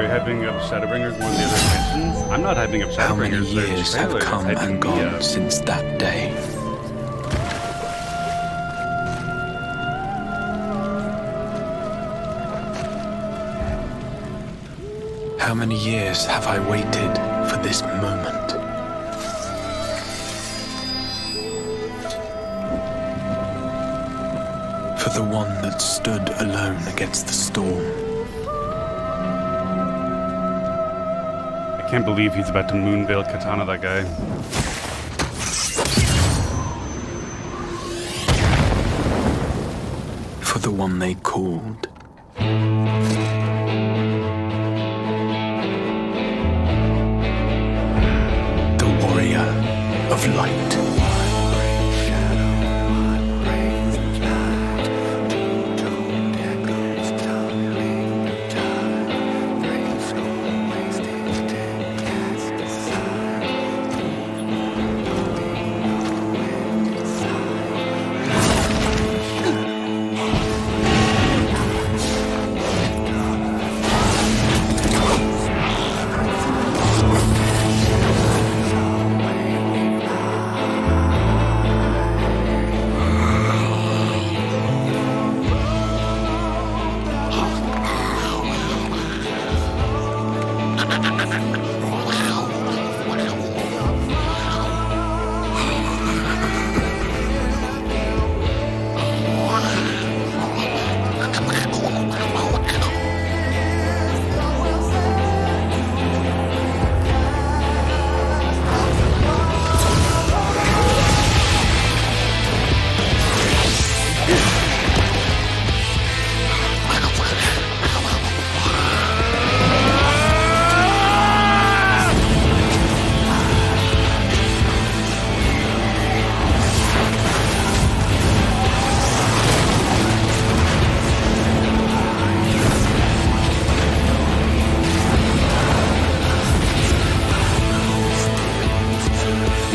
Are you hyping up Shadowbringers more than the other expansions? I'm not hyping up How many Shadowbringers. years have come and gone since that day? How many years have I waited for this moment? For the one that stood alone against the storm. I can't believe he's about to Moonveil Katana that guy. For the one they called. The warrior of light.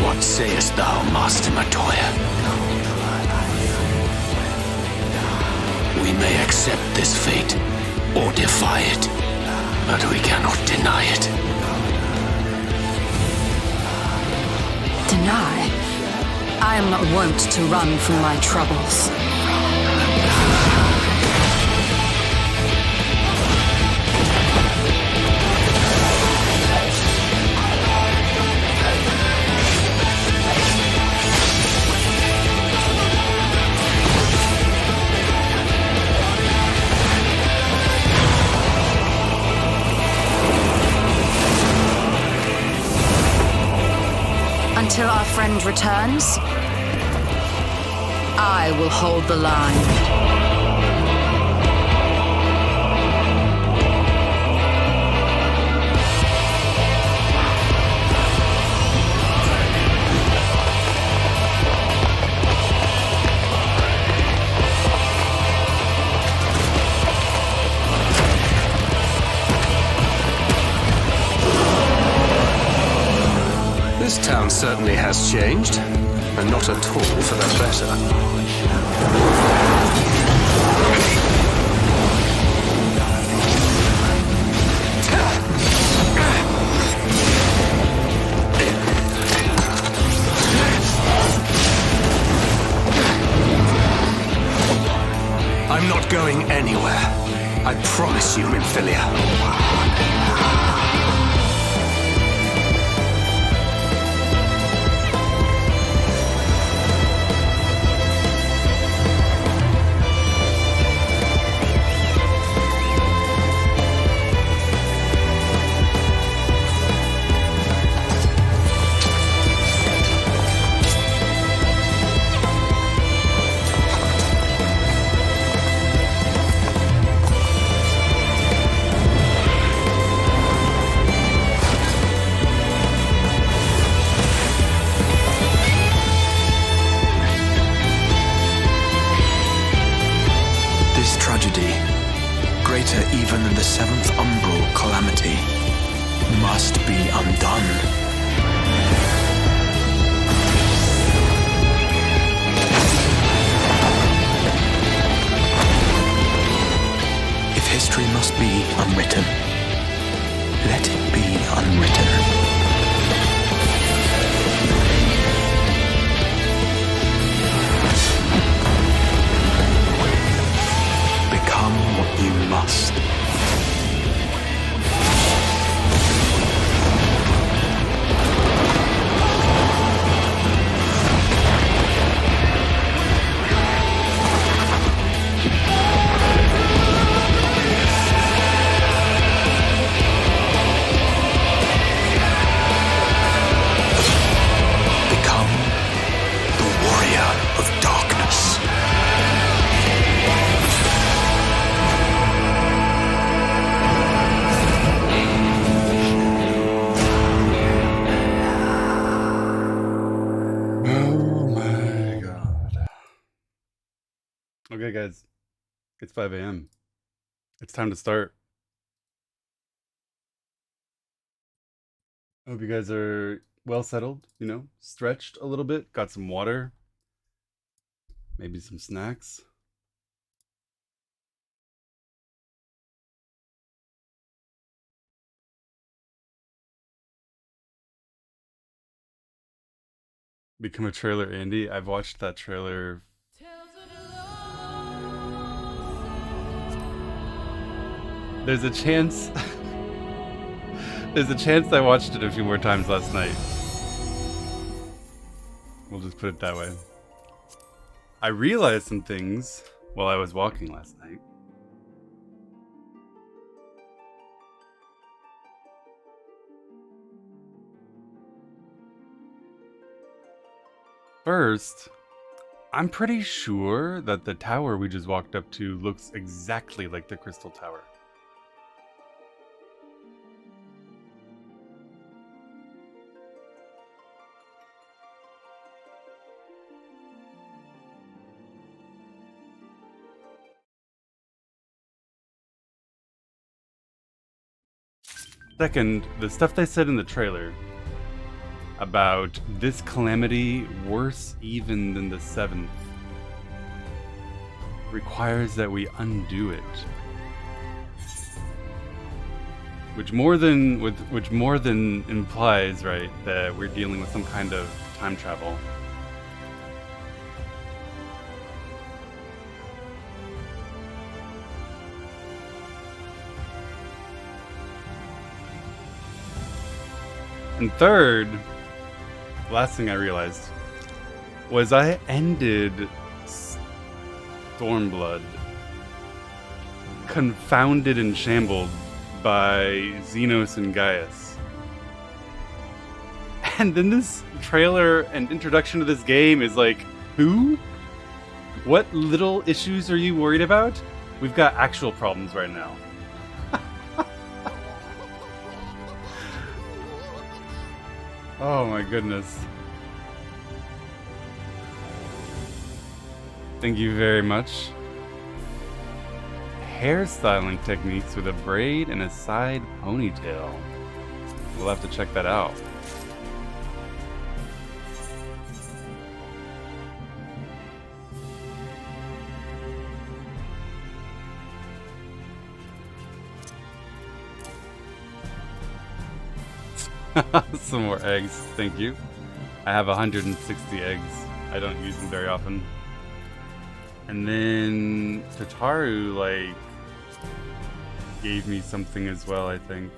What sayest thou, Master Matoya? We may accept this fate, or defy it, but we cannot deny it. Deny? I am not wont to run from my troubles. Until our friend returns, I will hold the line. This town certainly has changed, and not at all for the better. I'm not going anywhere. I promise you, Minfilia. Greater even than the seventh umbral calamity, must be undone. If history must be unwritten, Okay, guys. It's 5 a.m. It's time to start. I hope you guys are well settled, stretched a little bit, got some water, maybe some snacks. Become a trailer Andy. I've watched that trailer. There's a chance There's a chance I watched it a few more times last night. We'll just put it that way. I realized some things while I was walking last night. First, I'm pretty sure that the tower we just walked up to looks exactly like the Crystal Tower. Second, the stuff they said in the trailer about this calamity worse even than the 7th requires that we undo it. Which more than implies, right, that we're dealing with some kind of time travel. And third, last thing I realized was I ended Stormblood confounded and shambled by Xenos and Gaius. And then this trailer and introduction to this game is like, who? What little issues are you worried about? We've got actual problems right now. Oh my goodness. Thank you very much. Hairstyling techniques with a braid and a side ponytail. We'll have to check that out. Some more eggs, thank you. I have 160 eggs. I don't use them very often. And then Tataru, like, gave me something as well, I think.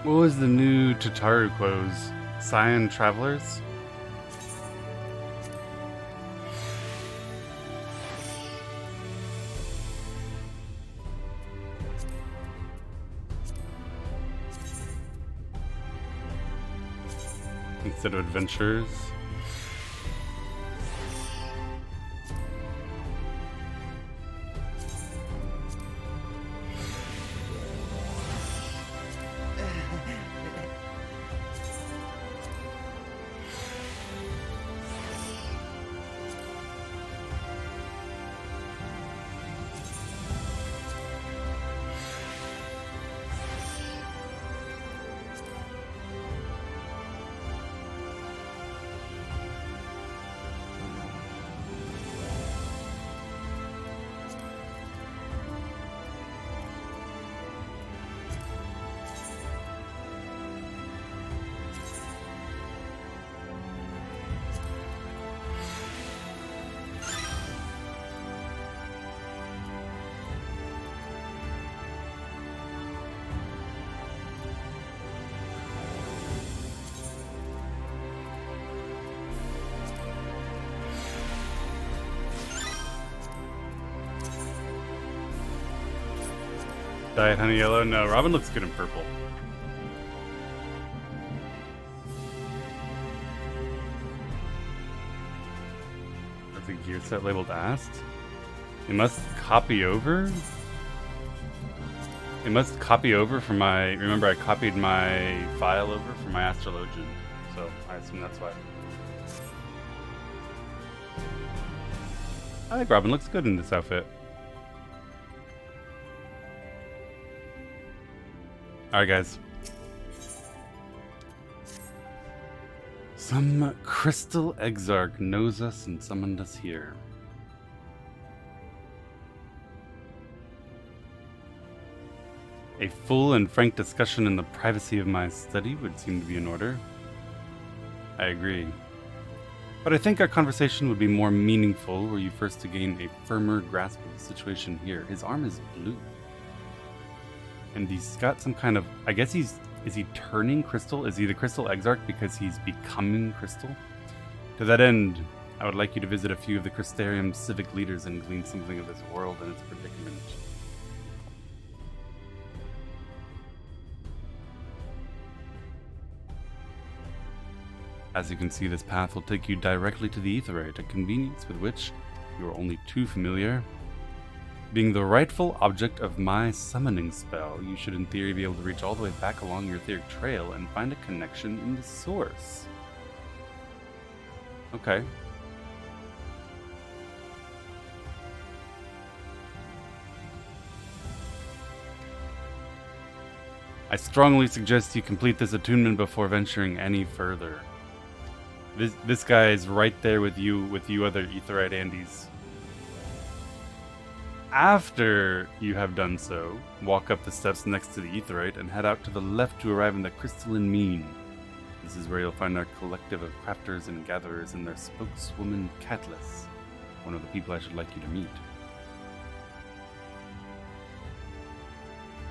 What was the new Tataru clothes? Cyan Travelers? Instead of Adventures? Diet honey yellow? No, Robin looks good in purple. That's a gear set labeled asked. It must copy over? It must copy over from my... Remember, I copied my file over from my Astrologian. So, I assume that's why. I think Robin looks good in this outfit. Alright, guys. Some crystal exarch knows us and summoned us here. A full and frank discussion in the privacy of my study would seem to be in order. I agree. But I think our conversation would be more meaningful were you first to gain a firmer grasp of the situation here. His arm is blue. And he's got some kind of... I guess is he turning crystal? Is he the crystal exarch because he's becoming crystal? To that end, I would like you to visit a few of the Crystarium's civic leaders and glean something of this world and its predicament. As you can see, this path will take you directly to the Aetheryte, a convenience with which you are only too familiar. Being the rightful object of my summoning spell, you should in theory be able to reach all the way back along your etheric trail and find a connection in the source. Okay. I strongly suggest you complete this attunement before venturing any further. This guy is right there with you other Aetheryte Andes. After you have done so, walk up the steps next to the Aetheryte and head out to the left to arrive in the Crystalline Mean. This is where you'll find our collective of crafters and gatherers and their spokeswoman Catelys, one of the people I should like you to meet.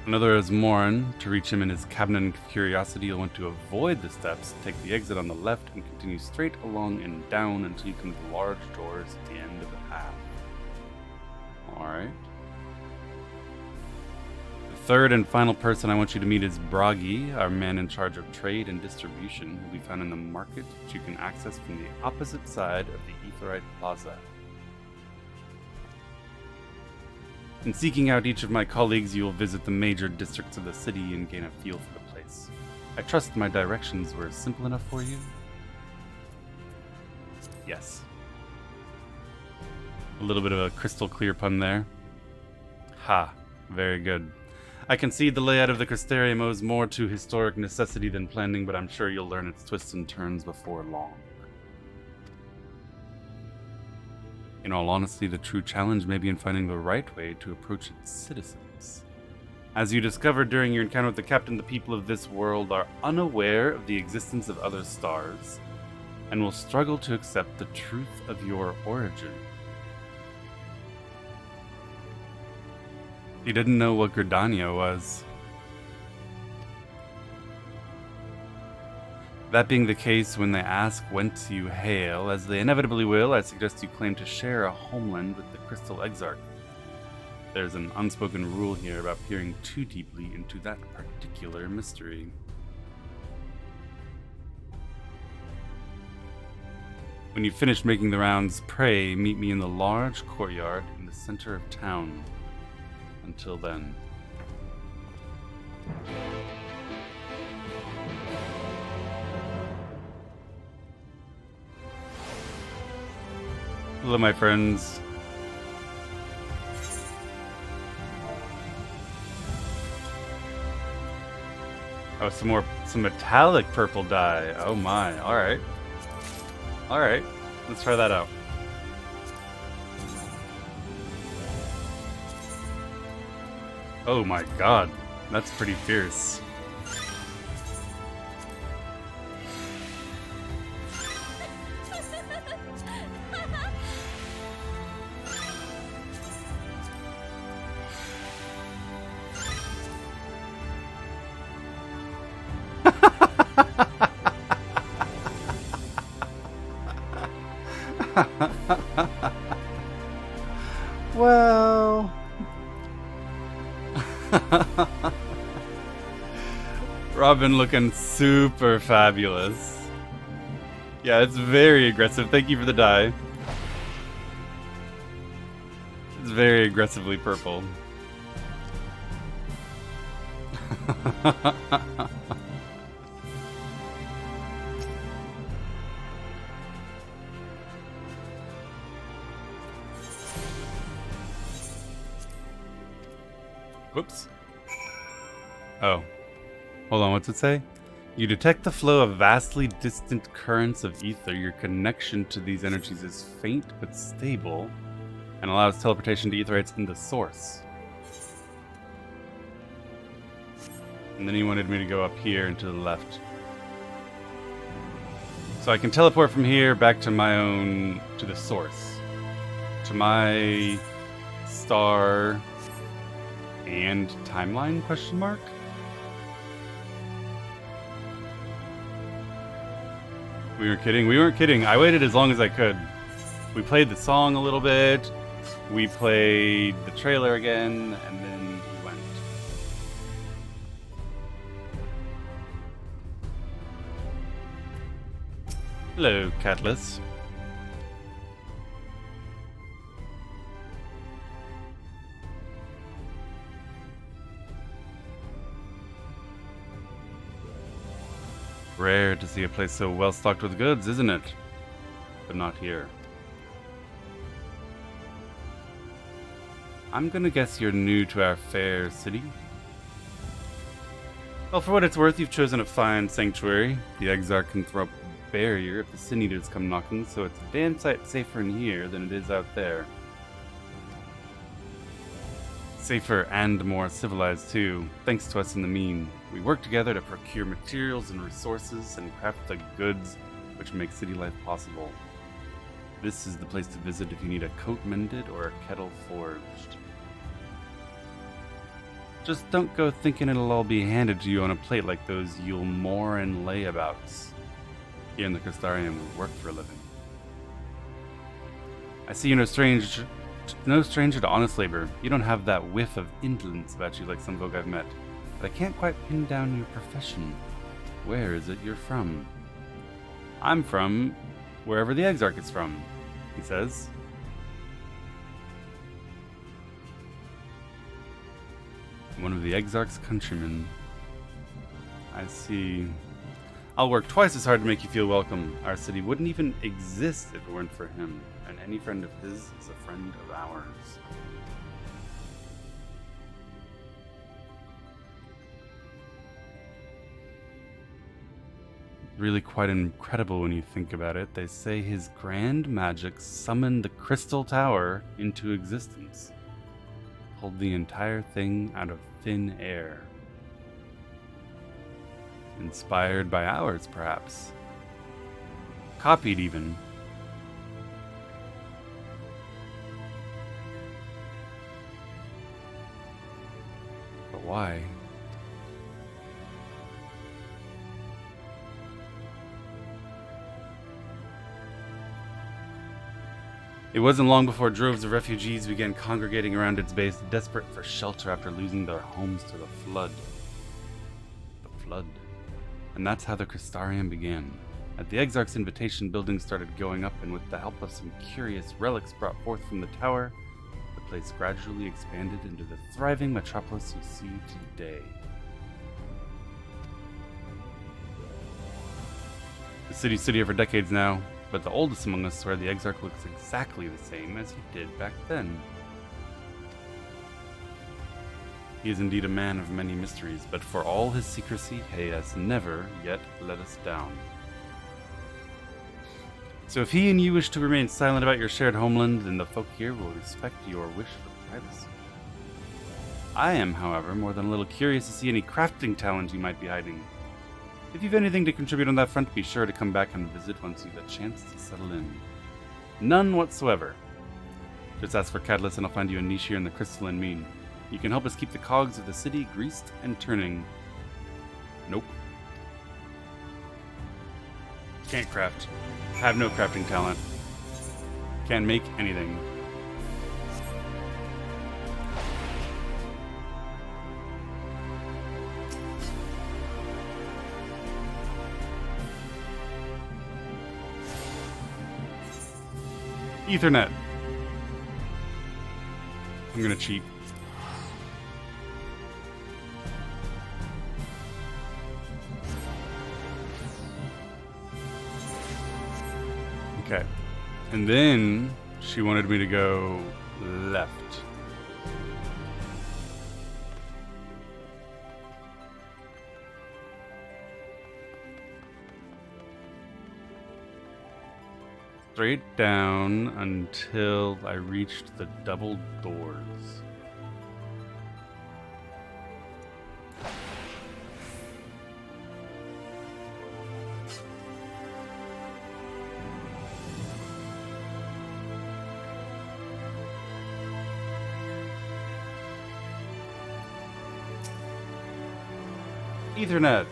Another is Morin. To reach him in his cabinet of curiosity, you'll want to avoid the steps, take the exit on the left, and continue straight along and down until you come to the large doors at the end of the path. Alright. The third and final person I want you to meet is Bragi, our man in charge of trade and distribution, who will be found in the market, which you can access from the opposite side of the Aetheryte Plaza. In seeking out each of my colleagues, you will visit the major districts of the city and gain a feel for the place. I trust my directions were simple enough for you? Yes. A little bit of a crystal clear pun there. Ha, very good. I concede the layout of the Crystarium owes more to historic necessity than planning, but I'm sure you'll learn its twists and turns before long. In all honesty, the true challenge may be in finding the right way to approach its citizens. As you discovered during your encounter with the captain, the people of this world are unaware of the existence of other stars, and will struggle to accept the truth of your origin. He didn't know what Gridania was. That being the case, when they ask whence you hail, as they inevitably will, I suggest you claim to share a homeland with the Crystal Exarch. There's an unspoken rule here about peering too deeply into that particular mystery. When you finish making the rounds, pray meet me in the large courtyard in the center of town. Until then. Hello, my friends. Oh, some metallic purple dye. Oh my, alright. Alright, let's try that out. Oh my god, that's pretty fierce. Well... Robin looking super fabulous. Yeah, it's very aggressive. Thank you for the die. It's very aggressively purple. Whoops. Oh. Hold on, what's it say? You detect the flow of vastly distant currents of ether. Your connection to these energies is faint but stable and allows teleportation to ether heights in the source. And then he wanted me to go up here and to the left. So I can teleport from here back to my own, to the source. To my star and timeline, question mark? We weren't kidding. We weren't kidding. I waited as long as I could. We played the song a little bit. We played the trailer again, and then we went. Hello, Catless. Rare to see a place so well stocked with goods, isn't it? But not here. I'm gonna guess you're new to our fair city. Well, for what it's worth, you've chosen a fine sanctuary. The Exarch can throw up a barrier if the Sin Eaters come knocking, so it's a damn sight safer in here than it is out there. Safer and more civilized too, thanks to us in the mean. We work together to procure materials and resources and craft the goods which make city life possible. This is the place to visit if you need a coat mended or a kettle forged. Just don't go thinking it'll all be handed to you on a plate like those Yulmoran layabouts. Here in the Crystarium, we work for a living. I see you're no stranger to honest labor. You don't have that whiff of indolence about you like some folk I've met. But I can't quite pin down your profession. Where is it you're from? I'm from wherever the Exarch is from, he says. One of the Exarch's countrymen. I see. I'll work twice as hard to make you feel welcome. Our city wouldn't even exist if it weren't for him, and any friend of his is a friend of ours. Really quite incredible when you think about it. They say his grand magic summoned the Crystal Tower into existence. Pulled the entire thing out of thin air. Inspired by ours, perhaps. Copied, even. But why? It wasn't long before droves of refugees began congregating around its base, desperate for shelter after losing their homes to the flood. The flood. And that's how the Crystarium began. At the Exarch's invitation, buildings started going up, and with the help of some curious relics brought forth from the tower, the place gradually expanded into the thriving metropolis you see today. The city's stood here for decades now, but the oldest among us swear the Exarch looks exactly the same as he did back then. He is indeed a man of many mysteries, but for all his secrecy, he has never yet let us down. So if he and you wish to remain silent about your shared homeland, then the folk here will respect your wish for privacy. I am, however, more than a little curious to see any crafting talent you might be hiding. If you've anything to contribute on that front, be sure to come back and visit once you've a chance to settle in. None whatsoever. Just ask for Catalyst and I'll find you a niche here in the crystalline mean. You can help us keep the cogs of the city greased and turning. Nope. Can't craft. Have no crafting talent. Can't make anything. Ethernet. I'm gonna cheat. Okay. And then she wanted me to go left. Straight down until I reached the double doors. Ethernet.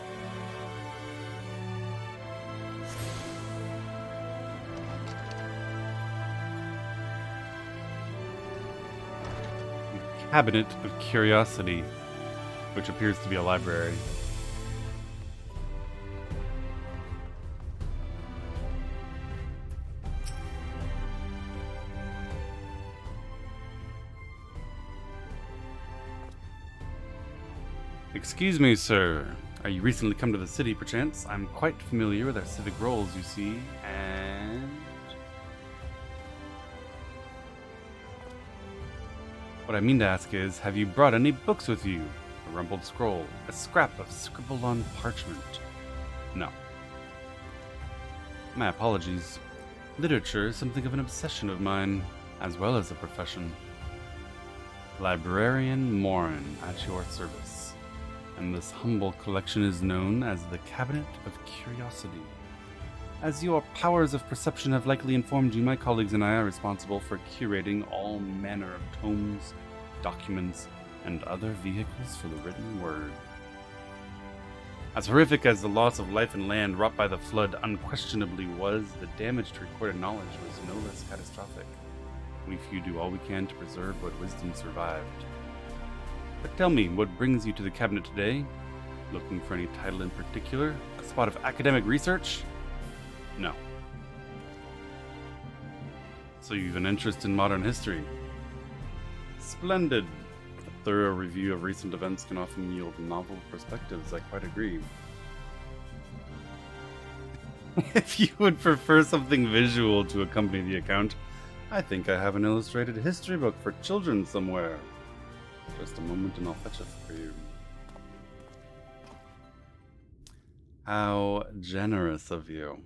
Cabinet of Curiosity, which appears to be a library. Excuse me, sir. Are you recently come to the city, perchance? I'm quite familiar with our civic roles, you see, and... What I mean to ask is, have you brought any books with you? A rumpled scroll, a scrap of scribbled-on parchment. No. My apologies. Literature is something of an obsession of mine, as well as a profession. Librarian Morin at your service. And this humble collection is known as the Cabinet of Curiosity. As your powers of perception have likely informed you, my colleagues and I are responsible for curating all manner of tomes, documents, and other vehicles for the written word. As horrific as the loss of life and land wrought by the flood unquestionably was, the damage to recorded knowledge was no less catastrophic. We few do all we can to preserve what wisdom survived. But tell me, what brings you to the cabinet today? Looking for any title in particular? A spot of academic research? No. So you've an interest in modern history? Splendid. A thorough review of recent events can often yield novel perspectives, I quite agree. If you would prefer something visual to accompany the account, I think I have an illustrated history book for children somewhere. Just a moment and I'll fetch it for you. How generous of you.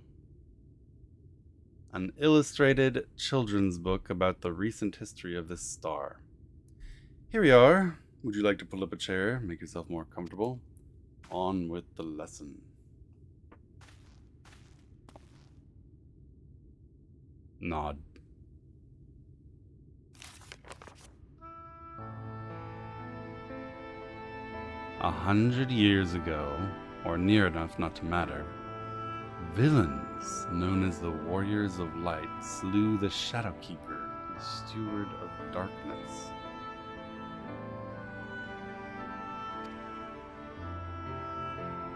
An illustrated children's book about the recent history of this star. Here we are. Would you like to pull up a chair, make yourself more comfortable? On with the lesson. Nod. 100 years ago, or near enough not to matter, villains known as the Warriors of Light slew the Shadowkeeper, the Steward of Darkness.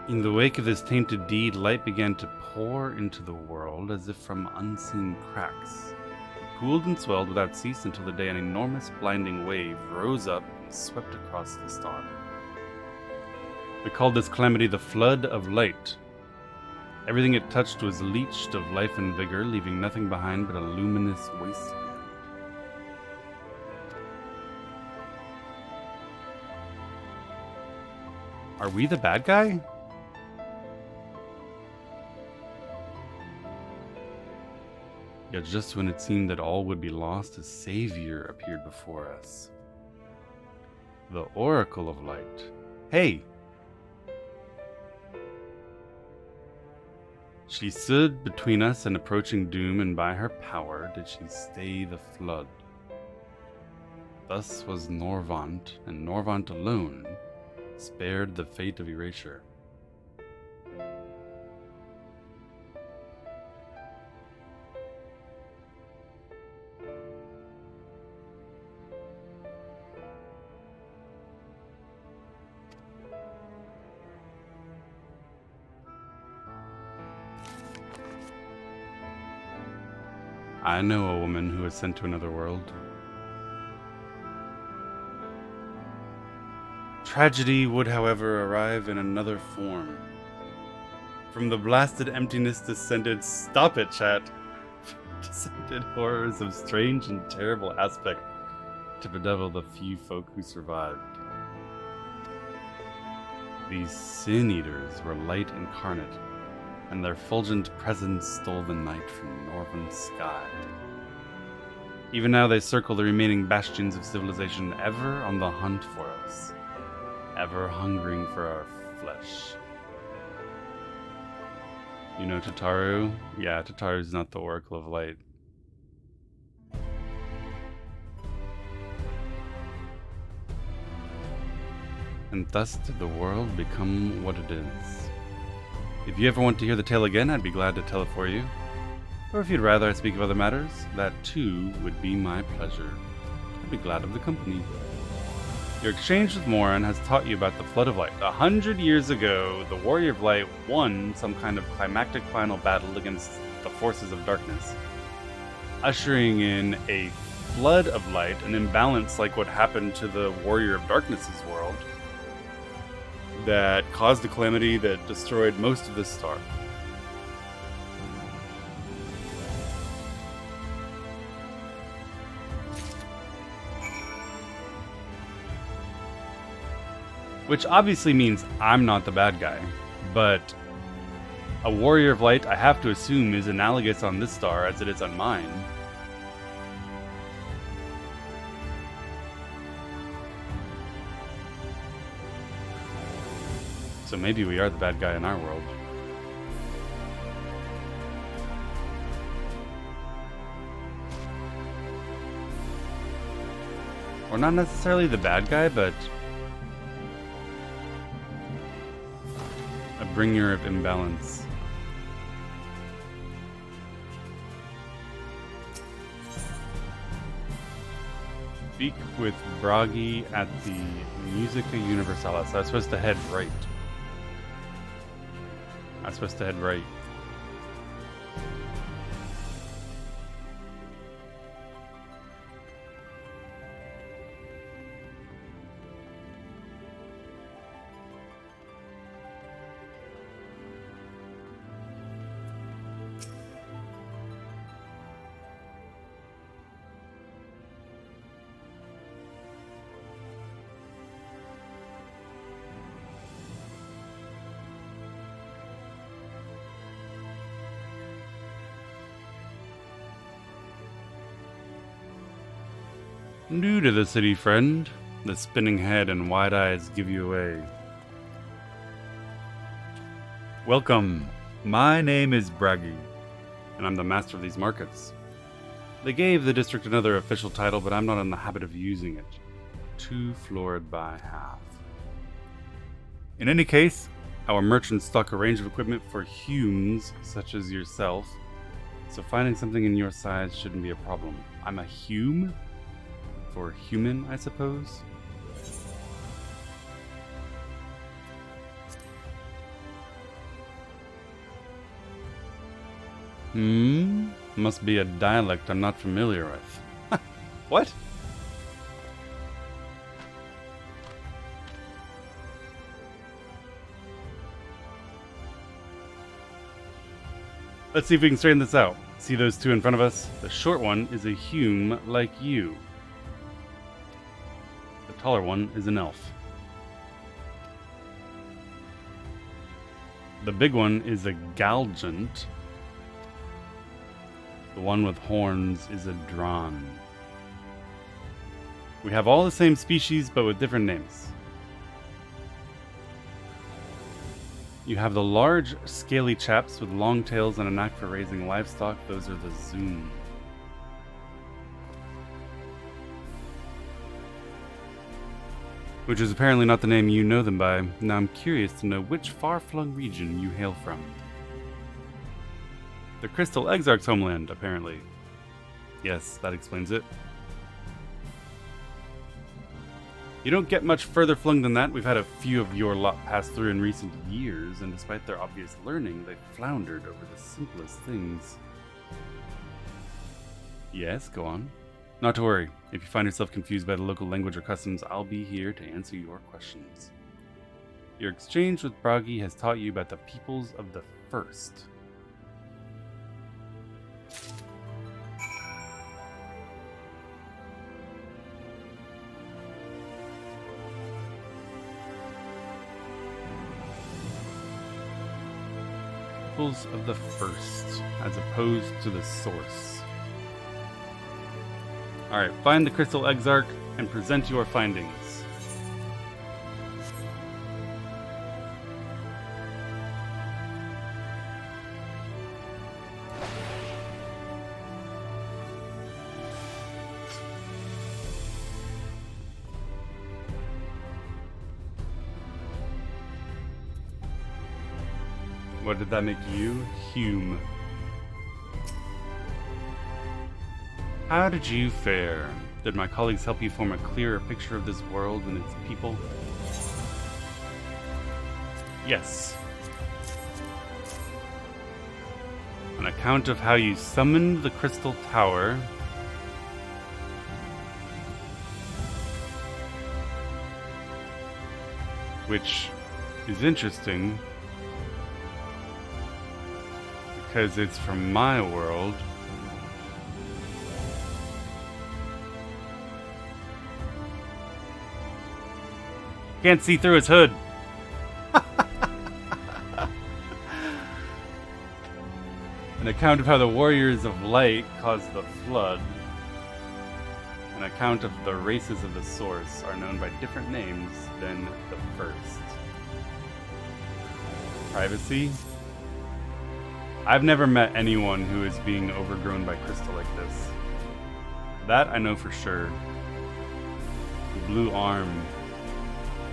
In the wake of this tainted deed, light began to pour into the world as if from unseen cracks. It pooled and swelled without cease until the day an enormous blinding wave rose up and swept across the star. We called this calamity the Flood of Light. Everything it touched was leached of life and vigor, leaving nothing behind but a luminous wasteland. Are we the bad guy? Yet just when it seemed that all would be lost, a savior appeared before us. The Oracle of Light. Hey! She stood between us and approaching doom, and by her power did she stay the flood. Thus was Norvant, and Norvant alone, spared the fate of erasure. I know a woman who was sent to another world. Tragedy would, however, arrive in another form. From the blasted emptiness descended— stop it, chat! Descended horrors of strange and terrible aspect to bedevil the few folk who survived. These sin-eaters were light incarnate, and their fulgent presence stole the night from northern sky. Even now they circle the remaining bastions of civilization, ever on the hunt for us, ever hungering for our flesh. You know Tataru? Yeah, Tataru's not the Oracle of Light. And thus did the world become what it is. If you ever want to hear the tale again, I'd be glad to tell it for you. Or if you'd rather I speak of other matters, that too would be my pleasure. I'd be glad of the company. Your exchange with Moran has taught you about the Flood of Light. 100 years ago, the Warrior of Light won some kind of climactic final battle against the forces of darkness, ushering in a flood of light, an imbalance like what happened to the Warrior of Darkness's world, that caused a calamity that destroyed most of the star. Which obviously means I'm not the bad guy, but a Warrior of Light, I have to assume, is analogous on this star as it is on mine. So maybe we are the bad guy in our world. Or not necessarily the bad guy, but a bringer of imbalance. Speak with Bragi at the Musica Universalis. So I was supposed to head right. New to the city, friend. The spinning head and wide eyes give you away. Welcome. My name is Bragi, and I'm the master of these markets. They gave the district another official title, but I'm not in the habit of using it. Too florid by half. In any case, our merchants stock a range of equipment for humans such as yourself, so finding something in your size shouldn't be a problem. I'm a hume? For human, I suppose? Must be a dialect I'm not familiar with. What? Let's see if we can straighten this out. See those two in front of us? The short one is a hume like you. The taller one is an elf. The big one is a galgant. The one with horns is a dron. We have all the same species, but with different names. You have the large, scaly chaps with long tails and a knack for raising livestock. Those are the zoom. Which is apparently not the name you know them by. Now I'm curious to know which far-flung region you hail from. The Crystal Exarch's homeland, apparently. Yes, that explains it. You don't get much further flung than that. We've had a few of your lot pass through in recent years, and despite their obvious learning, they've floundered over the simplest things. Yes, go on. Not to worry. If you find yourself confused by the local language or customs, I'll be here to answer your questions. Your exchange with Bragi has taught you about the peoples of the First. Peoples of the First, as opposed to the Source. Alright, find the Crystal Exarch and present your findings. What did that make you? Hume. How did you fare? Did my colleagues help you form a clearer picture of this world and its people? Yes. An account of how you summoned the Crystal Tower, which is interesting because it's from my world. Can't see through his hood. An account of how the Warriors of Light caused the flood. An account of the races of the Source are known by different names than the First. Privacy? I've never met anyone who is being overgrown by crystal like this. That I know for sure. Blue arm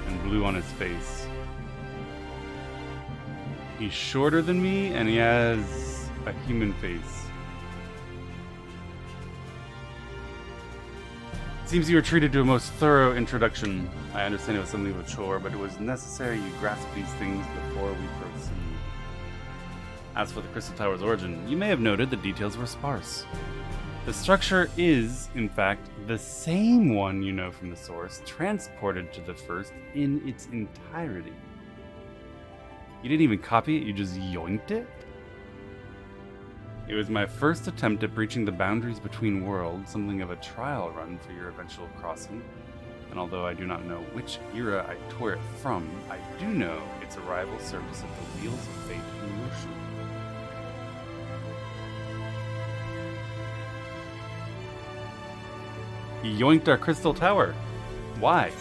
and blue on his face. He's shorter than me and he has a human face. Seems you were treated to a most thorough introduction. I understand it was something of a chore, but it was necessary you grasp these things before we proceed. As for the Crystal Tower's origin, you may have noted the details were sparse. The structure is, in fact, the same one you know from the Source, transported to the First in its entirety. You didn't even copy it, you just yoinked it? It was my first attempt at breaching the boundaries between worlds, something of a trial run for your eventual crossing. And although I do not know which era I tore it from, I do know its arrival served to set the wheels of fate in motion. He yoinked our Crystal Tower. Why?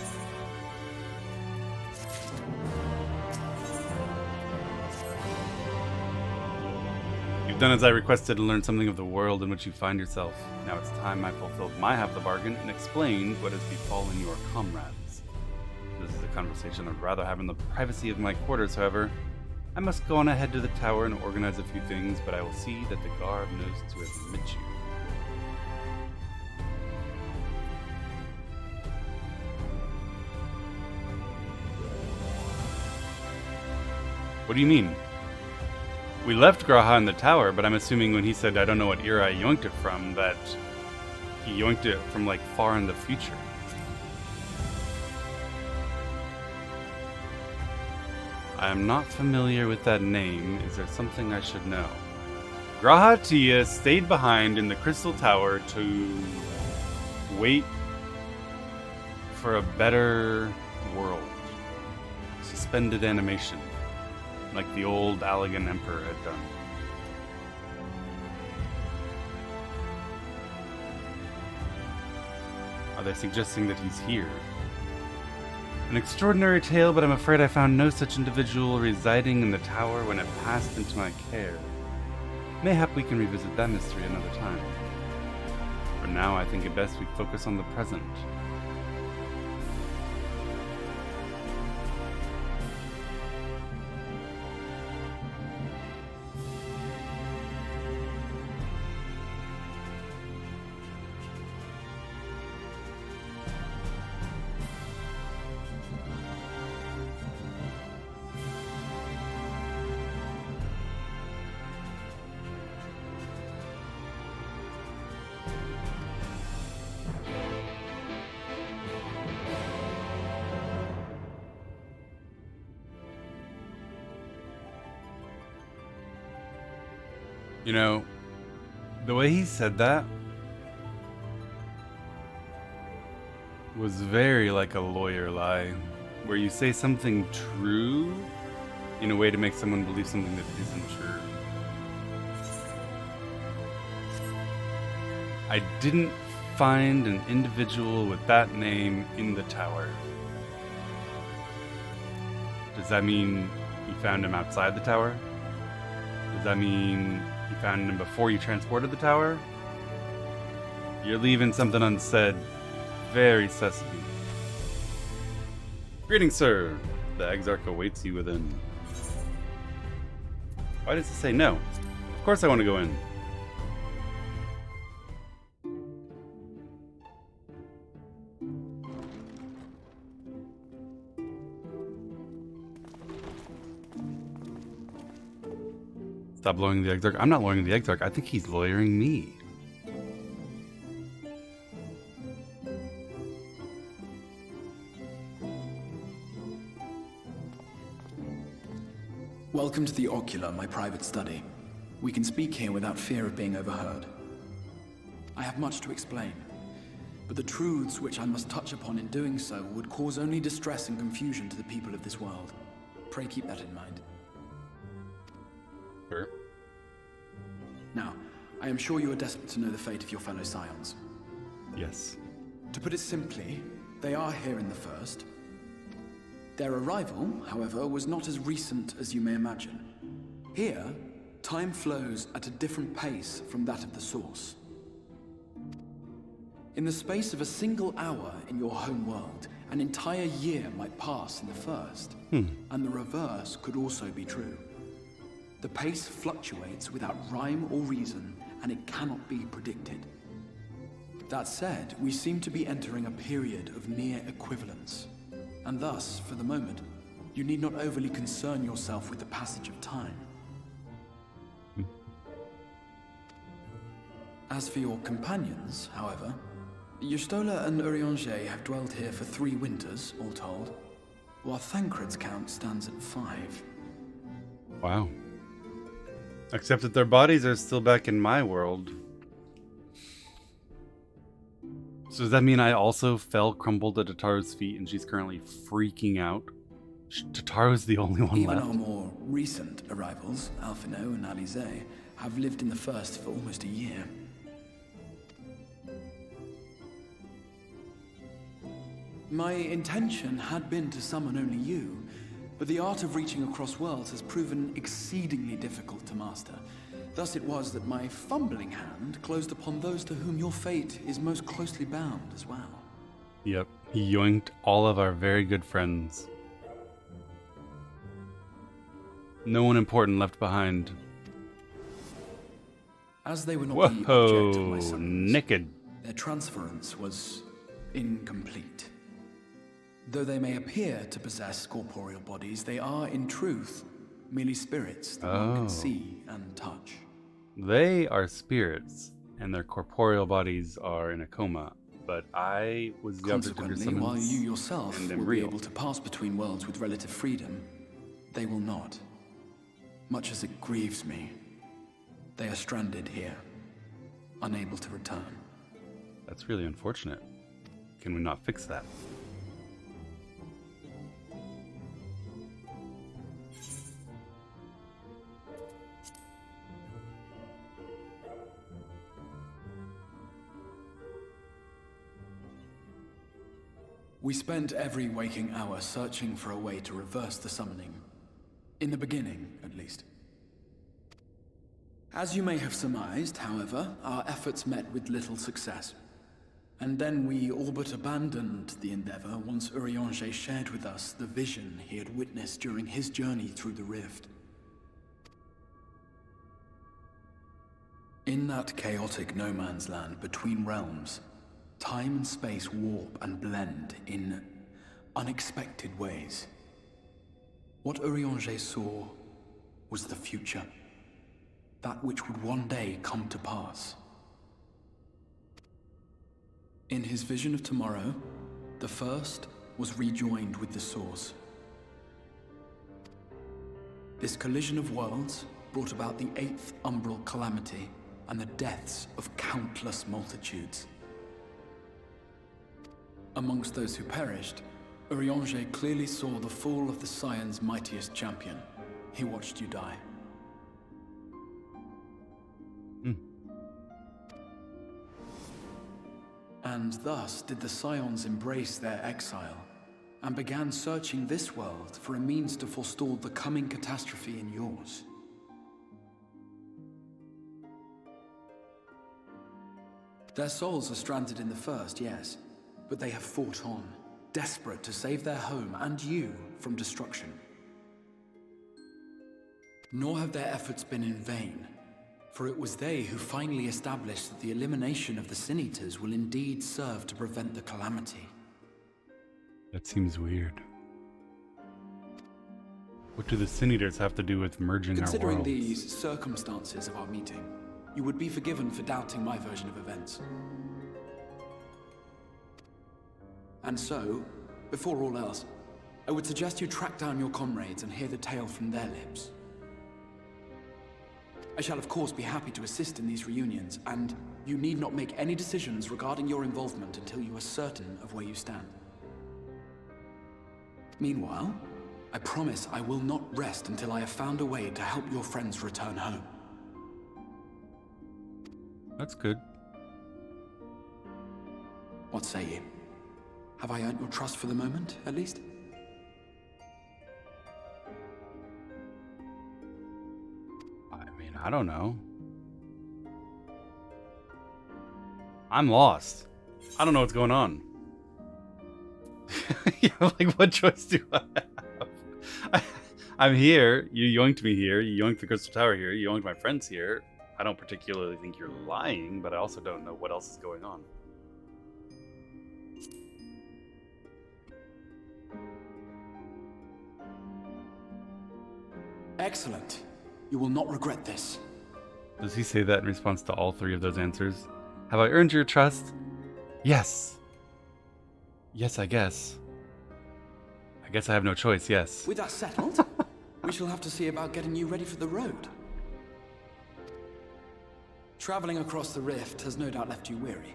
You've done as I requested and learned something of the world in which you find yourself. Now it's time I fulfilled my half of the bargain and explained what has befallen your comrades. This is a conversation I'd rather have in the privacy of my quarters, however. I must go on ahead to the tower and organize a few things, but I will see that the guard knows to admit you. What do you mean? We left Graha in the tower, but I'm assuming when he said I don't know what era I yoinked it from, that he yoinked it from like far in the future. I am not familiar with that name. Is there something I should know? Graha Tia stayed behind in the Crystal Tower to wait for a better world. Suspended animation. Like the old Allegan Emperor had done. Are they suggesting that he's here? An extraordinary tale, but I'm afraid I found no such individual residing in the tower when it passed into my care. Mayhap we can revisit that mystery another time. For now, I think it best we focus on the present. You know, the way he said that was very like a lawyer lie, where you say something true in a way to make someone believe something that isn't true. I didn't find an individual with that name in the tower. Does that mean you found him outside the tower? Does that mean you found him before you transported the tower? You're leaving something unsaid. Very sus. Greetings, sir. The Exarch awaits you within. Why does it say no? Of course I want to go in. Stop lawyering the Exarch. I'm not lawyering the Exarch. I think he's lawyering me. Welcome to the Ocular, my private study. We can speak here without fear of being overheard. I have much to explain, but the truths which I must touch upon in doing so would cause only distress and confusion to the people of this world. Pray keep that in mind. Sure. Now, I am sure you are desperate to know the fate of your fellow Scions. Yes. To put it simply, they are here in the First. Their arrival, however, was not as recent as you may imagine. Here, time flows at a different pace from that of the Source. In the space of a single hour in your home world, an entire year might pass in the First, and the reverse could also be true. The pace fluctuates without rhyme or reason, and it cannot be predicted. That said, we seem to be entering a period of near equivalence, and thus, for the moment, you need not overly concern yourself with the passage of time. As for your companions, however, Yustola and Urianger have dwelled here for 3 winters, all told, while Thancred's count stands at 5. Wow. Except that their bodies are still back in my world. So does that mean I also fell crumbled at Tataru's feet and she's currently freaking out? Tataru's the only one Even left. our more recent arrivals, Alphino and Alize, have lived in the First for almost a year. My intention had been to summon only you, but the art of reaching across worlds has proven exceedingly difficult to master. Thus it was that my fumbling hand closed upon those to whom your fate is most closely bound as well. Yep, he yoinked all of our very good friends. No one important left behind. As they were not the object of my Whoa, summons, naked. their transference was incomplete. Though they may appear to possess corporeal bodies, they are, in truth, merely spirits that one can see and touch. They are spirits, and their corporeal bodies are in a coma. But I was the object of your Consequently, while summons. you yourself and will am be real. able to pass between worlds with relative freedom, they will not. Much as it grieves me, they are stranded here, unable to return. That's really unfortunate. Can we not fix that? We spent every waking hour searching for a way to reverse the summoning. In the beginning, at least. As you may have surmised, however, our efforts met with little success. And then we all but abandoned the endeavor once Urianger shared with us the vision he had witnessed during his journey through the rift. In that chaotic no-man's land between realms, time and space warp and blend in unexpected ways. What Urianger saw was the future. That which would one day come to pass. In his vision of tomorrow, the First was rejoined with the Source. This collision of worlds brought about the 8th umbral calamity and the deaths of countless multitudes. Amongst those who perished, Urianger clearly saw the fall of the Scion's mightiest champion. He watched you die. And thus did the Scions embrace their exile, and began searching this world for a means to forestall the coming catastrophe in yours. Their souls are stranded in the First, yes, but they have fought on, desperate to save their home and you from destruction. Nor have their efforts been in vain, for it was they who finally established that the elimination of the Sin Eaters will indeed serve to prevent the calamity. That seems weird. What do the Sin Eaters have to do with merging our worlds? Considering the circumstances of our meeting, you would be forgiven for doubting my version of events. And so, before all else, I would suggest you track down your comrades and hear the tale from their lips. I shall of course be happy to assist in these reunions, and you need not make any decisions regarding your involvement until you are certain of where you stand. Meanwhile, I promise I will not rest until I have found a way to help your friends return home. That's good. What say you? Have I earned your trust for the moment, at least? I mean, I don't know. I'm lost. I don't know what's going on. Yeah, like, what choice do I have? I'm here. You yoinked me here. You yoinked the Crystal Tower here. You yoinked my friends here. I don't particularly think you're lying, but I also don't know what else is going on. Excellent. You will not regret this. Does he say that in response to all three of those answers? Have I earned your trust? Yes. Yes, I guess. I guess I have no choice, yes. With that settled, we shall have to see about getting you ready for the road. Traveling across the rift has no doubt left you weary.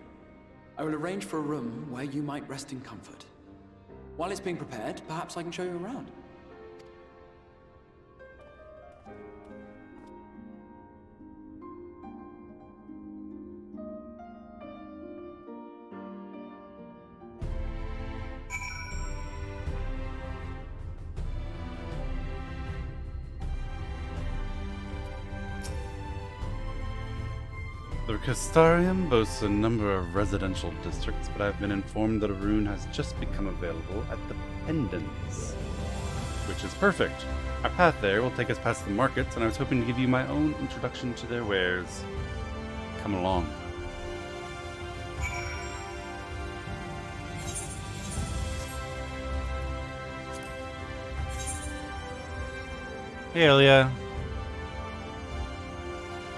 I will arrange for a room where you might rest in comfort. While it's being prepared, perhaps I can show you around. The Castarium boasts a number of residential districts, but I've been informed that a rune has just become available at the Pendants, which is perfect. Our path there will take us past the markets, and I was hoping to give you my own introduction to their wares. Come along. Hey, Elia.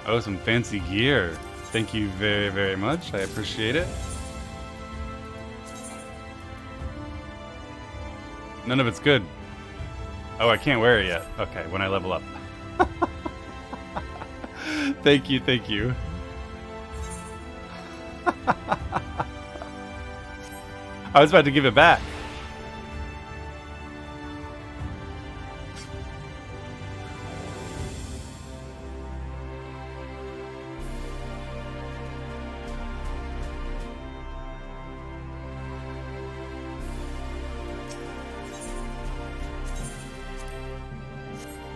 Oh, some fancy gear. Thank you very, very much. I appreciate it. None of it's good. Oh, I can't wear it yet. Okay, when I level up. Thank you, thank you. I was about to give it back.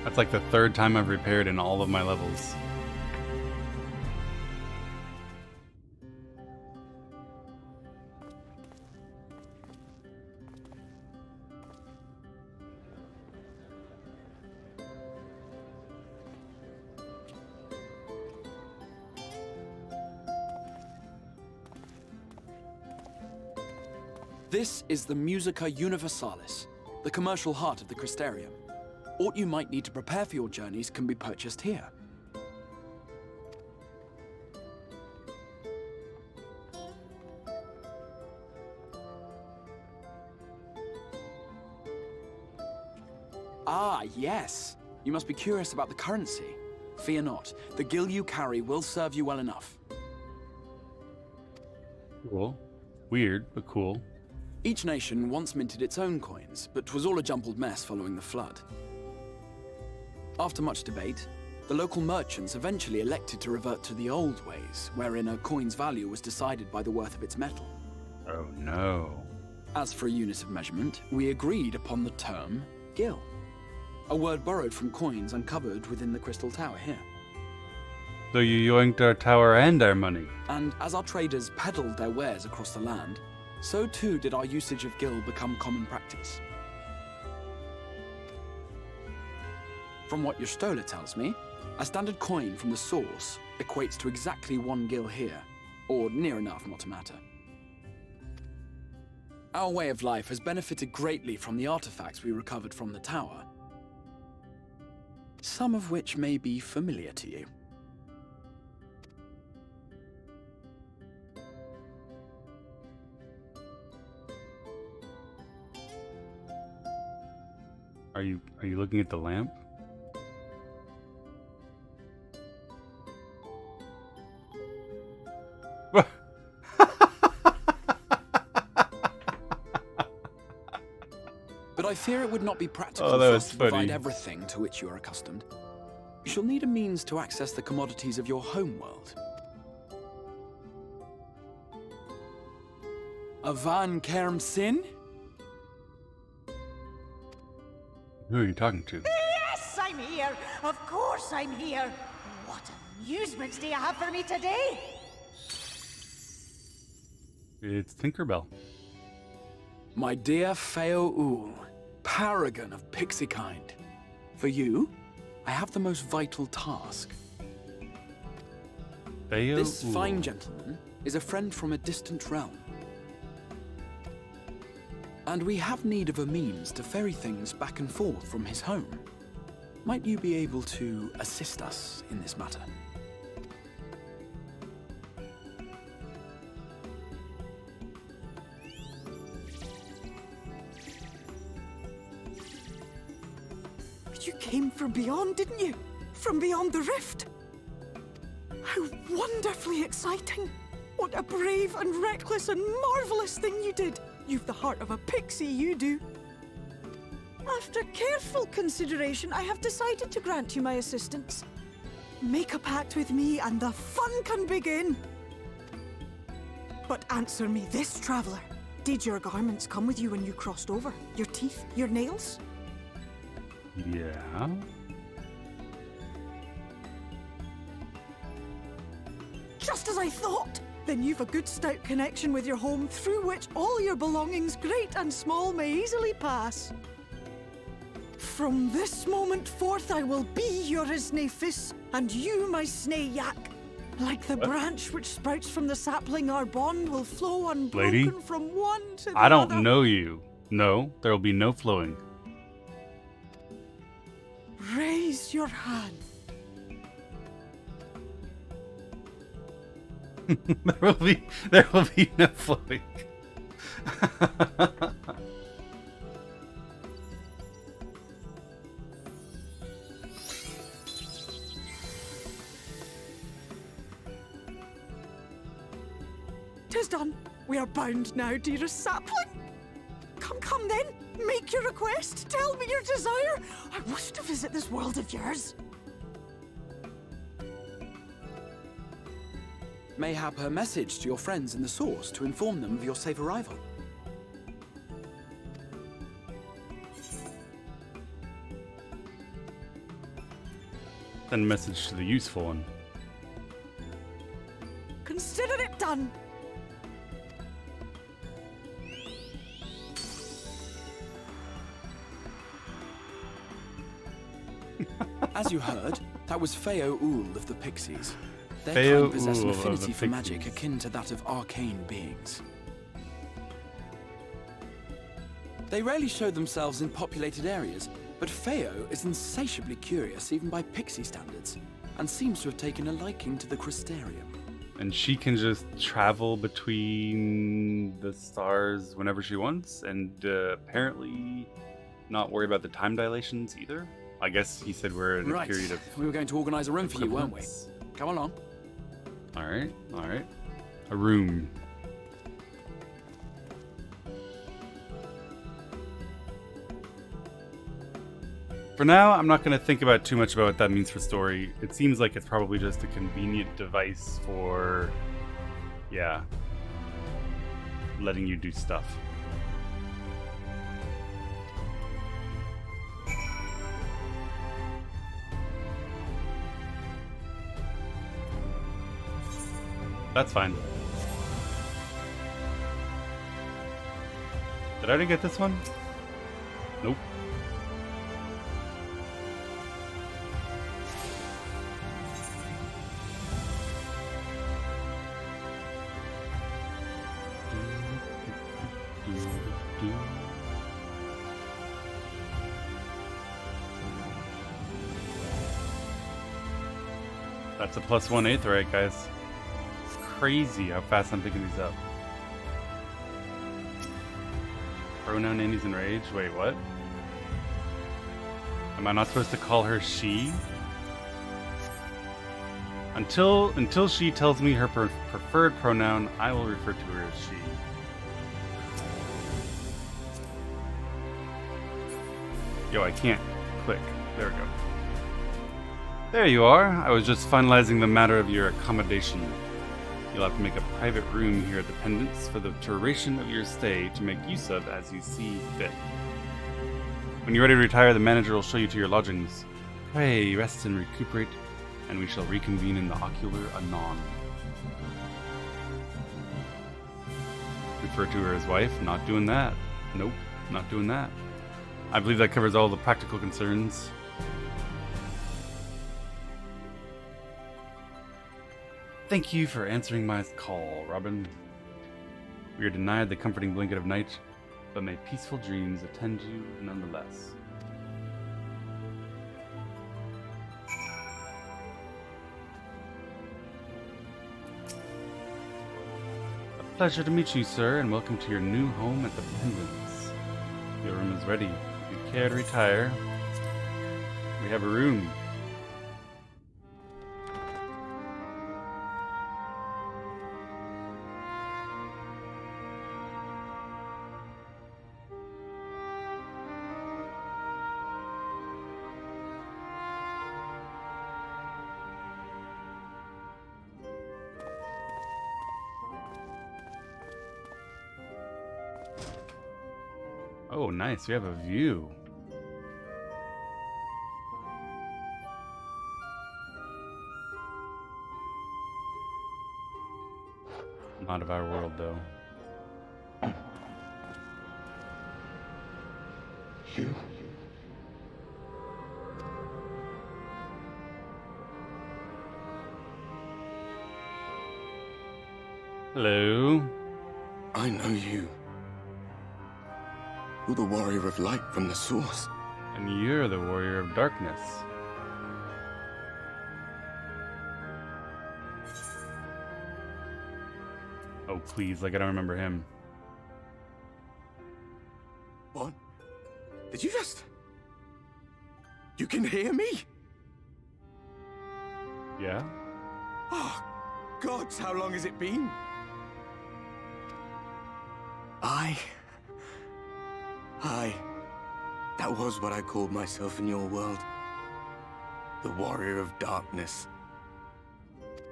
That's like the third time I've repaired in all of my levels. This is the Musica Universalis, the commercial heart of the Crystarium. What you might need to prepare for your journeys can be purchased here. Ah, yes. You must be curious about the currency. Fear not. The gil you carry will serve you well enough. Cool. Weird, but cool. Each nation once minted its own coins, but 'twas all a jumbled mess following the flood. After much debate, the local merchants eventually elected to revert to the old ways, wherein a coin's value was decided by the worth of its metal. Oh no. As for a unit of measurement, we agreed upon the term gil, a word borrowed from coins uncovered within the Crystal Tower here. So you yoinked our tower and our money. And as our traders peddled their wares across the land, so too did our usage of gil become common practice. From what your stola tells me, a standard coin from the source equates to exactly 1 gil here, or near enough not to matter. Our way of life has benefited greatly from the artifacts we recovered from the tower, some of which may be familiar to you. Are you looking at the lamp? But I fear it would not be practical Oh, that for was us to funny. provide everything to which you are accustomed. You shall need a means to access the commodities of your homeworld. Avan Kerm Sin? Who are you talking to? Yes, I'm here. Of course I'm here. What amusements do you have for me today? It's Tinkerbell. My dear Feo Ul, paragon of pixie kind. For you, I have the most vital task. This fine gentleman is a friend from a distant realm. And we have need of a means to ferry things back and forth from his home. Might you be able to assist us in this matter? You came from beyond, didn't you? From beyond the rift. How wonderfully exciting. What a brave and reckless and marvelous thing you did. You've the heart of a pixie, you do. After careful consideration, I have decided to grant you my assistance. Make a pact with me and the fun can begin. But answer me this, traveler. Did your garments come with you when you crossed over? Your teeth? Your nails? Yeah. Just as I thought! Then you've a good stout connection with your home through which all your belongings, great and small, may easily pass. From this moment forth I will be your Isne Fis, and you my Snay Yak. Like the branch which sprouts from the sapling, our bond will flow unbroken Lady, from one to the I don't other. know you. No, there will be no flowing. Raise your hand. there will be no flowing. Tis done. We are bound now, dearest sapling. Come then. Make your request. Tell me your desire. I wish to visit this world of yours. Mayhap her message to your friends in the source to inform them of your safe arrival. Send a message to the useful one. Consider it done. As you heard, that was Feo Ul of the Pixies. Their Feo kind possess an Ul of the affinity for magic Pixies. akin to that of arcane beings. They rarely show themselves in populated areas, but Feo is insatiably curious even by pixie standards, and seems to have taken a liking to the Crystarium. And she can just travel between the stars whenever she wants, and apparently not worry about the time dilations either. I guess he said we're in a Right. period of We were going to organize a room for you, weren't we? equivalence. Come along. Alright, alright. A room. For now, I'm not going to think about too much about what that means for story. It seems like it's probably just a convenient device for, yeah, letting you do stuff. That's fine. Did I already get this one? Nope. That's a +1 aetheryte, guys. It's crazy how fast I'm picking these up. Pronoun Andy's enraged. Wait, what? Am I not supposed to call her she? Until she tells me her preferred pronoun, I will refer to her as she. Yo, I can't click. There we go. There you are. I was just finalizing the matter of your accommodation. You'll have to make a private room here at the Pendants for the duration of your stay to make use of as you see fit. When you're ready to retire, the manager will show you to your lodgings. Pray, rest and recuperate, and we shall reconvene in the ocular anon. Refer to her as wife. Not doing that. Nope, not doing that. I believe that covers all the practical concerns. Thank you for answering my call, Robin. We are denied the comforting blanket of night, but may peaceful dreams attend you nonetheless. A pleasure to meet you, sir, and welcome to your new home at the Pendants. Your room is ready. If you care to retire, we have a room. Oh, nice. We have a view. Not of our world, though. You? Hello. I know you. You're the warrior of light from the source. And you're the warrior of darkness. Oh, please, like I don't remember him. What? Did you just... You can hear me? Yeah? Oh, gods, how long has it been? That was what I called myself in your world. The Warrior of Darkness.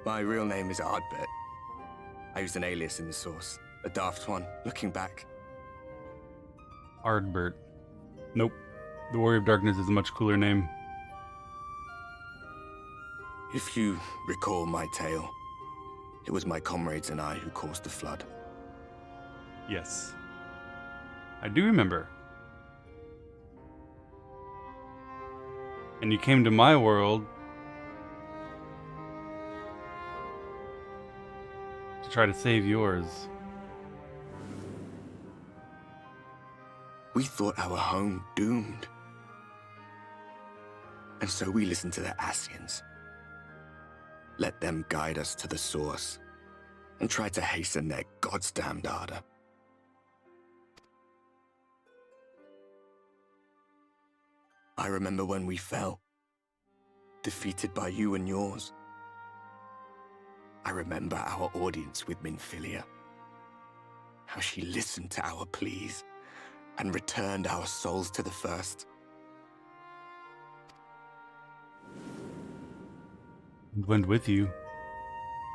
My real name is Ardbert. I used an alias in the source. A daft one, looking back. Ardbert. Nope. The Warrior of Darkness is a much cooler name. If you recall my tale, it was my comrades and I who caused the flood. Yes. I do remember. And you came to my world to try to save yours. We thought our home doomed. And so we listened to the Ascians. Let them guide us to the source and try to hasten their goddamned ardor. I remember when we fell, defeated by you and yours. I remember our audience with Minfilia, how she listened to our pleas and returned our souls to the First. And went with you.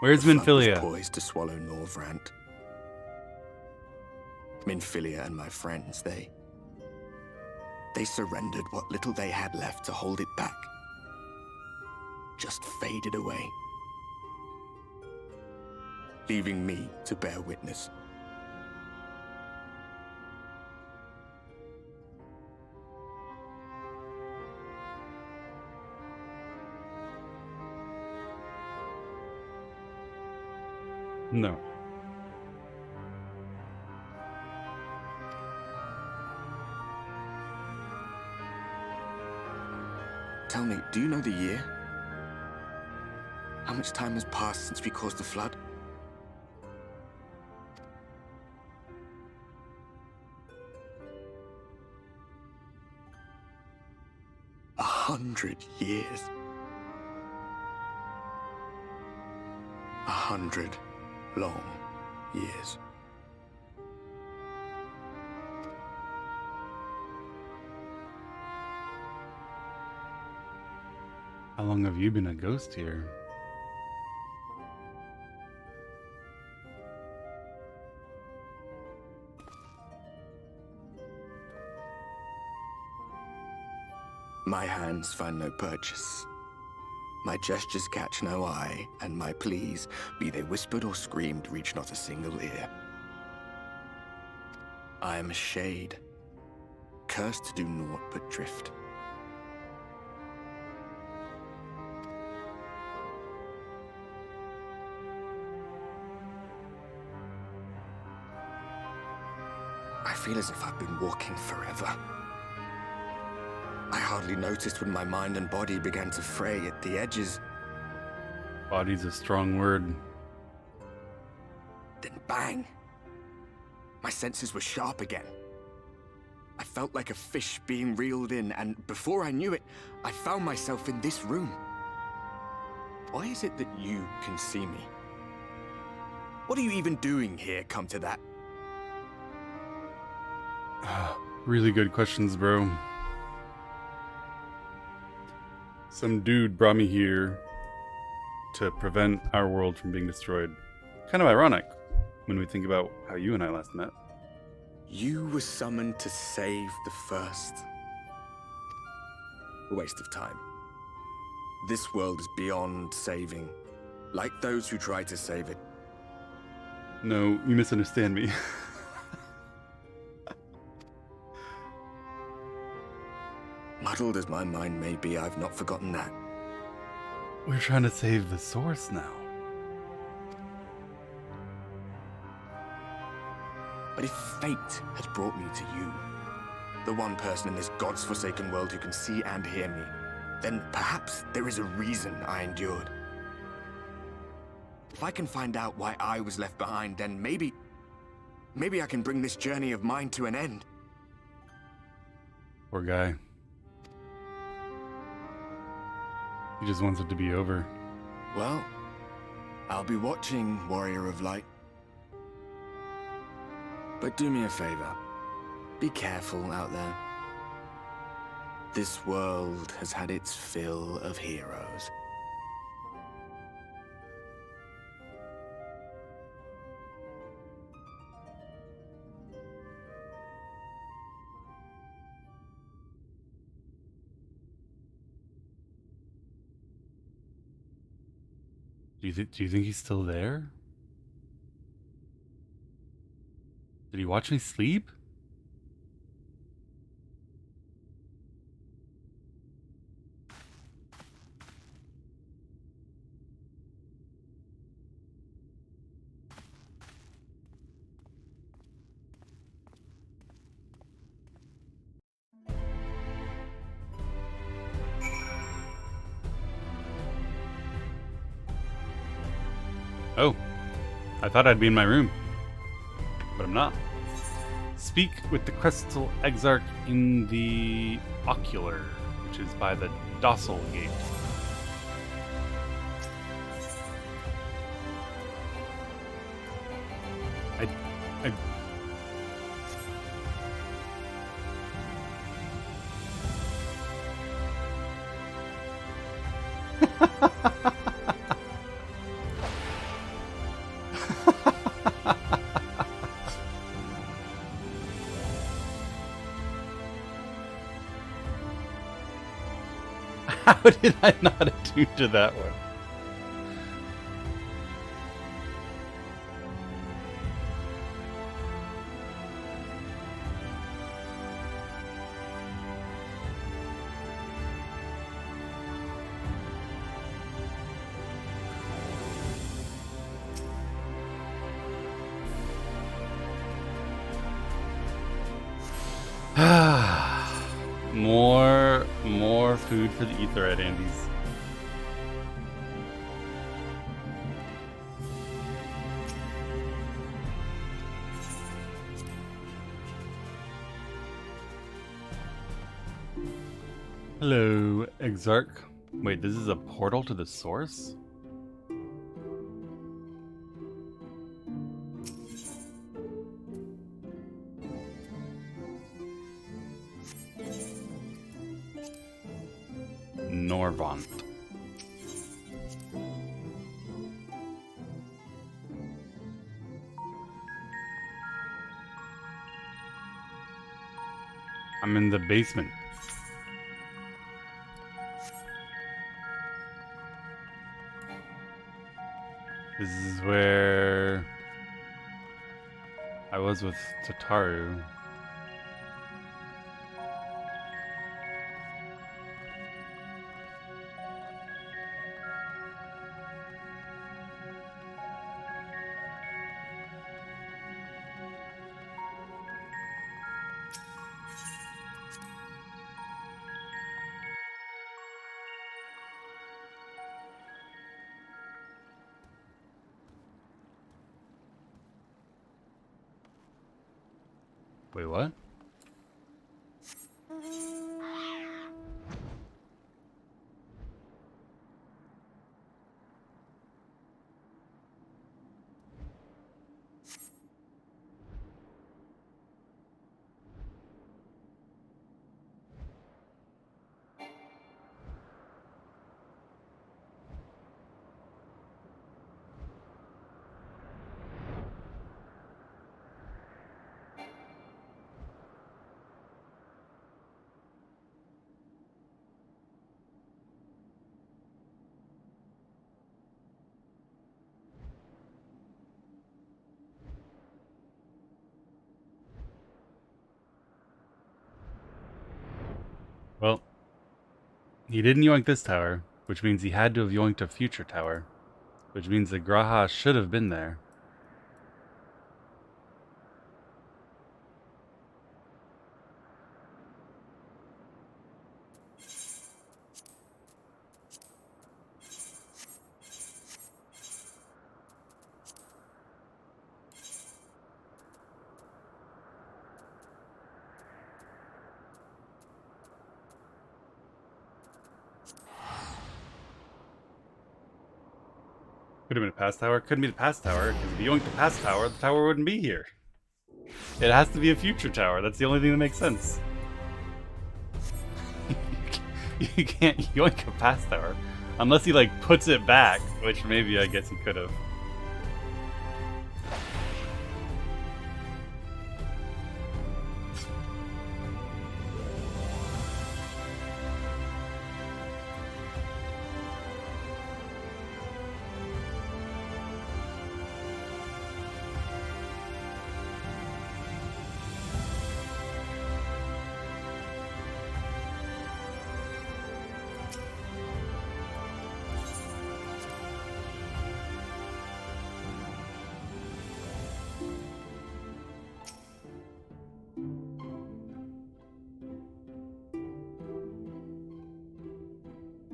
Where's The flood was Minfilia? poised to swallow Norvrant. Minfilia and my friends, they surrendered what little they had left to hold it back. Just faded away, leaving me to bear witness. No. Tell me, do you know the year? How much time has passed since we caused the flood? A 100 years. 100 long years. How long have you been a ghost here? My hands find no purchase. My gestures catch no eye, and my pleas, be they whispered or screamed, reach not a single ear. I am a shade, cursed to do naught but drift. I feel as if I've been walking forever. I hardly noticed when my mind and body began to fray at the edges. Body's a strong word. Then bang! My senses were sharp again. I felt like a fish being reeled in, and before I knew it, I found myself in this room. Why is it that you can see me? What are you even doing here, come to that? Really good questions, bro. Some dude brought me here to prevent our world from being destroyed. Kind of ironic when we think about how you and I last met. You were summoned to save the First. A waste of time. This world is beyond saving, like those who try to save it. No, you misunderstand me. Muddled as my mind may be, I've not forgotten that. We're trying to save the source now. But if fate has brought me to you, the one person in this God's forsaken world who can see and hear me, then perhaps there is a reason I endured. If I can find out why I was left behind, then maybe I can bring this journey of mine to an end. Poor guy. He just wants it to be over. Well, I'll be watching, Warrior of Light. But do me a favor. Be careful out there. This world has had its fill of heroes. Do you think he's still there? Did he watch me sleep? Oh, I thought I'd be in my room, but I'm not. Speak with the Crystal Exarch in the Ocular. which is by the Docile Gate. I How did I not attune to that one? More food for the Aetherite Andes. Hello, Exarch. Wait, this is a portal to the source? Norvant. I'm in the basement. This is where I was with Tataru. Wait, what? Well, he didn't yoink this tower, which means he had to have yoinked a future tower, which means the Graha should have been there. Could have been a past tower. Couldn't be the past tower, because if you yoinked the past tower, the tower wouldn't be here. It has to be a future tower. That's the only thing that makes sense. You can't yoink a past tower. Unless he, like, puts it back, which maybe I guess he could have.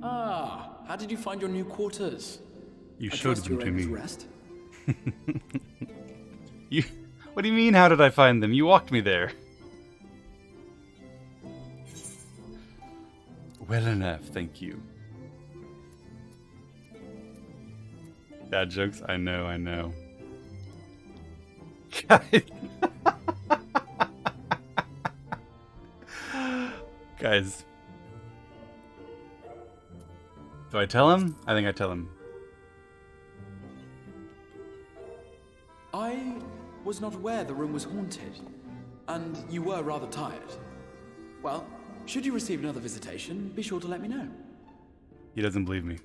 Ah, how did you find your new quarters? You I showed trust them you're to able me. to rest? What do you mean, how did I find them? You walked me there. well enough, thank you. Dad jokes? I know. Guys. Guys. Do I tell him? I think I tell him. I was not aware the room was haunted, and you were rather tired. Well, should you receive another visitation, be sure to let me know. He doesn't believe me.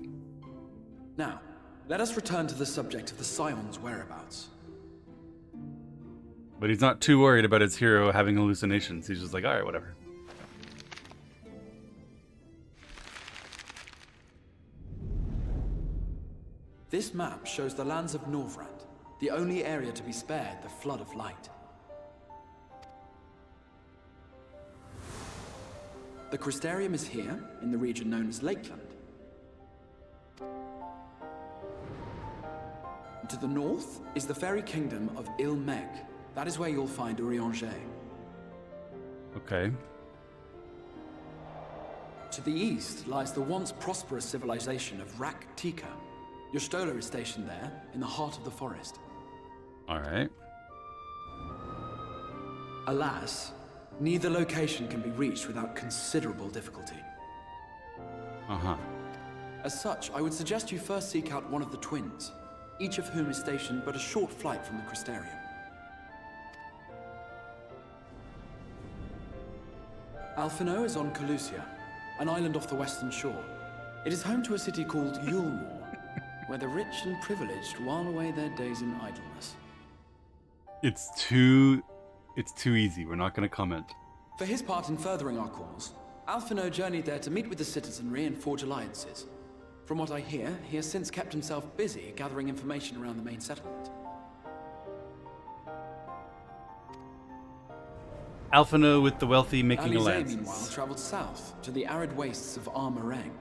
Now, let us return to the subject of the Scion's whereabouts. But he's not too worried about his hero having hallucinations. He's just like, alright, whatever. This map shows the lands of Norvrand, the only area to be spared the flood of light. The Crystarium is here, in the region known as Lakeland. To the north is the fairy kingdom of Il-Meg. That is where you'll find Urianger. Okay. To the east lies the once prosperous civilization of Rak-Tika. Your Stola is stationed there, in the heart of the forest. Alright. Alas, neither location can be reached without considerable difficulty. Uh-huh. As such, I would suggest you first seek out one of the twins, each of whom is stationed but a short flight from the Crystarium. Alphino is on Calusia, an island off the western shore. It is home to a city called Yulmore, where the rich and privileged while away their days in idleness. It's too easy. We're not going to comment. For his part in furthering our cause, Alphino journeyed there to meet with the citizenry and forge alliances. From what I hear, he has since kept himself busy gathering information around the main settlement. Alphino with the wealthy making Alizé, alliances. meanwhile, traveled south to the arid wastes of Armarang.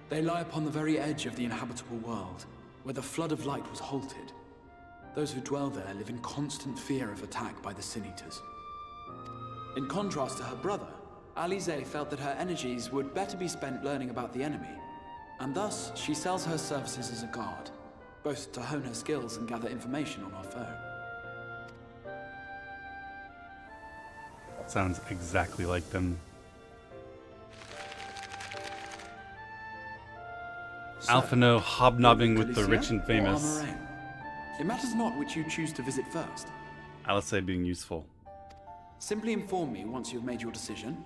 They lie upon the very edge of the inhabitable world, where the flood of light was halted. Those who dwell there live in constant fear of attack by the Sin Eaters. In contrast to her brother, Alizé felt that her energies would better be spent learning about the enemy, and thus she sells her services as a guard, both to hone her skills and gather information on our foe. Sounds exactly like them. So, Alphino hobnobbing with the Calicia rich and or famous. Armarang? It matters not which you choose to visit first. Alizé being useful. Simply inform me once you've made your decision,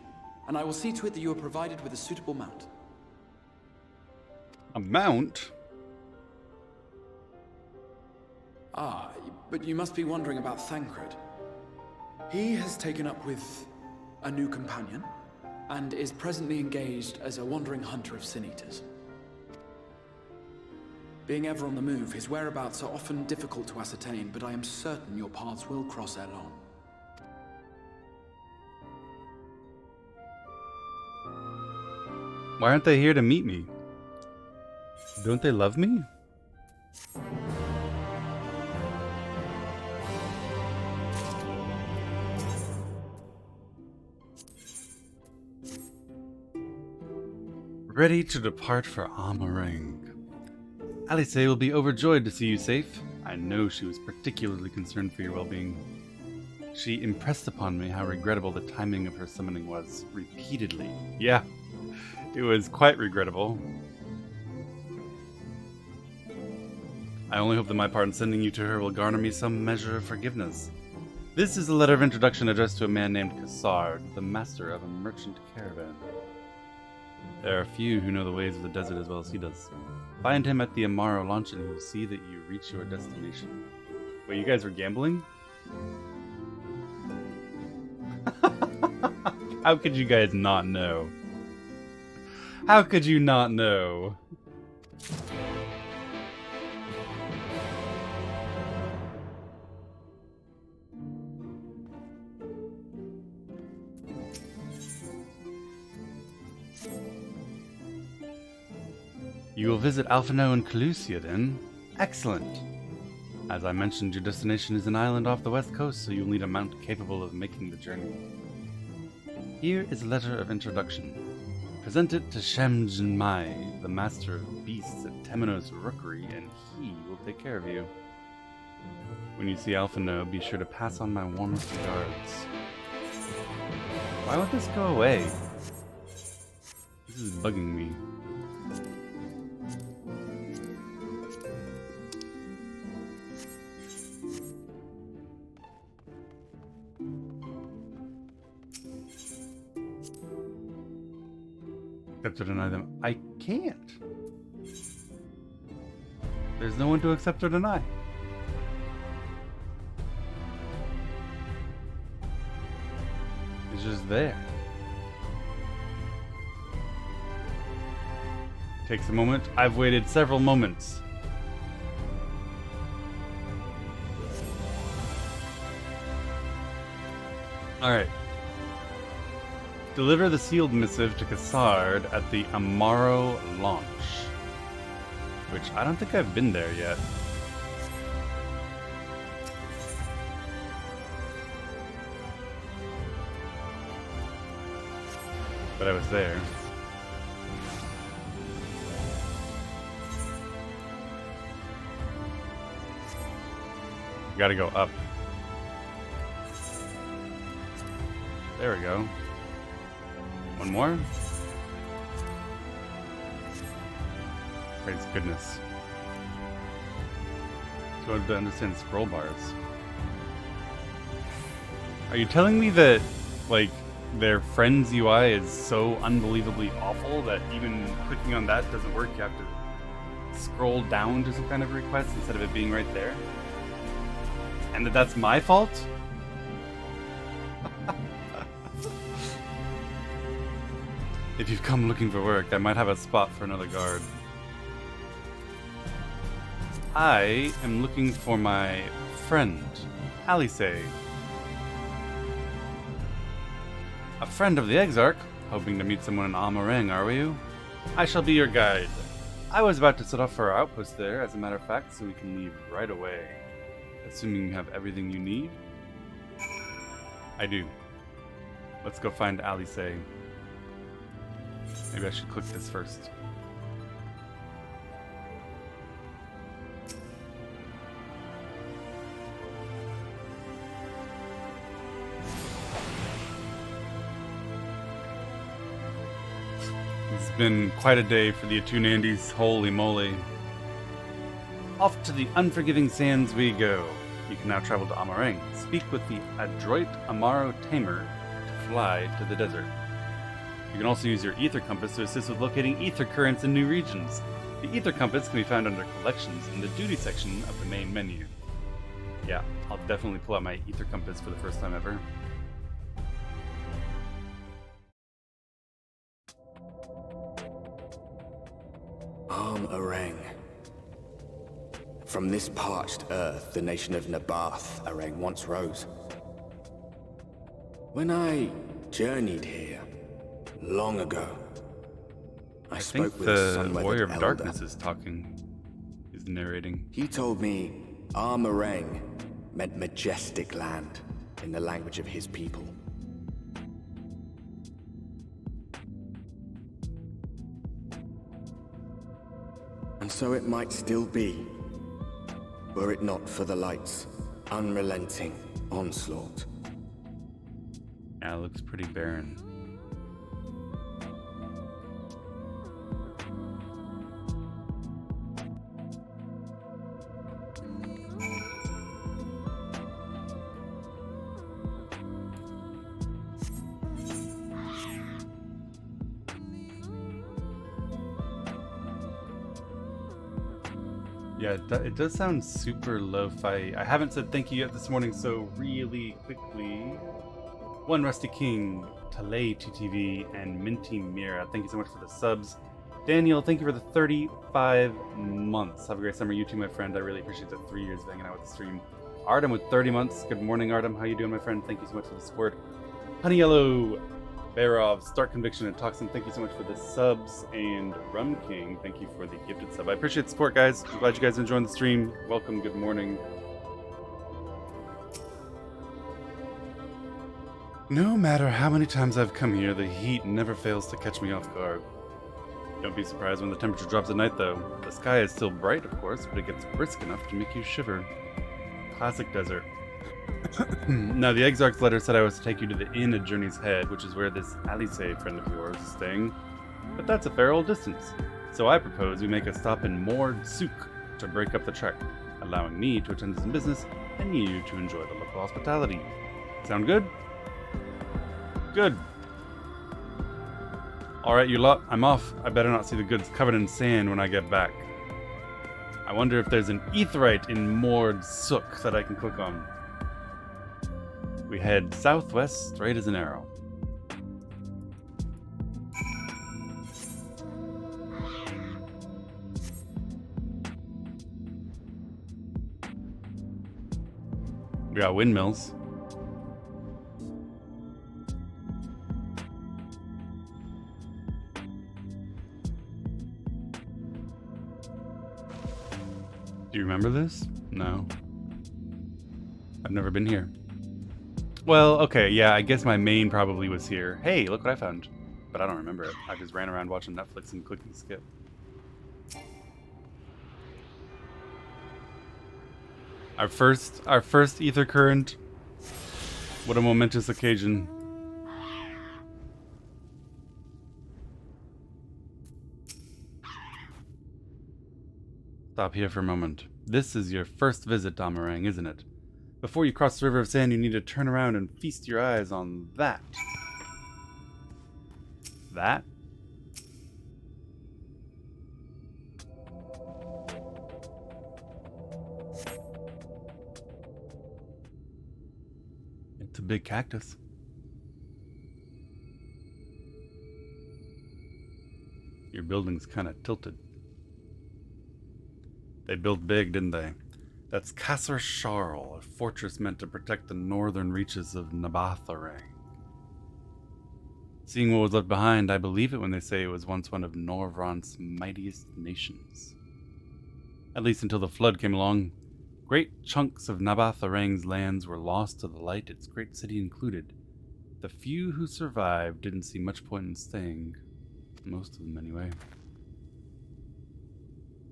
and I will see to it that you are provided with a suitable mount. A mount? Ah, but you must be wondering about Thancred. He has taken up with a new companion, and is presently engaged as a wandering hunter of Sin Eaters. Being ever on the move, his whereabouts are often difficult to ascertain, but I am certain your paths will cross ere long. Why aren't they here to meet me? Don't they love me? Ready to depart for Armarang. Alizé will be overjoyed to see you safe. I know she was particularly concerned for your well-being. She impressed upon me how regrettable the timing of her summoning was, repeatedly. Yeah, it was quite regrettable. I only hope that my part in sending you to her will garner me some measure of forgiveness. This is a letter of introduction addressed to a man named Cassard, the master of a merchant caravan. There are few who know the ways of the desert as well as he does. Find him at the Amaro launch and he will see that you reach your destination. Wait, you guys were gambling? How could you guys not know? How could you not know? You will visit Alphino and Calusia then? Excellent! As I mentioned, your destination is an island off the west coast, so you'll need a mount capable of making the journey. Here is a letter of introduction. Present it to Shamjinmai, the master of beasts at Temenos Rookery, and he will take care of you. When you see Alphino, be sure to pass on my warmest regards. Why won't this go away? This is bugging me. Accept or deny them. I can't. There's no one to accept or deny. It's just there. Takes a moment. I've waited several moments. Alright. Deliver the sealed missive to Cassard at the Amaro launch. Which I don't think I've been there yet. But I was there. Gotta go up. There we go. One more. Praise goodness. So I have to understand scroll bars. Are you telling me that, like, their friend's UI is so unbelievably awful that even clicking on that doesn't work? You have to scroll down to some kind of request instead of it being right there? And that's my fault? If you've come looking for work, I might have a spot for another guard. I am looking for my friend, Alice. A friend of the Exarch? Hoping to meet someone in Amarang, are you? I shall be your guide. I was about to set off for our outpost there, as a matter of fact, so we can leave right away. Assuming you have everything you need? I do. Let's go find Alice. Maybe I should click this first. It's been quite a day for the Atunandis, holy moly. Off to the unforgiving sands we go. You can now travel to Amarang. Speak with the adroit Amaro Tamer to fly to the desert. You can also use your ether compass to assist with locating ether currents in new regions. The ether compass can be found under collections in the duty section of the main menu. Yeah, I'll definitely pull out my ether compass for the first time ever. Arang. From this parched earth, the nation of Nabath, Arang, once rose. When I journeyed here, long ago, I spoke with a the Warrior of Darkness is talking, is narrating. He told me Amarang meant majestic land in the language of his people. And so it might still be, were it not for the light's unrelenting onslaught. Yeah, it looks pretty barren. Yeah, it does sound super lo-fi. I haven't said thank you yet this morning, so really quickly. One Rusty King, Talay TTV, and Minty Mira, thank you so much for the subs. Daniel, thank you for the 35 months. Have a great summer, you too, my friend. I really appreciate the 3 years of hanging out with the stream. Artem with 30 months. Good morning, Artem. How you doing, my friend? Thank you so much for the support. Honey Yellow, Barov, Stark Conviction, and Toxin, thank you so much for the subs. And Rum King, thank you for the gifted sub. I appreciate the support, guys. I'm glad you guys enjoyed the stream. Welcome, good morning. No matter how many times I've come here, the heat never fails to catch me off guard. Don't be surprised when the temperature drops at night, though. The sky is still bright, of course, but it gets brisk enough to make you shiver. Classic desert. Now, the Exarch's letter said I was to take you to the inn at Journey's Head, which is where this Alice friend of yours is staying. But that's a fair old distance, so I propose we make a stop in Mord Souk to break up the trek, allowing me to attend to some business and you to enjoy the local hospitality. Sound good? Good. Alright, you lot, I'm off. I better not see the goods covered in sand when I get back. I wonder if there's an aetheryte in Mord Souk that I can click on. We head southwest, straight as an arrow. We got windmills. Do you remember this? No. I've never been here. Well, okay, yeah, I guess my main probably was here. Hey, look what I found. But I don't remember it. I just ran around watching Netflix and clicking skip. Our first ether current. What a momentous occasion. Stop here for a moment. This is your first visit, Damarang, isn't it? Before you cross the River of Sand, you need to turn around and feast your eyes on that. That? It's a big cactus. Your building's kind of tilted. They built big, didn't they? That's Kasr Sharl, a fortress meant to protect the northern reaches of Nabatharang. Seeing what was left behind, I believe it when they say it was once one of Norvrant's mightiest nations. At least until the flood came along. Great chunks of Nabatharang's lands were lost to the light, its great city included. The few who survived didn't see much point in staying. Most of them, anyway.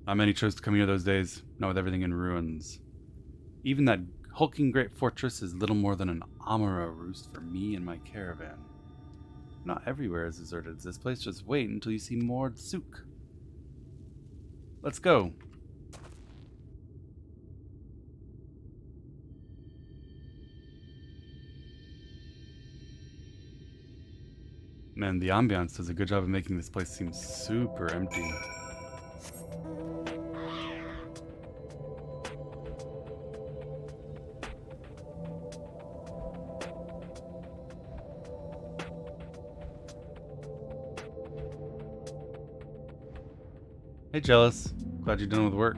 Not many chose to come here those days, not with everything in ruins. Even that hulking great fortress is little more than an Amara roost for me and my caravan. Not everywhere as deserted as this place, just wait until you see Mord Souk. Let's go. Man, the ambiance does a good job of making this place seem super empty. Hey, Jealous. Glad you're done with work.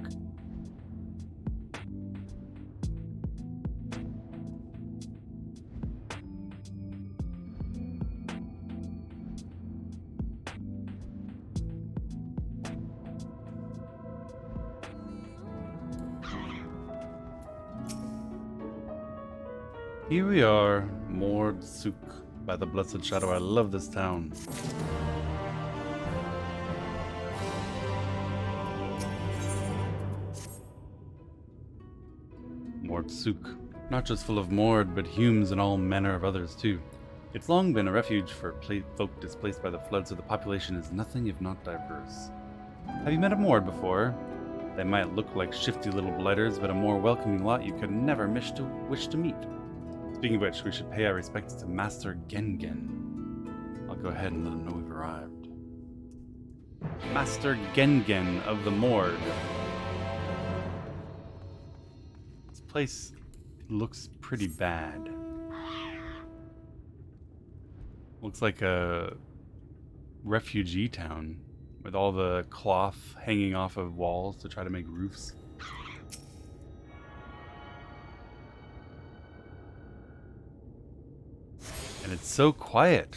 Here we are, Mord Souk, by the Blessed Shadow. I love this town. Mord Souk, not just full of Mord, but Humes and all manner of others too. It's long been a refuge for folk displaced by the flood, so the population is nothing if not diverse. Have you met a Mord before? They might look like shifty little blighters, but a more welcoming lot you could never wish to meet. Speaking of which, we should pay our respects to Master Gengen. I'll go ahead and let him know we've arrived. Master Gengen of the Mord. This place looks pretty bad. Looks like a refugee town with all the cloth hanging off of walls to try to make roofs. And it's so quiet.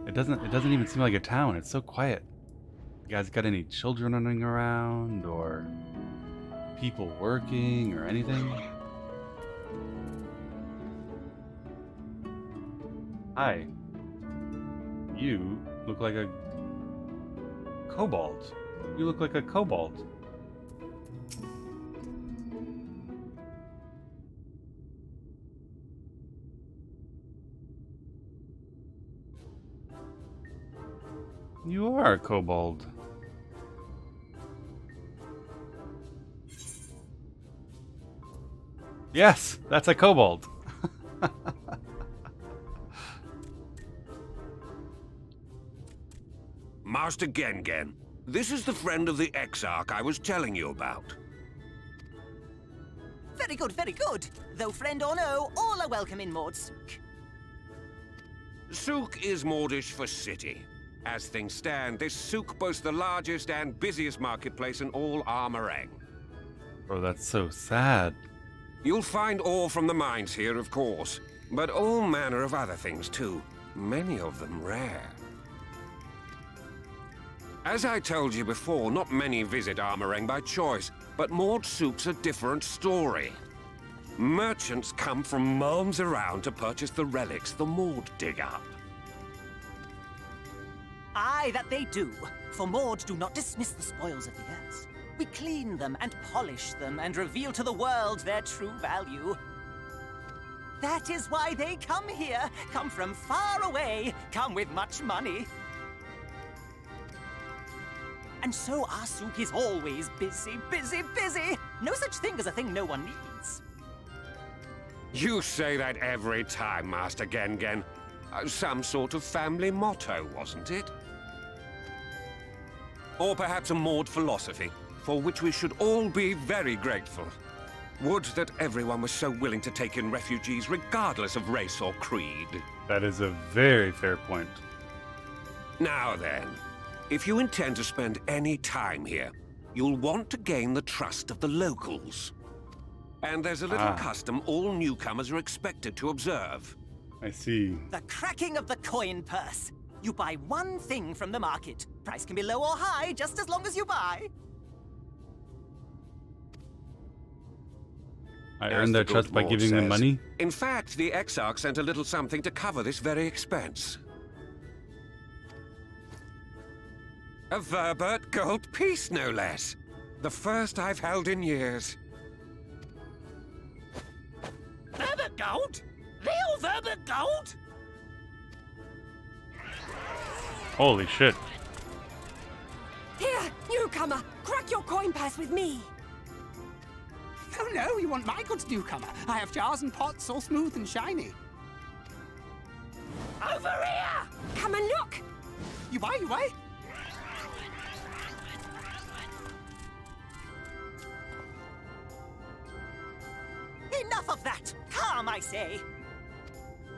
It doesn't even seem like a town. It's so quiet. You guys got any children running around or people working or anything? Hi. You look like a kobold. You look like a kobold. You are a kobold. Yes, that's a kobold. Master Gengen, this is the friend of the Exarch I was telling you about. Very good, very good. Though friend or no, all are welcome in Mordsook. Souk is Mordish for city. As things stand, this souk boasts the largest and busiest marketplace in all Armorang. Oh, that's so sad. You'll find ore from the mines here, of course, but all manner of other things too, many of them rare. As I told you before, not many visit Armorang by choice, but Mordsook's a different story. Merchants come from miles around to purchase the relics the Mord dig up. Aye, that they do. For Mord do not dismiss the spoils of the earth. We clean them and polish them and reveal to the world their true value. That is why they come here, come from far away, come with much money. And so our souk is always busy, busy, busy. No such thing as a thing no one needs. You say that every time, Master Gengen. Some sort of family motto, wasn't it? Or perhaps a Mord philosophy, for which we should all be very grateful. Would that everyone was so willing to take in refugees regardless of race or creed. That is a very fair point. Now then, if you intend to spend any time here, you'll want to gain the trust of the locals. And there's a little custom all newcomers are expected to observe. I see. The cracking of the coin purse. You buy one thing from the market. Price can be low or high, just as long as you buy. I earned their trust by giving them money? In fact, the Exarch sent a little something to cover this very expense. A Verbert gold piece, no less. The first I've held in years. Verbert gold? Real Verbert gold? Holy shit. Here, newcomer, crack your coin purse with me. Oh no, you want my goods, newcomer. I have jars and pots all smooth and shiny. Over here! Come and look. You buy, you buy. Enough of that! Calm, I say!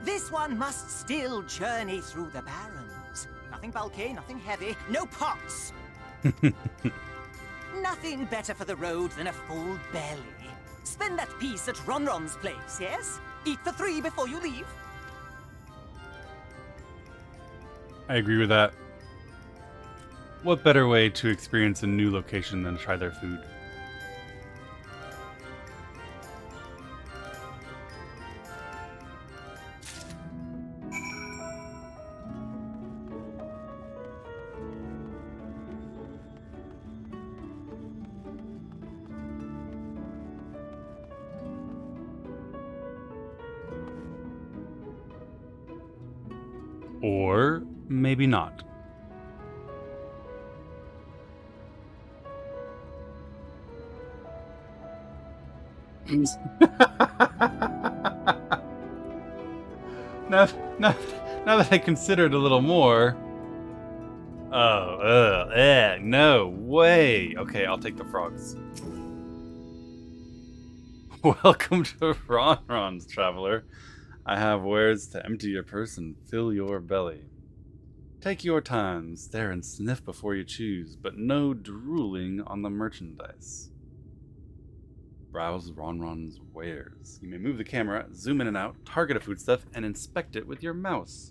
This one must still journey through the barrens. Nothing bulky, nothing heavy, no pots! Nothing better for the road than a full belly. Spend that piece at Ronron's place, yes? Eat for 3 before you leave. I agree with that. What better way to experience a new location than to try their food? Or maybe not. now that I consider it a little more. No way. Okay, I'll take the frogs. Welcome to Ronron's, traveler. I have wares to empty your purse and fill your belly. Take your time, stare and sniff before you choose, but no drooling on the merchandise. Browse Ronron's wares. You may move the camera, zoom in and out, target a foodstuff, and inspect it with your mouse.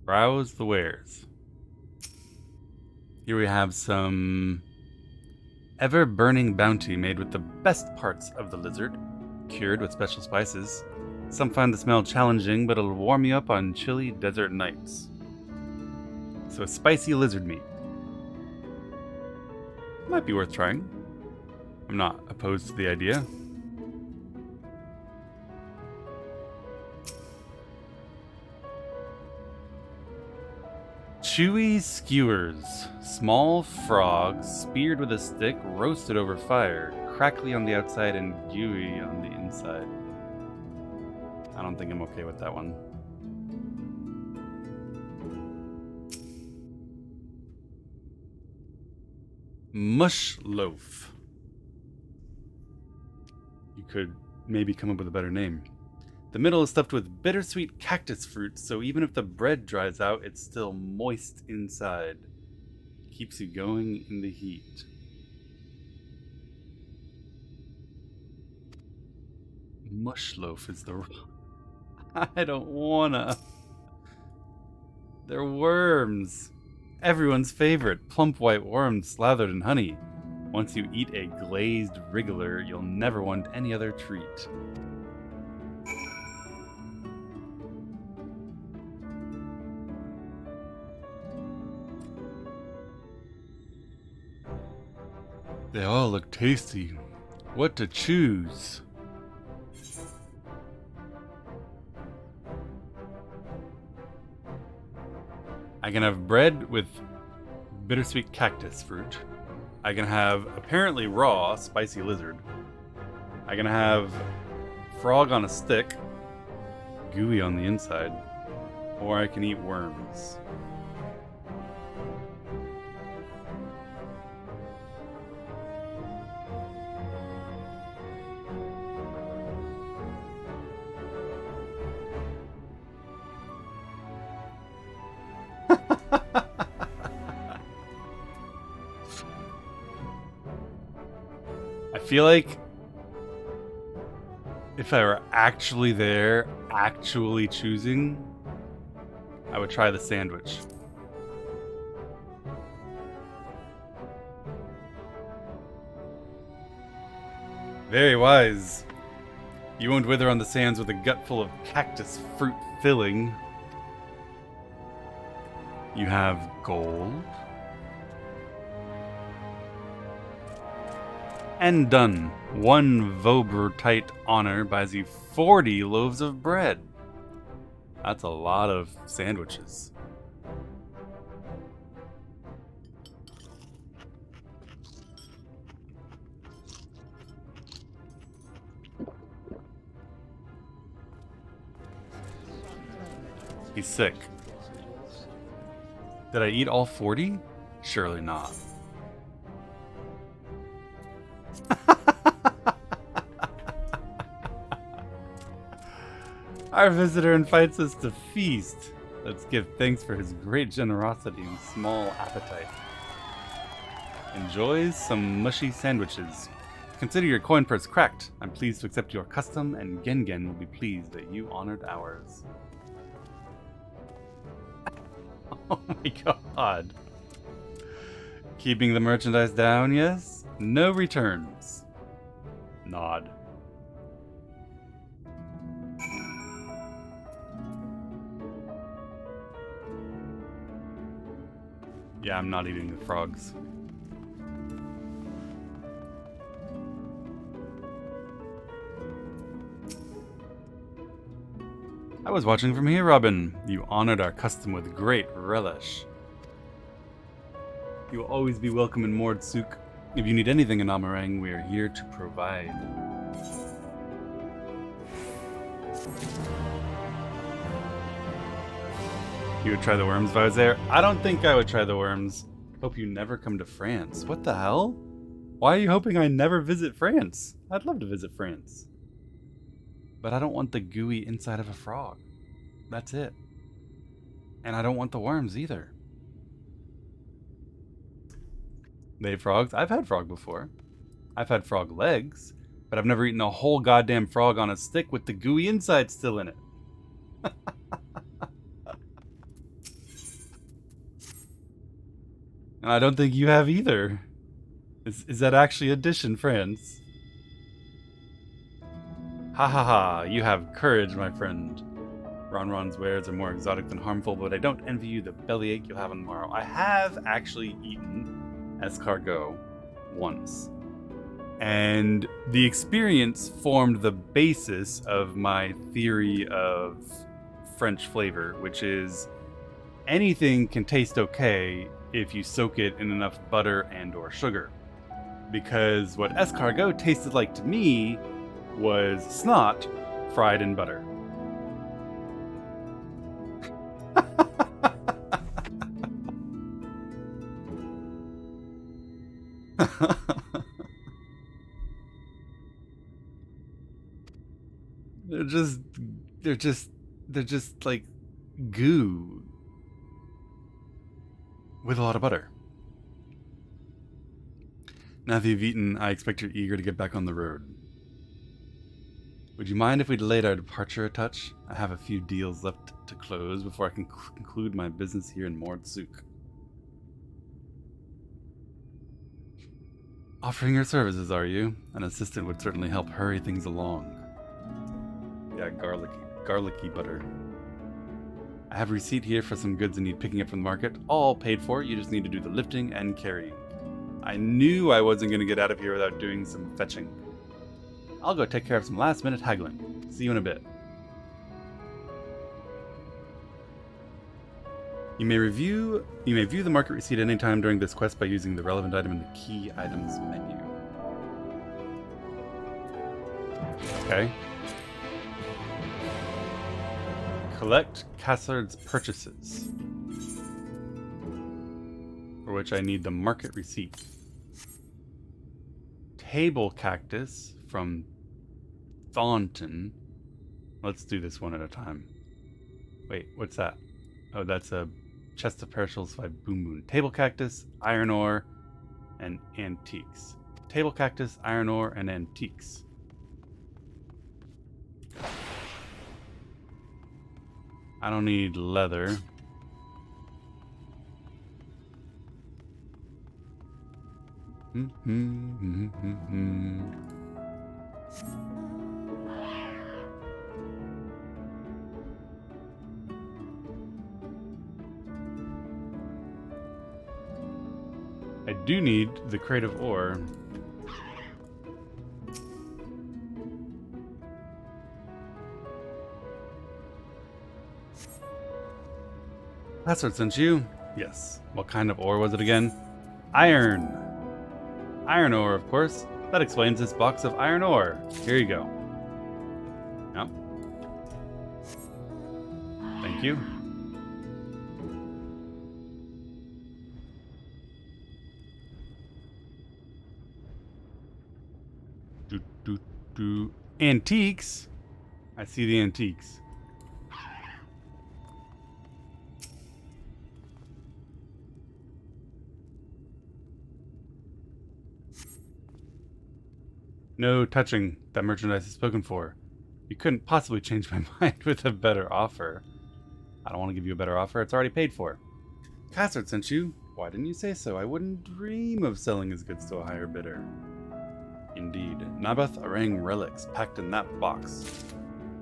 Browse the wares. Here we have some ever-burning bounty made with the best parts of the lizard. cured with special spices. Some find the smell challenging, but it'll warm you up on chilly desert nights. So a spicy lizard meat. Might be worth trying. I'm not opposed to the idea. Chewy skewers. Small frogs speared with a stick, roasted over fire, crackly on the outside and gooey on the inside. I don't think I'm okay with that one. Mush loaf. You could maybe come up with a better name. The middle is stuffed with bittersweet cactus fruit, so even if the bread dries out, it's still moist inside. Keeps you going in the heat. Mush loaf is the... I don't wanna. They're worms. Everyone's favorite, plump white worms slathered in honey. Once you eat a glazed wriggler, you'll never want any other treat. They all look tasty. What to choose? I can have bread with bittersweet cactus fruit. I can have apparently raw spicy lizard. I can have frog on a stick, gooey on the inside, or I can eat worms. I feel like if I were actually there, actually choosing, I would try the sandwich. Very wise. You won't wither on the sands with a gut full of cactus fruit filling. You have gold. And done. 1 Vobertite honor buys you 40 loaves of bread. That's a lot of sandwiches. He's sick. Did I eat all 40? Surely not. Our visitor invites us to feast. Let's give thanks for his great generosity and small appetite. Enjoy some mushy sandwiches. Consider your coin purse cracked. I'm pleased to accept your custom, and Gengen will be pleased that you honored ours. Oh my god. Keeping the merchandise down, yes? No returns. Nod. Yeah, I'm not eating the frogs. I was watching from here, Robin. You honored our custom with great relish. You will always be welcome in Mordsuk. If you need anything in Amarang, we are here to provide. You would try the worms if I was there? I don't think I would try the worms. Hope you never come to France. What the hell? Why are you hoping I never visit France? I'd love to visit France. But I don't want the gooey inside of a frog. That's it. And I don't want the worms either. They frogs? I've had frog before. I've had frog legs, but I've never eaten a whole goddamn frog on a stick with the gooey inside still in it. And I don't think you have either. Is that actually a dish in France? Ha ha ha, you have courage, my friend. Ronron's wares are more exotic than harmful, but I don't envy you the bellyache you'll have on the morrow. I have actually eaten escargot once. And the experience formed the basis of my theory of French flavor, which is anything can taste okay if you soak it in enough butter and or sugar. Because what escargot tasted like to me was snot fried in butter. they're just like goo with a lot of butter. Now that you've eaten, I expect you're eager to get back on the road. Would you mind if we delayed our departure a touch? I have a few deals left to close before I can conclude my business here in Mordsuk. Offering your services, are you? An assistant would certainly help hurry things along. Yeah, garlicky butter. I have a receipt here for some goods I need picking up from the market. All paid for. You just need to do the lifting and carrying. I knew I wasn't going to get out of here without doing some fetching. I'll go take care of some last-minute haggling. See you in a bit. You may view the market receipt at any time during this quest by using the relevant item in the key items menu. Okay. Collect Cassard's purchases, for which I need the market receipt. Table cactus from Thornton. Let's do this one at a time. Wait, what's that? Oh, that's a chest of perishals by Boom Boom. Table cactus, iron ore, and antiques. Table cactus, iron ore, and antiques. I don't need leather. I do need the crate of ore. Password sent you? Yes. What kind of ore was it again? Iron. Iron ore, of course. That explains this box of iron ore. Here you go. Yep. Thank you. Antiques? I see the antiques. No touching. That merchandise is spoken for. You couldn't possibly change my mind with a better offer. I don't want to give you a better offer. It's already paid for. Cassard sent you. Why didn't you say so? I wouldn't dream of selling his goods to a higher bidder. Indeed. Nabath Arang relics packed in that box.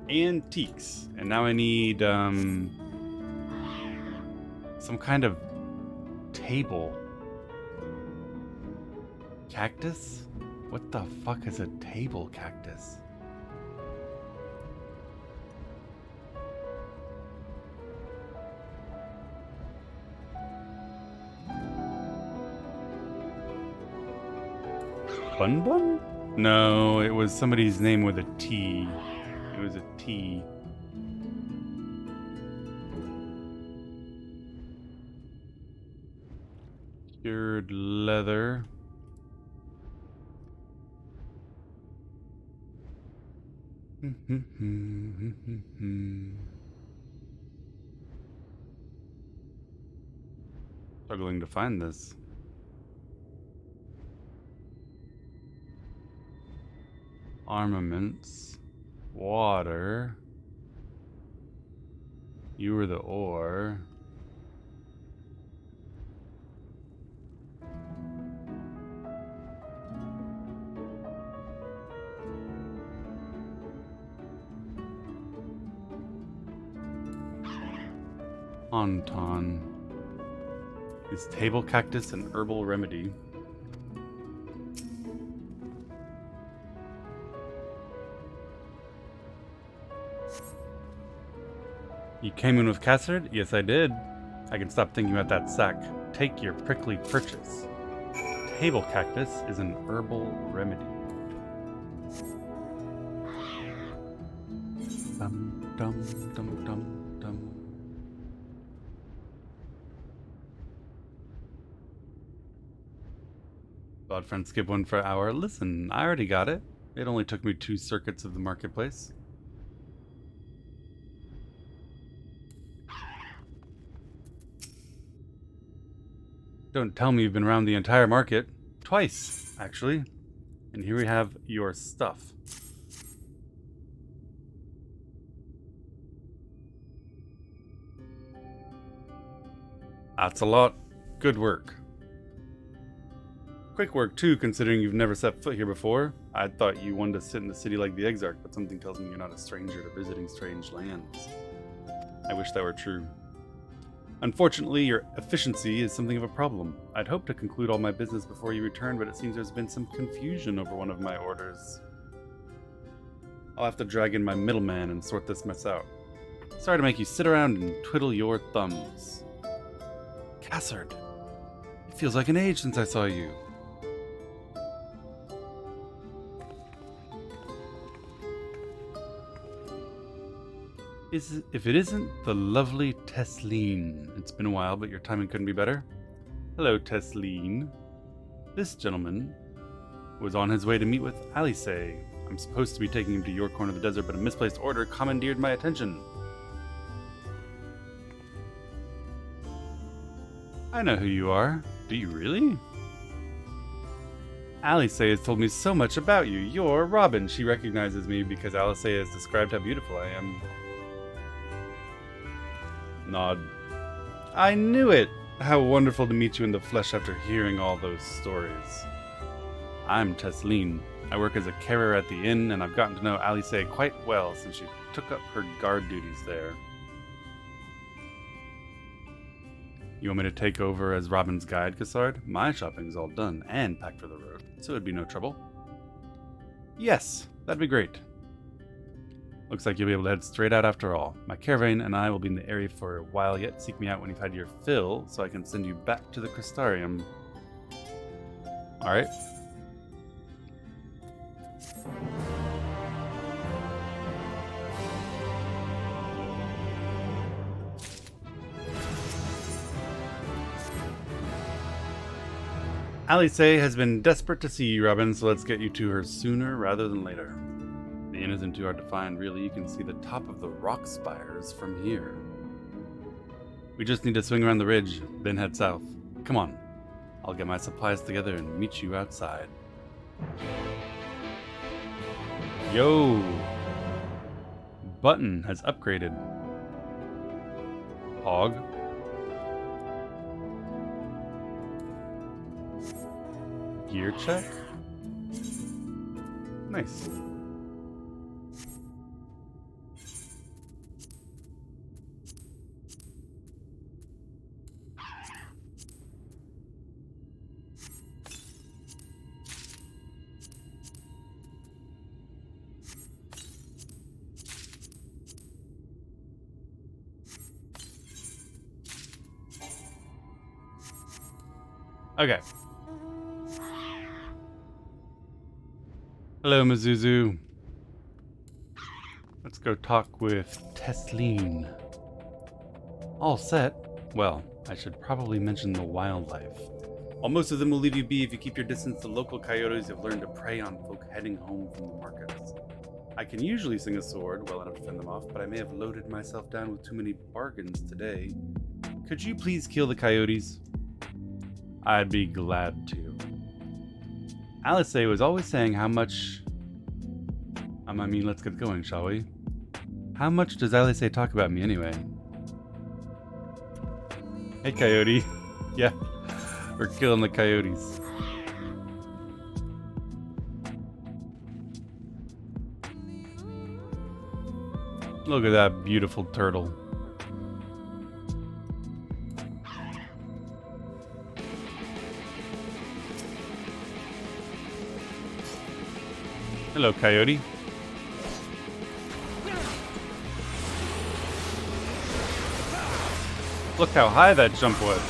Antiques. And now I need some kind of table. Cactus? What the fuck is a table cactus? Bun Bun? No, it was somebody's name with a T. It was a T. Cured leather. Struggling to find this. Armaments. Water. You were the ore. tauntaun. Is table cactus an herbal remedy? You came in with Cassard? Yes, I did. I can stop thinking about that sack. Take your prickly purchase. Table cactus is an herbal remedy. Dum dum dum dum dum. Thought friend skip one for an hour. Listen, I already got it. It only took me 2 circuits of the marketplace. Don't tell me you've been around the entire market. Twice, actually. And here we have your stuff. That's a lot. Good work. Quick work too, considering you've never set foot here before. I thought you wanted to sit in the city like the Exarch, but something tells me you're not a stranger to visiting strange lands. I wish that were true. Unfortunately, your efficiency is something of a problem. I'd hoped to conclude all my business before you return, but it seems there's been some confusion over one of my orders. I'll have to drag in my middleman and sort this mess out. Sorry to make you sit around and twiddle your thumbs. Cassard, it feels like an age since I saw you. If it isn't the lovely Tesleen. It's been a while, but your timing couldn't be better. Hello, Tesleen. This gentleman was on his way to meet with Alice. I'm supposed to be taking him to your corner of the desert, but a misplaced order commandeered my attention. I know who you are. Do you really? Alice has told me so much about you. You're Robin. She recognizes me because Alice has described how beautiful I am. Nod. I knew it! How wonderful to meet you in the flesh after hearing all those stories. I'm Tesleen. I work as a carer at the inn, and I've gotten to know Alice quite well since she took up her guard duties there. You want me to take over as Robin's guide, Cassard? My shopping's all done and packed for the road, so it'd be no trouble. Yes, that'd be great. Looks like you'll be able to head straight out after all. My caravan and I will be in the area for a while yet. Seek me out when you've had your fill, so I can send you back to the Crystarium. Alright. Alice has been desperate to see you, Robin, so let's get you to her sooner rather than later. The inn isn't too hard to find, really. You can see the top of the rock spires from here. We just need to swing around the ridge, then head south. Come on. I'll get my supplies together and meet you outside. Yo! Button has upgraded. Hog. Gear check. Nice. Okay. Hello, Mizuzu. Let's go talk with Tesleen. All set? Well, I should probably mention the wildlife. While most of them will leave you be if you keep your distance, the local coyotes have learned to prey on folk heading home from the markets. I can usually swing a sword well enough to fend them off, but I may have loaded myself down with too many bargains today. Could you please kill the coyotes? I'd be glad to. Alice was always saying how much... I mean, let's get going, shall we? How much does Alice talk about me anyway? Hey, coyote. Yeah, we're killing the coyotes. Look at that beautiful turtle. Hello, Coyote. Look how high that jump was.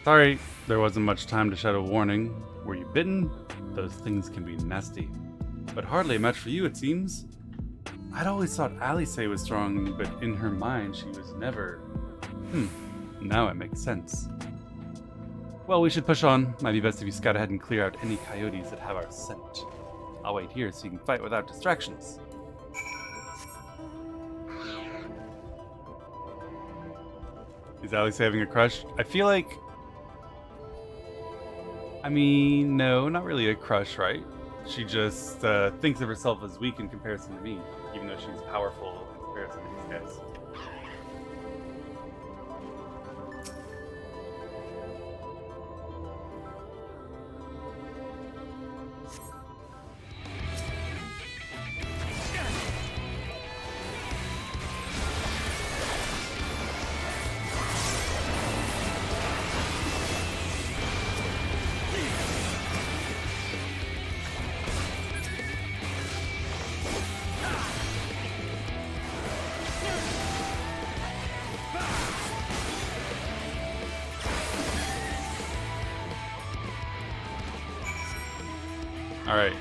Sorry, there wasn't much time to shout a warning. Were you bitten? Those things can be nasty. But hardly a match for you, it seems. I'd always thought Alice was strong, but in her mind, she was never... Now it makes sense. Well, we should push on. Might be best if you scout ahead and clear out any coyotes that have our scent. I'll wait here so you can fight without distractions. Is Alice having a crush? I feel like... I mean, no, not really a crush, right? She just thinks of herself as weak in comparison to me, even though she's powerful in comparison to these guys. Alright.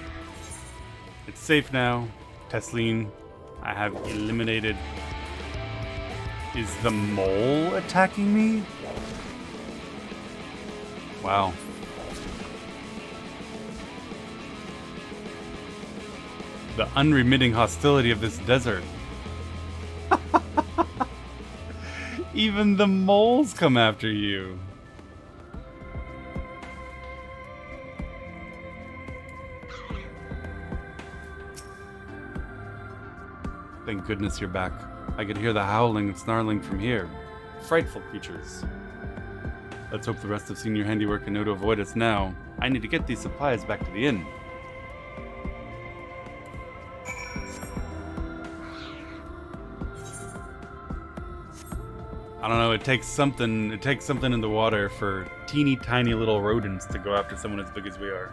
It's safe now. Tesleen, I have eliminated... Is the mole attacking me? Wow. The unremitting hostility of this desert. Even the moles come after you. Thank goodness you're back. I could hear the howling and snarling from here. Frightful creatures. Let's hope the rest have seen your handiwork and know to avoid us now. I need to get these supplies back to the inn. I don't know, it takes something in the water for teeny tiny little rodents to go after someone as big as we are.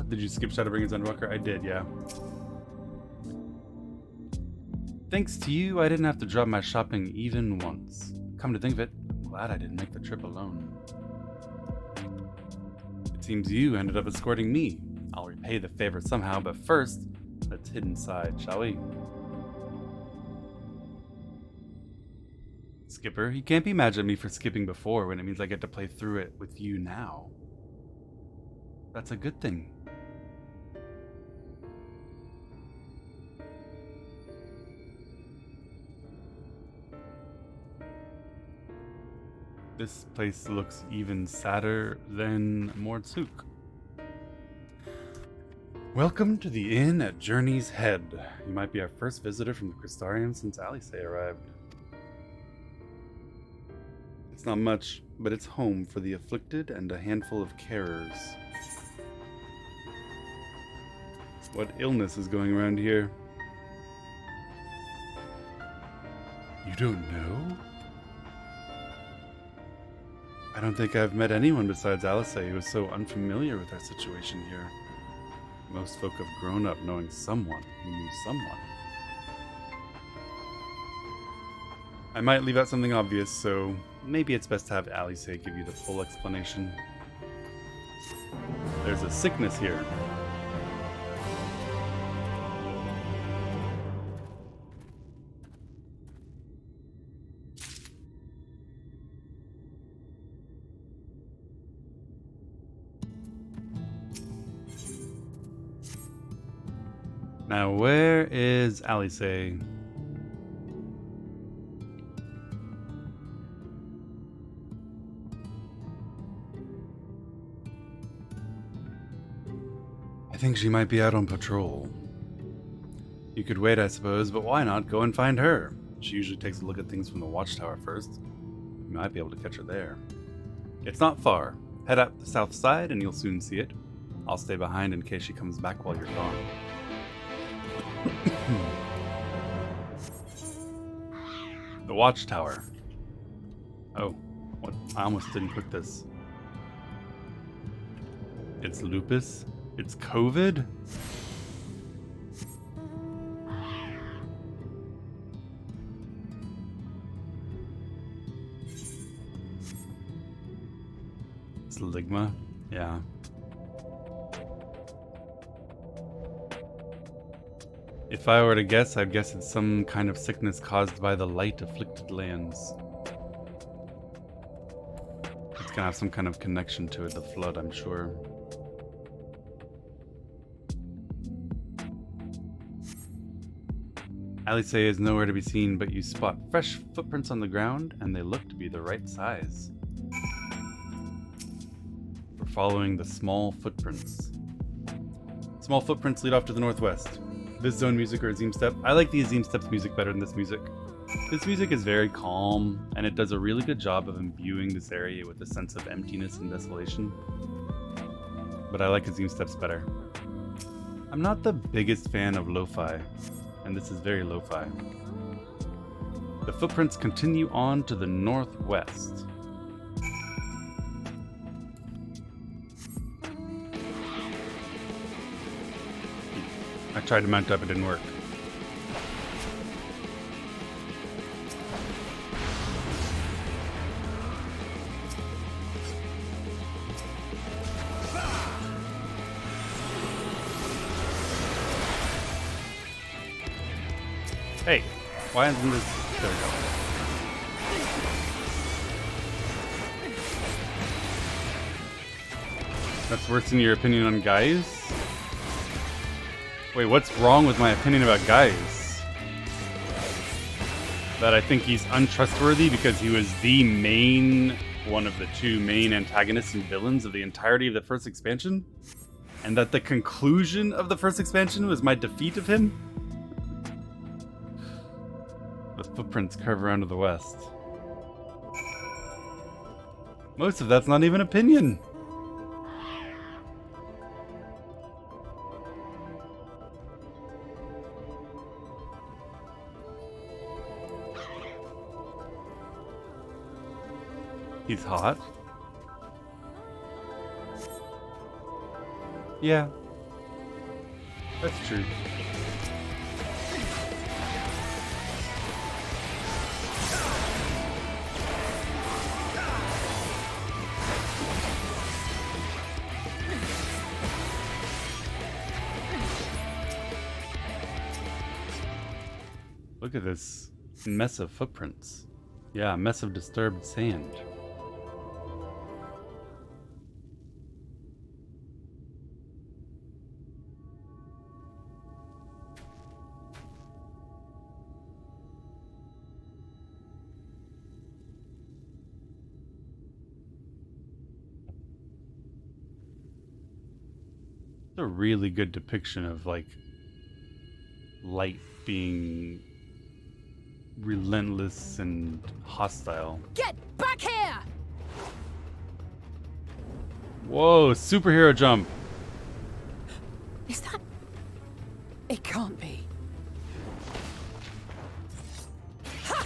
Did you skip Shadowbringers Endwalker? I did, yeah. Thanks to you, I didn't have to drop my shopping even once. Come to think of it, I'm glad I didn't make the trip alone. It seems you ended up escorting me. I'll repay the favor somehow, but first, let's hit inside, shall we? Skipper, you can't be mad at me for skipping before when it means I get to play through it with you now. That's a good thing. This place looks even sadder than Mordsuk. Welcome to the inn at Journey's Head. You might be our first visitor from the Crystarium since Alice arrived. It's not much, but it's home for the afflicted and a handful of carers. What illness is going around here? You don't know? I don't think I've met anyone besides Alice who is so unfamiliar with our situation here. Most folk have grown up knowing someone who knew someone. I might leave out something obvious, so maybe it's best to have Alice give you the full explanation. There's a sickness here. Now, where is Alice? I think she might be out on patrol. You could wait, I suppose, but why not go and find her? She usually takes a look at things from the watchtower first. You might be able to catch her there. It's not far. Head up the south side and you'll soon see it. I'll stay behind in case she comes back while you're gone. The watchtower. Oh, what? I almost didn't click this. It's lupus? It's COVID? It's ligma? Yeah. If I were to guess, I'd guess it's some kind of sickness caused by the light-afflicted lands. It's gonna have some kind of connection to it, the flood, I'm sure. Alice is nowhere to be seen, but you spot fresh footprints on the ground, and they look to be the right size. We're following the small footprints. Small footprints lead off to the northwest. This zone music or Azim Step. I like the Azim Step's music better than this music. This music is very calm, and it does a really good job of imbuing this area with a sense of emptiness and desolation. But I like Azim Step's better. I'm not the biggest fan of lo-fi, and this is very lo-fi. The footprints continue on to the northwest. I tried to mount up, it didn't work. Hey, why isn't this... There we go. That's worse than your opinion on guys? Wait, what's wrong with my opinion about guys? That I think he's untrustworthy because he was the main... one of the two main antagonists and villains of the entirety of the first expansion? And that the conclusion of the first expansion was my defeat of him? The footprints curve around to the west. Most of that's not even opinion. He's hot. Yeah. That's true. Look at this mess of footprints. Yeah, a mess of disturbed sand. It's a really good depiction of like light being relentless and hostile. Get back here! Whoa, superhero jump. Is that... It can't be. Ha!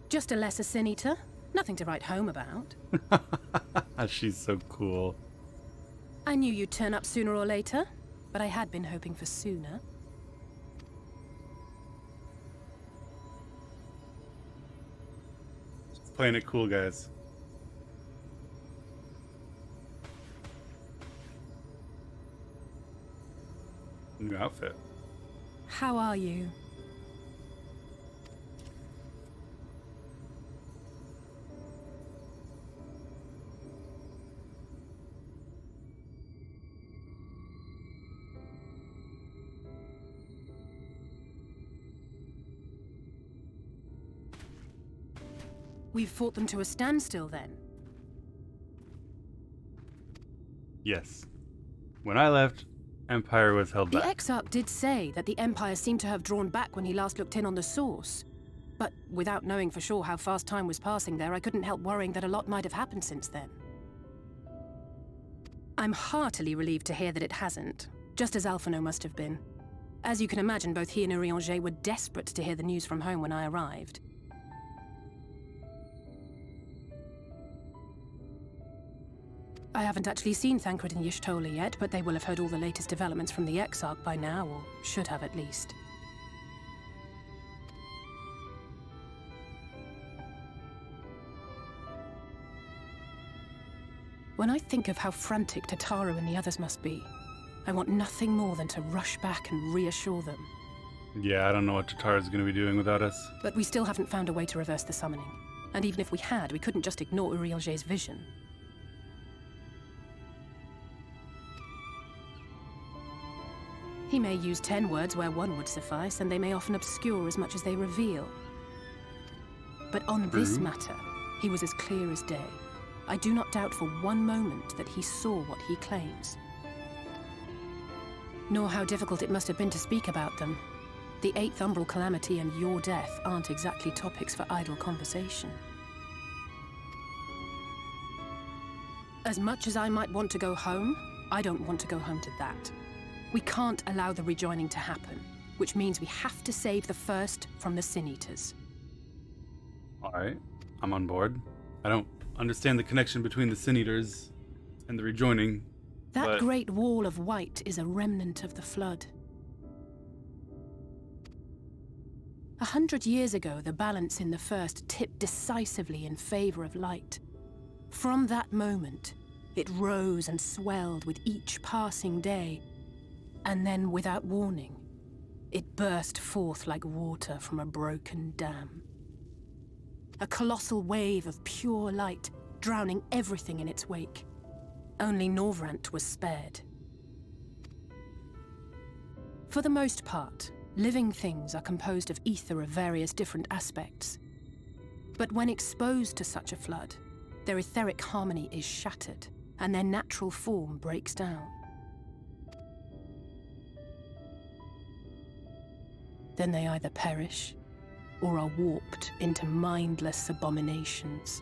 Just a lesser sin eater. Nothing to write home about. She's so cool. I knew you'd turn up sooner or later, but I had been hoping for sooner. Just playing it cool, guys. New outfit. How are you? We've fought them to a standstill then. Yes. When I left, Empire was held The back. Exarch did say that the Empire seemed to have drawn back when he last looked in on the source. But without knowing for sure how fast time was passing there, I couldn't help worrying that a lot might have happened since then. I'm heartily relieved to hear that it hasn't, just as Alphino must have been. As you can imagine, both he and Urianger were desperate to hear the news from home when I arrived. I haven't actually seen Thancred and Y'shtola yet, but they will have heard all the latest developments from the Exarch by now, or should have at least. When I think of how frantic Tataru and the others must be, I want nothing more than to rush back and reassure them. Yeah, I don't know what Tataru's gonna be doing without us. But we still haven't found a way to reverse the summoning. And even if we had, we couldn't just ignore Urianger's vision. He may use 10 words where 1 would suffice, and they may often obscure as much as they reveal. But on this matter, he was as clear as day. I do not doubt for one moment that he saw what he claims. Nor how difficult it must have been to speak about them. The 8th Umbral Calamity and your death aren't exactly topics for idle conversation. As much as I might want to go home, I don't want to go home to that. We can't allow the rejoining to happen, which means we have to save the first from the Sin Eaters. Alright, I'm on board. I don't understand the connection between the Sin Eaters and the rejoining. That great wall of white is a remnant of the Flood. 100 years ago, the balance in the First tipped decisively in favor of light. From that moment, it rose and swelled with each passing day, and then, without warning, it burst forth like water from a broken dam. A colossal wave of pure light, drowning everything in its wake. Only Norvrant was spared. For the most part, living things are composed of ether of various different aspects. But when exposed to such a flood, their etheric harmony is shattered, and their natural form breaks down. Then they either perish, or are warped into mindless abominations.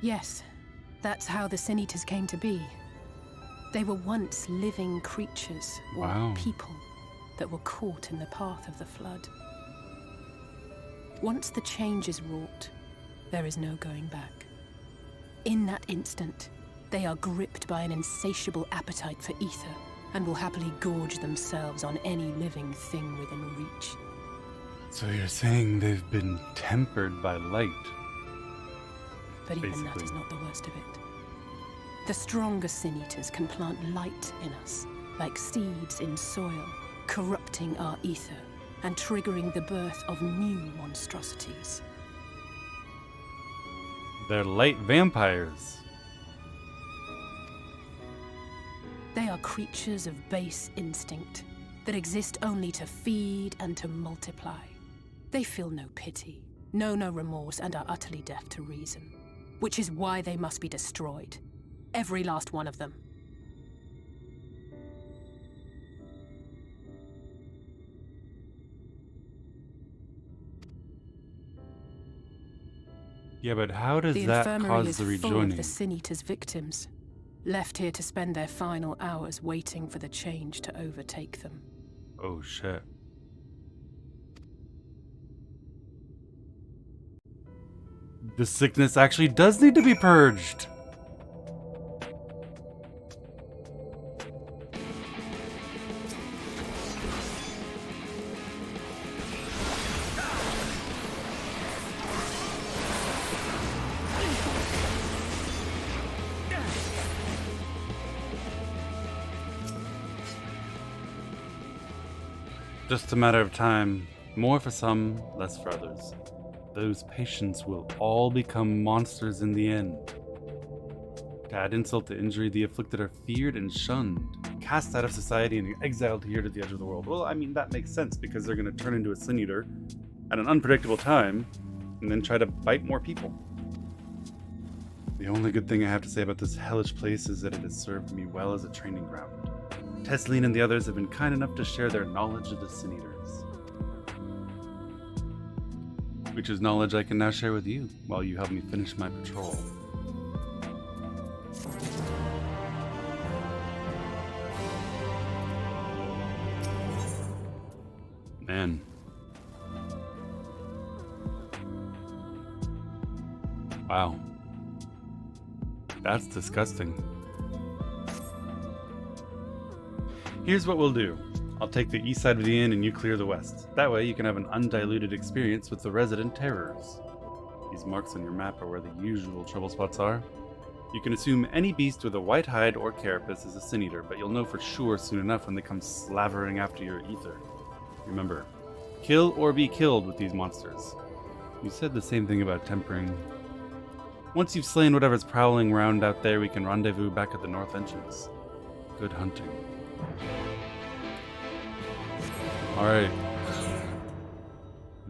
Yes, that's how the Sin Eaters came to be. They were once living creatures, or people, that were caught in the path of the Flood. Once the change is wrought, there is no going back. In that instant, they are gripped by an insatiable appetite for ether, and will happily gorge themselves on any living thing within reach. So you're saying they've been tempered by light? But even that is not the worst of it. The stronger Sin Eaters can plant light in us, like seeds in soil, corrupting our ether and triggering the birth of new monstrosities. They're light vampires. They are creatures of base instinct that exist only to feed and to multiply. They feel no pity, know no remorse, and are utterly deaf to reason. Which is why they must be destroyed. Every last one of them. Yeah, but how does that cause the rejoining? The infirmary is full of the Sin Eaters' victims, left here to spend their final hours waiting for the change to overtake them. Oh shit. The sickness actually does need to be purged. Just a matter of time. More for some, less for others. Those patients will all become monsters in the end. To add insult to injury, the afflicted are feared and shunned, cast out of society and exiled here to the edge of the world. Well, I mean, that makes sense because they're going to turn into a Sin Eater at an unpredictable time and then try to bite more people. The only good thing I have to say about this hellish place is that it has served me well as a training ground. Tesleen and the others have been kind enough to share their knowledge of the Sin Eaters. Which is knowledge I can now share with you while you help me finish my patrol. Man. Wow. That's disgusting. Here's what we'll do. I'll take the east side of the inn and you clear the west. That way you can have an undiluted experience with the resident terrors. These marks on your map are where the usual trouble spots are. You can assume any beast with a white hide or carapace is a Sin Eater, but you'll know for sure soon enough when they come slavering after your ether. Remember, kill or be killed with these monsters. You said the same thing about tempering. Once you've slain whatever's prowling around out there, we can rendezvous back at the north entrance. Good hunting. Alright.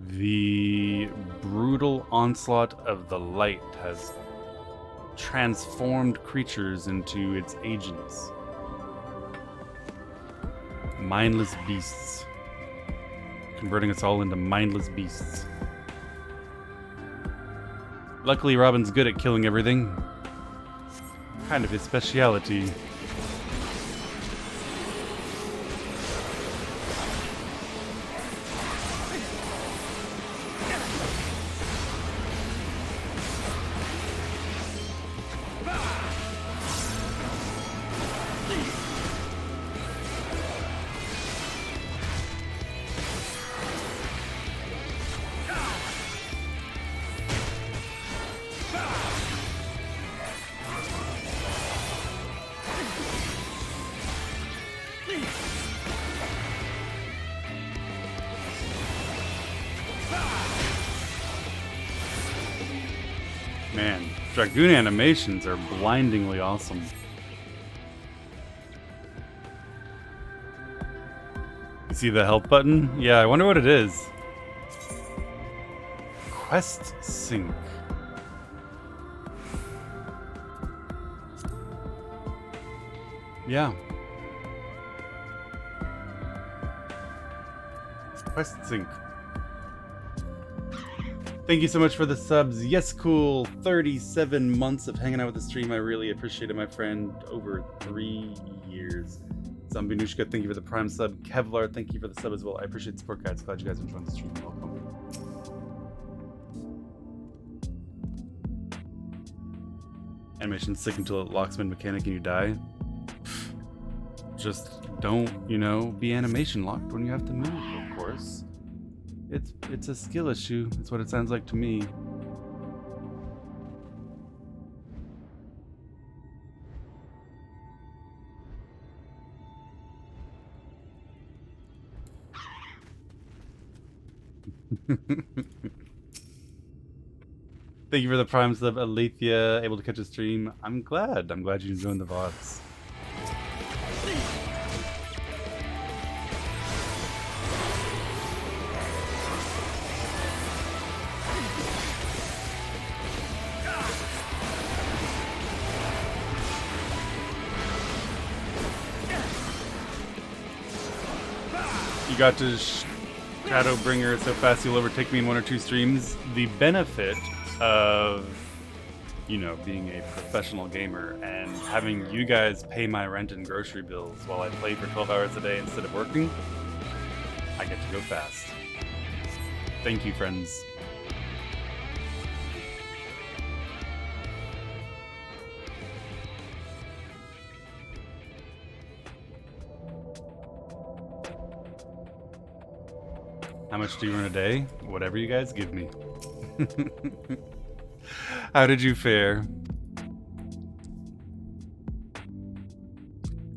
The brutal onslaught of the light has transformed creatures into its agents. Mindless beasts. Converting us all into mindless beasts. Luckily, Robin's good at killing everything. Kind of his speciality. Man, Dragoon animations are blindingly awesome. You see the help button? Yeah, I wonder what it is. Quest sync. Yeah. Quest sync. Thank you so much for the subs. Yes, cool. 37 months of hanging out with the stream. I really appreciate it, my friend. Over 3 years. Zambinushka, thank you for the prime sub. Kevlar, thank you for the sub as well. I appreciate the support, guys. Glad you guys enjoyed the stream. Welcome. Animation sick until it locks mid mechanic and you die. Just don't, you know, be animation locked when you have to move, of course. It's a skill issue. That's what it sounds like to me. Thank you for the prime sub, Alethea. Able to catch a stream. I'm glad you enjoyed the VODs. You got to Shadowbringer so fast you'll overtake me in 1 or 2 streams. The benefit of, you know, being a professional gamer and having you guys pay my rent and grocery bills while I play for 12 hours a day instead of working, I get to go fast. Thank you, friends. How much do you earn a day? Whatever you guys give me. How did you fare?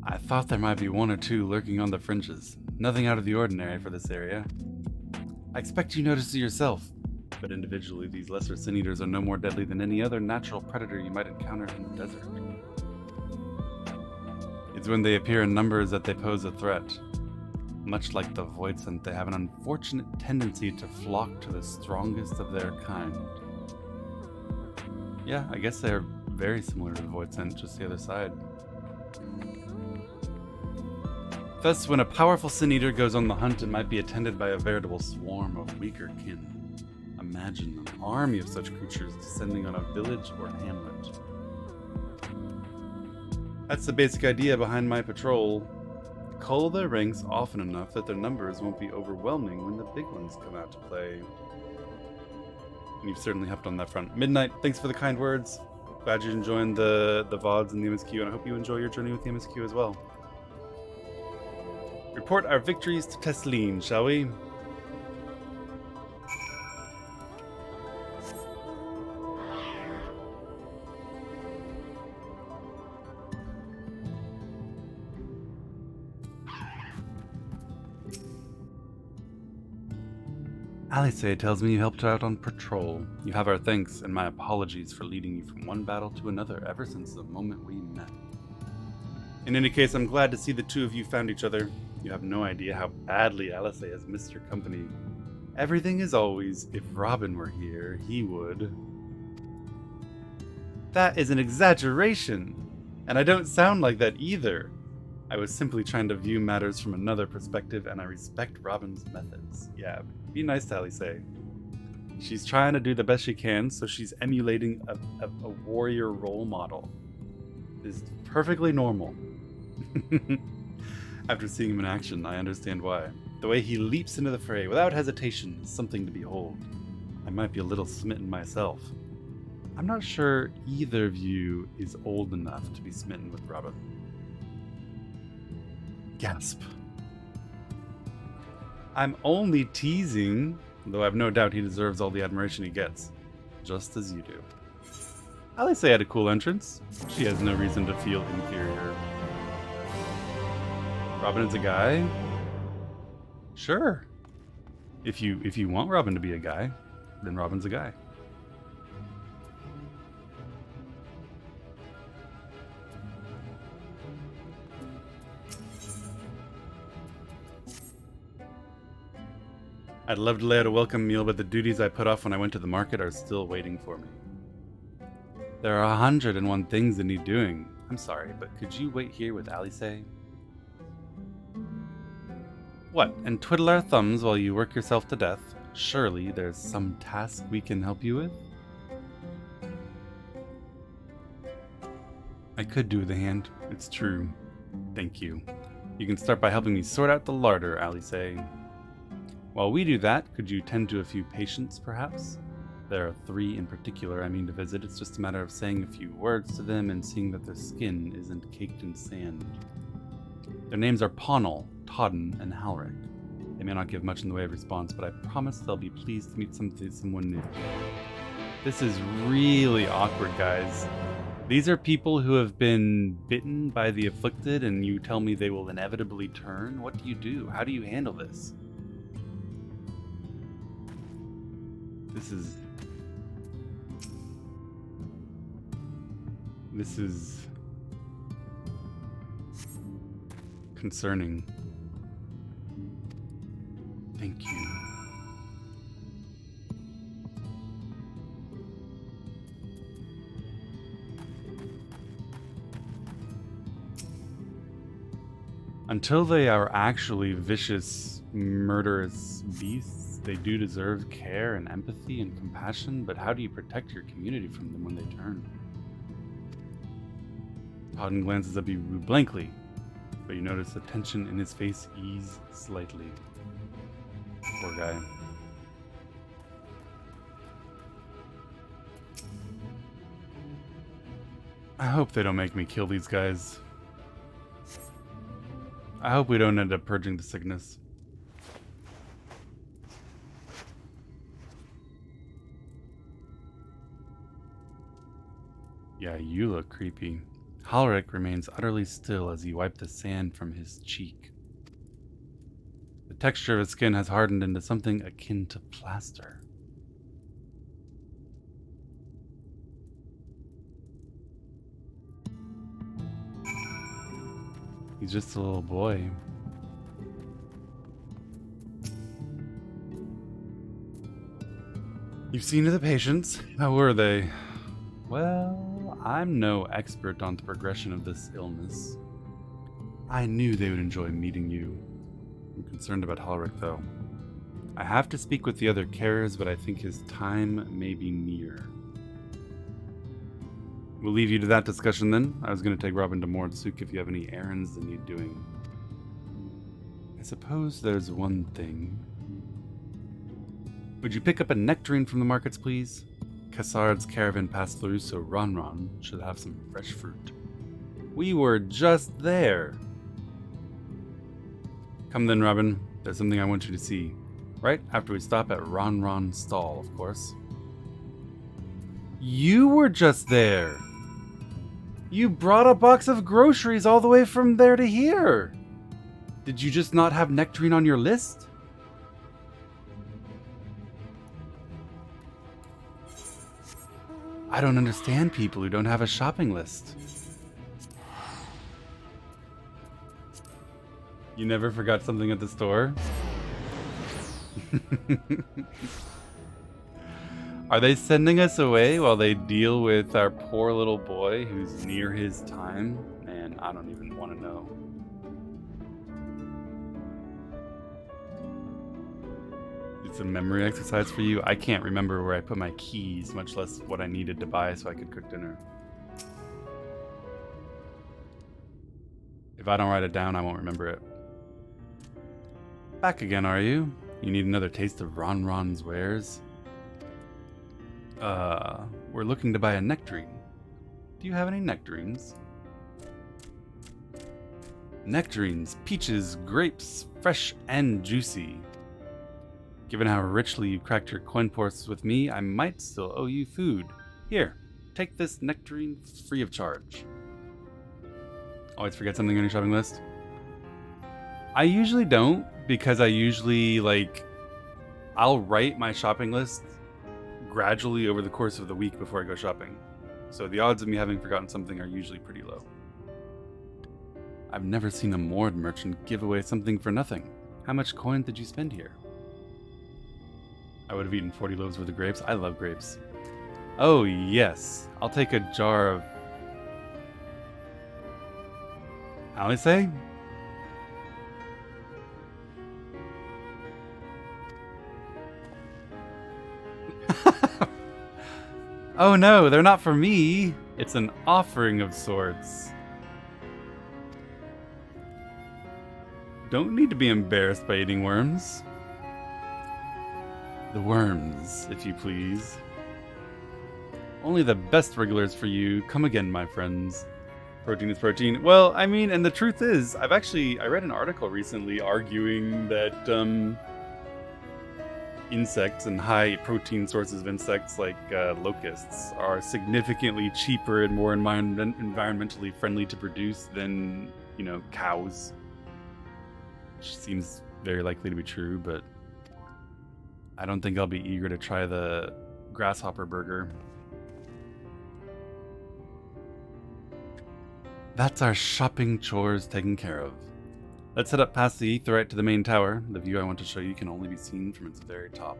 I thought there might be 1 or 2 lurking on the fringes. Nothing out of the ordinary for this area. I expect you noticed it yourself, but individually these lesser Sin Eaters are no more deadly than any other natural predator you might encounter in the desert. It's when they appear in numbers that they pose a threat. Much like the Voidsent, they have an unfortunate tendency to flock to the strongest of their kind. Yeah, I guess they're very similar to the Voidsent, just the other side. Thus, when a powerful Sin Eater goes on the hunt, it might be attended by a veritable swarm of weaker kin. Imagine an army of such creatures descending on a village or hamlet. That's the basic idea behind my patrol. Cull their ranks often enough that their numbers won't be overwhelming when the big ones come out to play. And you've certainly helped on that front. Midnight, thanks for the kind words. Glad you're enjoying the VODs and the MSQ, and I hope you enjoy your journey with the MSQ as well. Report our victories to Tesleen, shall we? Alice tells me you helped her out on patrol. You have our thanks and my apologies for leading you from one battle to another ever since the moment we met. In any case, I'm glad to see the two of you found each other. You have no idea how badly Alice has missed your company. Everything is always, if Robin were here, he would. That is an exaggeration, and I don't sound like that either. I was simply trying to view matters from another perspective, and I respect Robin's methods. Yeah, be nice to Alice. She's trying to do the best she can, so she's emulating a warrior role model. It's perfectly normal. After seeing him in action, I understand why. The way he leaps into the fray without hesitation is something to behold. I might be a little smitten myself. I'm not sure either of you is old enough to be smitten with Robin. Gasp. I'm only teasing, though I've no doubt he deserves all the admiration he gets. Just as you do. Alice had a cool entrance. She has no reason to feel inferior. Robin is a guy? Sure. If you want Robin to be a guy, then Robin's a guy. I'd love to lay out a welcome meal, but the duties I put off when I went to the market are still waiting for me. There are 101 things that need doing. I'm sorry, but could you wait here with Alice? What, and twiddle our thumbs while you work yourself to death? Surely there's some task we can help you with? I could do with a hand, it's true. Thank you. You can start by helping me sort out the larder, Alice. While we do that, could you tend to a few patients, perhaps? There are 3 in particular I mean to visit. It's just a matter of saying a few words to them and seeing that their skin isn't caked in sand. Their names are Pawnel, Todden, and Halric. They may not give much in the way of response, but I promise they'll be pleased to meet someone new. This is really awkward, guys. These are people who have been bitten by the afflicted, and you tell me they will inevitably turn? What do you do? How do you handle this? This is concerning. Thank you. Until they are actually vicious, murderous beasts, they do deserve care and empathy and compassion, but how do you protect your community from them when they turn? Todden glances up at you blankly, but you notice the tension in his face ease slightly. Poor guy. I hope they don't make me kill these guys. I hope we don't end up purging the sickness. Yeah, you look creepy. Halric remains utterly still as you wipe the sand from his cheek. The texture of his skin has hardened into something akin to plaster. He's just a little boy. You've seen to the patients. How were they? Well, I'm no expert on the progression of this illness. I knew they would enjoy meeting you. I'm concerned about Halric, though. I have to speak with the other carers, but I think his time may be near. We'll leave you to that discussion then. I was going to take Robin to Mordsuk if you have any errands that need doing. I suppose there's one thing. Would you pick up a nectarine from the markets, please? Cassard's caravan passed through, so Ron should have some fresh fruit. We were just there. Come then, Robin. There's something I want you to see. Right after we stop at Ron's stall, of course. You were just there. You brought a box of groceries all the way from there to here. Did you just not have nectarine on your list? I don't understand people who don't have a shopping list. You never forgot something at the store? Are they sending us away while they deal with our poor little boy who's near his time? Man, I don't even want to know. It's a memory exercise for you. I can't remember where I put my keys, much less what I needed to buy so I could cook dinner. If I don't write it down, I won't remember it. Back again, are you? You need another taste of Ron's wares? We're looking to buy a nectarine. Do you have any nectarines? Nectarines, peaches, grapes, fresh and juicy. Given how richly you cracked your coin purse with me, I might still owe you food. Here, take this nectarine free of charge. Always forget something on your shopping list? I usually don't, because I usually, I'll write my shopping list gradually over the course of the week before I go shopping. So the odds of me having forgotten something are usually pretty low. I've never seen a Mord merchant give away something for nothing. How much coin did you spend here? I would have eaten 40 loaves worth of grapes. I love grapes. Oh, yes. I'll take a jar of... How do I say? Oh no, they're not for me. It's an offering of sorts. Don't need to be embarrassed by eating worms. The worms, if you please. Only the best regulars for you. Come again, my friends. Protein is protein. Well, I mean, and the truth is, I read an article recently arguing that insects and high protein sources of insects like locusts are significantly cheaper and more environmentally friendly to produce than, cows. Which seems very likely to be true, but I don't think I'll be eager to try the grasshopper burger. That's our shopping chores taken care of. Let's head up past the aetheryte to the main tower. The view I want to show you can only be seen from its very top.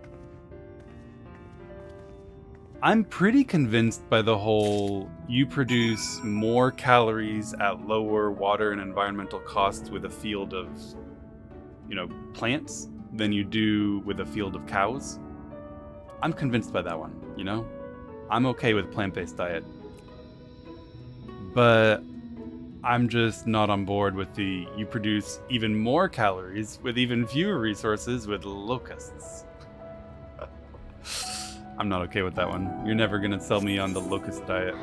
I'm pretty convinced by the whole you produce more calories at lower water and environmental costs with a field of, plants than you do with a field of cows. I'm convinced by that one, I'm okay with plant-based diet. But I'm just not on board with the you produce even more calories with even fewer resources with locusts. I'm not okay with that one. You're never gonna sell me on the locust diet.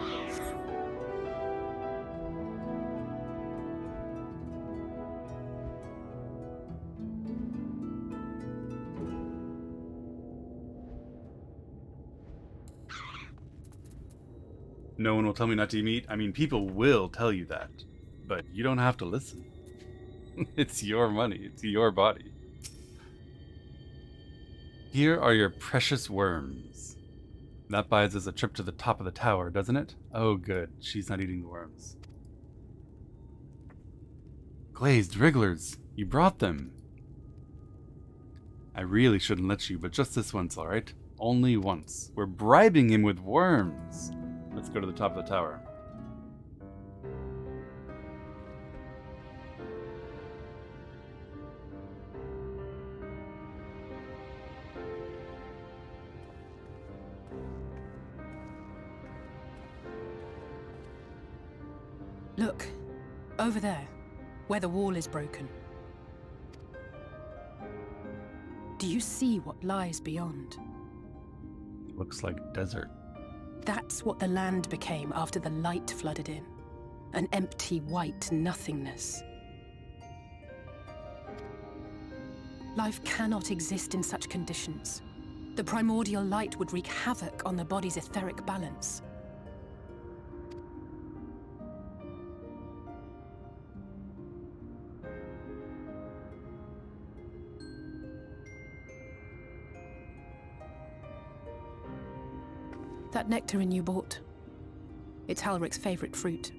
No one will tell me not to eat meat. I mean, people will tell you that, but you don't have to listen. It's your money. It's your body. Here are your precious worms. That buys us a trip to the top of the tower, doesn't it? Oh, good. She's not eating the worms. Glazed wrigglers, you brought them. I really shouldn't let you, but just this once, alright? Only once. We're bribing him with worms. Let's go to the top of the tower. Look, over there, where the wall is broken. Do you see what lies beyond? Looks like desert. That's what the land became after the light flooded in. An empty white nothingness. Life cannot exist in such conditions. The primordial light would wreak havoc on the body's etheric balance. That nectarine you bought. It's Halric's favorite fruit.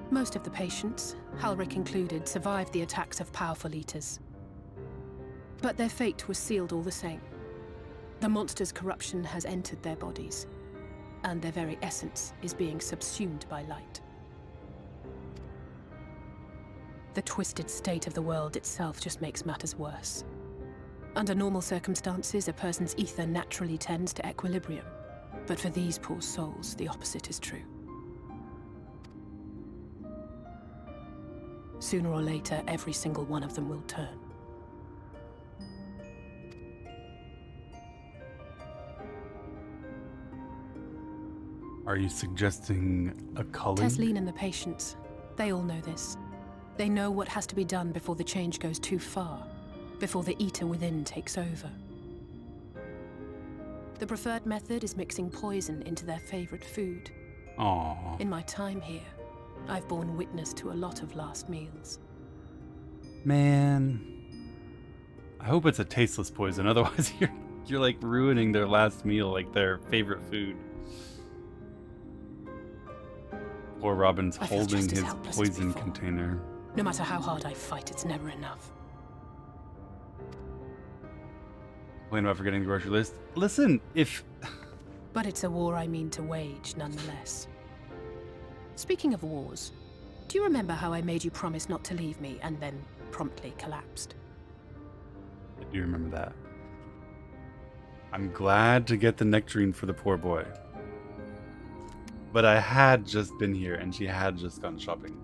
Most of the patients, Halric included, survived the attacks of powerful eaters. But their fate was sealed all the same. The monster's corruption has entered their bodies, and their very essence is being subsumed by light. The twisted state of the world itself just makes matters worse. Under normal circumstances, a person's ether naturally tends to equilibrium. But for these poor souls, the opposite is true. Sooner or later, every single one of them will turn. Are you suggesting a culling? Tesleen and the patients, they all know this. They know what has to be done before the change goes too far, before the eater within takes over. The preferred method is mixing poison into their favorite food. Aww. In my time here, I've borne witness to a lot of last meals. Man. I hope it's a tasteless poison, otherwise you're like ruining their last meal, like their favorite food. Poor Robin's holding his poison container. No matter how hard I fight, it's never enough. Complain about forgetting the grocery list. Listen, if... But it's a war I mean to wage, nonetheless. Speaking of wars, do you remember how I made you promise not to leave me and then promptly collapsed? I do remember that. I'm glad to get the nectarine for the poor boy. But I had just been here and she had just gone shopping.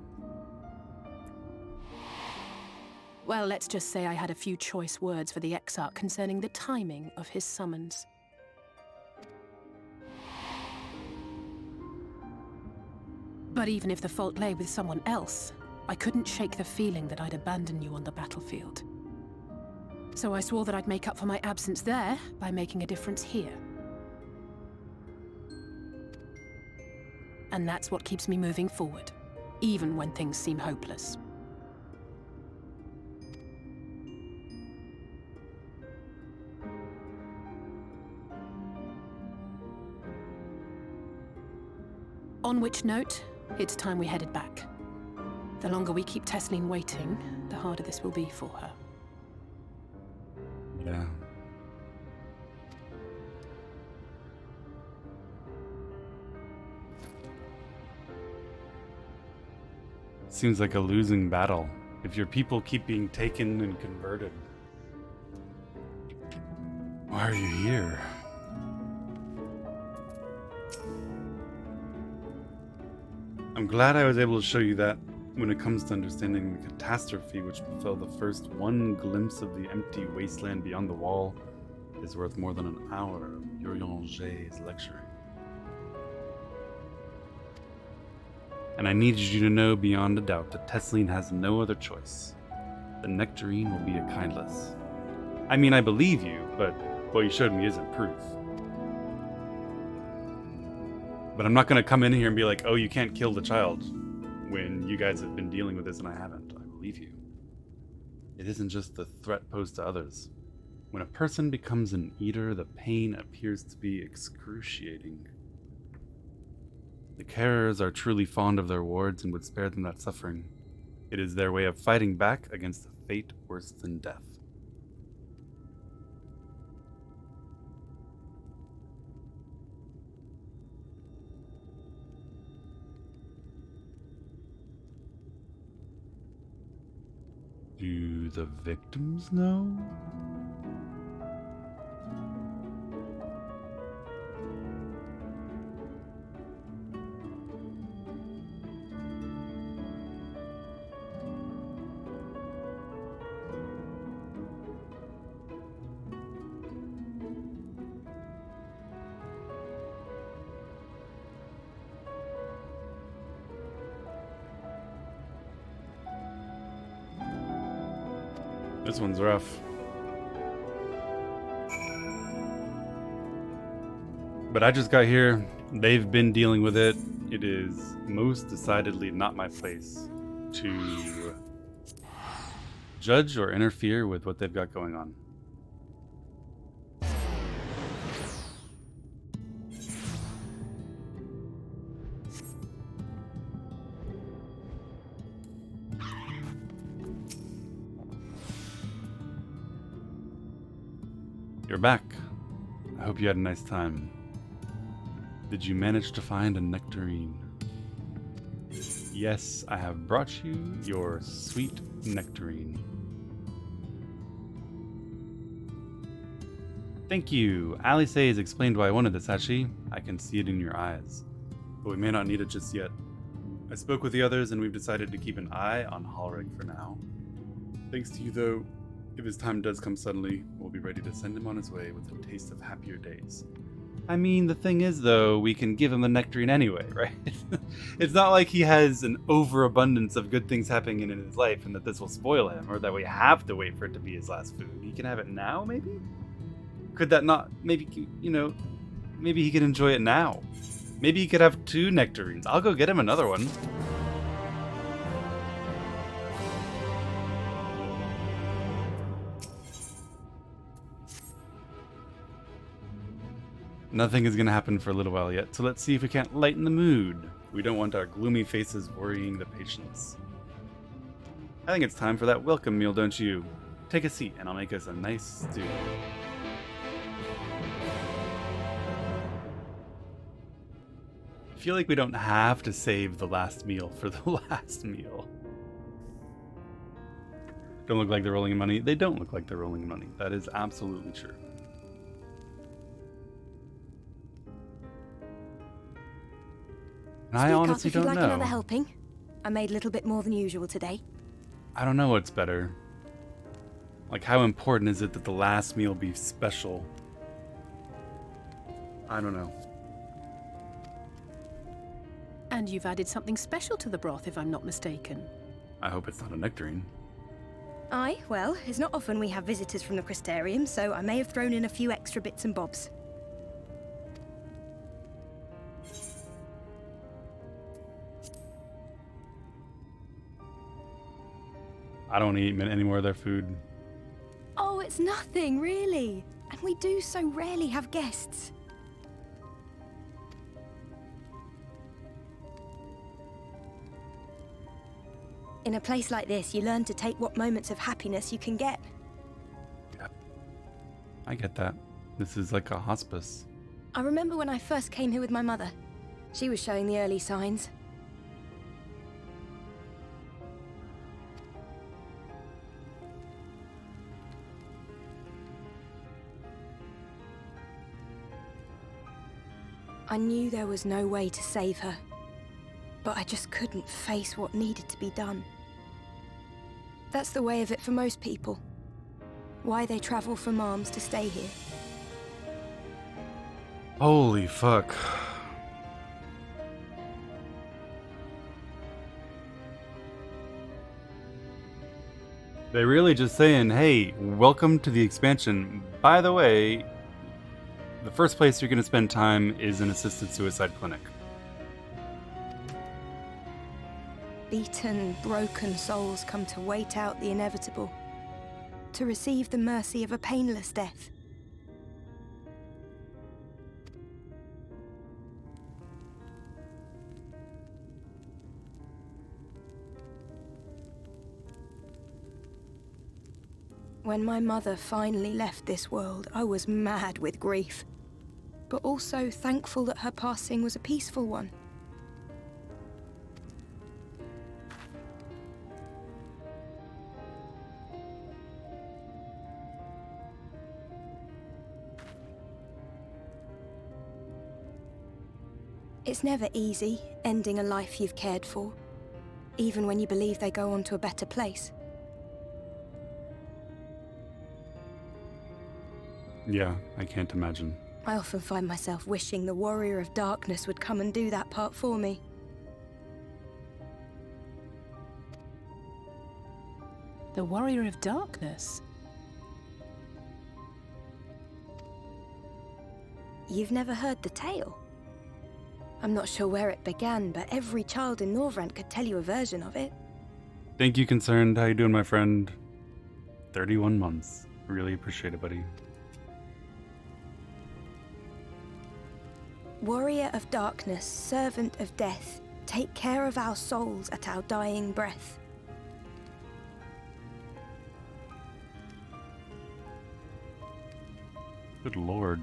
Well, let's just say I had a few choice words for the Exarch concerning the timing of his summons. But even if the fault lay with someone else, I couldn't shake the feeling that I'd abandon you on the battlefield. So I swore that I'd make up for my absence there by making a difference here. And that's what keeps me moving forward, even when things seem hopeless. On which note, it's time we headed back. The longer we keep Tesleen waiting, the harder this will be for her. Yeah. Seems like a losing battle if your people keep being taken and converted. Why are you here? I'm glad I was able to show you that when it comes to understanding the catastrophe which befell the first, one glimpse of the empty wasteland beyond the wall is worth more than an hour of Urianger's lecturing. And I needed you to know beyond a doubt that Tesleen has no other choice. The nectarine will be a kindless. I mean, I believe you, but what you showed me isn't proof. But I'm not going to come in here and be like, oh, you can't kill the child, when you guys have been dealing with this and I haven't. I believe you. It isn't just the threat posed to others. When a person becomes an eater, the pain appears to be excruciating. The carers are truly fond of their wards and would spare them that suffering. It is their way of fighting back against a fate worse than death. Do the victims know? This one's rough. But I just got here. They've been dealing with it. It is most decidedly not my place to judge or interfere with what they've got going on. You're back. I hope you had a nice time. Did you manage to find a nectarine? Yes, I have brought you your sweet nectarine. Thank you. Alice has explained why I wanted this, has she? I can see it in your eyes. But we may not need it just yet. I spoke with the others and we've decided to keep an eye on Halrig for now. Thanks to you, though. If his time does come suddenly, we'll be ready to send him on his way with a taste of happier days. I mean, the thing is, though, we can give him the nectarine anyway, right? It's not like he has an overabundance of good things happening in his life and that this will spoil him, or that we have to wait for it to be his last food. He can have it now, maybe? Could that not, maybe, maybe he could enjoy it now. Maybe he could have 2 nectarines. I'll go get him another one. Nothing is going to happen for a little while yet, so let's see if we can't lighten the mood. We don't want our gloomy faces worrying the patients. I think it's time for that welcome meal, don't you? Take a seat and I'll make us a nice stew. I feel like we don't have to save the last meal for the last meal. Don't look like they're rolling in money. They don't look like they're rolling in money. That is absolutely true. I honestly don't know. If you'd like another helping, I made a little bit more than usual today. I don't know what's better. Like, how important is it that the last meal be special? I don't know. And you've added something special to the broth, if I'm not mistaken. I hope it's not a nectarine. Aye, well, it's not often we have visitors from the Crystarium, so I may have thrown in a few extra bits and bobs. I don't eat any more of their food. Oh, it's nothing, really. And we do so rarely have guests. In a place like this, you learn to take what moments of happiness you can get. Yeah, I get that. This is like a hospice. I remember when I first came here with my mother. She was showing the early signs. I knew there was no way to save her, but I just couldn't face what needed to be done. That's the way of it for most people. Why they travel from arms to stay here. Holy fuck. They're really just saying, hey, welcome to the expansion. By the way, the first place you're going to spend time is an assisted suicide clinic. Beaten, broken souls come to wait out the inevitable. to receive the mercy of a painless death. When my mother finally left this world, I was mad with grief, but also thankful that her passing was a peaceful one. It's never easy, ending a life you've cared for, even when you believe they go on to a better place. Yeah, I can't imagine. I often find myself wishing the Warrior of Darkness would come and do that part for me. The Warrior of Darkness? You've never heard the tale? I'm not sure where it began, but every child in Norvrent could tell you a version of it. Thank you, Concerned. How you doing, my friend? 31 months. Really appreciate it, buddy. Warrior of Darkness, servant of death, take care of our souls at our dying breath. Good lord.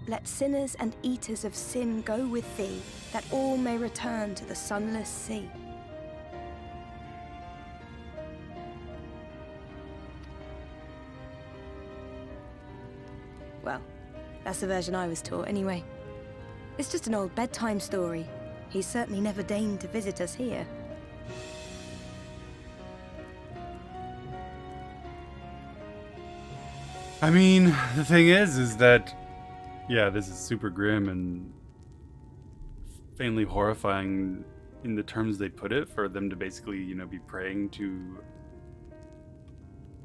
Let sinners and eaters of sin go with thee, that all may return to the sunless sea. Well, that's the version I was taught anyway. It's just an old bedtime story. He's certainly never deigned to visit us here. I mean, the thing is that, yeah, this is super grim and faintly horrifying in the terms they put it, for them to basically, you know, be praying to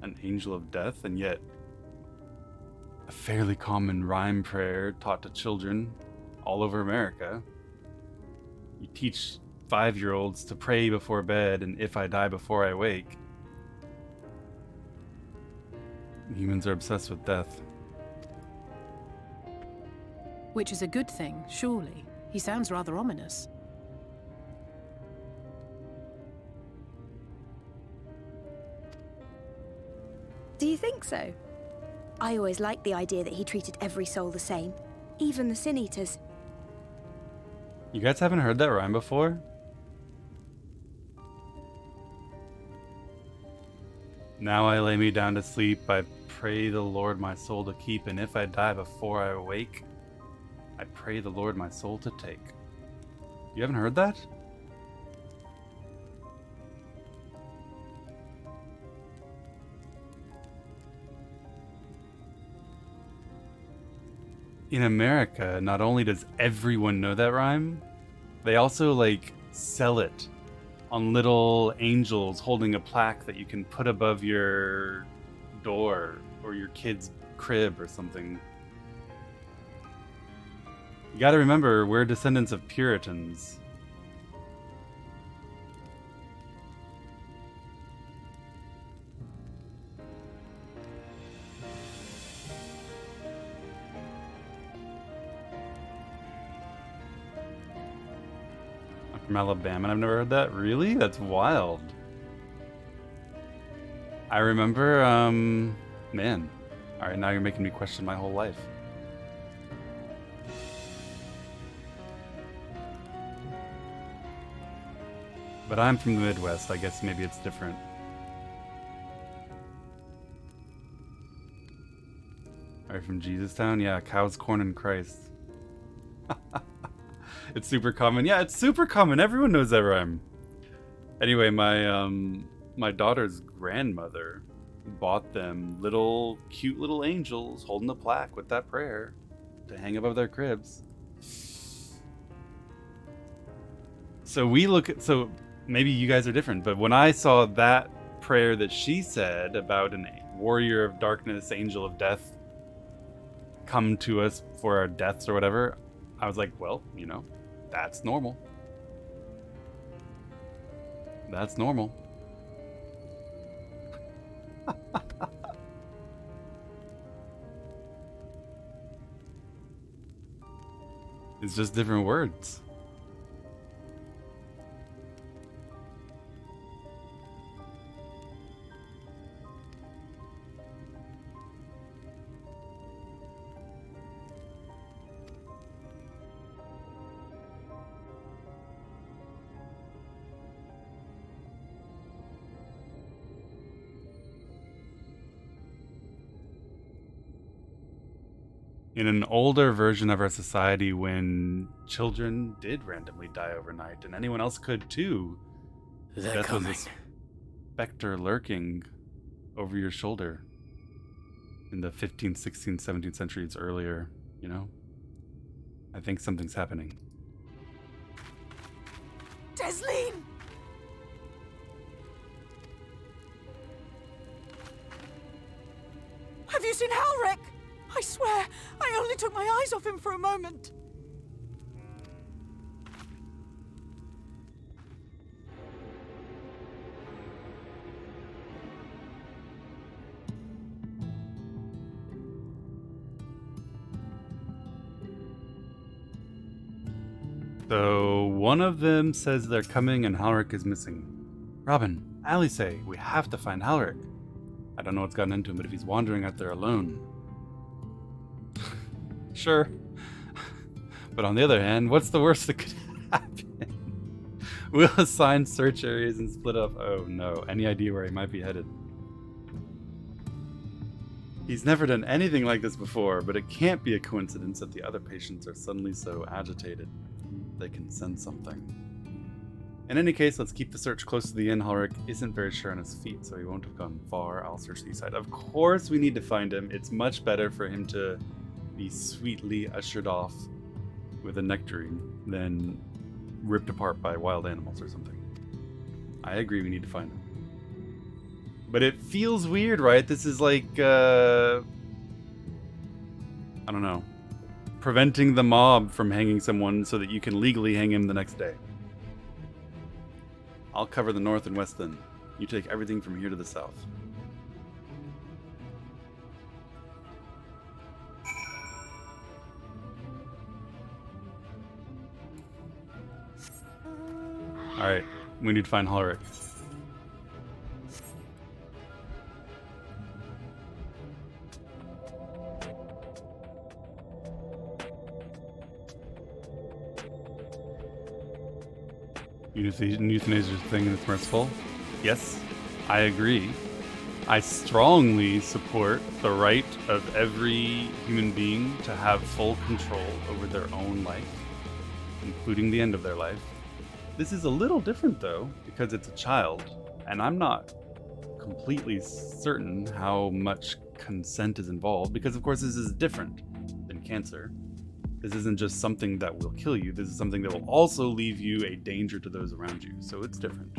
an angel of death, and yet a fairly common rhyme prayer taught to children all over America. You teach 5-year-olds to pray before bed, and if I die before I wake. Humans are obsessed with death. Which is a good thing, surely. He sounds rather ominous. Do you think so? I always liked the idea that he treated every soul the same, even the Sin Eaters. You guys haven't heard that rhyme before? Now I lay me down to sleep, I pray the Lord my soul to keep, and if I die before I awake, I pray the Lord my soul to take. You haven't heard that? In America, not only does everyone know that rhyme, they also, like, sell it on little angels holding a plaque that you can put above your door or your kid's crib or something. You gotta remember, we're descendants of Puritans. I'm from Alabama and I've never heard that? Really? That's wild. I remember, man. Alright, now you're making me question my whole life. But I'm from the Midwest, I guess maybe it's different. Are you from Jesustown? Yeah, cows, corn, and Christ. It's super common. Yeah, it's super common. Everyone knows that rhyme. Anyway, my daughter's grandmother bought them cute little angels holding a plaque with that prayer to hang above their cribs. So maybe you guys are different, but when I saw that prayer that she said about a warrior of darkness, angel of death, come to us for our deaths or whatever, I was like, well, you know, that's normal. That's normal. It's just different words. In an older version of our society, when children did randomly die overnight, and anyone else could too, They're coming. Was a specter lurking over your shoulder. In the 15th, 16th, 17th centuries earlier, you know? I think something's happening. Desleen! Have you seen Halric? I swear, I only took my eyes off him for a moment. So, one of them says they're coming and Halric is missing. Robin, Alice, we have to find Halric. I don't know what's gotten into him, but if he's wandering out there alone... Sure. But on the other hand, what's the worst that could happen? We'll assign search areas and split up. Oh no, any idea where he might be headed? He's never done anything like this before, but it can't be a coincidence that the other patients are suddenly so agitated. They can sense something. In any case, let's keep the search close to the inn. Halric isn't very sure on his feet, so he won't have gone far. I'll search the east side. Of course we need to find him. It's much better for him to be sweetly ushered off with a nectarine than ripped apart by wild animals or something. I agree we need to find him. But it feels weird, right? This is like, I don't know, preventing the mob from hanging someone so that you can legally hang him the next day. I'll cover the north and west then. You take everything from here to the south. Alright, we need to find Halric. Euthanasia is a thing that's merciful. Yes, I agree. I strongly support the right of every human being to have full control over their own life, including the end of their life. This is a little different though, because it's a child, and I'm not completely certain how much consent is involved, because of course this is different than cancer. This isn't just something that will kill you, this is something that will also leave you a danger to those around you, so it's different.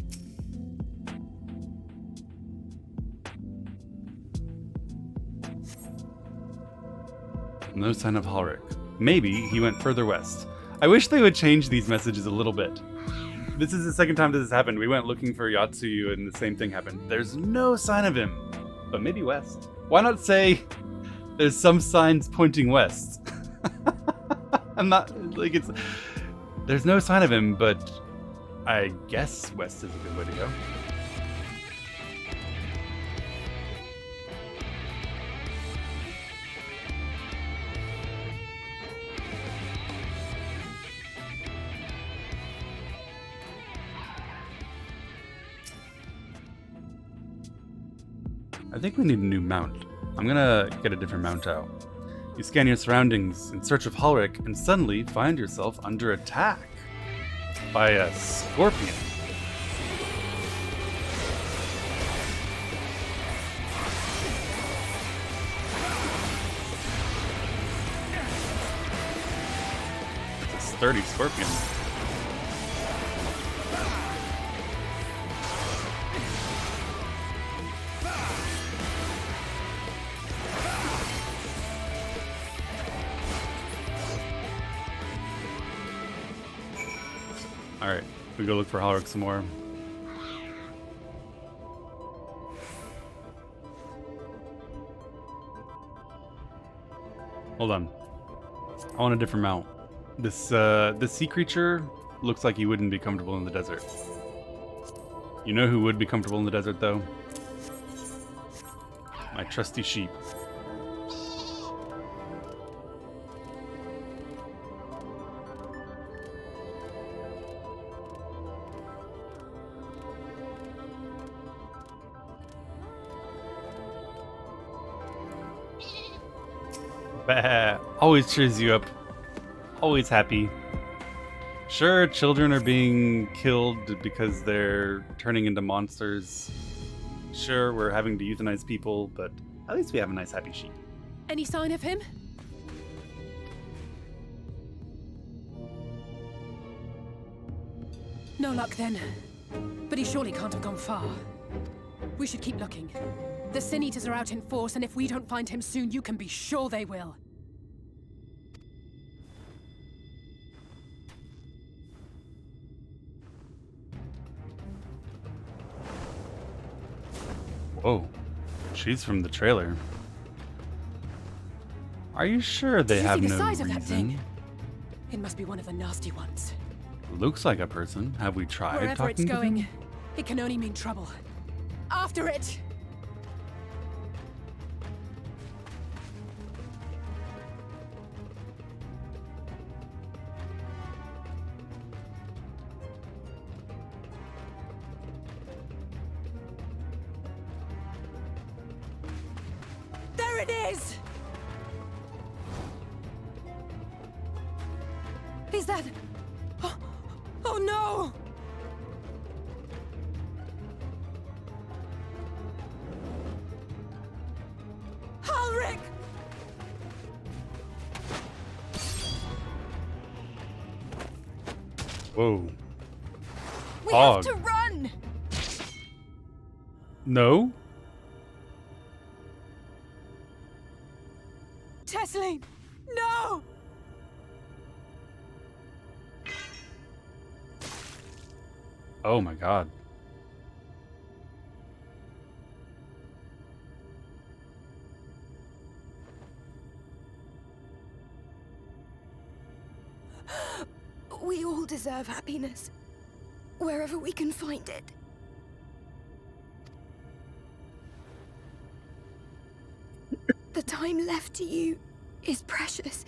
No sign of Halric. Maybe he went further west. I wish they would change these messages a little bit. This is the second time this has happened. We went looking for Yatsuyu and the same thing happened. There's no sign of him, but maybe west. Why not say there's some signs pointing west? I'm not, like, it's, there's no sign of him, but I guess west is a good way to go. I think we need a new mount. I'm gonna get a different mount out. You scan your surroundings in search of Halric and suddenly find yourself under attack by a scorpion. It's a sturdy scorpion. Alright, we go look for Halric some more. Hold on. I want a different mount. This sea creature looks like he wouldn't be comfortable in the desert. You know who would be comfortable in the desert, though? My trusty sheep. Bah, always cheers you up. Always happy. Sure, children are being killed because they're turning into monsters. Sure, we're having to euthanize people, but at least we have a nice happy sheep. Any sign of him? No luck then. But he surely can't have gone far. We should keep looking. The Sin Eaters are out in force, and if we don't find him soon, you can be sure they will. Whoa, she's from the trailer. Are you sure they have no reason? Did you see the size of that thing? It must be one of the nasty ones. Looks like a person. Have we tried Wherever talking it's to going, them? it can only mean trouble. After it! There it is! Is that... Oh no! Ulrich! Whoa. We Hog. have to run! No? Tesseline! No! Oh my god. We all deserve happiness, wherever we can find it. The time left to you is precious.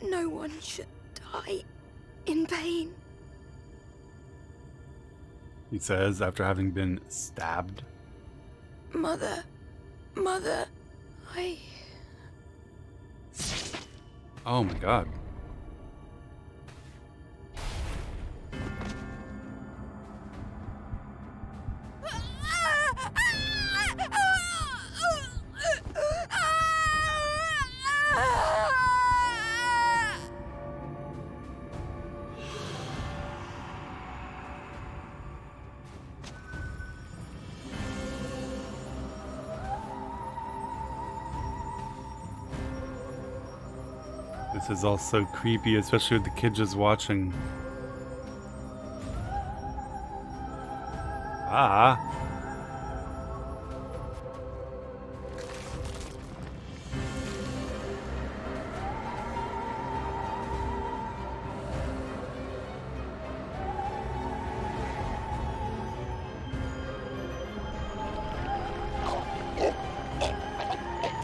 No one should die in pain. He says after having been stabbed. Mother, I... Oh my god. This is all so creepy, especially with the kid just watching. Ah.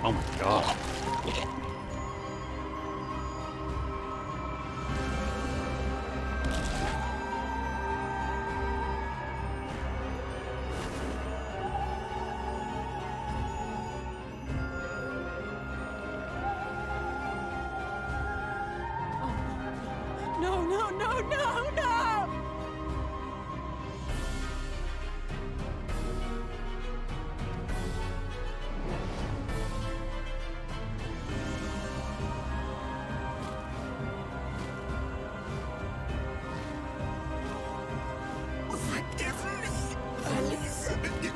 Oh my god. No, no, no, no, no! Forgive me, Elizabeth.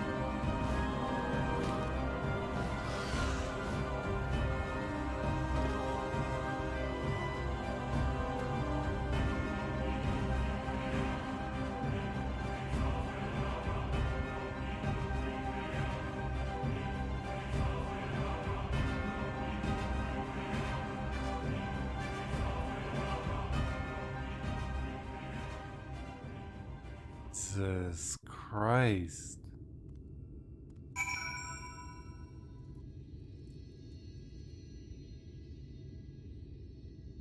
Jesus Christ.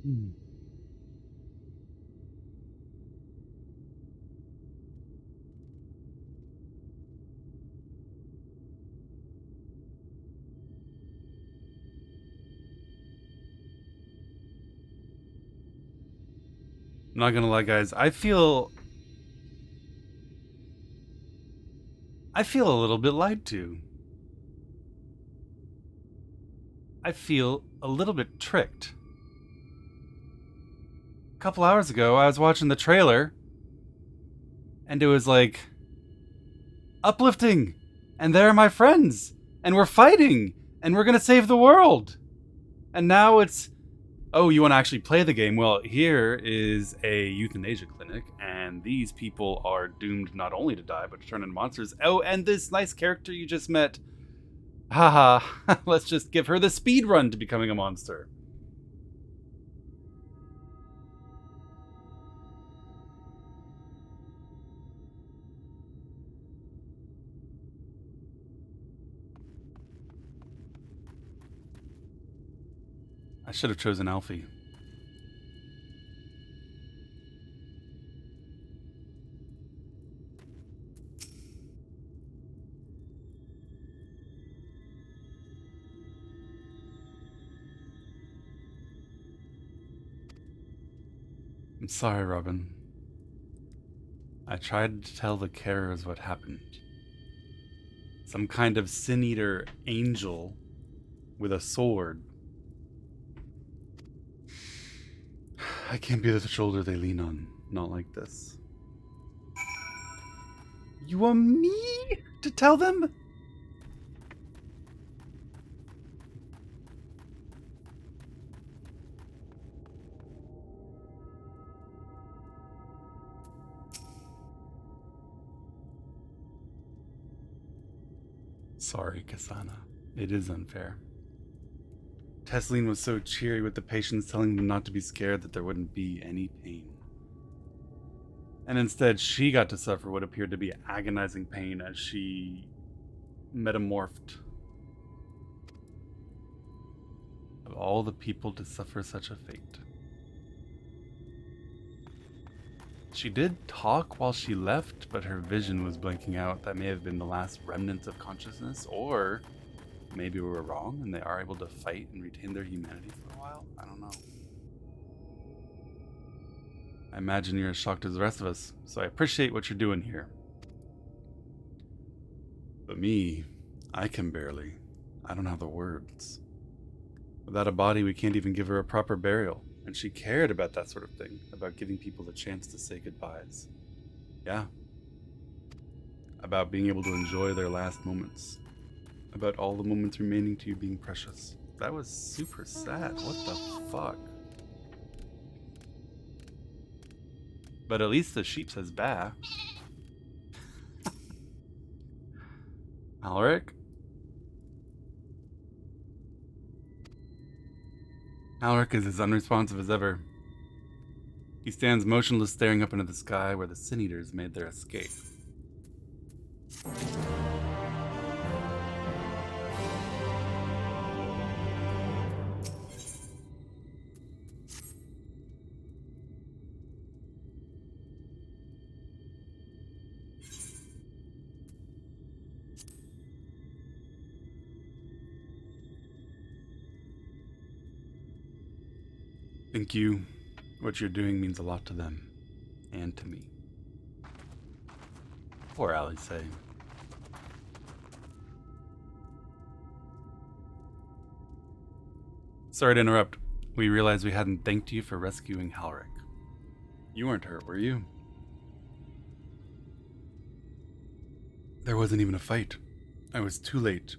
Hmm. I'm not gonna lie, guys. I feel a little bit lied to. I feel a little bit tricked. A couple hours ago, I was watching the trailer, and it was like uplifting, and they're my friends, and we're fighting, and we're gonna save the world. And now it's, oh, you want to actually play the game? Well, here is a euthanasia clinic, and these people are doomed not only to die, but to turn into monsters. Oh, and this nice character you just met, haha, let's just give her the speed run to becoming a monster. I should have chosen Alfie. I'm sorry, Robin. I tried to tell the carers what happened. Some kind of sin-eater angel with a sword. I can't be the shoulder they lean on. Not like this. You want me to tell them? Sorry, Kasana. It is unfair. Tesleen was so cheery with the patients, telling them not to be scared that there wouldn't be any pain. And instead, she got to suffer what appeared to be agonizing pain as she metamorphed. Of all the people to suffer such a fate. She did talk while she left, but her vision was blanking out. That may have been the last remnants of consciousness, or maybe we were wrong and they are able to fight and retain their humanity for a while. I don't know. I imagine you're as shocked as the rest of us, so I appreciate what you're doing here. But me, I can barely. I don't have the words. Without a body, we can't even give her a proper burial. And she cared about that sort of thing, about giving people the chance to say goodbyes. Yeah. About being able to enjoy their last moments. About all the moments remaining to you being precious. That was super sad. What the fuck? But at least the sheep says bah. Alric? Alric is as unresponsive as ever. He stands motionless, staring up into the sky where the Sin-Eaters made their escape. Thank you. What you're doing means a lot to them. And to me. Poor Alice. Sorry to interrupt. We realized we hadn't thanked you for rescuing Halric. You weren't hurt, were you? There wasn't even a fight. I was too late.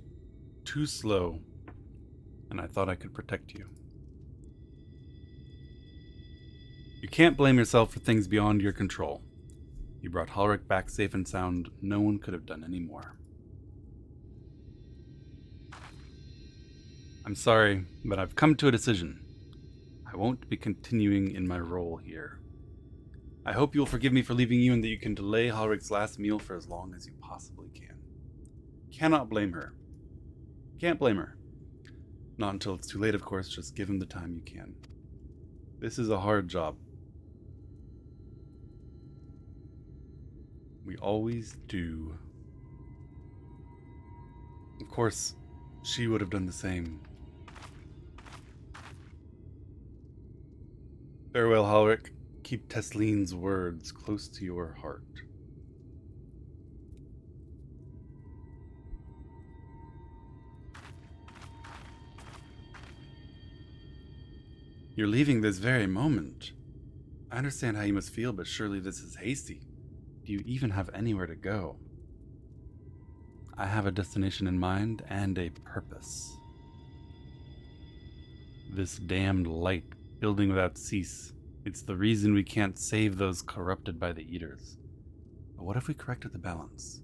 Too slow. And I thought I could protect you. You can't blame yourself for things beyond your control. You brought Halric back safe and sound. No one could have done any more. I'm sorry, but I've come to a decision. I won't be continuing in my role here. I hope you'll forgive me for leaving you and that you can delay Halric's last meal for as long as you possibly can. Cannot blame her. Can't blame her. Not until it's too late, of course. Just give him the time you can. This is a hard job. We always do. Of course, she would have done the same. Farewell, Halric. Keep Teslene's words close to your heart. You're leaving this very moment. I understand how you must feel, but surely this is hasty. Do you even have anywhere to go? I have a destination in mind and a purpose. This damned light, building without cease. It's the reason we can't save those corrupted by the Eaters. But what if we corrected the balance?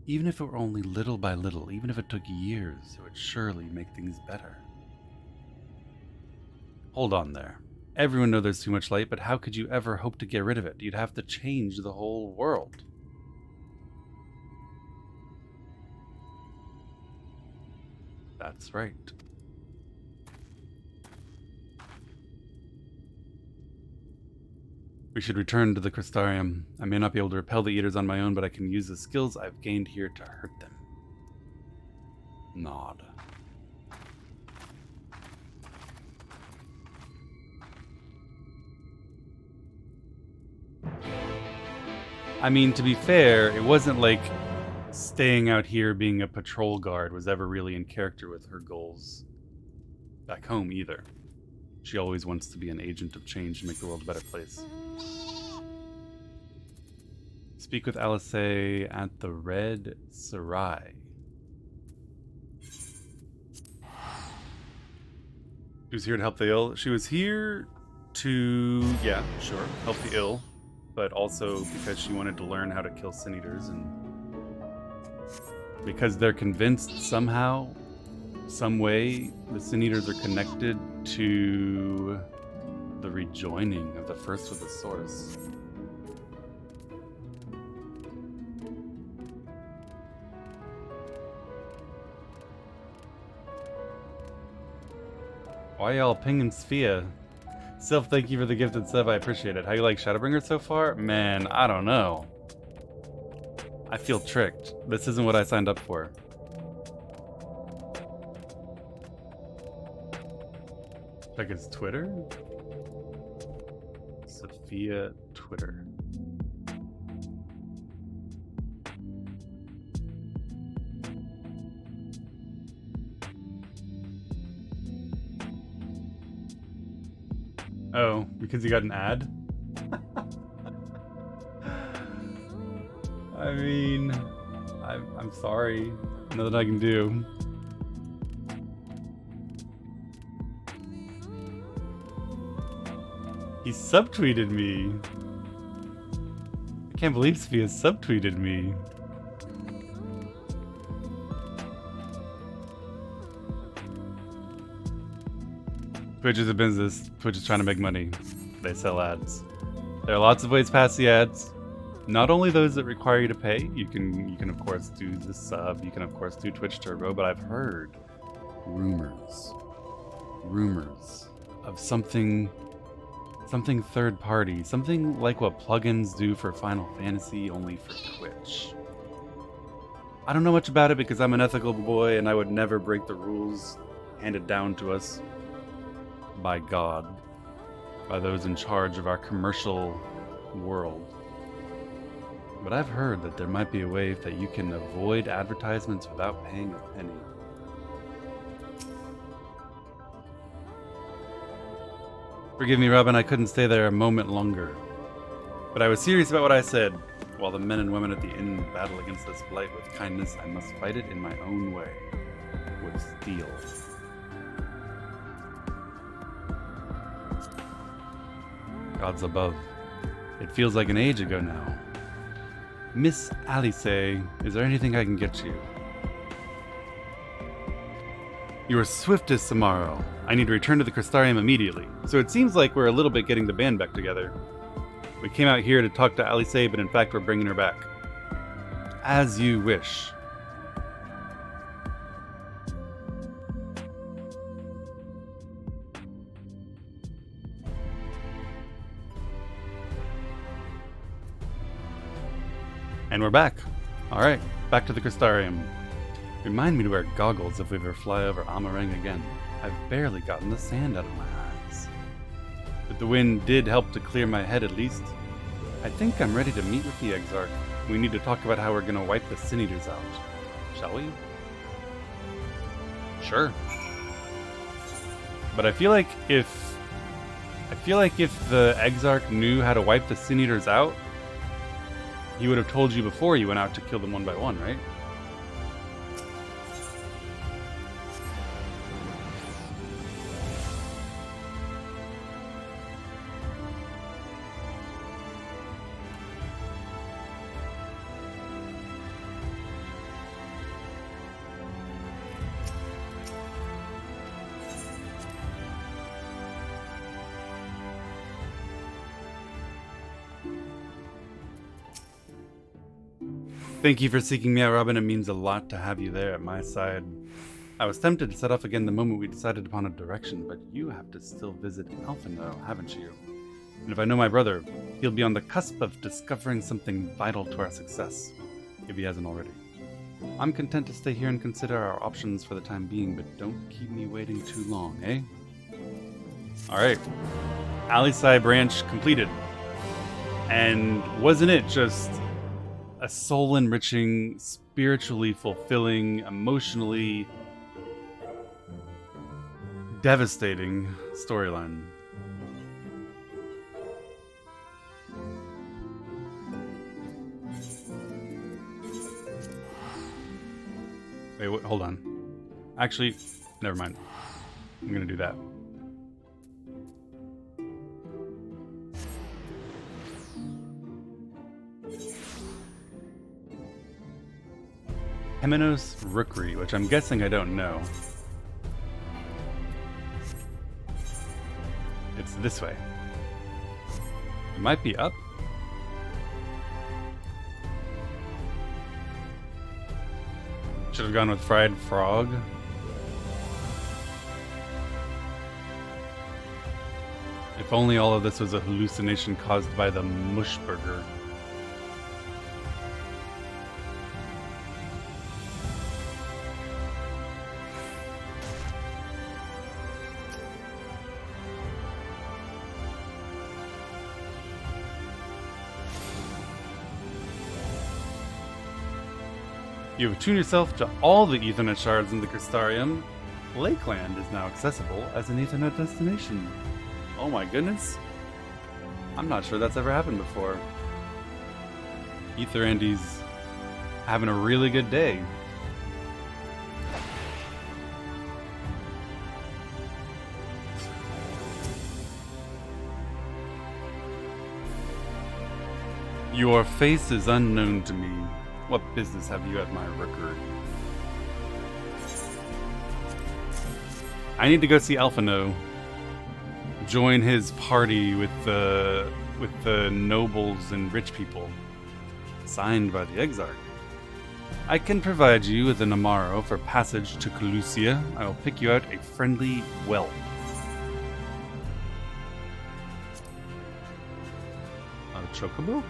Even if it were only little by little, even if it took years, it would surely make things better. Hold on there. Everyone knows there's too much light, but how could you ever hope to get rid of it? You'd have to change the whole world. That's right. We should return to the Crystarium. I may not be able to repel the Eaters on my own, but I can use the skills I've gained here to hurt them. Nod. I mean, to be fair, it wasn't like staying out here being a patrol guard was ever really in character with her goals back home either. She always wants to be an agent of change and make the world a better place. Speak with Alice at the Red Sarai. She was here to help the ill. She was here to, yeah, sure, help the ill, but also because she wanted to learn how to kill Sin Eaters, and because they're convinced somehow, some way, the Sin Eaters are connected to the rejoining of the First with the Source. Why y'all pinging Sphere? Sylph, thank you for the gifted sub, I appreciate it. How you like Shadowbringer so far? Man, I don't know. I feel tricked. This isn't what I signed up for. Check his Twitter? Sophia Twitter. Oh, because you got an ad? I mean, I'm sorry. Nothing I can do. He subtweeted me. I can't believe Sophia subtweeted me. Twitch is a business. Twitch is trying to make money. They sell ads. There are lots of ways past the ads. Not only those that require you to pay. You can of course do the sub. You can of course do Twitch Turbo. But I've heard rumors of something third party, something like what plugins do for Final Fantasy, only for Twitch. I don't know much about it because I'm an ethical boy and I would never break the rules handed down to us by God, by those in charge of our commercial world. But I've heard that there might be a way that you can avoid advertisements without paying a penny. Forgive me, Robin, I couldn't stay there a moment longer. But I was serious about what I said. While the men and women at the inn battle against this blight with kindness, I must fight it in my own way, with steel. Gods above. It feels like an age ago now. Miss Alice, is there anything I can get you? You are swiftest tomorrow. I need to return to the Crystarium immediately. So it seems like we're a little bit getting the band back together. We came out here to talk to Alice, but in fact we're bringing her back. As you wish. And we're back. Alright, back to the Crystarium. Remind me to wear goggles if we ever fly over Amarang again. I've barely gotten the sand out of my eyes. But the wind did help to clear my head at least. I think I'm ready to meet with the Exarch. We need to talk about how we're gonna wipe the Sin Eaters out. Shall we? Sure. But I feel like if the Exarch knew how to wipe the Sin Eaters out, he would have told you before you went out to kill them one by one, right? Thank you for seeking me out, Robin. It means a lot to have you there at my side. I was tempted to set off again the moment we decided upon a direction, but you have to still visit Alphino, haven't you? And if I know my brother, he'll be on the cusp of discovering something vital to our success, if he hasn't already. I'm content to stay here and consider our options for the time being, but don't keep me waiting too long, eh? Alright. Alisai branch completed. And wasn't it just a soul-enriching, spiritually fulfilling, emotionally devastating storyline? Wait, hold on. Actually, never mind. I'm gonna do that. Hemenos Rookery, which I'm guessing I don't know. It's this way. It might be up. Should have gone with fried frog. If only all of this was a hallucination caused by the mush burger. You have attuned yourself to all the Ethernet shards in the Crystarium. Lakeland is now accessible as an Ethernet destination. Oh my goodness. I'm not sure that's ever happened before. Ether Andy's having a really good day. Your face is unknown to me. What business have you at my rookery? I need to go see Alphino. Join his party with the nobles and rich people. Signed by the Exarch. I can provide you with an Amaro for passage to Calusia. I will pick you out a friendly whelp. A chocobo?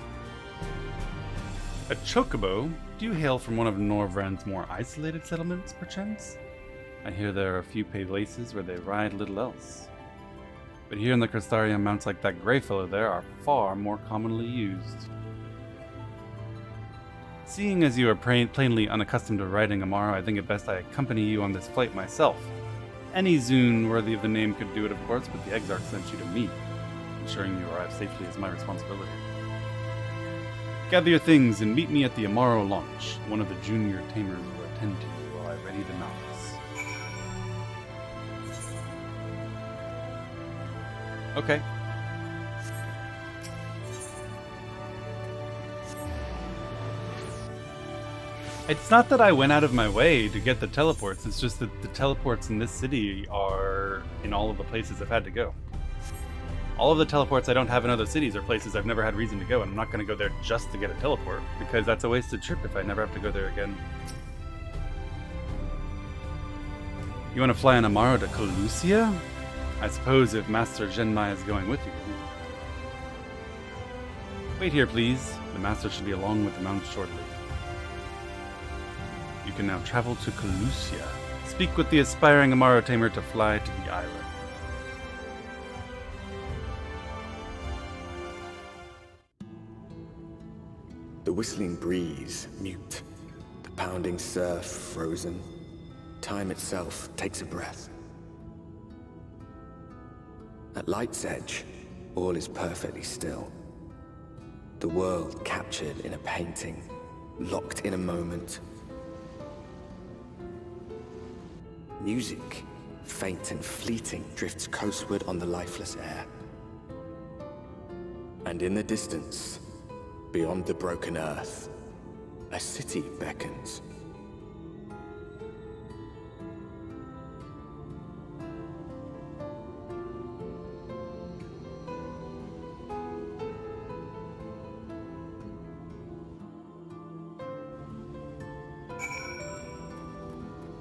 A chocobo? Do you hail from one of Norvrand's more isolated settlements, perchance? I hear there are a few places where they ride little else. But here in the Crystarium, mounts like that grey fellow there are far more commonly used. Seeing as you are plainly unaccustomed to riding Amaro, I think it best I accompany you on this flight myself. Any Zune worthy of the name could do it, of course, but the Exarch sent you to me. Ensuring you arrive safely is my responsibility. Gather your things and meet me at the Amaro launch. One of the junior tamers will attend to you while I ready the mounts. Okay. It's not that I went out of my way to get the teleports, it's just that the teleports in this city are in all of the places I've had to go. All of the teleports I don't have in other cities are places I've never had reason to go, and I'm not going to go there just to get a teleport, because that's a wasted trip if I never have to go there again. You want to fly on Amaro to Calusia? I suppose if Master Genmai is going with you. Wait here, please. The Master should be along with the mount shortly. You can now travel to Calusia. Speak with the aspiring Amaro tamer to fly to the island. The whistling breeze, mute. The pounding surf, frozen. Time itself takes a breath. At light's edge, all is perfectly still. The world captured in a painting, locked in a moment. Music, faint and fleeting, drifts coastward on the lifeless air. And in the distance, beyond the broken earth, a city beckons.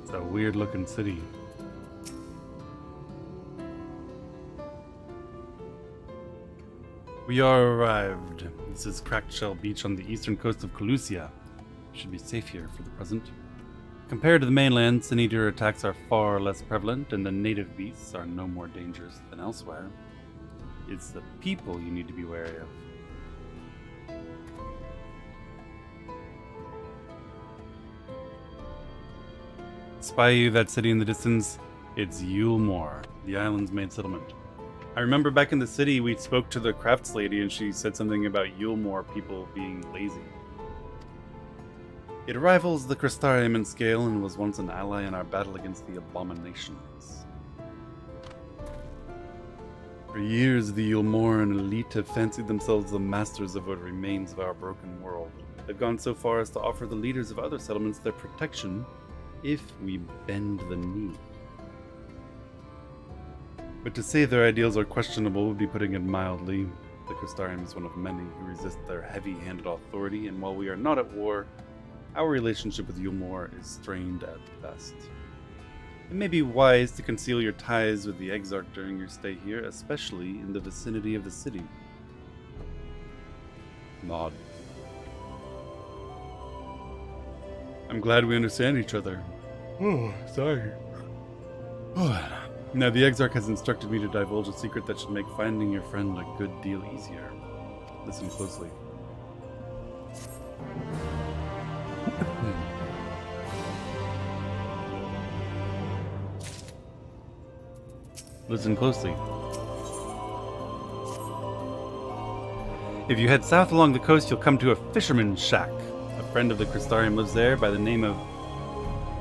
It's a weird looking city. We are arrived. This is Cracked Shell Beach on the eastern coast of Calusia. Should be safe here for the present. Compared to the mainland, Sin Eater attacks are far less prevalent, and the native beasts are no more dangerous than elsewhere. It's the people you need to be wary of. Spy you that city in the distance? It's Yulemoor, the island's main settlement. I remember back in the city we spoke to the crafts lady and she said something about Yulemoor people being lazy. It rivals the Crystarium in scale and was once an ally in our battle against the Abominations. For years the Yulemoran elite have fancied themselves the masters of what remains of our broken world. They've gone so far as to offer the leaders of other settlements their protection if we bend the knee. But to say their ideals are questionable would be putting it mildly. The Crystarium is one of many who resist their heavy-handed authority, and while we are not at war, our relationship with Yulemoor is strained at best. It may be wise to conceal your ties with the Exarch during your stay here, especially in the vicinity of the city. Nod. I'm glad we understand each other. Oh, sorry. Now, the Exarch has instructed me to divulge a secret that should make finding your friend a good deal easier. Listen closely. Listen closely. If you head south along the coast, you'll come to a fisherman's shack. A friend of the Crystarium lives there by the name of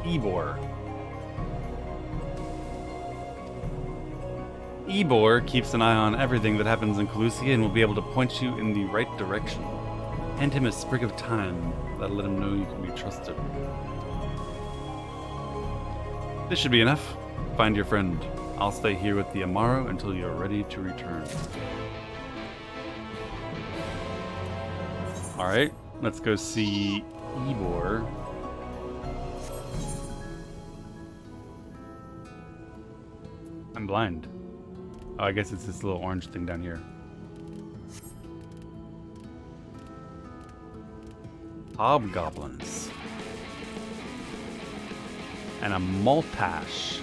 Ebor. Ebor keeps an eye on everything that happens in Calusia and will be able to point you in the right direction. Hand him a sprig of thyme. That'll let him know you can be trusted. This should be enough. Find your friend. I'll stay here with the Amaro until you're ready to return. Alright, let's go see Ebor. I'm blind. Oh, I guess it's this little orange thing down here. Hobgoblins. And a Maltash.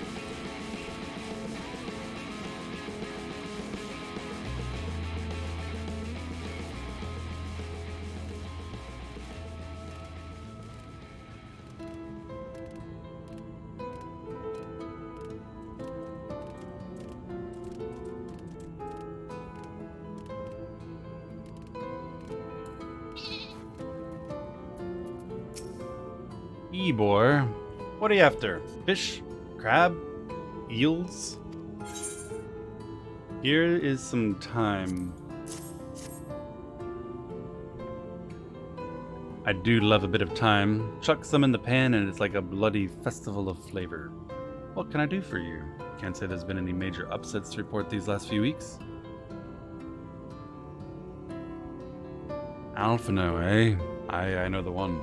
Ebor, what are you after? Fish? Crab? Eels? Here is some thyme. I do love a bit of thyme. Chuck some in the pan and it's like a bloody festival of flavor. What can I do for you? Can't say there's been any major upsets to report these last few weeks. Alphino, eh? I know the one.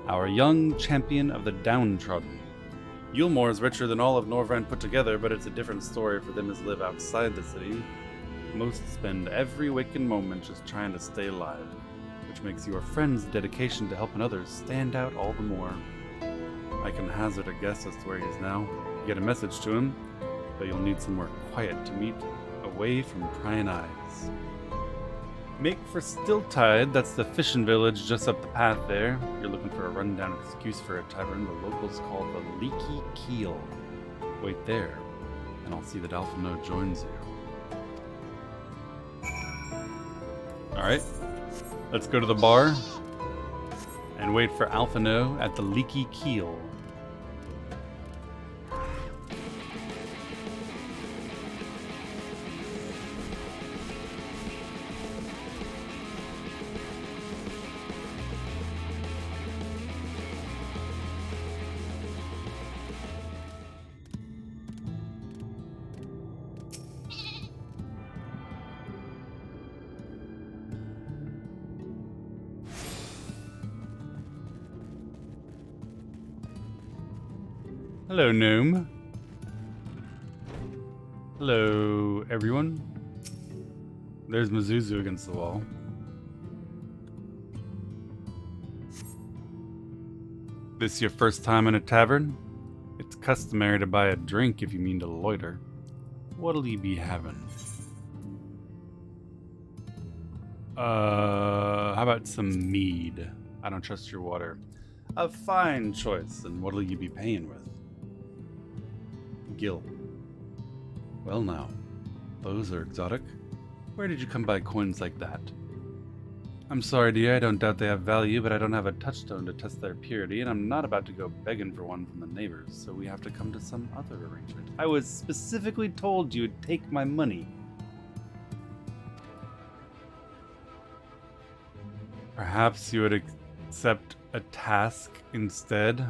Our young champion of the downtrodden. Yulmore is richer than all of Norvrend put together, but it's a different story for them as live outside the city. Most spend every waking moment just trying to stay alive, which makes your friend's dedication to helping others stand out all the more. I can hazard a guess as to where he is now. Get a message to him, but you'll need somewhere quiet to meet, away from prying eyes. Make for Stilltide, that's the fishing village just up the path there. You're looking for a rundown excuse for a tavern the locals call the Leaky Keel. Wait there, and I'll see that Alphino joins you. Alright, let's go to the bar and wait for Alphino at the Leaky Keel. Hello, gnome. Hello, everyone. There's Mizuzu against the wall. This your first time in a tavern? It's customary to buy a drink if you mean to loiter. What'll you be having? How about some mead? I don't trust your water. A fine choice, and what'll you be paying with? Gil. Well now, those are exotic. Where did you come by coins like that? I'm sorry, dear, I don't doubt they have value, but I don't have a touchstone to test their purity, and I'm not about to go begging for one from the neighbors, so we have to come to some other arrangement. I was specifically told you'd take my money. Perhaps you would accept a task instead?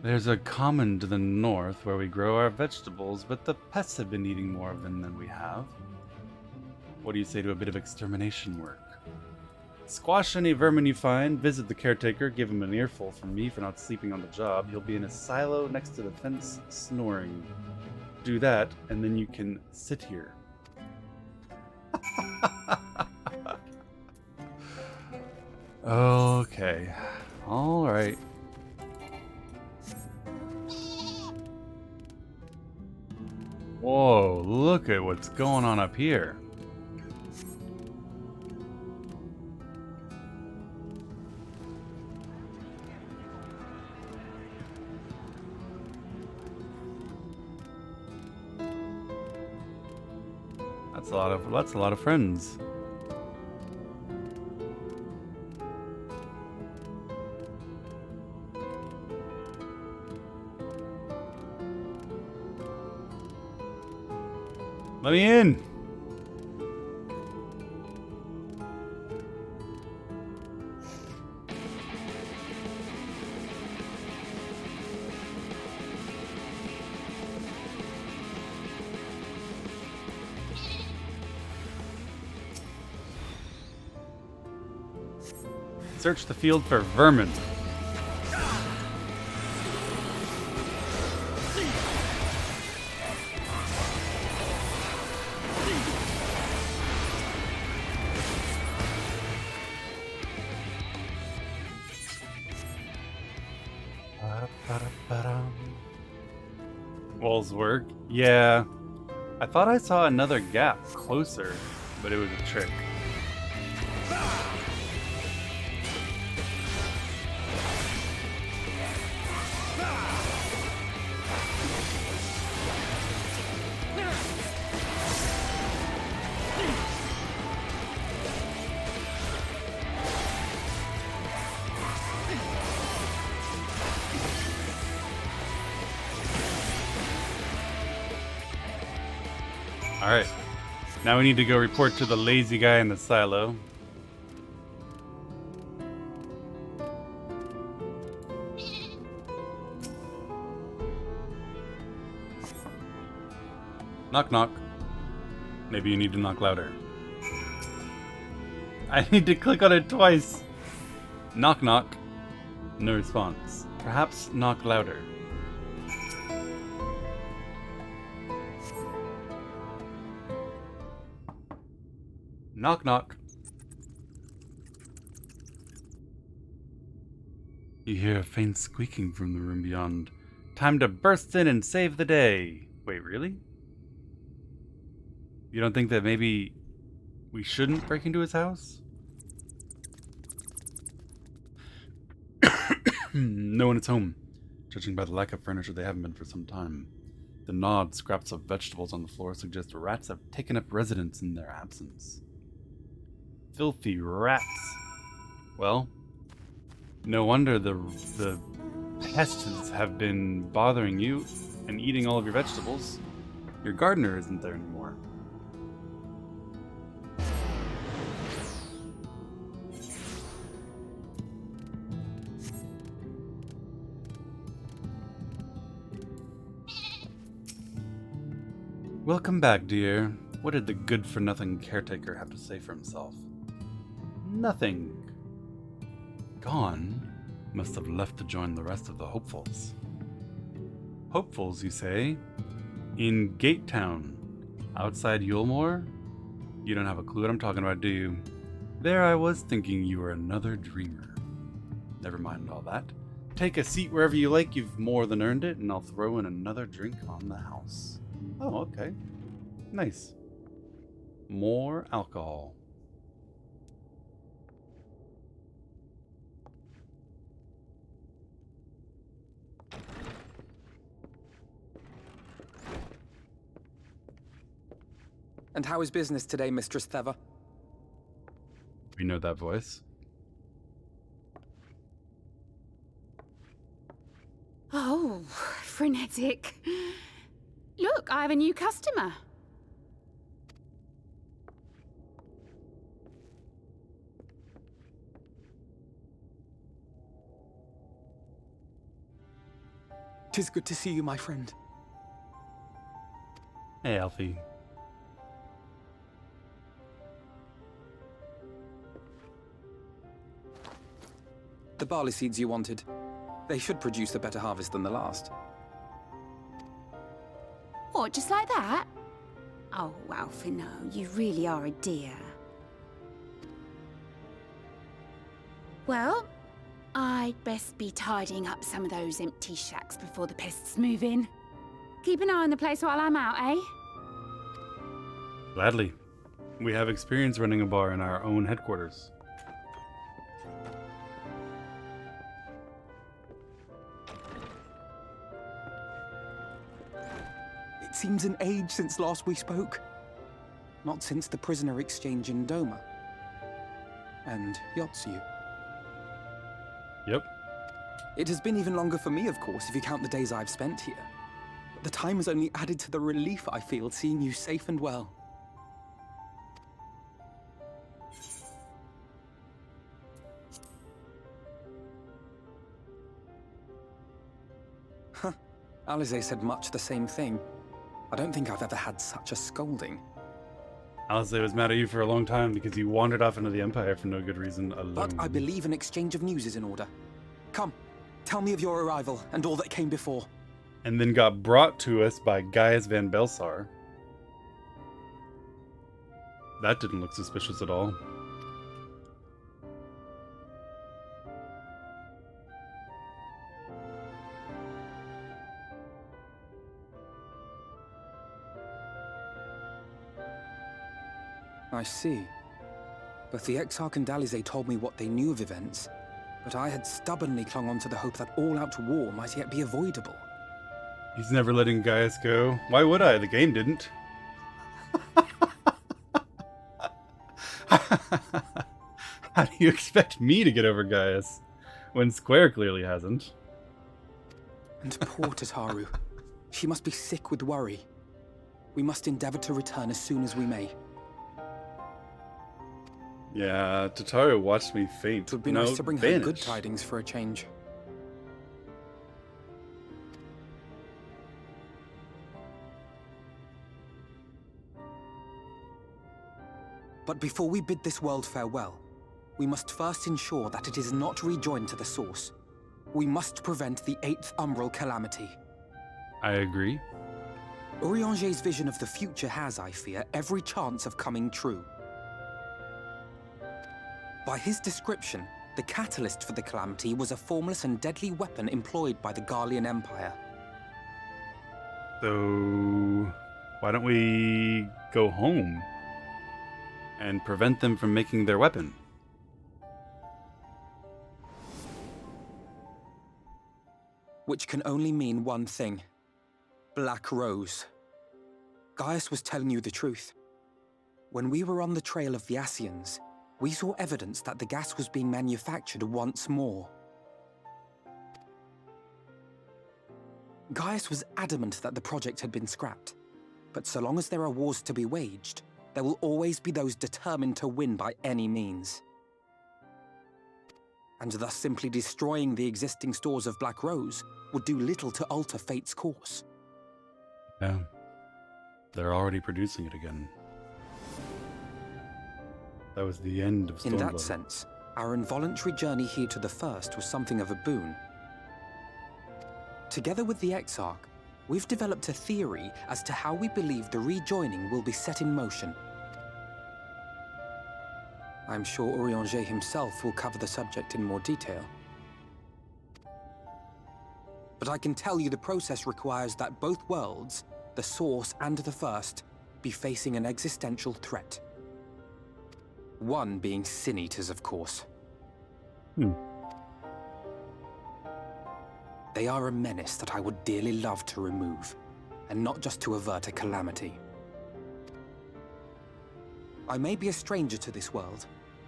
There's a common to the north where we grow our vegetables, but the pests have been eating more of them than we have. What do you say to a bit of extermination work? Squash any vermin you find, visit the caretaker, give him an earful from me for not sleeping on the job. He'll be in a silo next to the fence, snoring. Do that, and then you can sit here. Okay. Alright. Whoa, look at what's going on up here. That's a lot of friends. Let me in. Search the field for vermin. Walls work? Yeah. I thought I saw another gap closer, but it was a trick. Alright, now we need to go report to the lazy guy in the silo. Knock knock. Maybe you need to knock louder. I need to click on it twice. Knock knock. No response. Perhaps knock louder. Knock knock. You hear a faint squeaking from the room beyond. Time to burst in and save the day. Wait, really? You don't think that maybe we shouldn't break into his house? No one is home. Judging by the lack of furniture, they haven't been for some time. The gnawed scraps of vegetables on the floor suggest rats have taken up residence in their absence. Filthy rats. Well, no wonder the pests have been bothering you and eating all of your vegetables. Your gardener isn't there anymore. Welcome back, dear. What did the good-for-nothing caretaker have to say for himself? Nothing. Gone? Must have left to join the rest of the hopefuls. Hopefuls, you say? In Gate Town, outside Yulemore? You don't have a clue what I'm talking about, do you? There I was thinking you were another dreamer. Never mind all that. Take a seat wherever you like, you've more than earned it, and I'll throw in another drink on the house. Oh, okay. Nice. More alcohol. And how is business today, Mistress Theva? We know that voice. Oh, frenetic. Look, I have a new customer. Tis good to see you, my friend. Hey, Alfie. The barley seeds you wanted. They should produce a better harvest than the last. What, just like that? Oh, Alfie, no, you really are a dear. Well, I'd best be tidying up some of those empty shacks before the pests move in. Keep an eye on the place while I'm out, eh? Gladly. We have experience running a bar in our own headquarters. It seems an age since last we spoke. Not since the prisoner exchange in Doma. And Yotsu. Yep. It has been even longer for me, of course, if you count the days I've spent here. But the time has only added to the relief I feel seeing you safe and well. Huh. Alize said much the same thing. I don't think I've ever had such a scolding. Alize was mad at you for a long time because you wandered off into the Empire for no good reason alone. But I believe an exchange of news is in order. Come, tell me of your arrival and all that came before. And then got brought to us by Gaius van Belsar. That didn't look suspicious at all. I see. Both the Exarch and Alize told me what they knew of events, but I had stubbornly clung on to the hope that all-out war might yet be avoidable. He's never letting Gaius go. Why would I? The game didn't. How do you expect me to get over Gaius when Square clearly hasn't? And poor Tataru. She must be sick with worry. We must endeavor to return as soon as we may. Yeah, Tataru watched me faint. It would be nice to bring her good tidings for a change. But before we bid this world farewell, we must first ensure that it is not rejoined to the source. We must prevent the 8th Umbral calamity. I agree. Urianger's vision of the future has, I fear, every chance of coming true. By his description, the catalyst for the calamity was a formless and deadly weapon employed by the Garlean Empire. So, why don't we go home and prevent them from making their weapon? Which can only mean one thing. Black Rose. Gaius was telling you the truth. When we were on the trail of the Ascians, we saw evidence that the gas was being manufactured once more. Gaius was adamant that the project had been scrapped. But so long as there are wars to be waged, there will always be those determined to win by any means. And thus simply destroying the existing stores of Black Rose would do little to alter fate's course. Yeah. They're already producing it again. That was the end of Stormblood. In that sense, our involuntary journey here to the First was something of a boon. Together with the Exarch, we've developed a theory as to how we believe the rejoining will be set in motion. I'm sure Urianger himself will cover the subject in more detail. But I can tell you the process requires that both worlds, the Source and the First, be facing an existential threat. One being Sin Eaters, of course. They are a menace that I would dearly love to remove, and not just to avert a calamity. I may be a stranger to this world,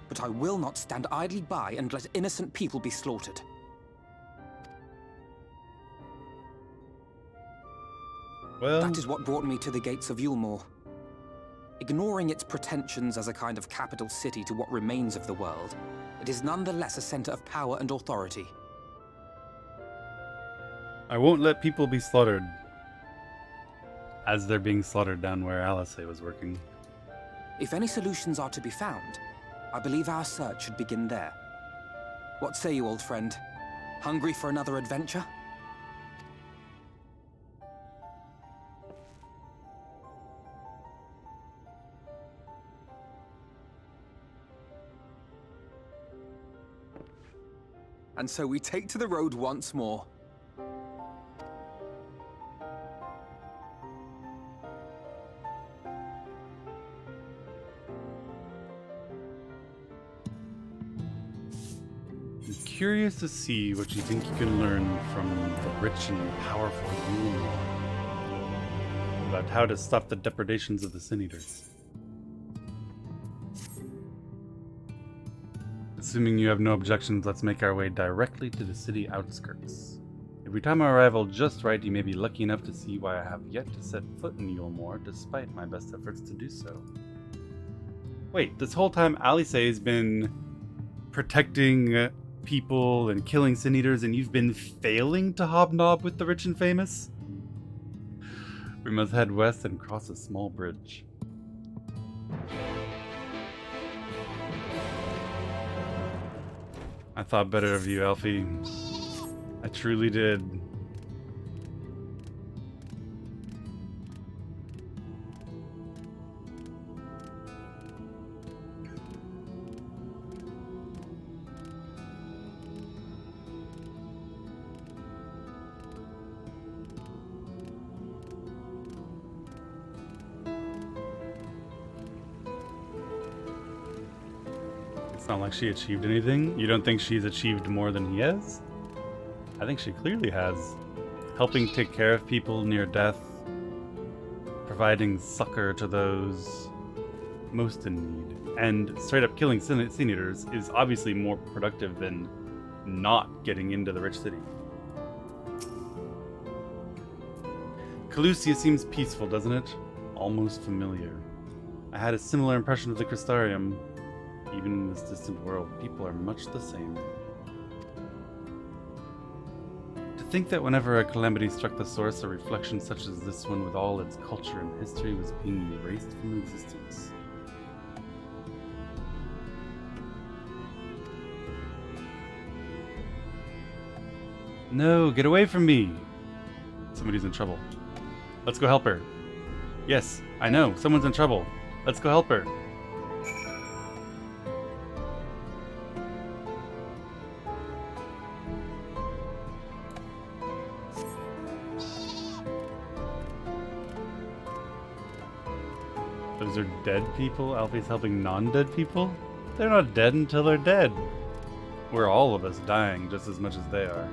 but I will not stand idly by and let innocent people be slaughtered. Well, that is what brought me to the gates of Yulmore. Ignoring its pretensions as a kind of capital city to what remains of the world, it is nonetheless a center of power and authority. I won't let people be slaughtered as they're being slaughtered down where Alice was working. If any solutions are to be found, I believe our search should begin there. What say you, old friend? Hungry for another adventure? And so we take to the road once more. I'm curious to see what you think you can learn from the rich and powerful Yulmore about how to stop the depredations of the Sin Eaters. Assuming you have no objections, let's make our way directly to the city outskirts. If we time our arrival just right, you may be lucky enough to see why I have yet to set foot in Yulmore, despite my best efforts to do so. Wait, this whole time Alice has been protecting people and killing Sin Eaters, and you've been failing to hobnob with the rich and famous? We must head west and cross a small bridge. I thought better of you, Elfie. I truly did. It's not like she achieved anything. You don't think she's achieved more than he has? I think she clearly has. Helping take care of people near death, providing succor to those most in need, and straight up killing Sin Eaters is obviously more productive than not getting into the rich city. Calusia seems peaceful, doesn't it? Almost familiar. I had a similar impression of the Crystarium. Even in this distant world, people are much the same. To think that whenever a calamity struck the source, a reflection such as this one with all its culture and history was being erased from existence. No, get away from me! Somebody's in trouble. Let's go help her. Yes, I know, someone's in trouble. Let's go help her. Those are dead people? Alfie's helping non-dead people? They're not dead until they're dead. We're all of us dying just as much as they are.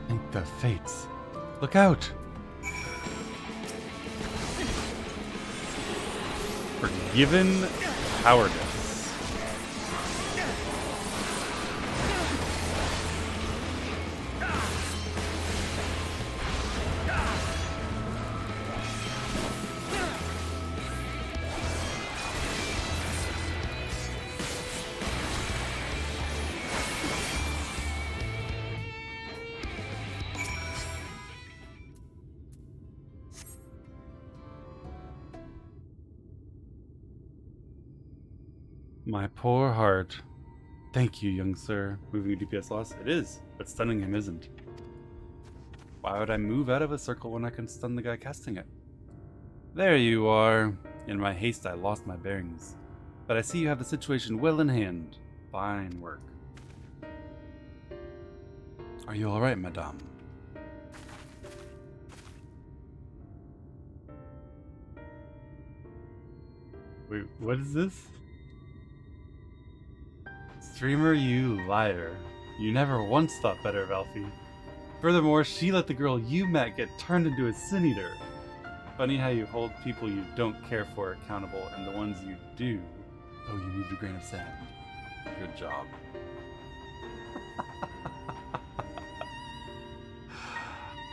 Thank the fates. Look out! Forgiven cowardice. My poor heart. Thank you, young sir. Moving a DPS loss? It is, but stunning him isn't. Why would I move out of a circle when I can stun the guy casting it? There you are. In my haste, I lost my bearings. But I see you have the situation well in hand. Fine work. Are you alright, madame? Wait, what is this? Streamer, you liar. You never once thought better of Alfie. Furthermore, she let the girl you met get turned into a sin eater. Funny how you hold people you don't care for accountable, and the ones you do, oh, you moved a grain of sand. Good job.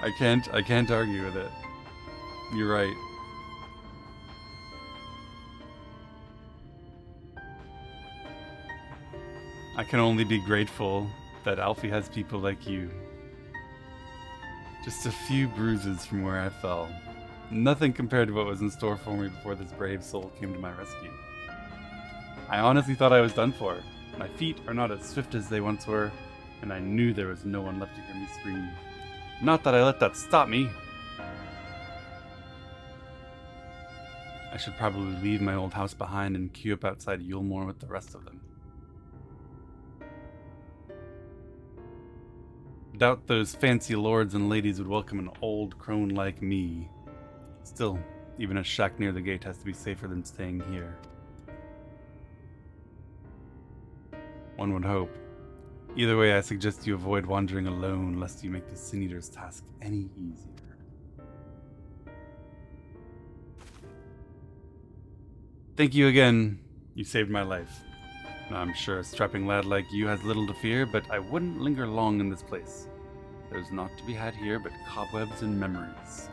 I can't argue with it. You're right. I can only be grateful that Alfie has people like you. Just a few bruises from where I fell. Nothing compared to what was in store for me before this brave soul came to my rescue. I honestly thought I was done for. My feet are not as swift as they once were, and I knew there was no one left to hear me scream. Not that I let that stop me. I should probably leave my old house behind and queue up outside Yulmore with the rest of them. Doubt those fancy lords and ladies would welcome an old crone like me. Still, even a shack near the gate has to be safer than staying here. One would hope. Either way, I suggest you avoid wandering alone, lest you make the Sin Eater's task any easier. Thank you again. You saved my life. Now, I'm sure a strapping lad like you has little to fear, but I wouldn't linger long in this place. There's naught to be had here but cobwebs and memories.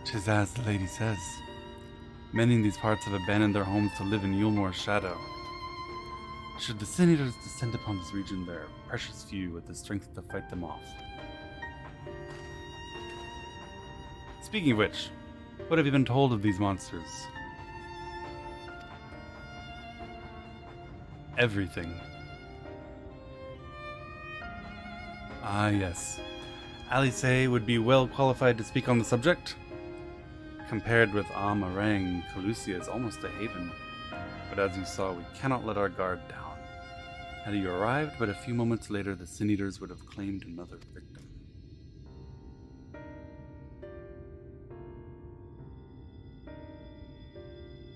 "'Tis as the lady says. Many in these parts have abandoned their homes to live in Yulmore's shadow. Should the Sin Eaters descend upon this region, there are precious few with the strength to fight them off. Speaking of which, what have you been told of these monsters?" Everything. Ah, yes. Alice would be well qualified to speak on the subject. Compared with Amarang, Calusia is almost a haven. But as you saw, we cannot let our guard down. Had you arrived but a few moments later, the Sin Eaters would have claimed another victim.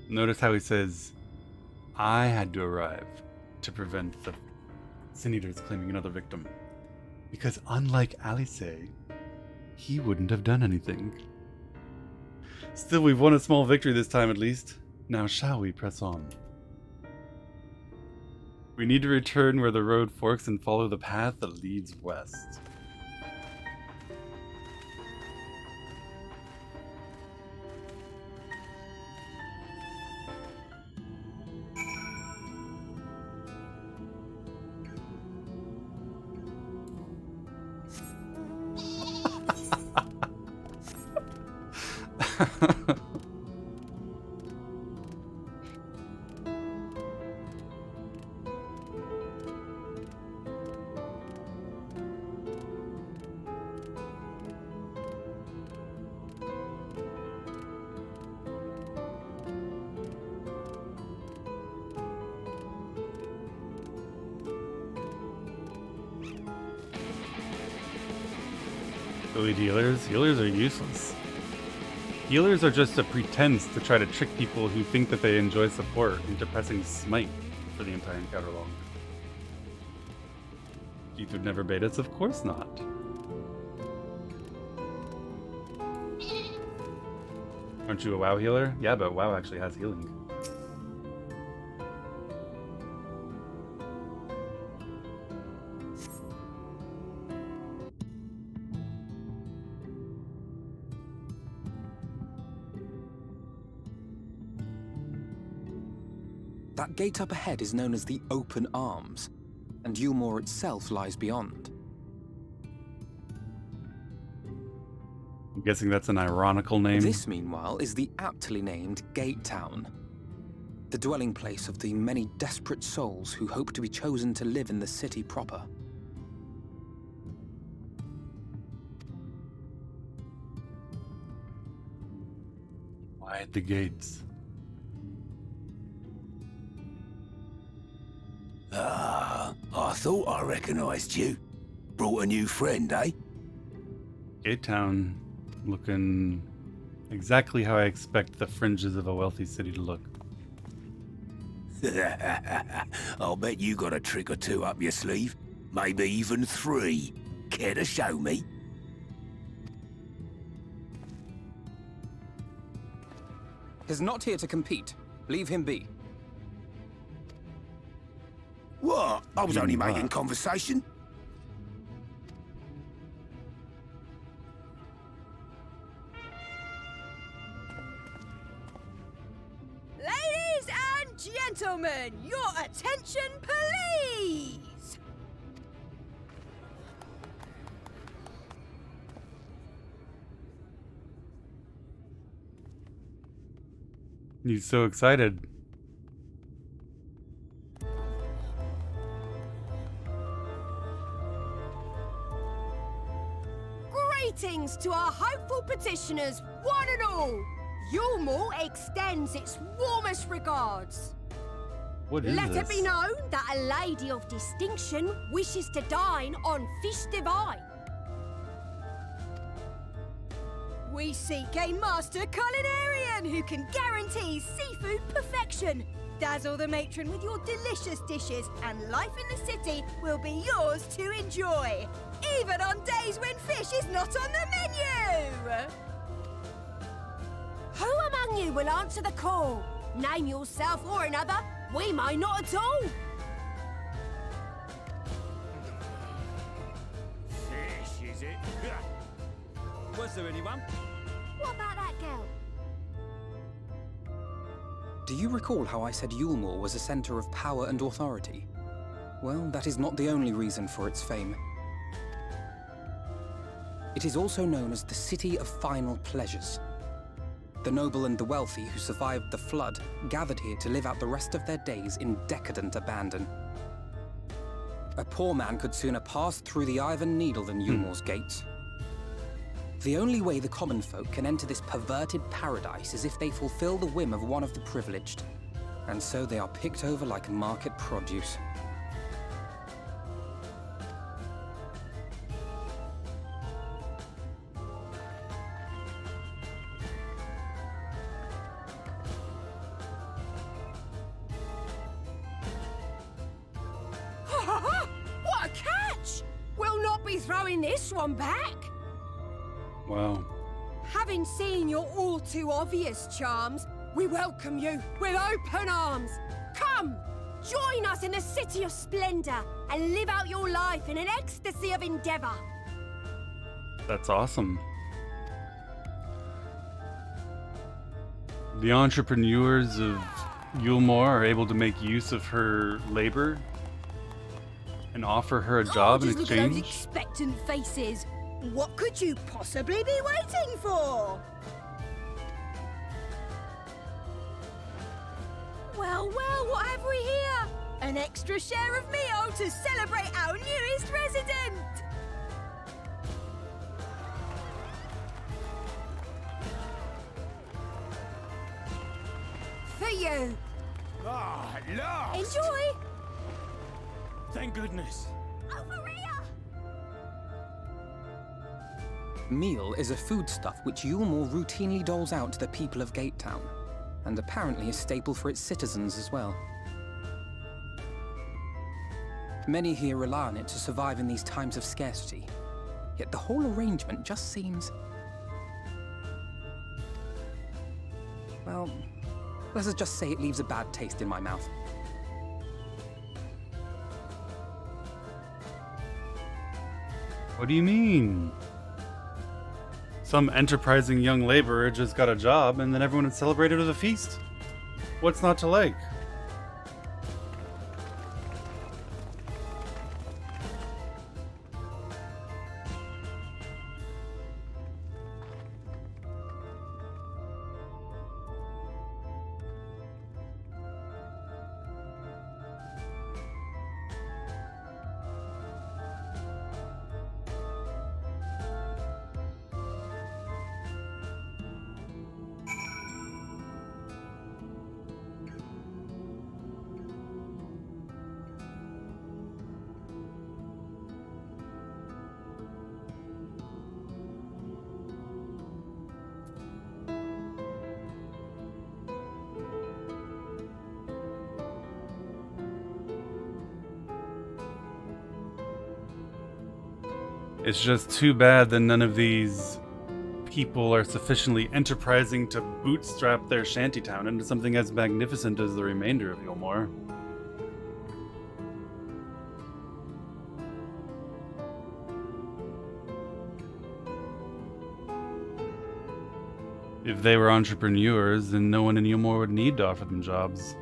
Notice how he says, I had to arrive to prevent the Sin Eaters claiming another victim. Because unlike Alice, he wouldn't have done anything. Still, we've won a small victory this time at least. Now shall we press on? We need to return where the road forks and follow the path that leads west. Elite healers? Healers are useless. Healers are just a pretense to try to trick people who think that they enjoy support into pressing smite for the entire encounter long. Keith would never bait us? Of course not. Aren't you a WoW healer? Yeah, but WoW actually has healing. That gate up ahead is known as the Open Arms, and Yulmore itself lies beyond. I'm guessing that's an ironical name. This, meanwhile, is the aptly named Gate Town, the dwelling place of the many desperate souls who hope to be chosen to live in the city proper. Why at the gates? Ah, I thought I recognized you. Brought a new friend, eh? Gate Town, looking exactly how I expect the fringes of a wealthy city to look. I'll bet you got a trick or two up your sleeve. Maybe even 3. Care to show me? He's not here to compete. Leave him be. What? I was only making conversation. Ladies and gentlemen, your attention, please! He's so excited. Greetings to our hopeful petitioners, one and all. Yulmore extends its warmest regards. What is Let this? it be known that a lady of distinction wishes to dine on fish divine. We seek a master culinarian who can guarantee seafood perfection. Dazzle the matron with your delicious dishes, and life in the city will be yours to enjoy, even on days when fish is not on the menu. Who among you will answer the call? Name yourself or another. We may not at all. Fish, is it? Was there anyone? What about that girl? Do you recall how I said Yulmore was a center of power and authority? Well, that is not the only reason for its fame. It is also known as the City of Final Pleasures. The noble and the wealthy who survived the flood gathered here to live out the rest of their days in decadent abandon. A poor man could sooner pass through the Iron Needle than Yulmore's gates. The only way the common folk can enter this perverted paradise is if they fulfill the whim of one of the privileged. And so they are picked over like market produce. What a catch! We'll not be throwing this one back. Wow. Having seen your all too obvious charms, we welcome you with open arms. Come, join us in the City of Splendor and live out your life in an ecstasy of endeavor. That's awesome. The entrepreneurs of Yulmore are able to make use of her labor and offer her a job in Just look at those exchange. expectant faces. What could you possibly be waiting for? Well, well, what have we here? An extra share of meal to celebrate our newest resident! For you! Ah, at last! Enjoy! Thank goodness. Over here! Meal is a foodstuff which Yulmore routinely doles out to the people of Gatetown, and apparently a staple for its citizens as well. Many here rely on it to survive in these times of scarcity, yet the whole arrangement just seems... well, let's just say it leaves a bad taste in my mouth. What do you mean? Some enterprising young laborer just got a job and then everyone had celebrated with a feast. What's not to like? It's just too bad that none of these people are sufficiently enterprising to bootstrap their shantytown into something as magnificent as the remainder of Yulmore. If they were entrepreneurs, then no one in Yulmore would need to offer them jobs.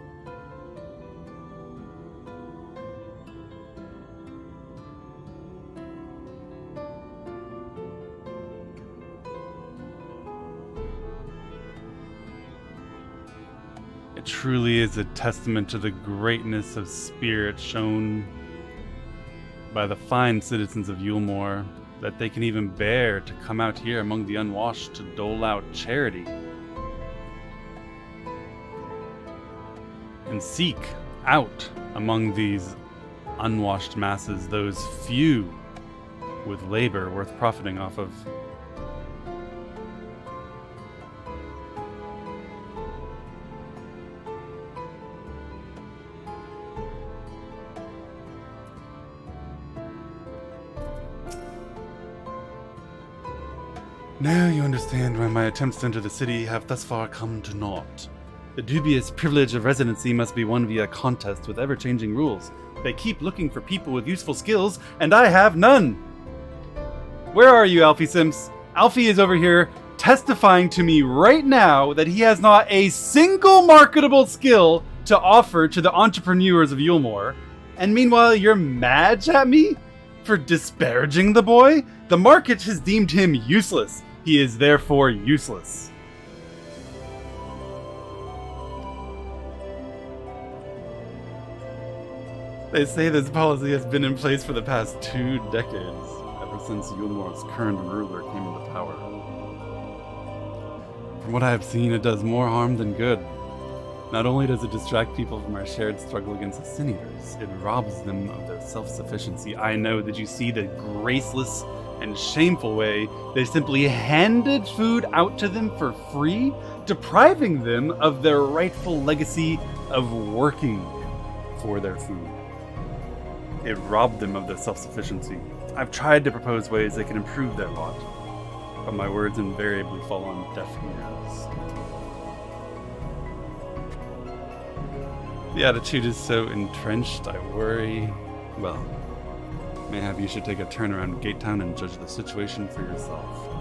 It truly is a testament to the greatness of spirit shown by the fine citizens of Yulmore that they can even bear to come out here among the unwashed to dole out charity and seek out among these unwashed masses those few with labor worth profiting off of. Now you understand why my attempts to enter the city have thus far come to naught. The dubious privilege of residency must be won via contest with ever-changing rules. They keep looking for people with useful skills, and I have none! Where are you, Alfie Sims? Alfie is over here testifying to me right now that he has not a single marketable skill to offer to the entrepreneurs of Yulmore. And meanwhile, you're mad at me for disparaging the boy? The market has deemed him useless. He is therefore useless. They say this policy has been in place for the past 2 decades, ever since Yulmore's current ruler came into power. From what I have seen, it does more harm than good. Not only does it distract people from our shared struggle against the Sin Eaters, it robs them of their self-sufficiency. I know. Did you see the graceless and shameful way they simply handed food out to them for free, depriving them of their rightful legacy of working for their food? It robbed them of their self-sufficiency. I've tried to propose ways they can improve their lot, but my words invariably fall on deaf ears. The attitude is so entrenched, I worry. Well, mayhap you should take a turn around Gatetown and judge the situation for yourself.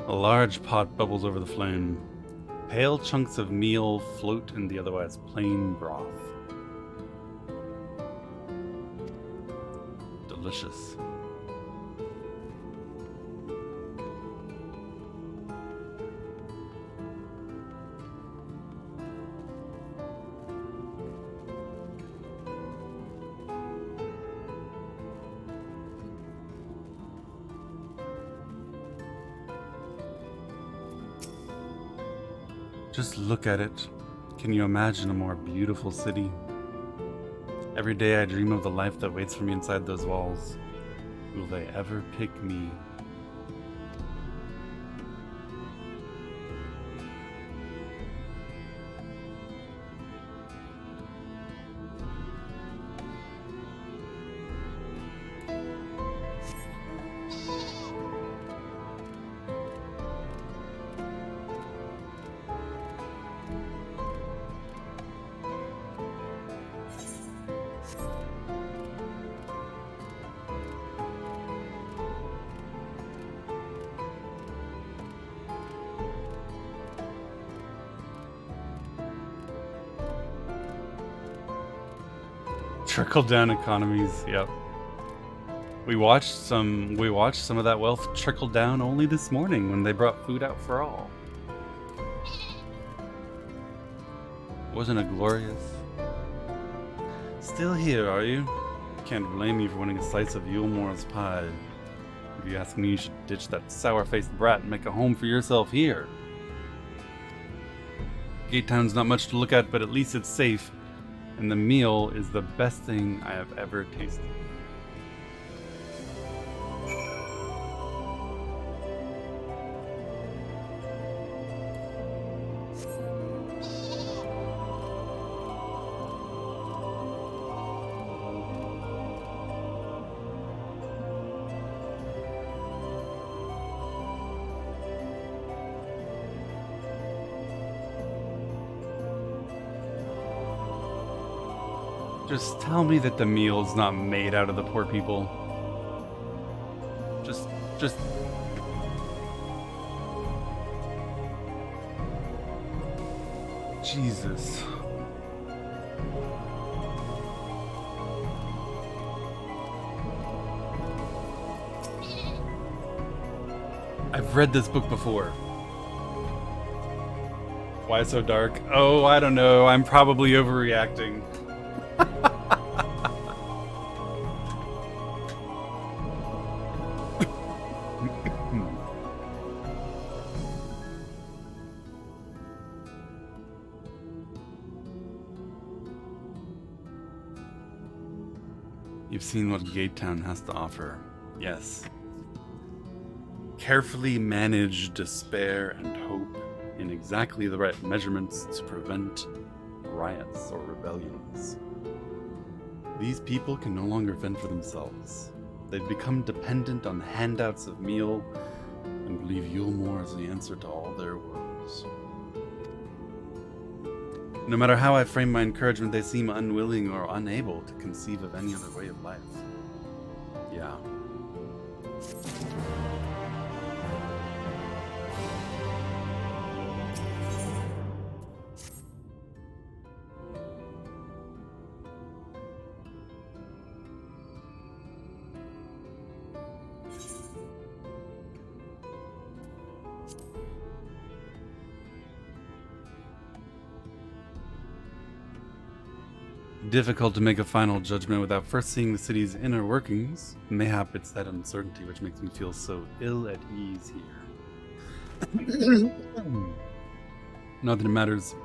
A large pot bubbles over the flame. Pale chunks of meal float in the otherwise plain broth. Delicious. Just look at it. Can you imagine a more beautiful city? Every day I dream of the life that waits for me inside those walls. Will they ever pick me? Trickle down economies, yep. We watched some of that wealth trickle down only this morning when they brought food out for all. Wasn't it glorious? Still here, are you? Can't blame you for wanting a slice of Yulemore's pie. If you ask me, you should ditch that sour-faced brat and make a home for yourself here. Gate Town's not much to look at, but at least it's safe. And the meal is the best thing I have ever tasted. Just tell me that the meal's not made out of the poor people. Just... Jesus. I've read this book before. Why so dark? Oh, I don't know. I'm probably overreacting. You've seen what Gate Town has to offer. Yes. Carefully managed despair and hope in exactly the right measurements to prevent riots or rebellions. These people can no longer fend for themselves. They've become dependent on the handouts of meal and believe Yulemore is the answer to all their woes. No matter how I frame my encouragement, they seem unwilling or unable to conceive of any other way of life. Yeah. Difficult to make a final judgment without first seeing the city's inner workings. Mayhap it's that uncertainty which makes me feel so ill at ease here. Not that it matters.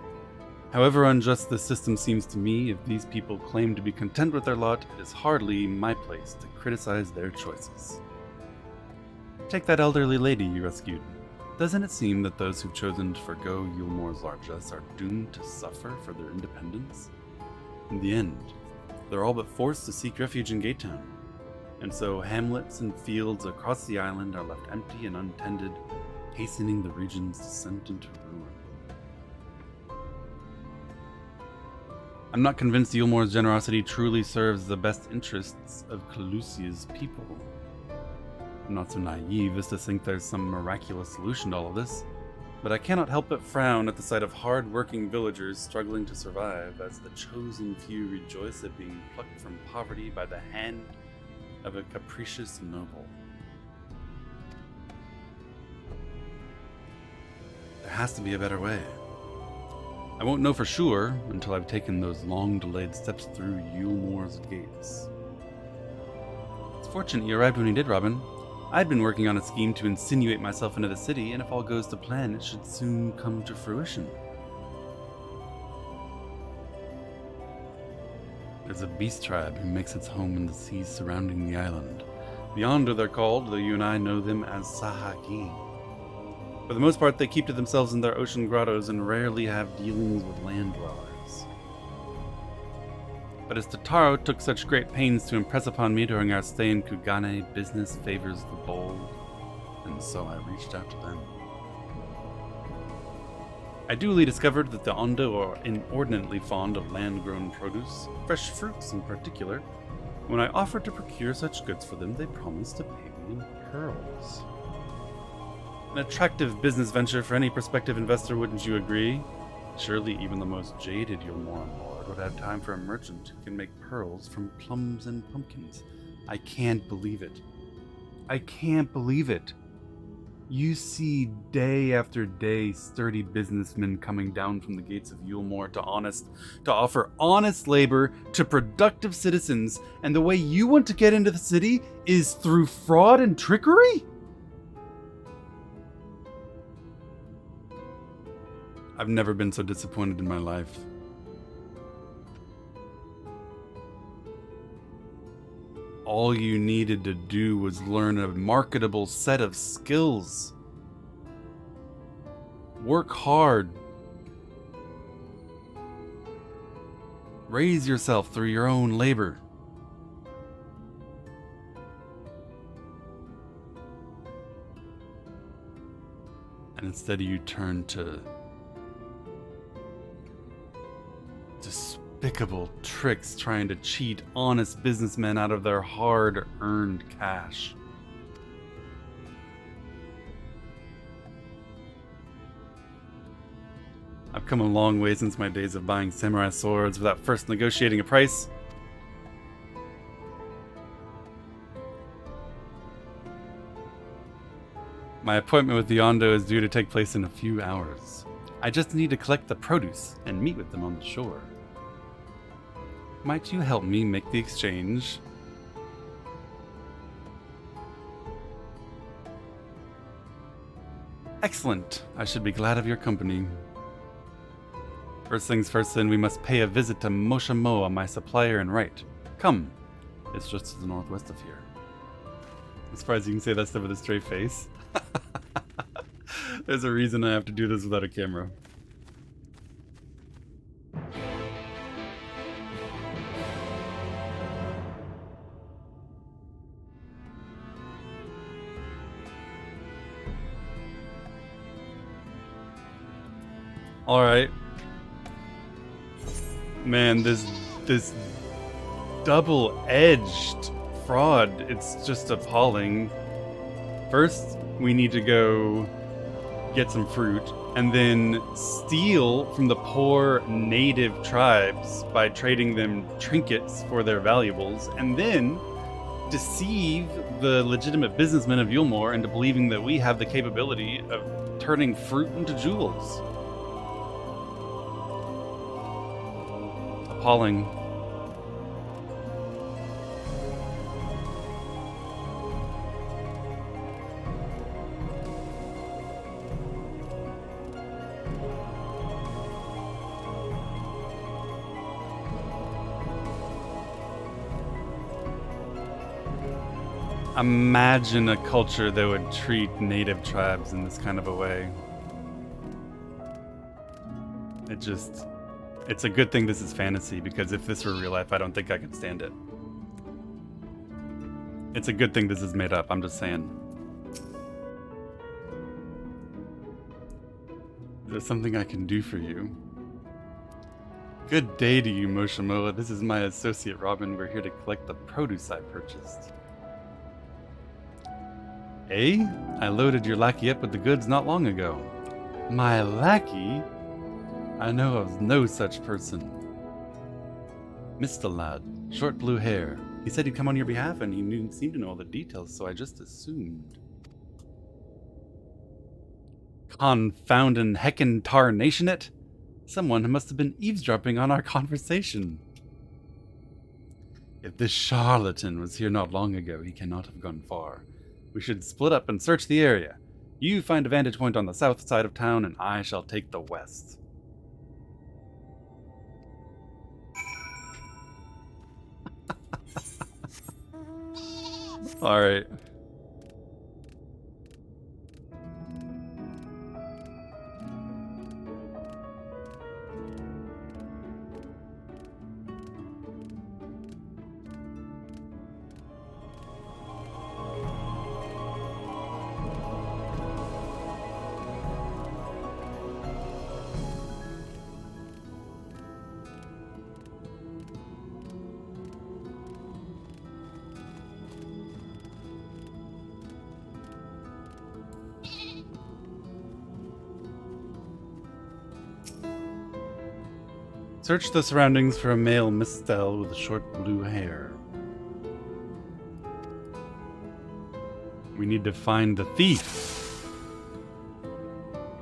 However unjust the system seems to me, if these people claim to be content with their lot, it is hardly my place to criticize their choices. Take that elderly lady you rescued. Doesn't it seem that those who've chosen to forgo Yulemore's largesse are doomed to suffer for their independence? In the end, they're all but forced to seek refuge in Gate Town, and so hamlets and fields across the island are left empty and untended, hastening the region's descent into ruin. I'm not convinced Yulemore's generosity truly serves the best interests of Calusia's people. I'm not so naive as to think there's some miraculous solution to all of this, but I cannot help but frown at the sight of hard-working villagers struggling to survive as the chosen few rejoice at being plucked from poverty by the hand of a capricious noble. There has to be a better way. I won't know for sure until I've taken those long-delayed steps through Yulemore's gates. It's fortunate you arrived when you did, Robin. I'd been working on a scheme to insinuate myself into the city, and if all goes to plan, it should soon come to fruition. There's a beast tribe who makes its home in the seas surrounding the island. The Yonder they're called, though you and I know them as Sahagi. For the most part, they keep to themselves in their ocean grottos and rarely have dealings with land dwellers. But as Totaro took such great pains to impress upon me during our stay in Kugane, business favors the bold, and so I reached out to them. I duly discovered that the Ondo are inordinately fond of land-grown produce, fresh fruits in particular. When I offered to procure such goods for them, they promised to pay me in pearls. An attractive business venture for any prospective investor, wouldn't you agree? Surely even the most jaded Yulmore on board would have time for a merchant who can make pearls from plums and pumpkins. I can't believe it. I can't believe it. You see day after day sturdy businessmen coming down from the gates of Yulmore to offer honest labor to productive citizens, and the way you want to get into the city is through fraud and trickery? I've never been so disappointed in my life. All you needed to do was learn a marketable set of skills. Work hard. Raise yourself through your own labor. And instead you turn to despicable tricks trying to cheat honest businessmen out of their hard-earned cash. I've come a long way since my days of buying samurai swords without first negotiating a price. My appointment with the Ondo is due to take place in a few hours. I just need to collect the produce and meet with them on the shore. Might you help me make the exchange? Excellent. I should be glad of your company. First things first, then, we must pay a visit to Moshamoa, my supplier and right. Come. It's just to the northwest of here. I'm surprised you can say that stuff with a straight face. There's a reason I have to do this without a camera. Alright. Man, this double-edged fraud, it's just appalling. First, we need to go get some fruit, and then steal from the poor native tribes by trading them trinkets for their valuables, and then deceive the legitimate businessmen of Yulmore into believing that we have the capability of turning fruit into jewels. Appalling. Imagine a culture that would treat native tribes in this kind of a way. It's a good thing this is fantasy, because if this were real life, I don't think I could stand it. It's a good thing this is made up, I'm just saying. Is there something I can do for you? Good day to you, Moshamoa. This is my associate Robin. We're here to collect the produce I purchased. Eh? I loaded your lackey up with the goods not long ago. My lackey? I know of no such person. Mr. Lad, short blue hair. He said he'd come on your behalf and he seemed to know all the details, so I just assumed. Confoundin' heckin' tarnation it! Someone must have been eavesdropping on our conversation. If this charlatan was here not long ago, he cannot have gone far. We should split up and search the area. You find a vantage point on the south side of town, and I shall take the west. Alright. Search the surroundings for a male mistel with short blue hair. We need to find the thief.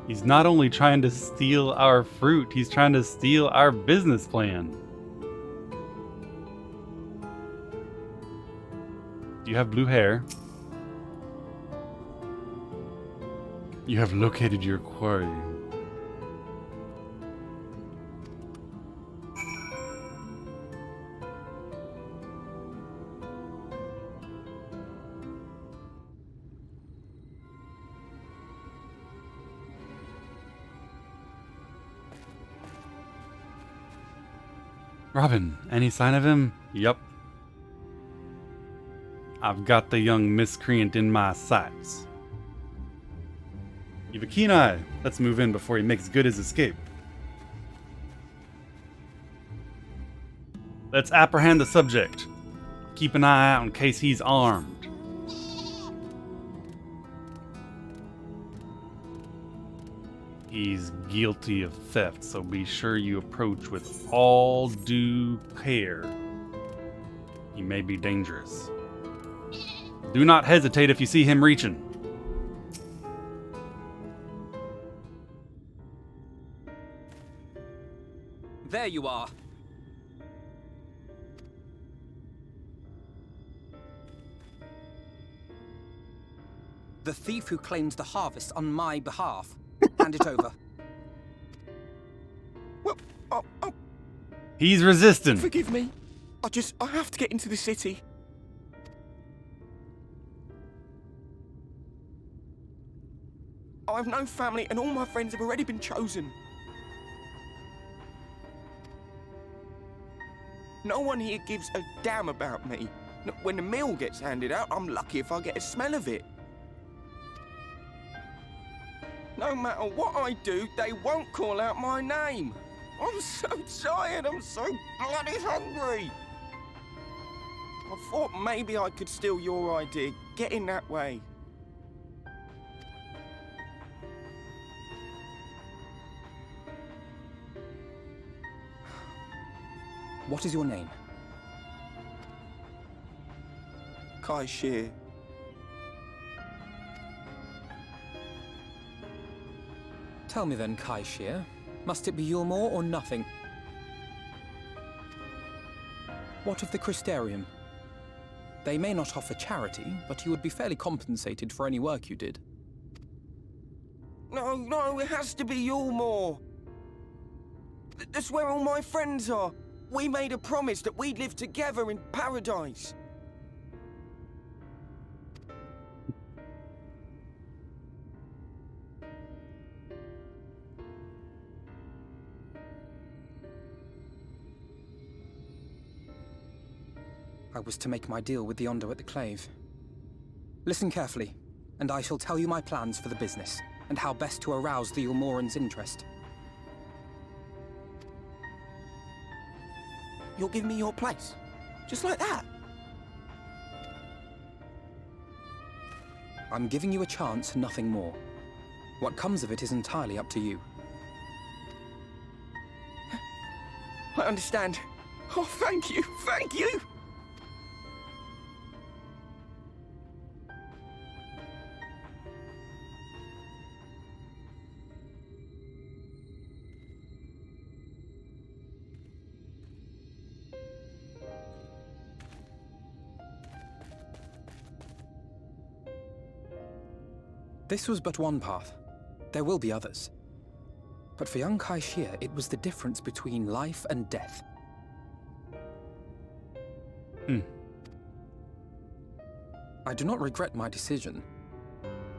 He's not only trying to steal our fruit, he's trying to steal our business plan. Do you have blue hair? You have located your quarry. Robin, any sign of him? Yup. I've got the young miscreant in my sights. You've a keen eye. Let's move in before he makes good his escape. Let's apprehend the subject. Keep an eye out in case he's armed. He's guilty of theft, so be sure you approach with all due care. He may be dangerous. Do not hesitate if you see him reaching. There you are. The thief who claims the harvest on my behalf. Hand it over. Well, He's resistant. Forgive me. I have to get into the city. I have no family and all my friends have already been chosen. No one here gives a damn about me. When the meal gets handed out, I'm lucky if I get a smell of it. No matter what I do, they won't call out my name. I'm so tired, I'm so bloody hungry. I thought maybe I could steal your idea, get in that way. What is your name? Kai Shear. Tell me then, Kai Shear, must it be Yulmore or nothing? What of the Crystarium? They may not offer charity, but you would be fairly compensated for any work you did. No, it has to be Yulmore. That's where all my friends are. We made a promise that we'd live together in paradise. I was to make my deal with the Ondo at the Clave. Listen carefully, and I shall tell you my plans for the business, and how best to arouse the Yulmoran's interest. You'll give me your place? Just like that? I'm giving you a chance, nothing more. What comes of it is entirely up to you. I understand. Oh, thank you, thank you! This was but one path. There will be others. But for young Kai Xie, it was the difference between life and death. I do not regret my decision,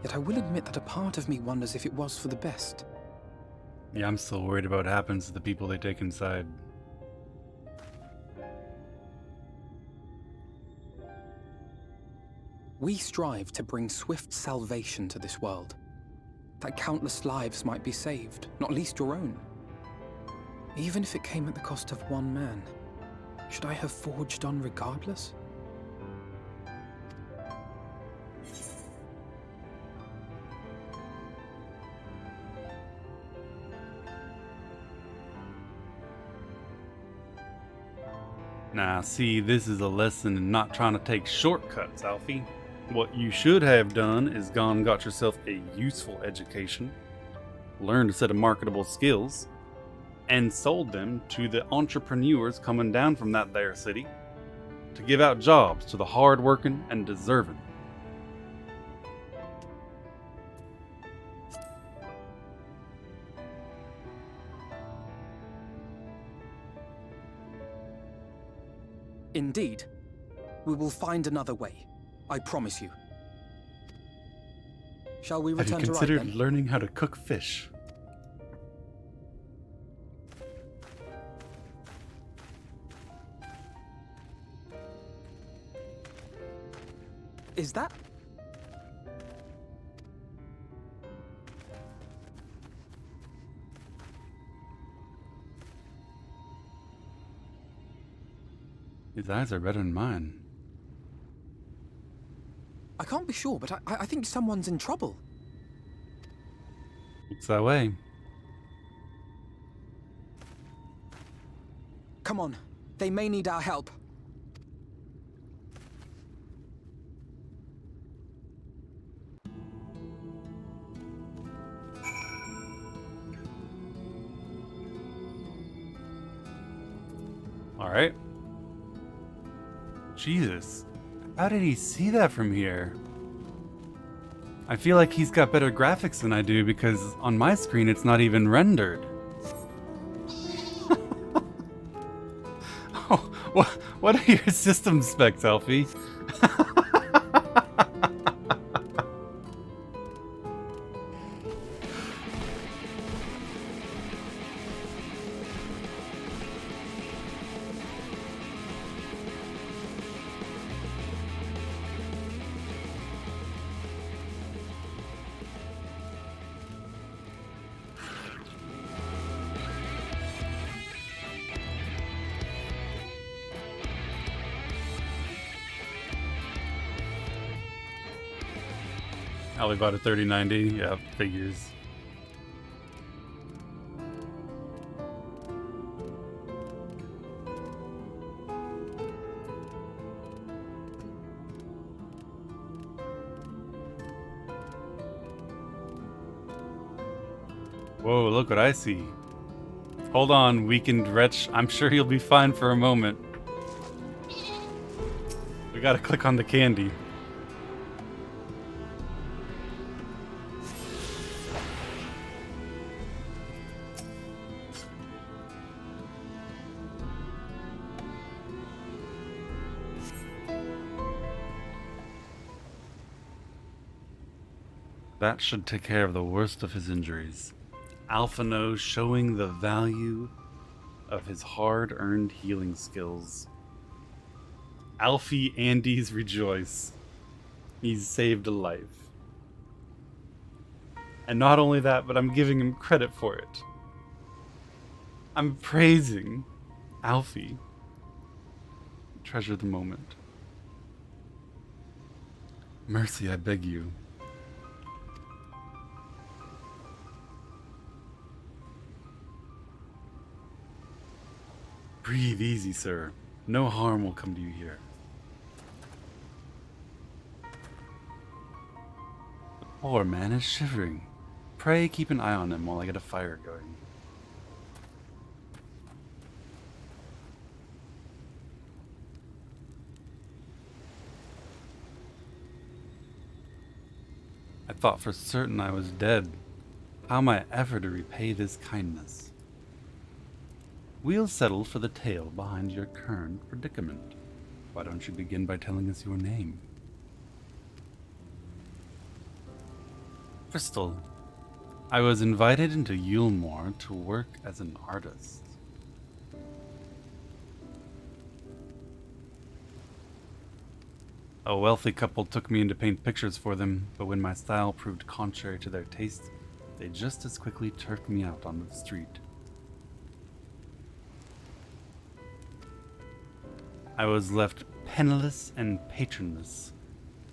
yet I will admit that a part of me wonders if it was for the best. Yeah, I'm still worried about what happens to the people they take inside. We strive to bring swift salvation to this world, that countless lives might be saved, not least your own. Even if it came at the cost of one man, should I have forged on regardless? Now, see, this is a lesson in not trying to take shortcuts, Alfie. What you should have done is gone and got yourself a useful education, learned a set of marketable skills, and sold them to the entrepreneurs coming down from that there city to give out jobs to the hard-working and deserving. Indeed. We will find another way. I promise you. Shall we return to Have you considered right, then? learning how to cook fish? Is that? His eyes are better than mine. I can't be sure, but I think someone's in trouble. Looks that way. Come on. They may need our help. All right. Jesus. How did he see that from here? I feel like he's got better graphics than I do because on my screen it's not even rendered. Oh, what are your system specs, Alfie? Alibaba 3090, yeah, figures. Whoa, look what I see. Hold on, weakened wretch. I'm sure he'll be fine for a moment. We gotta click on the candy. That should take care of the worst of his injuries. Alphino showing the value of his hard-earned healing skills. Alfie Andes rejoice. He's saved a life. And not only that, but I'm giving him credit for it. I'm praising Alfie. Treasure the moment. Mercy, I beg you. Breathe easy, sir. No harm will come to you here. The poor man is shivering. Pray keep an eye on him while I get a fire going. I thought for certain I was dead. How am I ever to repay this kindness? We'll settle for the tale behind your current predicament. Why don't you begin by telling us your name? Crystal. I was invited into Yulmore to work as an artist. A wealthy couple took me in to paint pictures for them, but when my style proved contrary to their taste, they just as quickly turfed me out on the street. I was left penniless and patronless,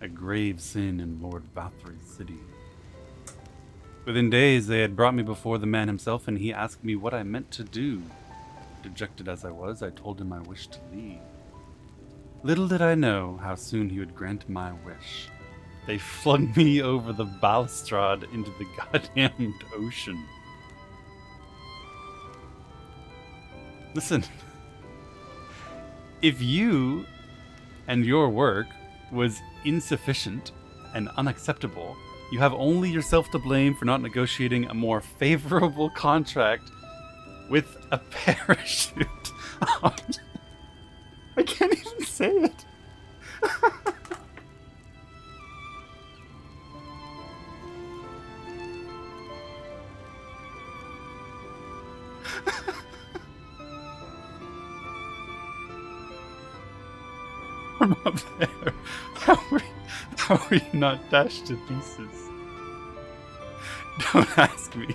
a grave sin in Lord Vathry's city. Within days, they had brought me before the man himself, and he asked me what I meant to do. Dejected as I was, I told him I wished to leave. Little did I know how soon he would grant my wish. They flung me over the balustrade into the goddamned ocean. Listen, if you and your work was insufficient and unacceptable, you have only yourself to blame for not negotiating a more favorable contract with a parachute on. I can't even say it. From up there, how are you not dashed to pieces? Don't ask me.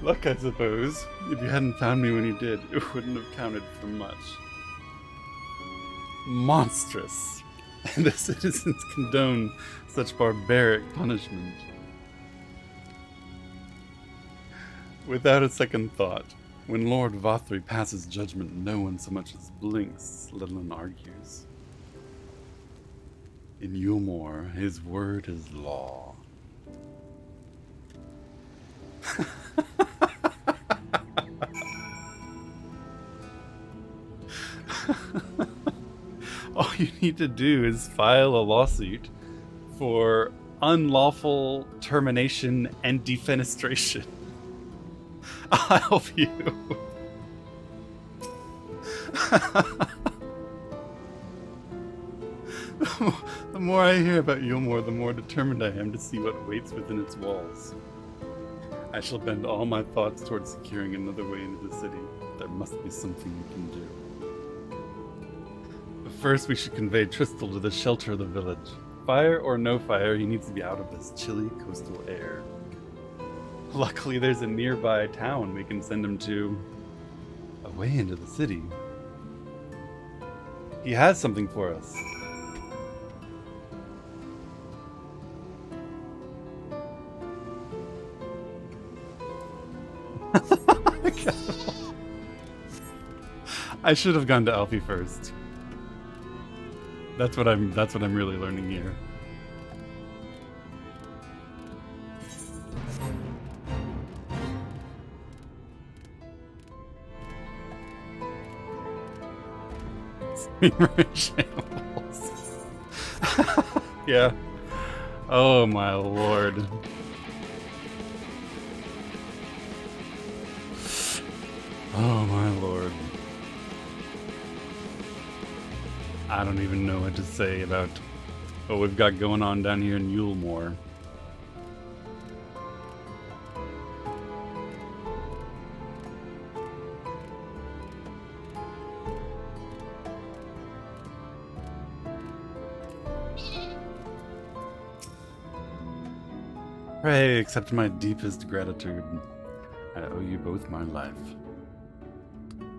Luck, I suppose. If you hadn't found me when you did, it wouldn't have counted for much. Monstrous. And the citizens condone such barbaric punishment. Without a second thought, when Lord Vathry passes judgment, no one so much as blinks, let alone argues. In Yulmore, his word is law. All you need to do is file a lawsuit for unlawful termination and defenestration. I'll help you. The more I hear about Yulmore, the more determined I am to see what waits within its walls. I shall bend all my thoughts towards securing another way into the city. There must be something we can do. But first we should convey Tristal to the shelter of the village. Fire or no fire, he needs to be out of this chilly coastal air. Luckily there's a nearby town we can send him to. Away into the city. He has something for us. I should have gone to Alfie first. That's what I'm really learning here. Steamer in shambles. Yeah. Oh my lord. Oh my lord. I don't even know what to say about what we've got going on down here in Yulmore. Pray accept my deepest gratitude. I owe you both my life.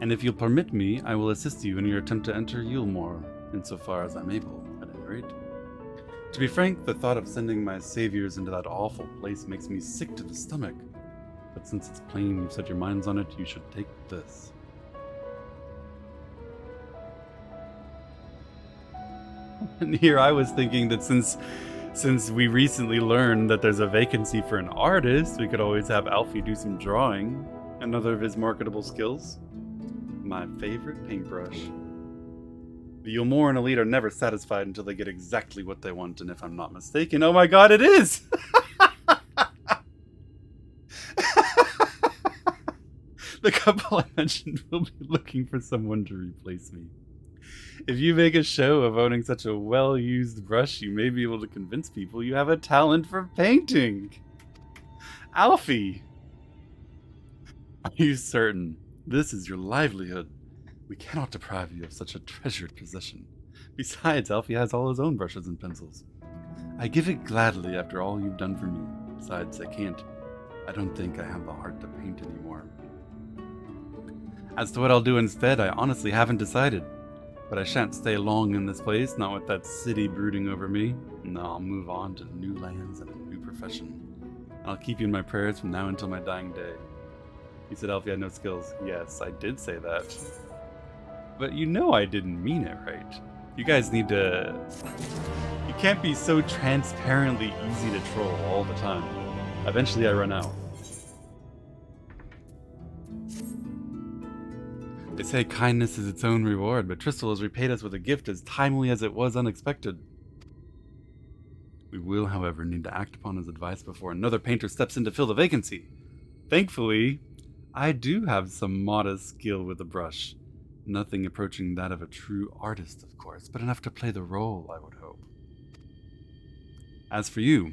And if you'll permit me, I will assist you in your attempt to enter Yulmore, insofar as I'm able, at any rate. To be frank, the thought of sending my saviors into that awful place makes me sick to the stomach. But since it's plain you've set your minds on it, you should take this. And here I was thinking that since we recently learned that there's a vacancy for an artist, we could always have Alfie do some drawing. Another of his marketable skills. My favorite paintbrush. The Yulmore and Elite are never satisfied until they get exactly what they want, and if I'm not mistaken, oh my god, it is! The couple I mentioned will be looking for someone to replace me. If you make a show of owning such a well-used brush, you may be able to convince people you have a talent for painting. Alfie! Are you certain? This is your livelihood. We cannot deprive you of such a treasured possession. Besides, Alfie has all his own brushes and pencils. I give it gladly after all you've done for me. Besides, I don't think I have the heart to paint anymore. As to what I'll do instead, I honestly haven't decided. But I shan't stay long in this place, not with that city brooding over me. No, I'll move on to new lands and a new profession. I'll keep you in my prayers from now until my dying day. You said Alfie had no skills. Yes, I did say that. But you know I didn't mean it, right? You guys need to... You can't be so transparently easy to troll all the time. Eventually I run out. They say kindness is its own reward, but Tristel has repaid us with a gift as timely as it was unexpected. We will, however, need to act upon his advice before another painter steps in to fill the vacancy. Thankfully, I do have some modest skill with the brush. Nothing approaching that of a true artist, of course, but enough to play the role, I would hope. As for you,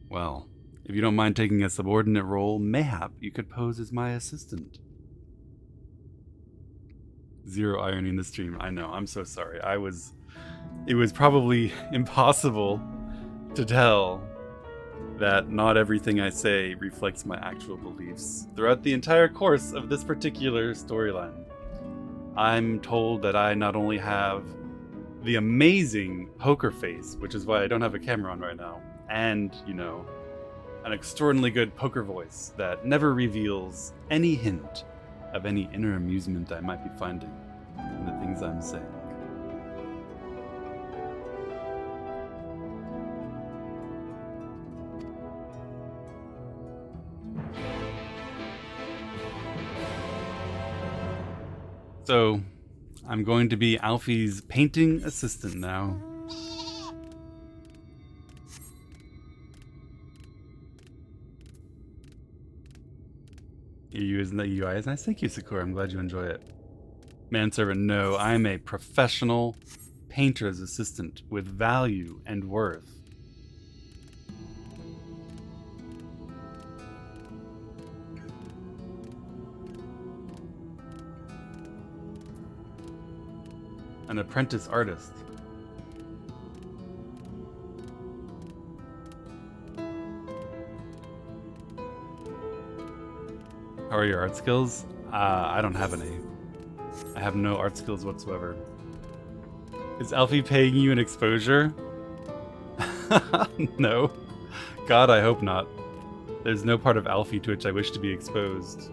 well, if you don't mind taking a subordinate role, mayhap you could pose as my assistant. Zero irony in the stream. I know, I'm so sorry. It was probably impossible to tell that not everything I say reflects my actual beliefs throughout the entire course of this particular storyline. I'm told that I not only have the amazing poker face, which is why I don't have a camera on right now, and, you know, an extraordinarily good poker voice that never reveals any hint of any inner amusement I might be finding in the things I'm saying. So, I'm going to be Alfie's painting assistant now. Your UI is nice. Thank you, Sakura. I'm glad you enjoy it. Manservant, no. I'm a professional painter's assistant with value and worth. An apprentice artist. How are your art skills? I don't have any. I have no art skills whatsoever. Is Alfie paying you an exposure? No. God, I hope not. There's no part of Alfie to which I wish to be exposed.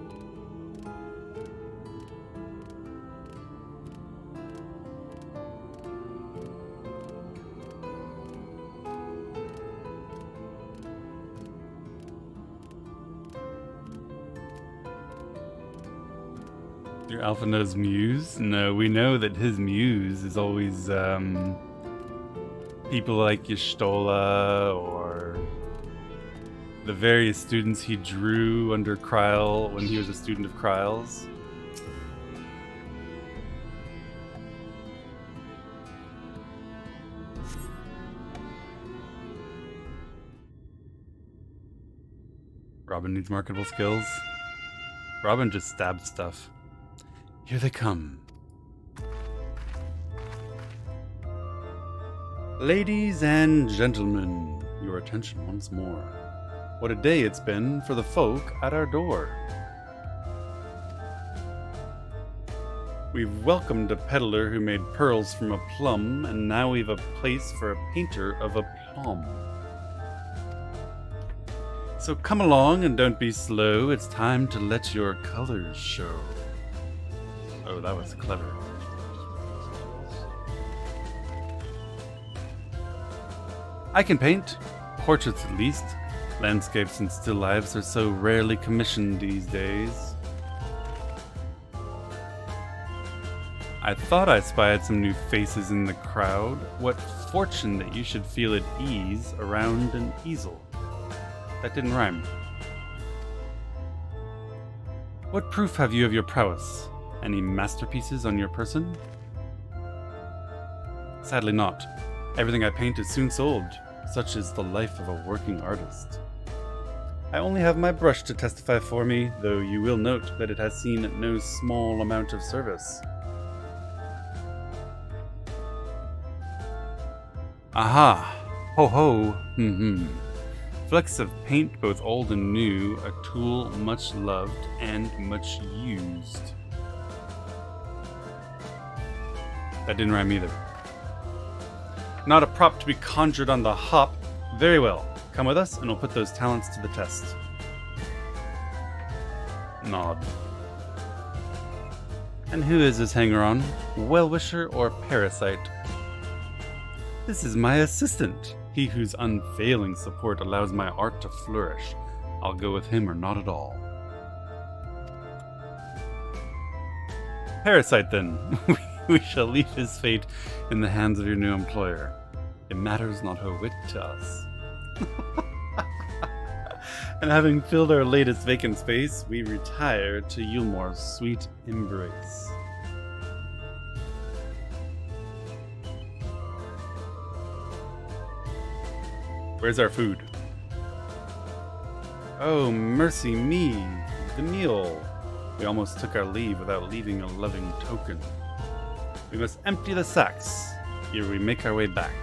Your Alpha knows Muse? No, we know that his muse is always people like Y'shtola or the various students he drew under Kryl when he was a student of Kryl's. Robin needs marketable skills. Robin just stabbed stuff. Here they come. Ladies and gentlemen, your attention once more. What a day it's been for the folk at our door. We've welcomed a peddler who made pearls from a plum, and now we've a place for a painter of a plum. So come along and don't be slow, it's time to let your colors show. Oh, that was clever. I can paint. Portraits at least. Landscapes and still lifes are so rarely commissioned these days. I thought I spied some new faces in the crowd. What fortune that you should feel at ease around an easel. That didn't rhyme. What proof have you of your prowess? Any masterpieces on your person? Sadly not. Everything I paint is soon sold. Such is the life of a working artist. I only have my brush to testify for me, though you will note that it has seen no small amount of service. Aha! Ho ho! Flecks of paint, both old and new, a tool much loved and much used. That didn't rhyme either. Not a prop to be conjured on the hop. Very well. Come with us and we'll put those talents to the test. Nod. And who is this hanger-on? Well-wisher or parasite? This is my assistant. He whose unfailing support allows my art to flourish. I'll go with him or not at all. Parasite, then. We shall leave his fate in the hands of your new employer. It matters not a whit to us. And having filled our latest vacant space, we retire to Yulmore's sweet embrace. Where's our food? Oh, mercy me, the meal. We almost took our leave without leaving a loving token. We must empty the sacks, ere we make our way back.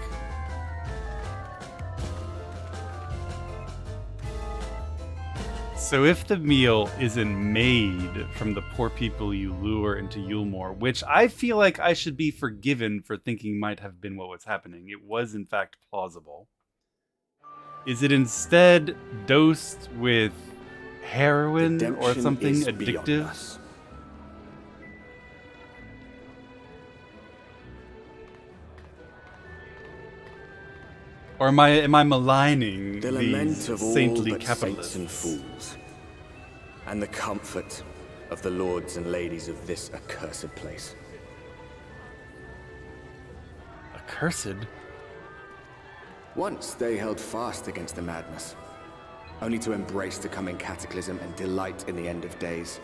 So if the meal isn't made from the poor people you lure into Yulmore, which I feel like I should be forgiven for thinking might have been what was happening, it was in fact plausible. Is it instead dosed with heroin or something addictive? Or am I maligning the lament of all saintly but capitalists? Saints and fools, and the comfort of the lords and ladies of this accursed place. Accursed? Once they held fast against the madness, only to embrace the coming cataclysm and delight in the end of days.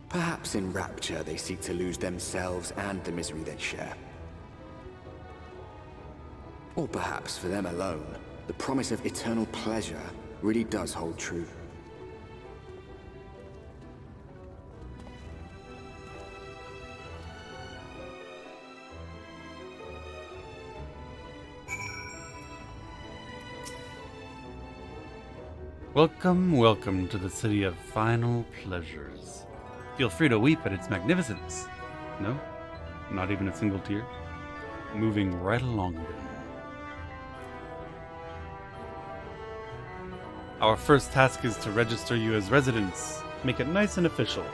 Perhaps in rapture they seek to lose themselves and the misery they share. Or perhaps for them alone, the promise of eternal pleasure really does hold true. Welcome, welcome to the city of final pleasures. Feel free to weep at its magnificence. No? Not even a single tear? Moving right along then. Our first task is to register you as residents. Make it nice and official.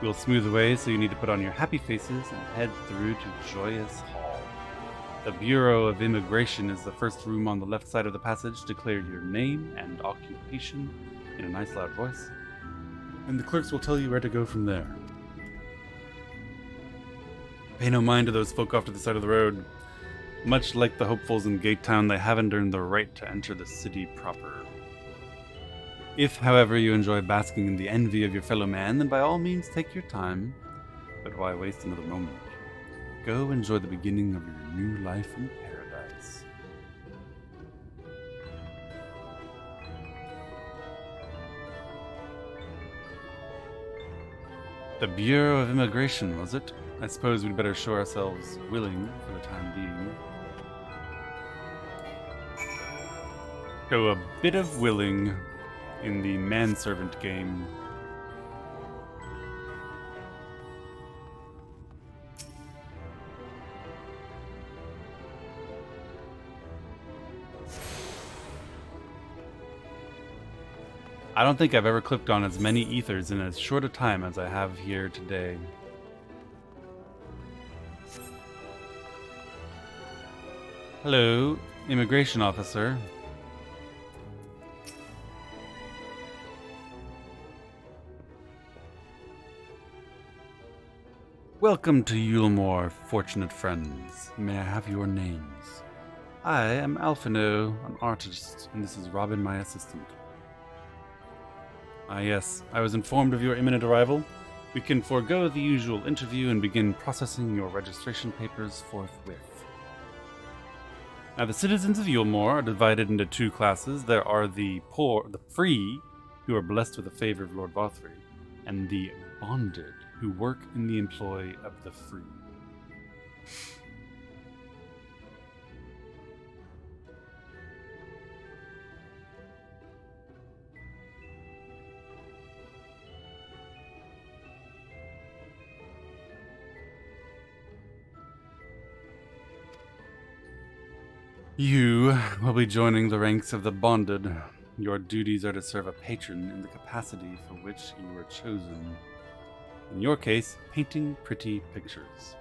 We'll smooth away so you need to put on your happy faces and head through to Joyous Hall. The Bureau of Immigration is the first room on the left side of the passage. Declare your name and occupation in a nice loud voice, and the clerks will tell you where to go from there. Pay no mind to those folk off to the side of the road. Much like the hopefuls in Gate Town, they haven't earned the right to enter the city proper. If, however, you enjoy basking in the envy of your fellow man, then by all means take your time. But why waste another moment? Go enjoy the beginning of your new life in paradise. The Bureau of Immigration, was it? I suppose we'd better show ourselves willing for the time being. Show a bit of willing in the manservant game. I don't think I've ever clicked on as many ethers in as short a time as I have here today. Hello, immigration officer. Welcome to Yulmore, fortunate friends. May I have your names? I am Alphino, an artist, and this is Robin, my assistant. Ah yes, I was informed of your imminent arrival. We can forego the usual interview and begin processing your registration papers forthwith. Now, the citizens of Yulmore are divided into two classes. There are the poor, the free, who are blessed with the favor of Lord Vothry, and the bonded, who work in the employ of the free. You will be joining the ranks of the bonded. Your duties are to serve a patron in the capacity for which you were chosen. In your case, painting pretty pictures.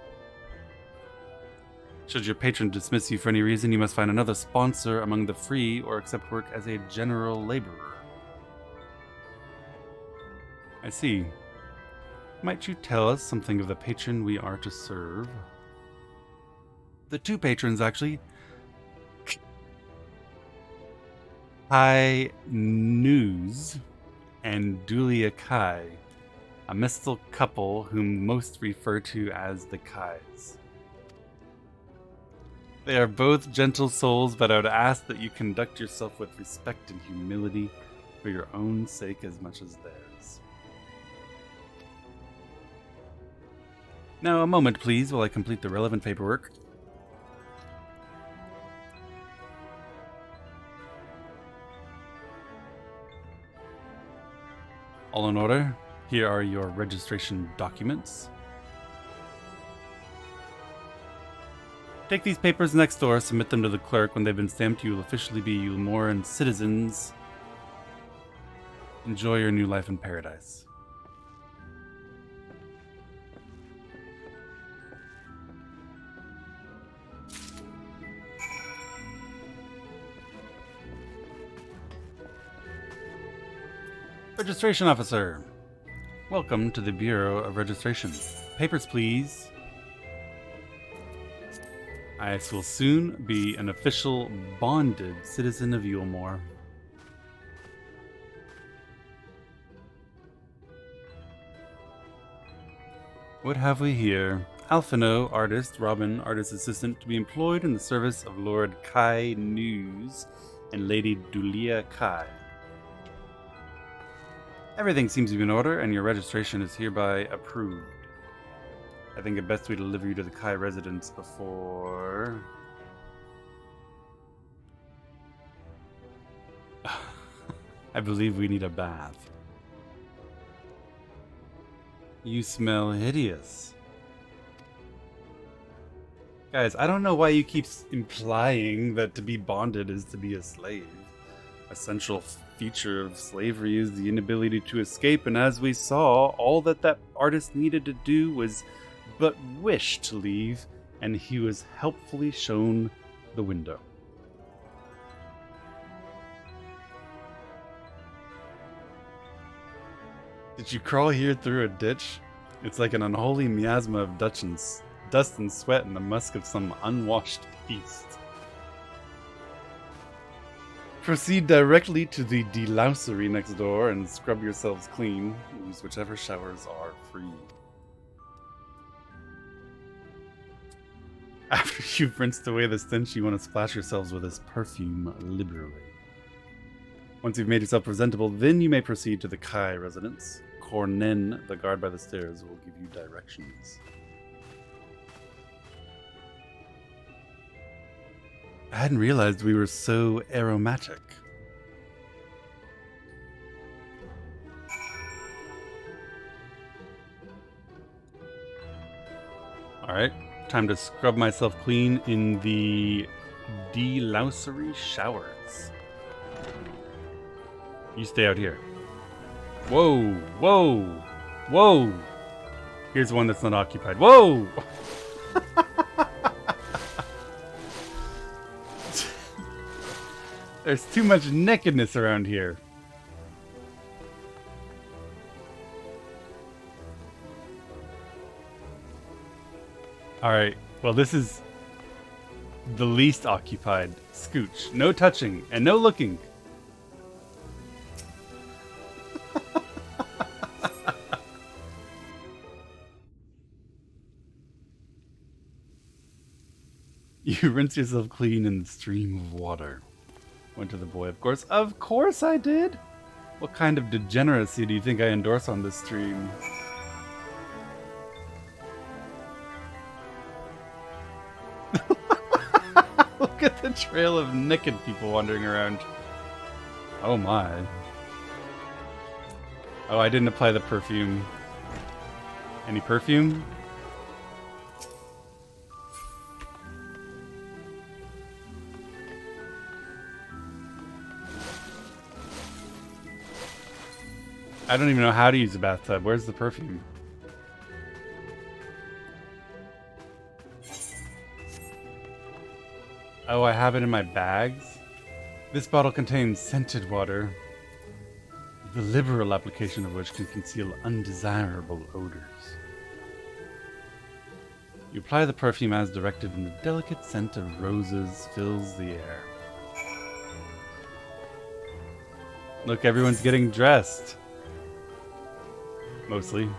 Should your patron dismiss you for any reason, you must find another sponsor among the free or accept work as a general laborer. I see. Might you tell us something of the patron we are to serve? The two patrons, actually. Kai News and Dulia Kai, a mystical couple whom most refer to as the Kais. They are both gentle souls, but I would ask that you conduct yourself with respect and humility for your own sake as much as theirs. Now, a moment, please, while I complete the relevant paperwork. All in order. Here are your registration documents. Take these papers next door, submit them to the clerk. When they've been stamped, you will officially be Yulmoran citizens. Enjoy your new life in paradise. Registration officer. Welcome to the Bureau of Registration. Papers, please. I will soon be an official bonded citizen of Yulmore. What have we here? Alphino, artist, Robin, artist assistant, to be employed in the service of Lord Kai News and Lady Dulia Kai. Everything seems to be in order, and your registration is hereby approved. I think it best we deliver you to the Kai residence before... I believe we need a bath. You smell hideous. Guys, I don't know why you keep implying that to be bonded is to be a slave. A central feature of slavery is the inability to escape, and as we saw, all that artist needed to do was but wish to leave, and he was helpfully shown the window. Did you crawl here through a ditch? It's like an unholy miasma of dust and sweat and the musk of some unwashed beast. Proceed directly to the delousery next door and scrub yourselves clean. Use whichever showers are free. After you've rinsed away the stench, you want to splash yourselves with this perfume liberally. Once you've made yourself presentable, then you may proceed to the Kai residence. Cornen, the guard by the stairs, will give you directions. I hadn't realized we were so aromatic. Alright, time to scrub myself clean in the delousery showers. You stay out here. Whoa, whoa, whoa. Here's one that's not occupied. Whoa! There's too much nakedness around here. Alright, well this is the least occupied. Scooch. No touching and no looking. You rinse yourself clean in the stream of water. Went to the boy, of course. Of course I did! What kind of degeneracy do you think I endorse on this stream? Look at the trail of naked people wandering around. Oh my. Oh, I didn't apply the perfume. Any perfume? I don't even know how to use a bathtub. Where's the perfume? Oh, I have it in my bags? This bottle contains scented water, the liberal application of which can conceal undesirable odors. You apply the perfume as directed and the delicate scent of roses fills the air. Look, everyone's getting dressed. Mostly.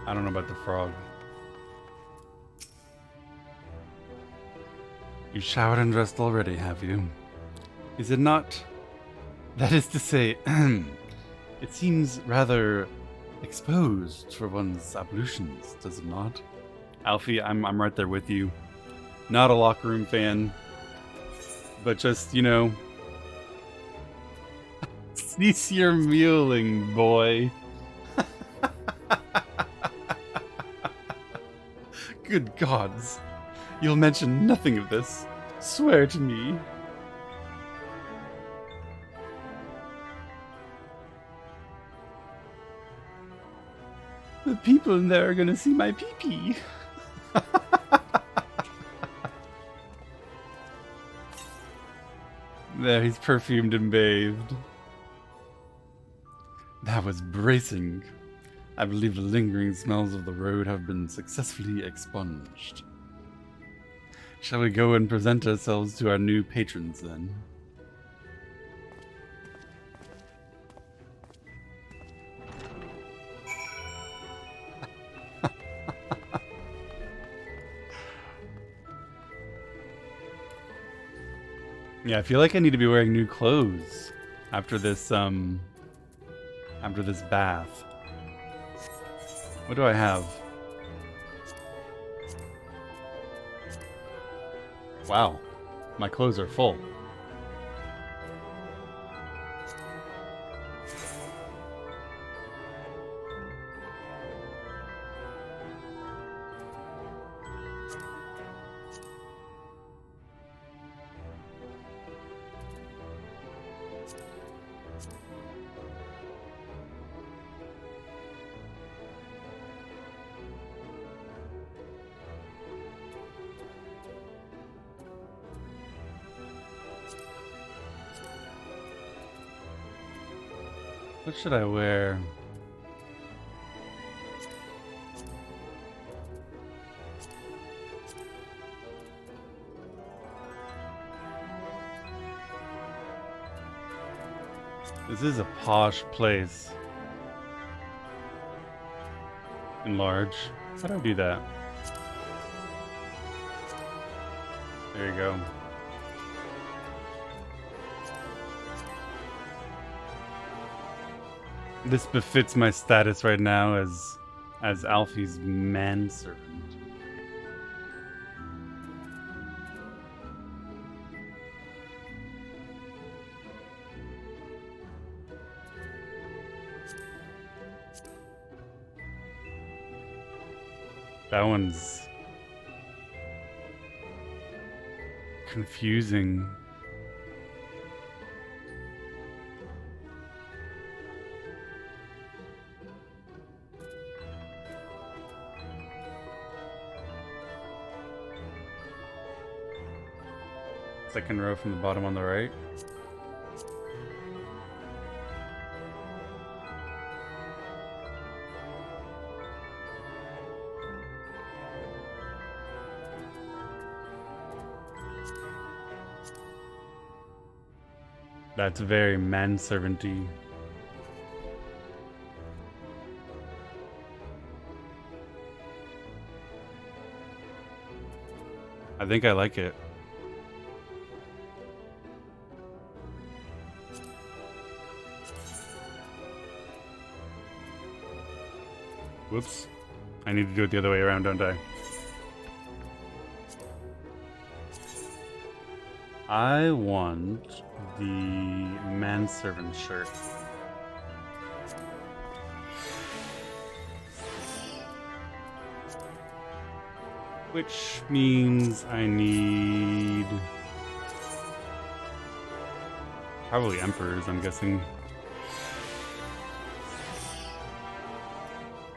I don't know about the frog. You showered and dressed already, have you? Is it not? That is to say, it seems rather exposed for one's ablutions, does it not? Alfie, I'm right there with you. Not a locker room fan, but just, you know, cease your mewling, boy. Good gods, you'll mention nothing of this. Swear to me. The people in there are gonna see my pee-pee. There, he's perfumed and bathed. That was bracing. I believe the lingering smells of the road have been successfully expunged. Shall we go and present ourselves to our new patrons then? Yeah, I feel like I need to be wearing new clothes after this bath. What do I have? Wow, my clothes are full. What should I wear? This is a posh place. Enlarge. How do I do that? There you go. This befits my status right now as Alfie's manservant. That one's confusing. Second row from the bottom on the right. That's very manservant-y. I think I like it. Whoops. I need to do it the other way around, don't I? I want the manservant shirt. Which means I need probably emperors, I'm guessing.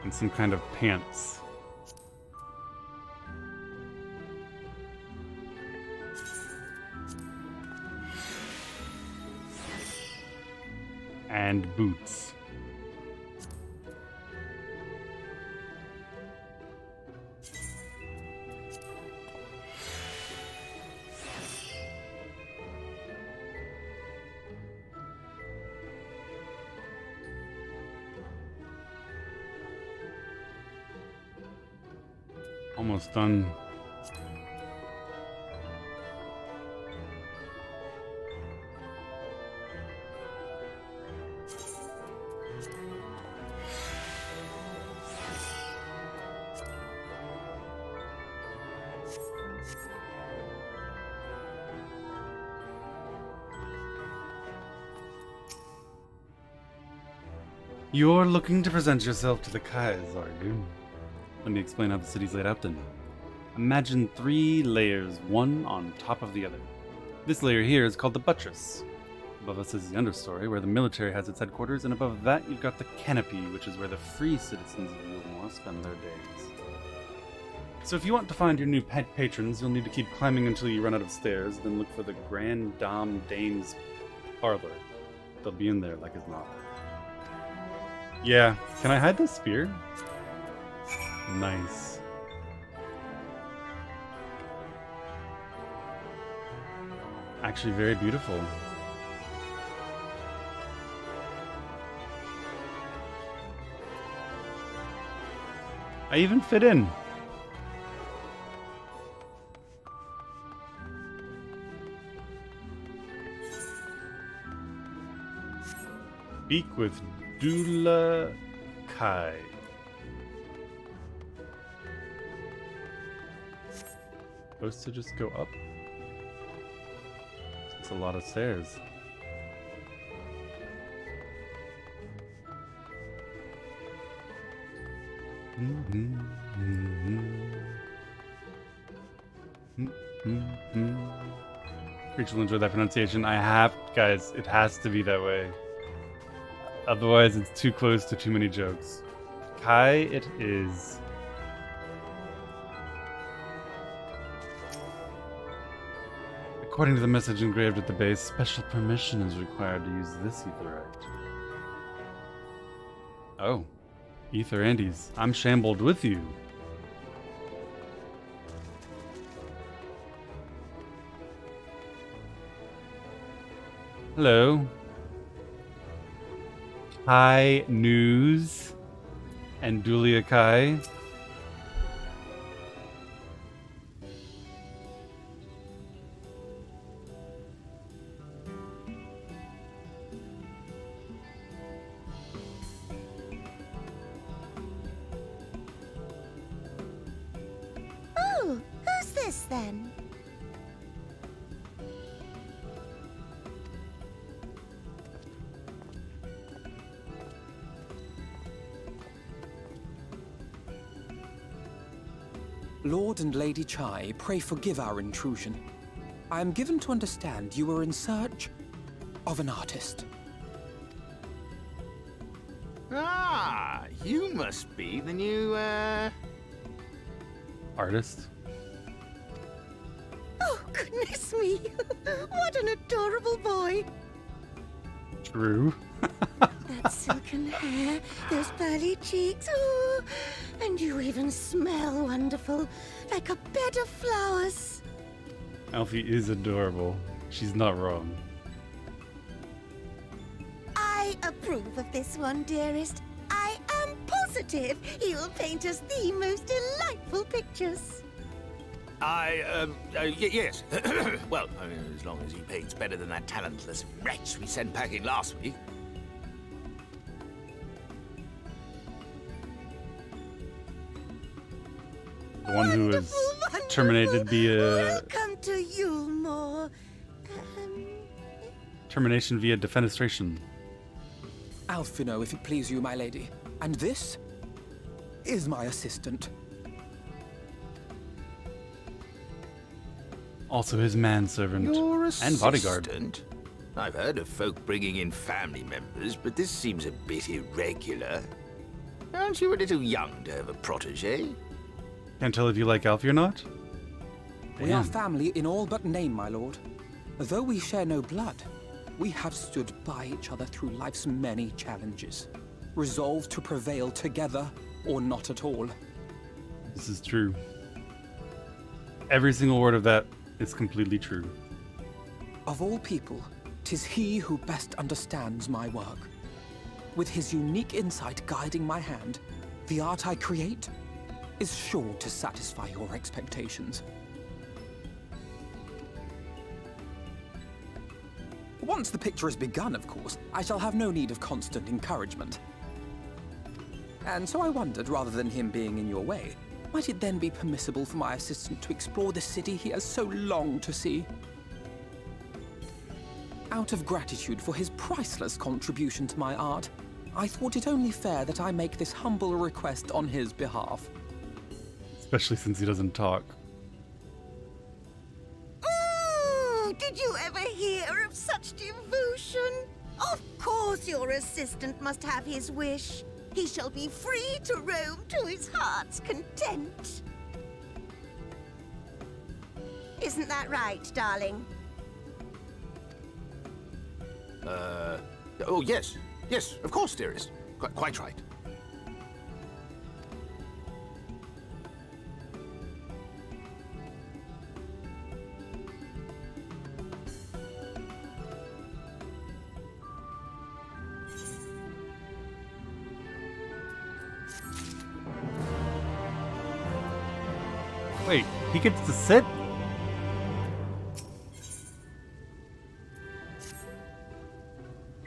And some kind of pants. And boots. Almost done. You're looking to present yourself to the Kais, are you? Let me explain how the city's laid out then. Imagine 3 layers, one on top of the other. This layer here is called the buttress. Above us is the understory, where the military has its headquarters, and above that you've got the canopy, which is where the free citizens of Yulmore spend their days. So if you want to find your new pet patrons, you'll need to keep climbing until you run out of stairs, then look for the Grand Dame's parlor. They'll be in there like as not. Yeah, can I hide this spear? Nice. Actually very beautiful. I even fit in. Speak with Dula Kai. Supposed to just go up? It's a lot of stairs. Rachel will enjoy that pronunciation. I have, guys, it has to be that way. Otherwise, it's too close to too many jokes. Kai, it is. According to the message engraved at the base, special permission is required to use this etherite. Oh. Ether Andes. I'm shambled with you. Hello. Hi, News and Dulia Kai. Oh, who's this then? Lord and Lady Chai, pray forgive our intrusion. I am given to understand you were in search of an artist. Ah, you must be the new, Artist? Oh, goodness me! What an adorable boy! True. That silken hair, those pearly cheeks, oh, and you even smell wonderful, like a bed of flowers. Alfie is adorable. She's not wrong. I approve of this one, dearest. I am positive he will paint us the most delightful pictures. Yes. Well, I mean, as long as he paints better than that talentless wretch we sent packing last week. The one who was terminated via... Welcome to Yulmore. Termination via defenestration. Alphino, if it please you, my lady. And this is my assistant. Also his manservant Your and bodyguard. assistant? I've heard of folk bringing in family members, but this seems a bit irregular. Aren't you a little young to have a protege? Can't tell if you like Alfie or not? We are family in all but name, my lord. Though we share no blood, we have stood by each other through life's many challenges, resolved to prevail together or not at all. This is true. Every single word of that is completely true. Of all people, 'tis he who best understands my work. With his unique insight guiding my hand, the art I create is sure to satisfy your expectations. Once the picture is begun, of course, I shall have no need of constant encouragement. And so I wondered, rather than him being in your way, might it then be permissible for my assistant to explore the city he has so longed to see? Out of gratitude for his priceless contribution to my art, I thought it only fair that I make this humble request on his behalf. Especially since he doesn't talk. Oh, did you ever hear of such devotion? Of course your assistant must have his wish. He shall be free to roam to his heart's content. Isn't that right, darling? Oh, yes. Yes, of course, dearest. Quite right. Wait, he gets to sit?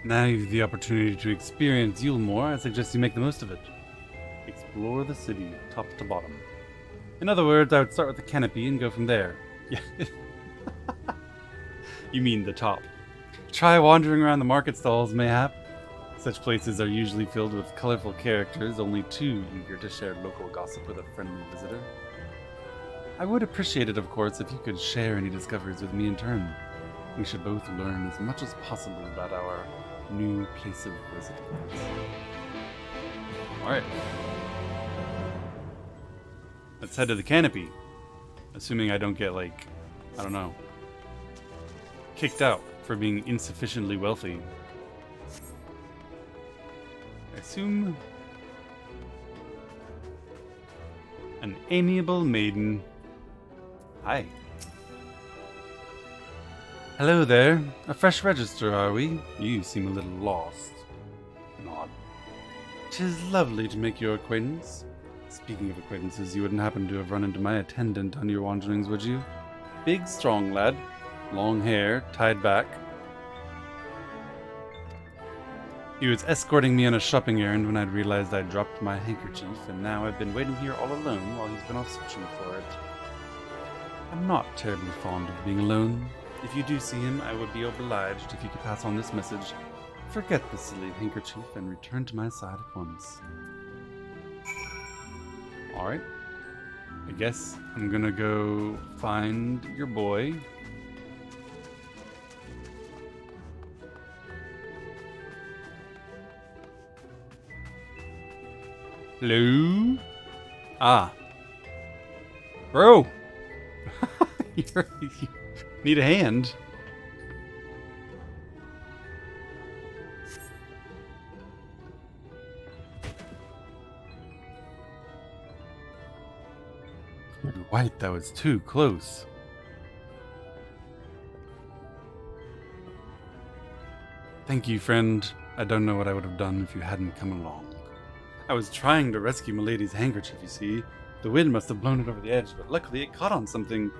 Now you have the opportunity to experience Yulmore. I suggest you make the most of it. Explore the city, top to bottom. In other words, I would start with the canopy and go from there. Yeah. You mean the top. Try wandering around the market stalls, mayhap. Such places are usually filled with colorful characters, only too eager to share local gossip with a friendly visitor. I would appreciate it, of course, if you could share any discoveries with me in turn. We should both learn as much as possible about our new place of residence. Alright. Let's head to the canopy. Assuming I don't get, like, I don't know, kicked out for being insufficiently wealthy. I assume an amiable maiden. Hi. Hello there. A fresh register, are we? You seem a little lost. Nod. 'Tis lovely to make your acquaintance. Speaking of acquaintances, you wouldn't happen to have run into my attendant on your wanderings, would you? Big, strong lad. Long hair, tied back. He was escorting me on a shopping errand when I'd realized I'd dropped my handkerchief, and now I've been waiting here all alone while he's been off searching for it. I'm not terribly fond of being alone. If you do see him, I would be obliged if you could pass on this message. Forget the silly handkerchief and return to my side at once. Alright. I guess I'm gonna go find your boy. Hello? Ah. Bro! You need a hand. You're right, that was too close. Thank you, friend. I don't know what I would have done if you hadn't come along. I was trying to rescue Milady's handkerchief, you see. The wind must have blown it over the edge, but luckily it caught on something.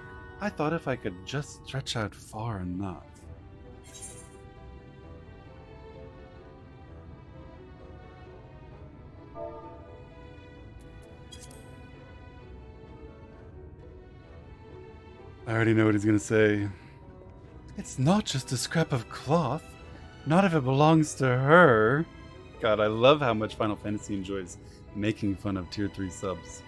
I thought if I could just stretch out far enough. I already know what he's gonna say. It's not just a scrap of cloth. Not if it belongs to her. God, I love how much Final Fantasy enjoys making fun of Tier 3 subs.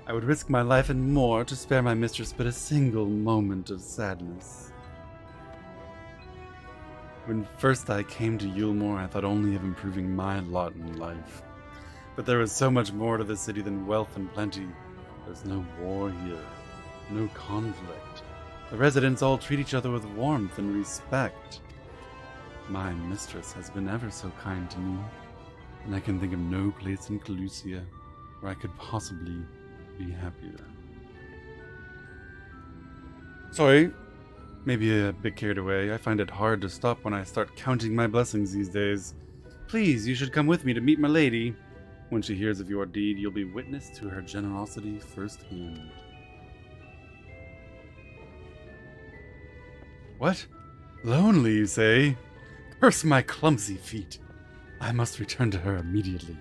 I would risk my life and more to spare my mistress but a single moment of sadness. When first I came to Yulmore, I thought only of improving my lot in life. But there was so much more to the city than wealth and plenty. There's no war here, no conflict. The residents all treat each other with warmth and respect. My mistress has been ever so kind to me, and I can think of no place in Calusia where I could possibly be happier. Sorry, maybe a bit carried away. I find it hard to stop when I start counting my blessings these days. Please, you should come with me to meet my lady. When she hears of your deed, you'll be witness to her generosity firsthand. What? Lonely, you say? Curse my clumsy feet. I must return to her immediately.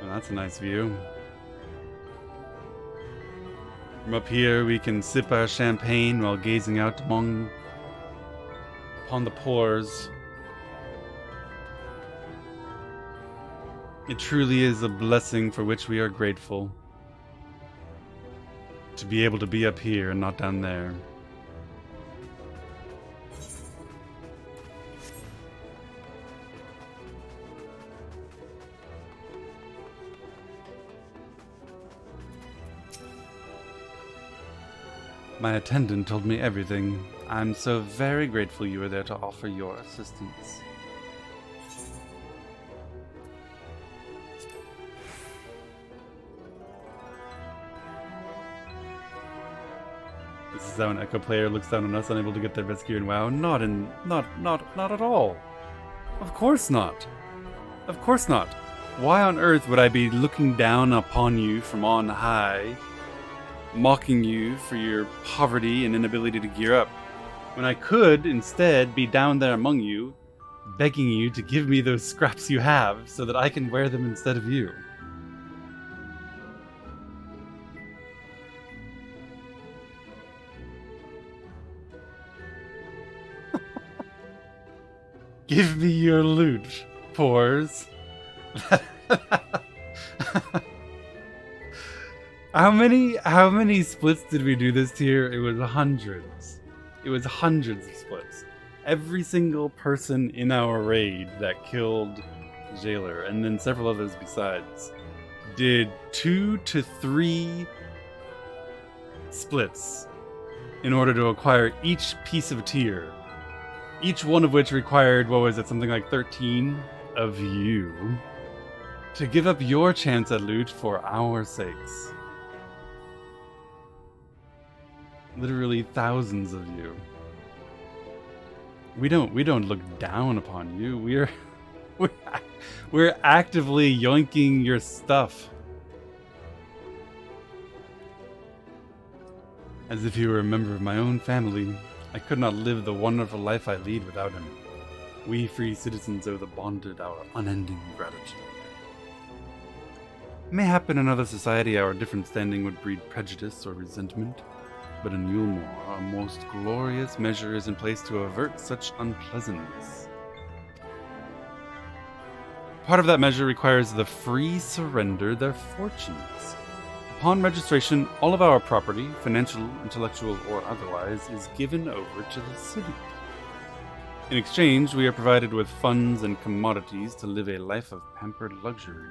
Well, that's a nice view. From up here, we can sip our champagne while gazing out upon the pores. It truly is a blessing for which we are grateful. To be able to be up here and not down there. My attendant told me everything. I'm so very grateful you were there to offer your assistance. This is how an Echo player looks down on us, unable to get their rescue in WoW. Not at all. Of course not. Of course not. Why on earth would I be looking down upon you from on high, mocking you for your poverty and inability to gear up, when I could instead be down there among you, begging you to give me those scraps you have so that I can wear them instead of you? Give me your loot, Pores. How many splits did we do this tier? It was hundreds. It was hundreds of splits. Every single person in our raid that killed Jailer, and then several others besides, did 2 to 3 splits in order to acquire each piece of tier. Each one of which required, what was it, something like 13 of you to give up your chance at loot for our sakes. Literally thousands of you. We don't look down upon you. We're actively yoinking your stuff. As if you were a member of my own family. I could not live the wonderful life I lead without him. We free citizens owe the bonded our unending gratitude. Mayhap in another society our different standing would breed prejudice or resentment, but in Yulmore a most glorious measure is in place to avert such unpleasantness. Part of that measure requires the free surrender their fortunes. Upon registration, all of our property, financial, intellectual, or otherwise, is given over to the city. In exchange, we are provided with funds and commodities to live a life of pampered luxury.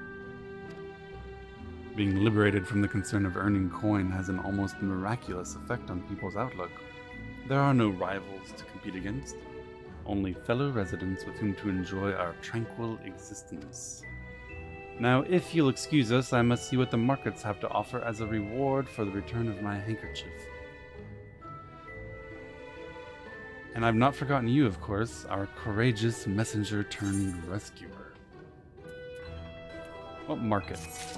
Being liberated from the concern of earning coin has an almost miraculous effect on people's outlook. There are no rivals to compete against, only fellow residents with whom to enjoy our tranquil existence. Now, if you'll excuse us, I must see what the markets have to offer as a reward for the return of my handkerchief. And I've not forgotten you, of course, our courageous messenger turned rescuer. What markets?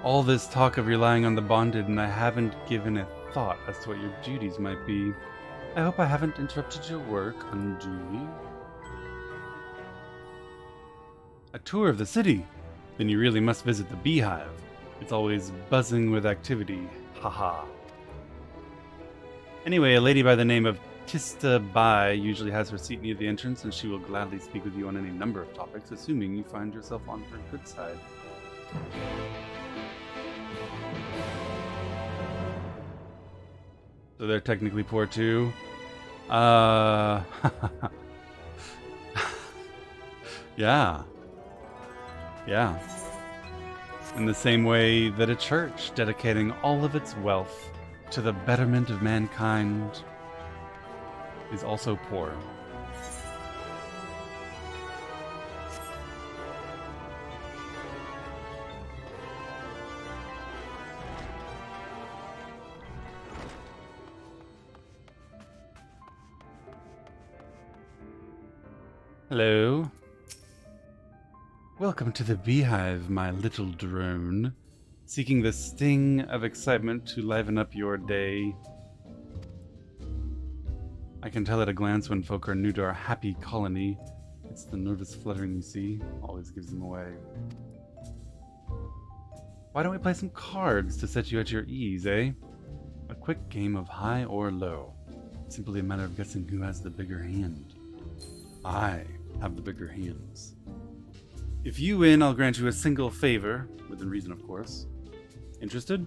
All this talk of relying on the bonded, and I haven't given a thought as to what your duties might be. I hope I haven't interrupted your work unduly. A tour of the city? Then you really must visit the Beehive. It's always buzzing with activity. Haha. Anyway, a lady by the name of Tista Bai usually has her seat near the entrance, and she will gladly speak with you on any number of topics, assuming you find yourself on her good side. So they're technically poor too. Yeah. Yeah. In the same way that a church dedicating all of its wealth to the betterment of mankind is also poor. Hello. Welcome to the Beehive, my little drone. Seeking the sting of excitement to liven up your day. I can tell at a glance when folk are new to our happy colony. It's the nervous fluttering you see, always gives them away. Why don't we play some cards to set you at your ease, eh? A quick game of high or low. Simply a matter of guessing who has the bigger hand. I have the bigger hands. If you win, I'll grant you a single favor, within reason, of course. Interested?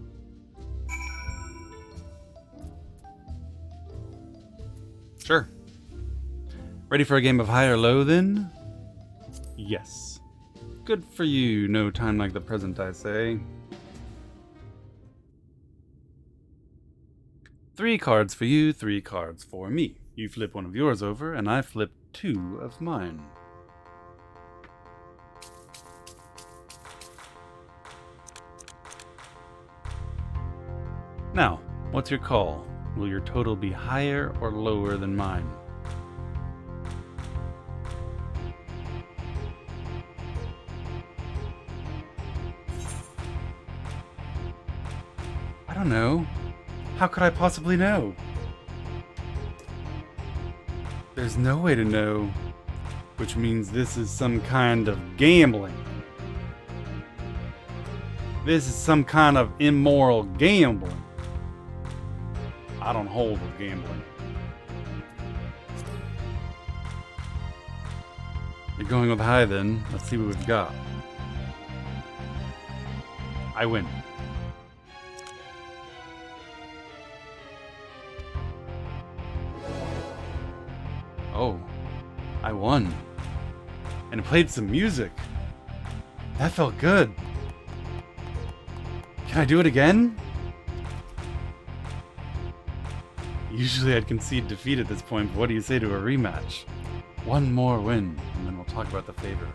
Sure. Ready for a game of high or low, then? Yes. Good for you. No time like the present, I say. 3 cards for you, 3 cards for me. You flip one of yours over, and I flip 2 of mine. Now, what's your call? Will your total be higher or lower than mine? I don't know. How could I possibly know? There's no way to know, which means this is some kind of gambling. This is some kind of immoral gambling. I don't hold with gambling. You're going with high then. Let's see what we've got. I win. Oh, I won. And it played some music. That felt good. Can I do it again? Usually I'd concede defeat at this point, but what do you say to a rematch? One more win, and then we'll talk about the favor.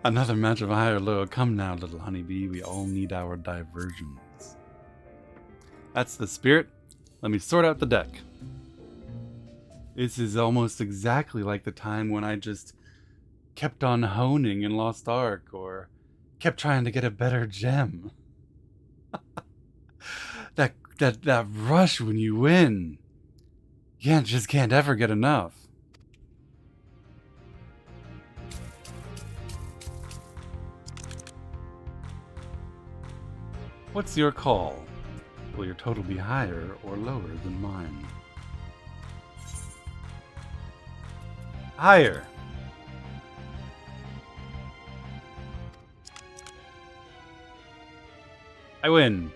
Another match of high or low. Come now, little honeybee. We all need our diversions. That's the spirit. Let me sort out the deck. This is almost exactly like the time when I just kept on honing in Lost Ark, or kept trying to get a better gem. that rush when you win. You just can't ever get enough. What's your call? Will your total be higher or lower than mine? Higher! I win!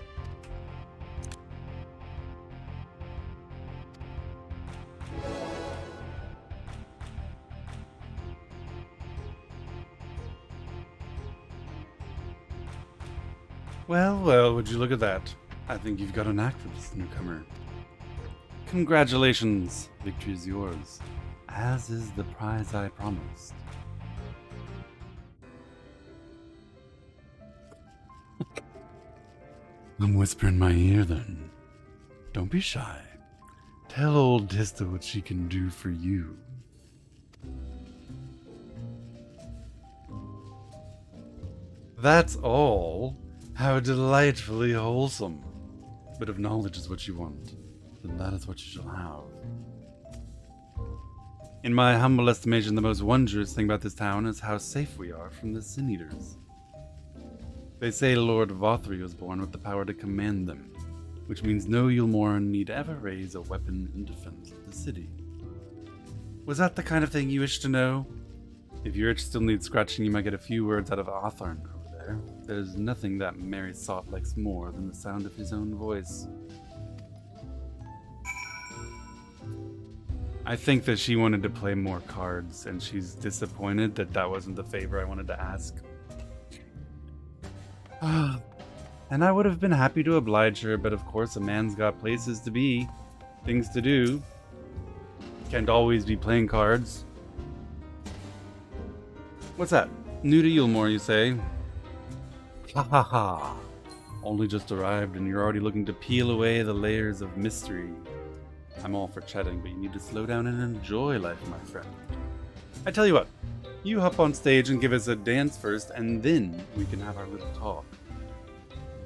Well, well, would you look at that? I think you've got a knack for this newcomer. Congratulations, victory is yours, as is the prize I promised. I'm whispering in my ear then. Don't be shy. Tell old Dista what she can do for you. That's all? How delightfully wholesome. But if knowledge is what you want, then that is what you shall have. In my humble estimation, the most wondrous thing about this town is how safe we are from the Sin Eaters. They say Lord Vothri was born with the power to command them, which means no Yulmoran need ever raise a weapon in defense of the city. Was that the kind of thing you wish to know? If your itch still needs scratching, you might get a few words out of Arthurn over there. There's nothing that Mary Sot likes more than the sound of his own voice. I think that she wanted to play more cards, and she's disappointed that that wasn't the favor I wanted to ask. And I would have been happy to oblige her, but of course a man's got places to be, things to do. Can't always be playing cards. What's that? New to Yulmore, you say? Ha ha ha. Only just arrived and you're already looking to peel away the layers of mystery. I'm all for chatting, but you need to slow down and enjoy life, my friend. I tell you what, you hop on stage and give us a dance first, and then we can have our little talk.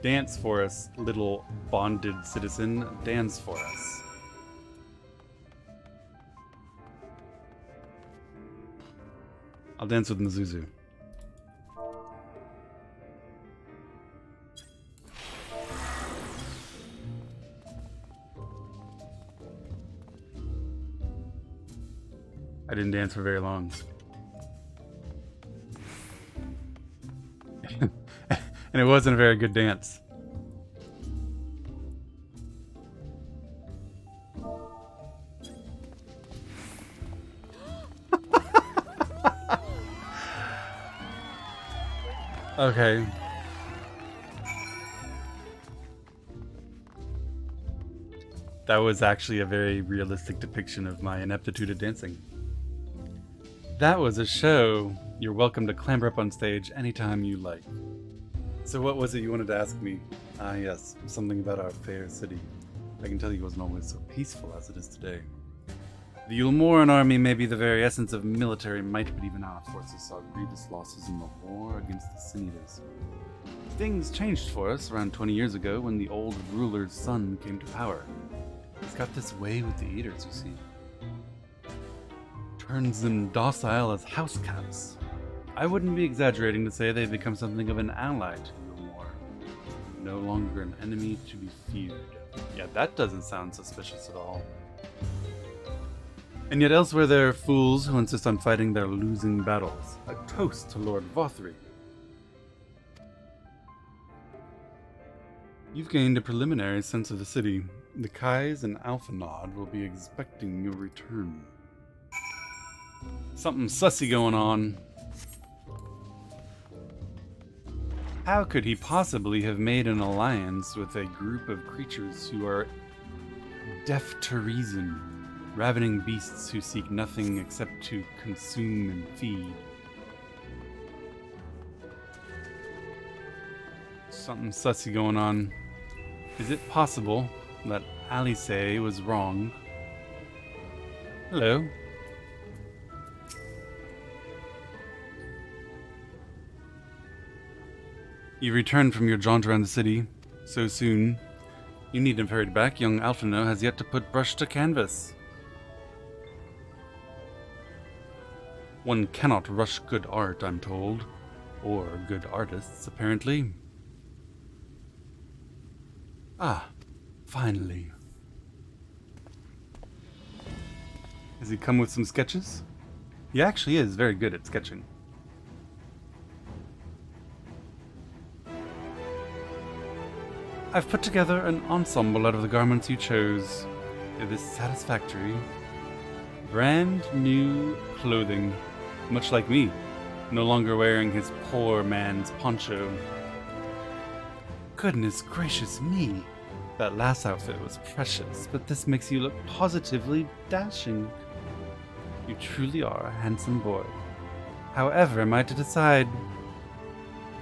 Dance for us, little bonded citizen. Dance for us. I'll dance with Mizuzu. I didn't dance for very long. And it wasn't a very good dance. Okay. That was actually a very realistic depiction of my ineptitude at dancing. That was a show. You're welcome to clamber up on stage anytime you like. So what was it you wanted to ask me? Ah yes, something about our fair city. I can tell you it wasn't always so peaceful as it is today. The Yulmoran army may be the very essence of military might, but even our forces saw grievous losses in the war against the Sin Eaters. Things changed for us around 20 years ago when the old ruler's son came to power. He's got this way with the Eaters, you see. Turns them docile as house cats. I wouldn't be exaggerating to say they've become something of an ally to Yulmore. No longer an enemy to be feared. Yeah, that doesn't sound suspicious at all. And yet elsewhere there are fools who insist on fighting their losing battles. A toast to Lord Vothri. You've gained a preliminary sense of the city. The Kais and Alphanod will be expecting your return. Something sussy going on. How could he possibly have made an alliance with a group of creatures who are deaf to reason? Ravening beasts who seek nothing except to consume and feed. Something sussy going on. Is it possible that Alice was wrong? Hello. You returned from your jaunt around the city so soon. You needn't have hurried back. Young Alphino has yet to put brush to canvas. One cannot rush good art, I'm told. Or good artists, apparently. Ah, finally. Has he come with some sketches? He actually is very good at sketching. I've put together an ensemble out of the garments you chose. It is satisfactory. Brand new clothing, much like me, no longer wearing his poor man's poncho. Goodness gracious me! That last outfit was precious, but this makes you look positively dashing. You truly are a handsome boy. However, am I to decide...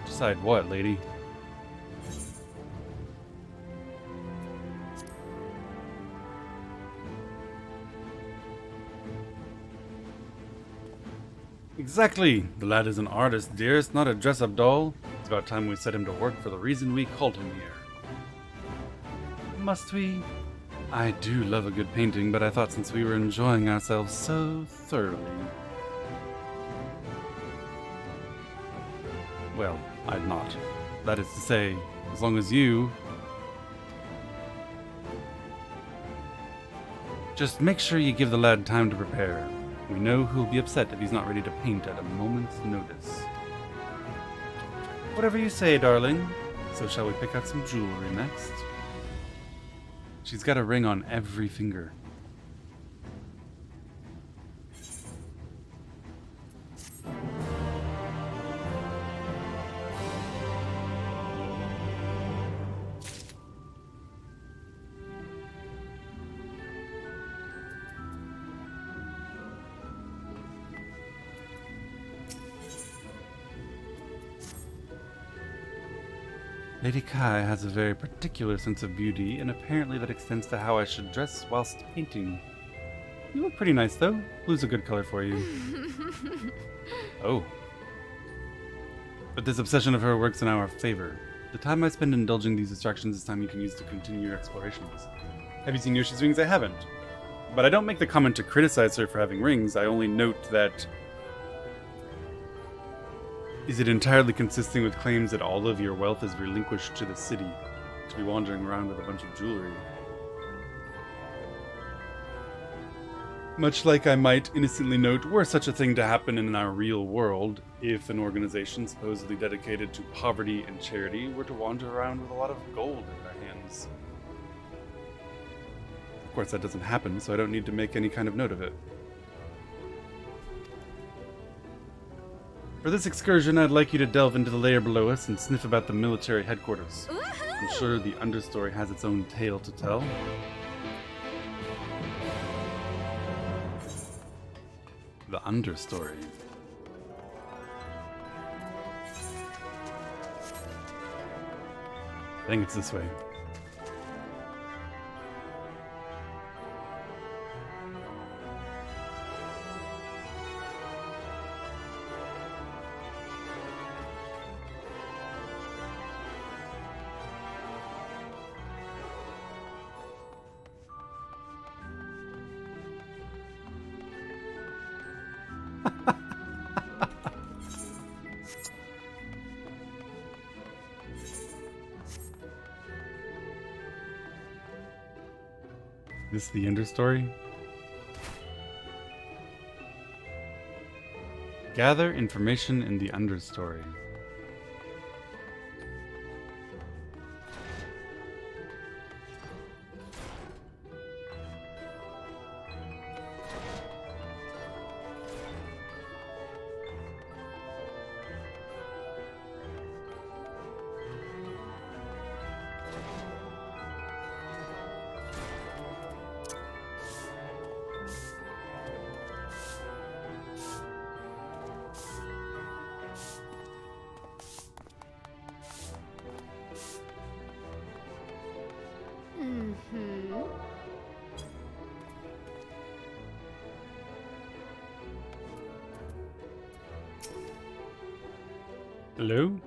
Decide what, lady? Exactly! The lad is an artist, dearest, not a dress-up doll. It's about time we set him to work for the reason we called him here. Must we? I do love a good painting, but I thought since we were enjoying ourselves so thoroughly... Well, I'd not. That is to say, as long as you... Just make sure you give the lad time to prepare. We know who'll be upset if he's not ready to paint at a moment's notice. Whatever you say, darling. So shall we pick out some jewelry next? She's got a ring on every finger. Lady Kai has a very particular sense of beauty, and apparently that extends to how I should dress whilst painting. You look pretty nice, though. Blue's a good color for you. Oh. But this obsession of her works in our favor. The time I spend indulging these distractions is time you can use to continue your explorations. Have you seen Yoshi's rings? I haven't. But I don't make the comment to criticize her for having rings. I only note that... Is it entirely consistent with claims that all of your wealth is relinquished to the city to be wandering around with a bunch of jewelry? Much like I might innocently note, were such a thing to happen in our real world, if an organization supposedly dedicated to poverty and charity were to wander around with a lot of gold in their hands. Of course that doesn't happen, so I don't need to make any kind of note of it. For this excursion, I'd like you to delve into the layer below us and sniff about the military headquarters. I'm sure the understory has its own tale to tell. The understory. I think it's this way. This the understory? Gather information in the understory. Hello?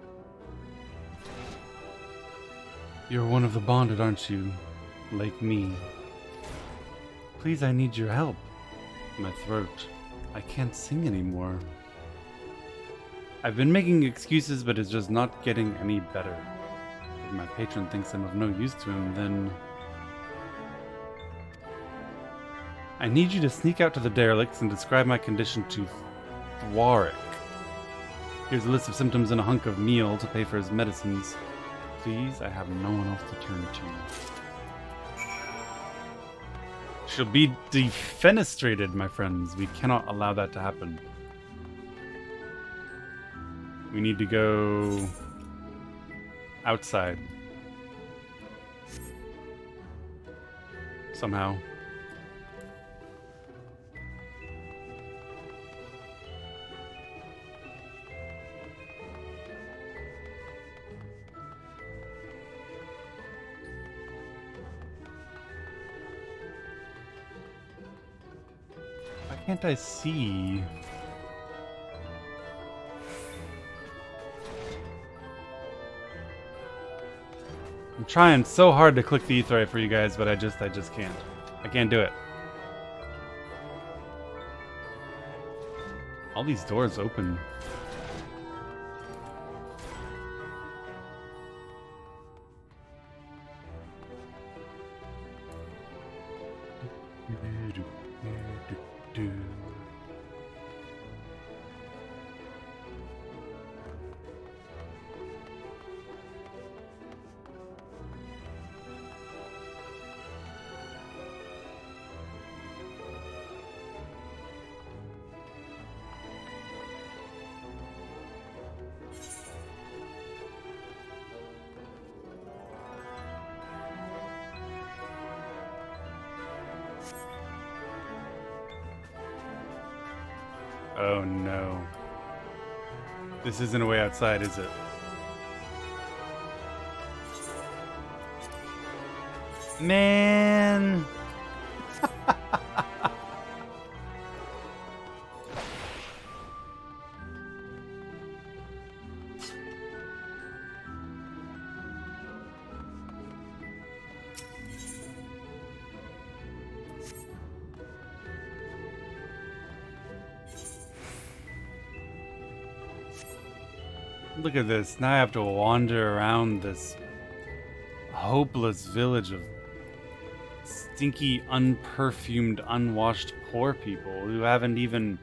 You're one of the bonded, aren't you? Like me. Please, I need your help. My throat. I can't sing anymore. I've been making excuses, but it's just not getting any better. If my patron thinks I'm of no use to him, then... I need you to sneak out to the derelicts and describe my condition to Thwaric. Here's a list of symptoms and a hunk of meal to pay for his medicines. Please, I have no one else to turn to. She'll be defenestrated, my friends. We cannot allow that to happen. We need to go outside. Somehow. Why can't I see? I'm trying so hard to click the Aetheryte for you guys, but I just can't. I can't do it. All these doors open. Oh no. This isn't a way outside, is it? Man! Look at this. Now I have to wander around this hopeless village of stinky, unperfumed, unwashed poor people who haven't even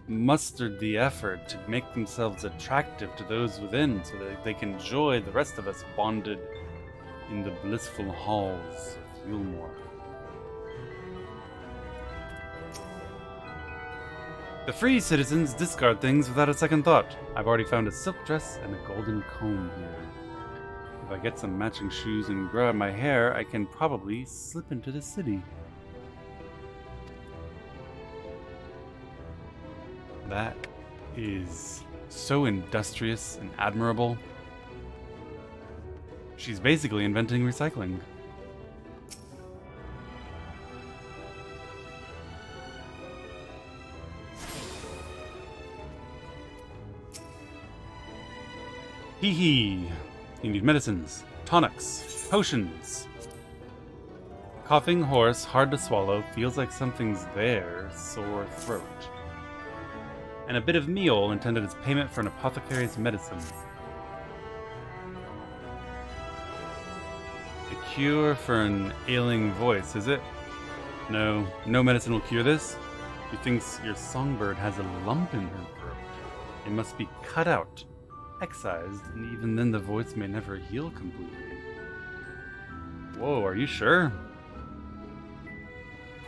mustered the effort to make themselves attractive to those within so that they can enjoy the rest of us bonded in the blissful halls of Yulmore. The free citizens discard things without a second thought. I've already found a silk dress and a golden comb here. If I get some matching shoes and grow out my hair, I can probably slip into the city. That is so industrious and admirable. She's basically inventing recycling. Hee hee. You need medicines, tonics, potions. Coughing hoarse, hard to swallow, feels like something's there, sore throat. And a bit of meal intended as payment for an apothecary's medicine. A cure for an ailing voice, is it? No, no medicine will cure this. She thinks your songbird has a lump in her throat. It must be cut out, excised, and even then the voice may never heal completely. Whoa, are you sure?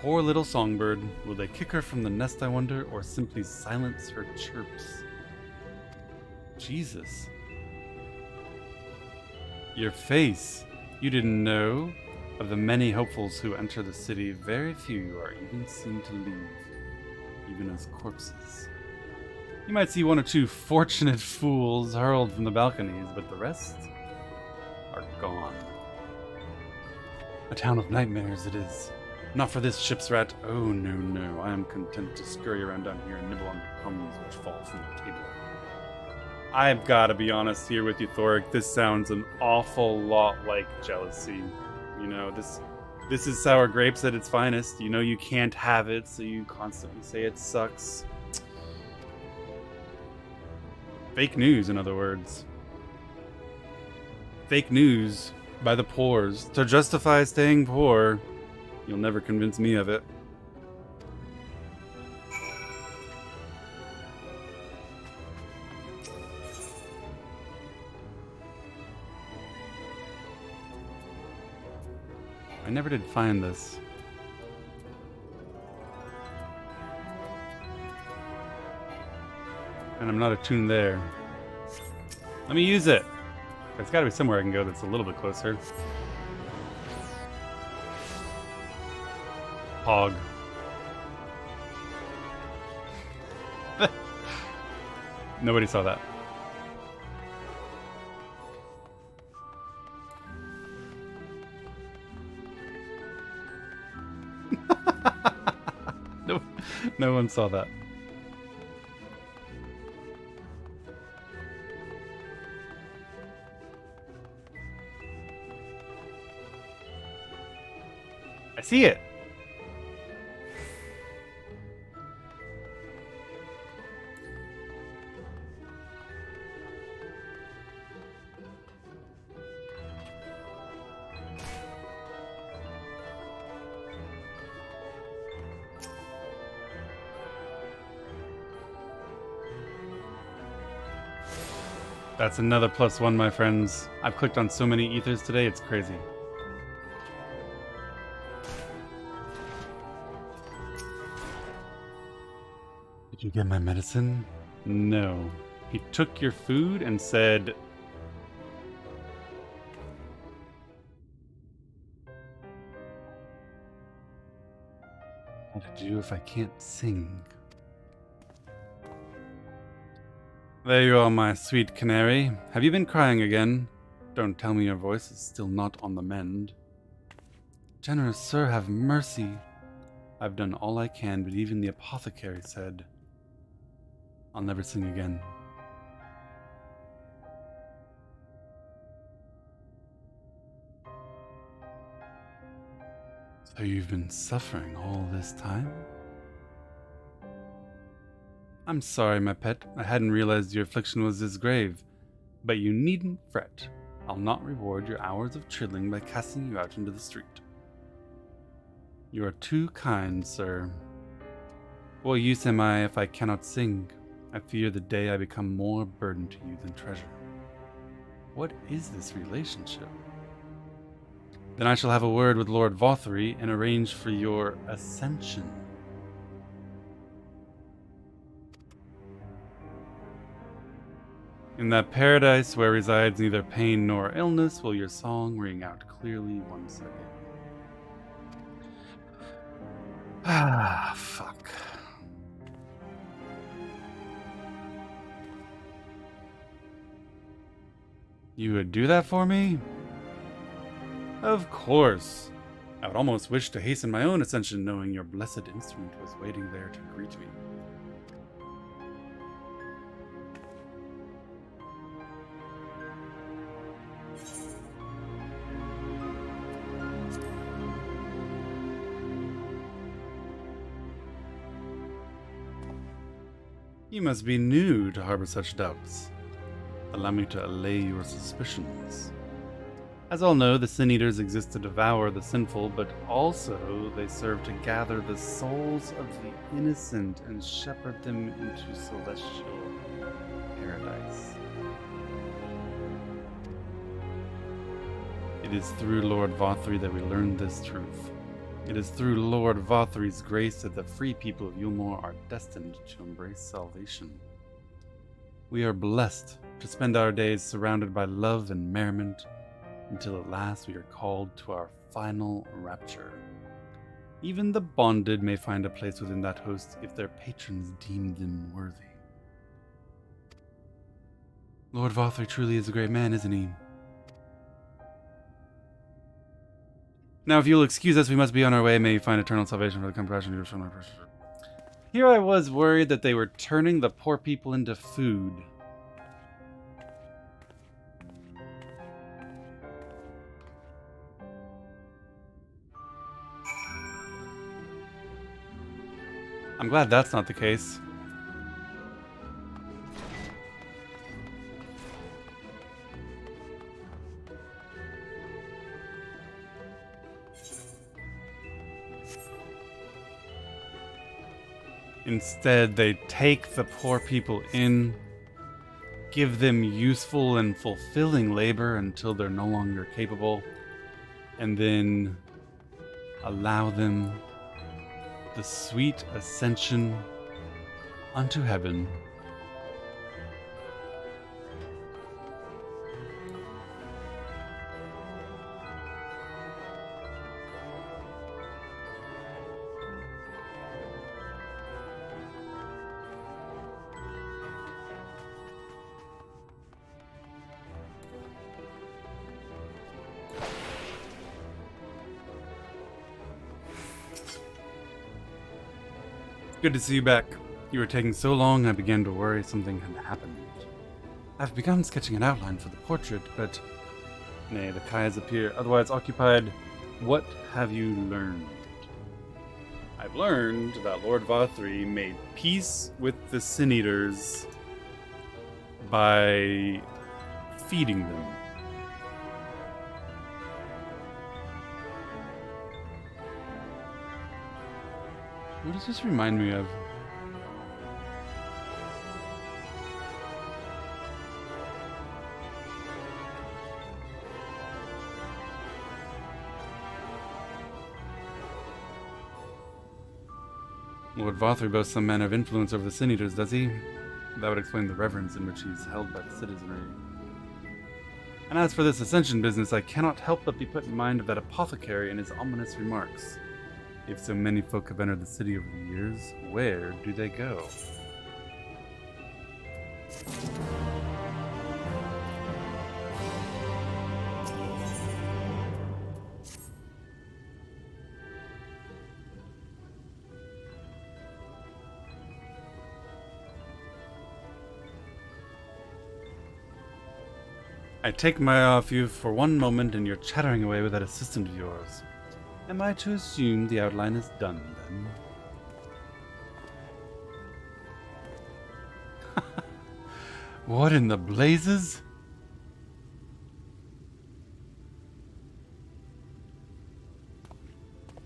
Poor little songbird. Will they kick her from the nest, I wonder, or simply silence her chirps? Jesus. Your face. You didn't know? Of the many hopefuls who enter the city, very few are even seen to leave, even as corpses. You might see one or two fortunate fools hurled from the balconies, but the rest are gone. A town of nightmares it is. Not for this ship's rat. Oh, no, no. I am content to scurry around down here and nibble on the crumbs which fall from the table. I've got to be honest here with you, Thoric. This sounds an awful lot like jealousy. You know, this is sour grapes at its finest. You know you can't have it, so you constantly say it sucks. Fake news, in other words. fake news by the poors to justify staying poor. You'll never convince me of it. I never did find this. And I'm not attuned there. Let me use it. There's got to be somewhere I can go that's a little bit closer. Hog. Nobody saw that. No one saw that. I see it. That's another +1, my friends. I've clicked on so many ethers today, it's crazy. Did you get my medicine? No. He took your food and said... What to do if I can't sing? There you are, my sweet canary. Have you been crying again? Don't tell me your voice is still not on the mend. Generous sir, have mercy. I've done all I can, but even the apothecary said, I'll never sing again. So you've been suffering all this time? I'm sorry, my pet. I hadn't realized your affliction was this grave. But you needn't fret. I'll not reward your hours of chilling by casting you out into the street. You are too kind, sir. What use am I if I cannot sing? I fear the day I become more burden to you than treasure. What is this relationship? Then I shall have a word with Lord Vothry and arrange for your ascension. In that paradise where resides neither pain nor illness, will your song ring out clearly once again. Ah, fuck. You would do that for me? Of course. I would almost wish to hasten my own ascension knowing your blessed instrument was waiting there to greet me. You must be new to harbor such doubts. Allow me to allay your suspicions. As all know, the Sin Eaters exist to devour the sinful, but also they serve to gather the souls of the innocent and shepherd them into celestial paradise. It is through Lord Vothry that we learn this truth. It is through Lord Vothry's grace that the free people of Yulmore are destined to embrace salvation. We are blessed to spend our days surrounded by love and merriment, until at last we are called to our final rapture. Even the bonded may find a place within that host if their patrons deem them worthy. Lord Vothry truly is a great man, isn't he? Now, if you'll excuse us, we must be on our way. May you find eternal salvation for the compassion of your son. Here I was worried that they were turning the poor people into food. I'm glad that's not the case. Instead, they take the poor people in, give them useful and fulfilling labor until they're no longer capable, and then allow them the sweet ascension unto heaven. Good to see you back. You were taking so long I began to worry something had happened. I've begun sketching an outline for the portrait, but... Nay, the Kai's appear otherwise occupied. What have you learned? I've learned that Lord Vothri made peace with the Sin Eaters by feeding them. What does this remind me of? Lord Vothri boasts some manner of influence over the Sin Eaters, does he? That would explain the reverence in which he's held by the citizenry. And as for this ascension business, I cannot help but be put in mind of that apothecary and his ominous remarks. If so many folk have entered the city over the years, where do they go? I take my eye off you for one moment and you're chattering away with that assistant of yours. Am I to assume the outline is done, then? What in the blazes?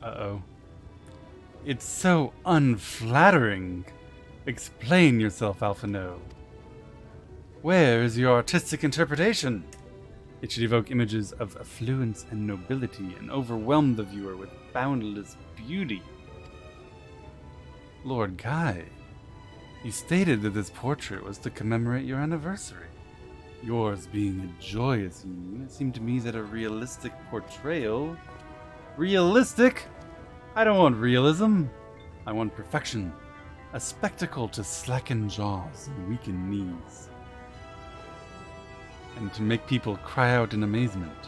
Uh-oh. It's so unflattering. Explain yourself, Alphino. Where is your artistic interpretation? It should evoke images of affluence and nobility and overwhelm the viewer with boundless beauty. Lord Guy, you stated that this portrait was to commemorate your anniversary. Yours being a joyous union, it seemed to me that a realistic portrayal... Realistic? I don't want realism. I want perfection. A spectacle to slacken jaws and weaken knees. And to make people cry out in amazement.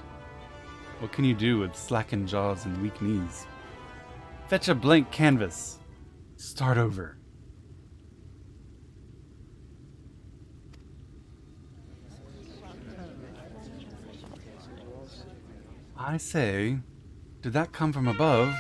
What can you do with slackened jaws and weak knees? Fetch a blank canvas. Start over. I say, did that come from above?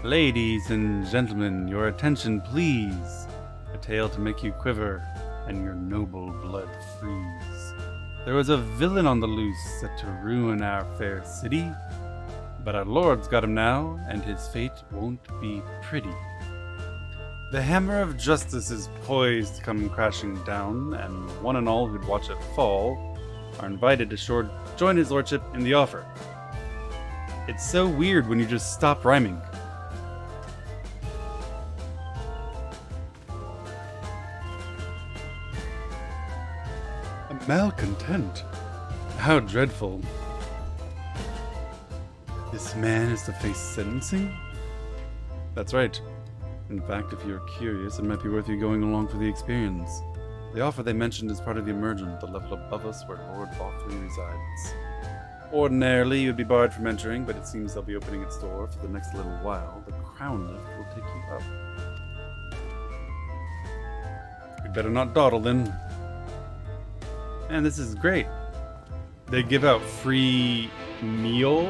Ladies and gentlemen, your attention please. A tale to make you quiver and your noble blood freeze. There was a villain on the loose set to ruin our fair city, but our lord's got him now, and his fate won't be pretty. The hammer of justice is poised to come crashing down, and one and all who'd watch it fall are invited to join his lordship in the offer. It's so weird when you just stop rhyming. Malcontent? How dreadful. This man is to face sentencing? That's right. In fact, if you're curious, it might be worth you going along for the experience. The offer they mentioned is part of the Emergent, the level above us where Lord Vothri resides. Ordinarily, you'd be barred from entering, but it seems they'll be opening its door for the next little while. The crown lift will take you up. We'd better not dawdle then. And this is great. They give out free meal,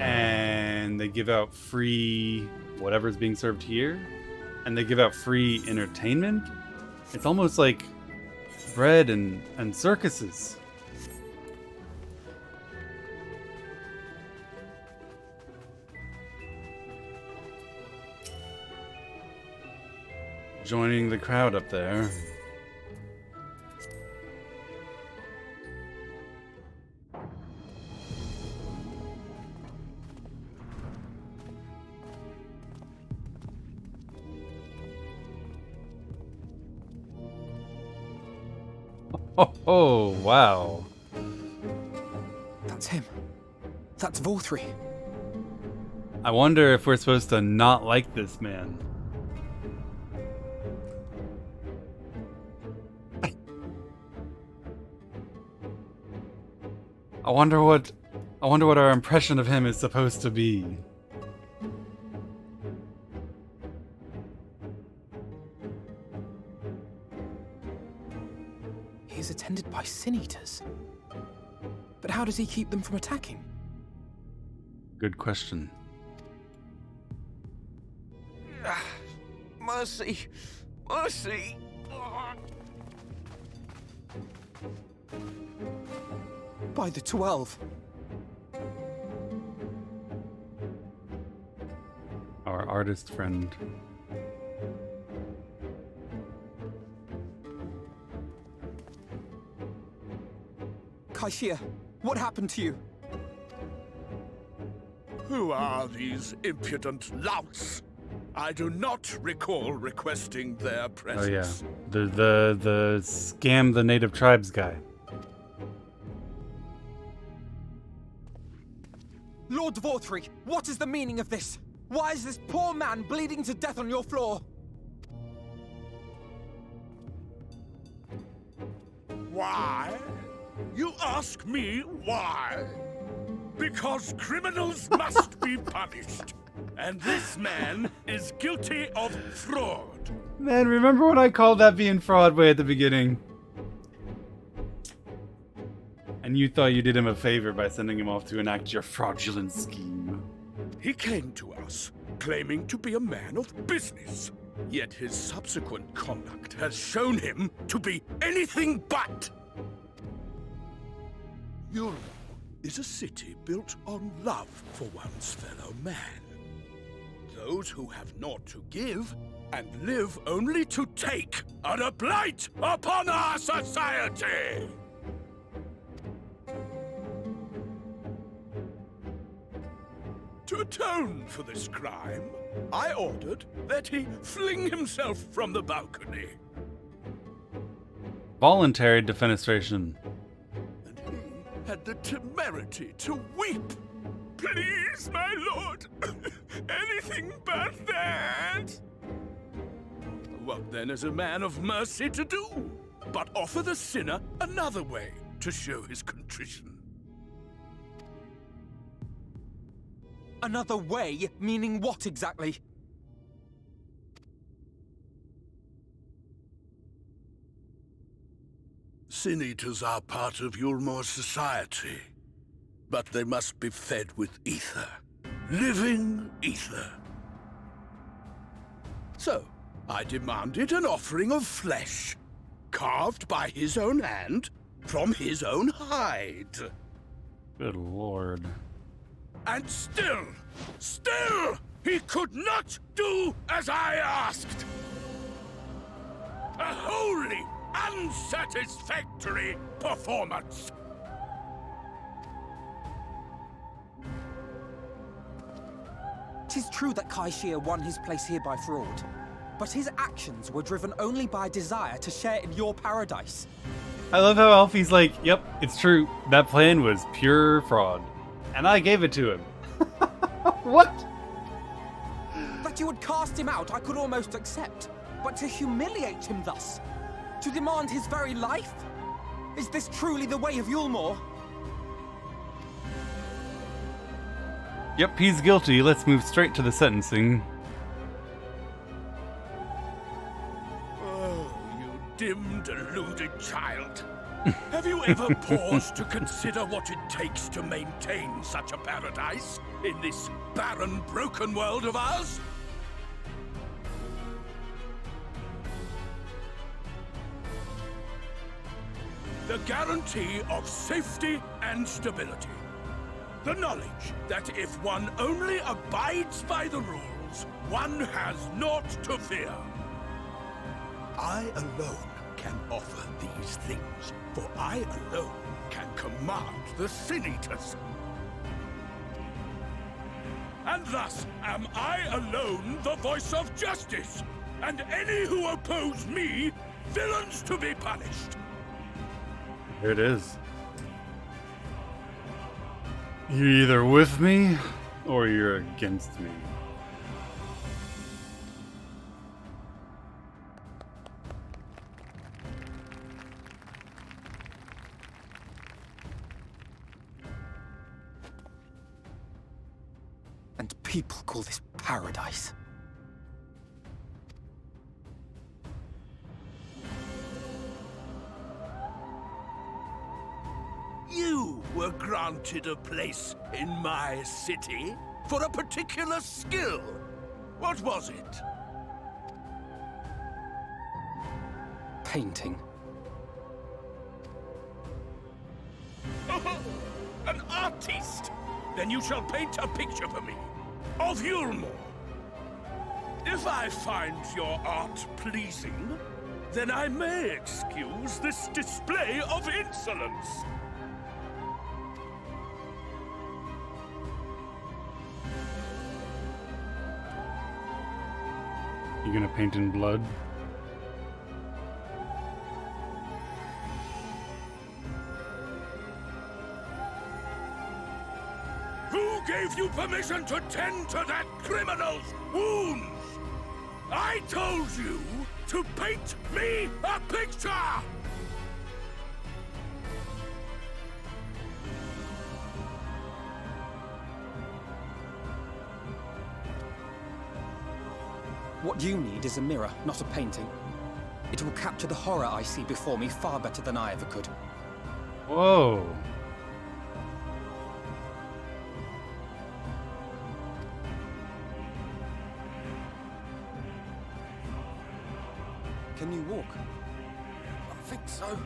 and they give out free whatever's being served here, and they give out free entertainment. It's almost like bread and circuses. Joining the crowd up there. Oh, wow. That's him. That's Vorthri. I wonder if we're supposed to not like this man. I wonder what our impression of him is supposed to be. He is attended by sin-eaters. But how does he keep them from attacking? Good question. Mercy! Mercy! By the 12. Our artist friend. Kaishia, what happened to you? Who are these impudent louts? I do not recall requesting their presence. Oh yeah, the scam the native tribes guy. Lord Vorthri, what is the meaning of this? Why is this poor man bleeding to death on your floor? Why? You ask me why? Because criminals must be punished. And this man is guilty of fraud. Man, remember when I called that being fraud way at the beginning? And you thought you did him a favor by sending him off to enact your fraudulent scheme. He came to us, claiming to be a man of business. Yet his subsequent conduct has shown him to be anything but. Yulmo is a city built on love for one's fellow man. Those who have naught to give and live only to take are a blight upon our society! To atone for this crime, I ordered that he fling himself from the balcony. Voluntary defenestration. And he had the temerity to weep. Please, my lord, anything but that. What then is a man of mercy to do? But offer the sinner another way to show his contrition. Another way? Meaning what exactly? Sin-eaters are part of Yulmo's society, but they must be fed with ether. Living ether. So, I demanded an offering of flesh, carved by his own hand, from his own hide. Good lord. And still, he could not do as I asked. A wholly unsatisfactory performance. Tis true that Kaishia won his place here by fraud, but his actions were driven only by a desire to share in your paradise. I love how Alfie's like, yep, it's true. That plan was pure fraud. And I gave it to him. What? That you would cast him out, I could almost accept. But to humiliate him thus? To demand his very life? Is this truly the way of Yulmore? Yep, he's guilty. Let's move straight to the sentencing. Oh, you dim, deluded child. Have you ever paused to consider what it takes to maintain such a paradise in this barren, broken world of ours? the guarantee of safety and stability. The knowledge that if one only abides by the rules, one has naught to fear. I alone can offer these things, for I alone can command the Sin Eaters. And thus am I alone the voice of justice, and any who oppose me, villains to be punished. Here it is. You're either with me, or you're against me. And people call this paradise. You were granted a place in my city for a particular skill. What was it? Painting. An artiste! Then you shall paint a picture for me of Yulmore. If I find your art pleasing, then I may excuse this display of insolence. You gonna paint in blood? Who gave you permission to tend to that criminal's wounds? I told you to paint me a picture! What you need is a mirror, not a painting. It will capture the horror I see before me far better than I ever could. Whoa. Can you walk? I think so.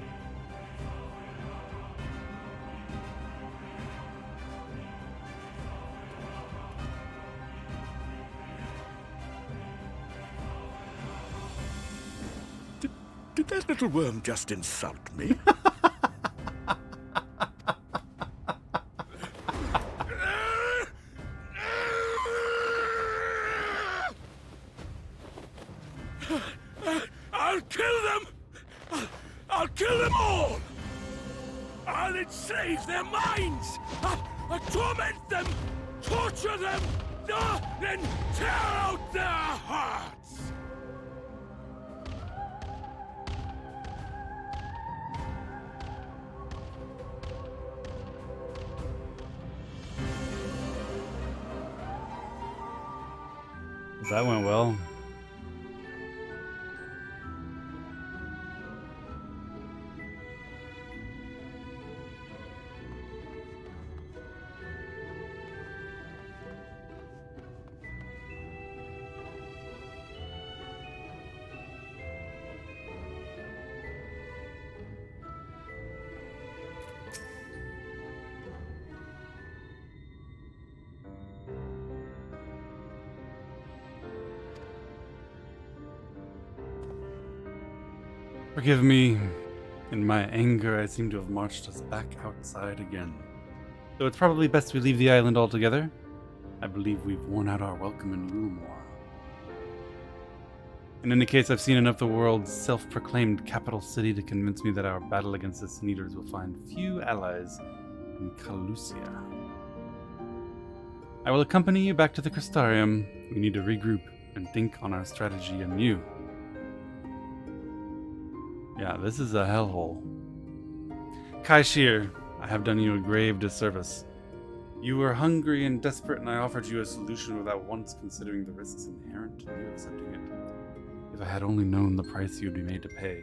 Did that little worm just insult me? I'll kill them! I'll kill them all! I'll enslave their minds! I'll torment them! Torture them! Then tear out their hearts! That went well. Forgive me. In my anger, I seem to have marched us back outside again. Though it's probably best we leave the island altogether. I believe we've worn out our welcome in Yulmore. In any case, I've seen enough of the world's self-proclaimed capital city to convince me that our battle against the Sin Eaters will find few allies in Calusia. I will accompany you back to the Crystarium. We need to regroup and think on our strategy anew. Yeah, this is a hellhole. Kaishir, I have done you a grave disservice. You were hungry and desperate, and I offered you a solution without once considering the risks inherent in you accepting it. If I had only known the price you would be made to pay.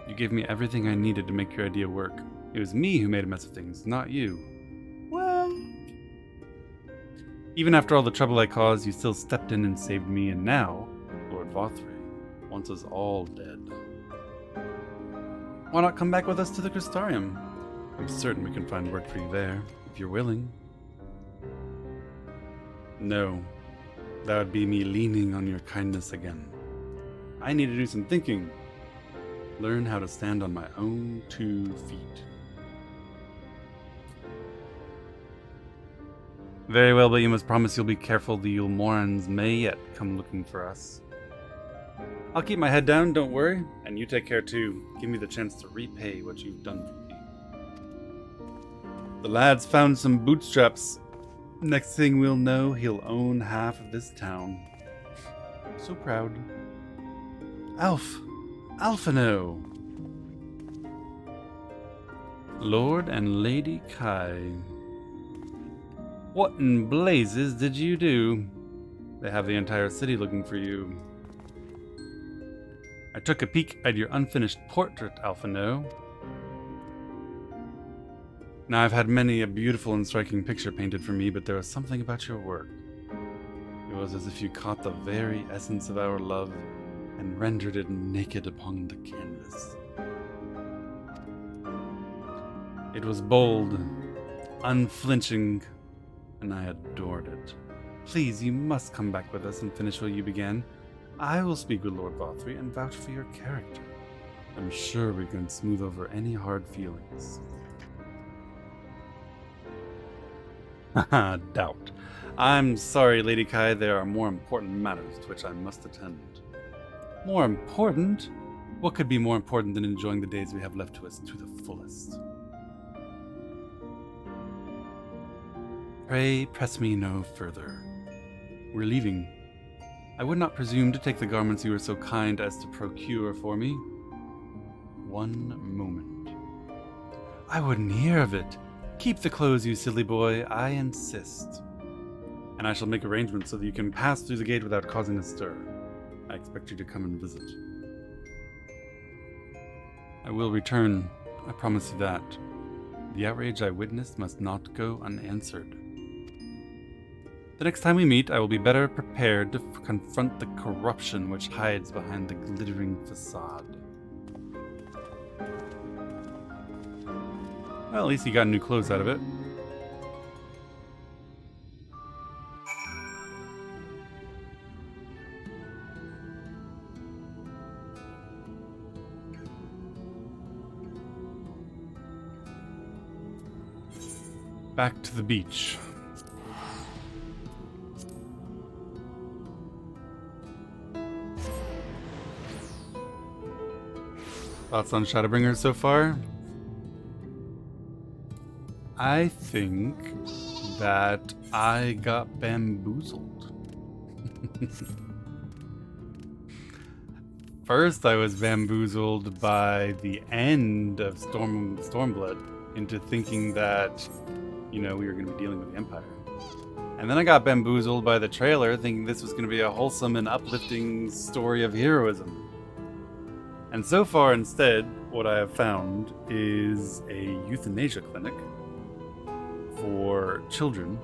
You gave me everything I needed to make your idea work. It was me who made a mess of things, not you. Well... Even after all the trouble I caused, you still stepped in and saved me, and now, Lord Vothray wants us all dead. Why not come back with us to the Crystarium? I'm certain we can find work for you there, if you're willing. No, that would be me leaning on your kindness again. I need to do some thinking. Learn how to stand on my own 2 feet. Very well, but you must promise you'll be careful. The Ulmorans may yet come looking for us. I'll keep my head down, don't worry. And you take care too. Give me the chance to repay what you've done for me. The lad's found some bootstraps. Next thing we'll know, he'll own half of this town. So proud. Alphino! Lord and Lady Kai. What in blazes did you do? They have the entire city looking for you. I took a peek at your unfinished portrait, Alphino. Now, I've had many a beautiful and striking picture painted for me, but there was something about your work. It was as if you caught the very essence of our love and rendered it naked upon the canvas. It was bold, unflinching, and I adored it. Please, you must come back with us and finish what you began. I will speak with Lord Vothry and vouch for your character. I'm sure we can smooth over any hard feelings. Haha, doubt. I'm sorry, Lady Kai, there are more important matters to which I must attend. More important? What could be more important than enjoying the days we have left to us to the fullest? Pray press me no further. We're leaving. I would not presume to take the garments you were so kind as to procure for me. One moment. I wouldn't hear of it. Keep the clothes, you silly boy. I insist. And I shall make arrangements so that you can pass through the gate without causing a stir. I expect you to come and visit. I will return. I promise you that. The outrage I witnessed must not go unanswered. The next time we meet, I will be better prepared to confront the corruption which hides behind the glittering facade. Well, at least he got new clothes out of it. Back to the beach. Thoughts on Shadowbringers so far? I think that I got bamboozled. First, I was bamboozled by the end of Stormblood into thinking that, you know, we were going to be dealing with the Empire. And then I got bamboozled by the trailer, thinking this was going to be a wholesome and uplifting story of heroism. And so far, instead, what I have found is a euthanasia clinic for children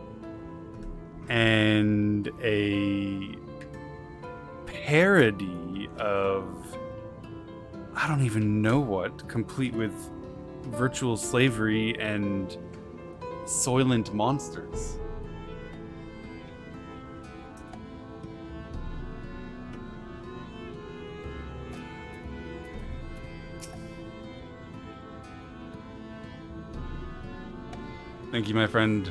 and a parody of I don't even know what, complete with virtual slavery and soylent monsters. Thank you, my friend,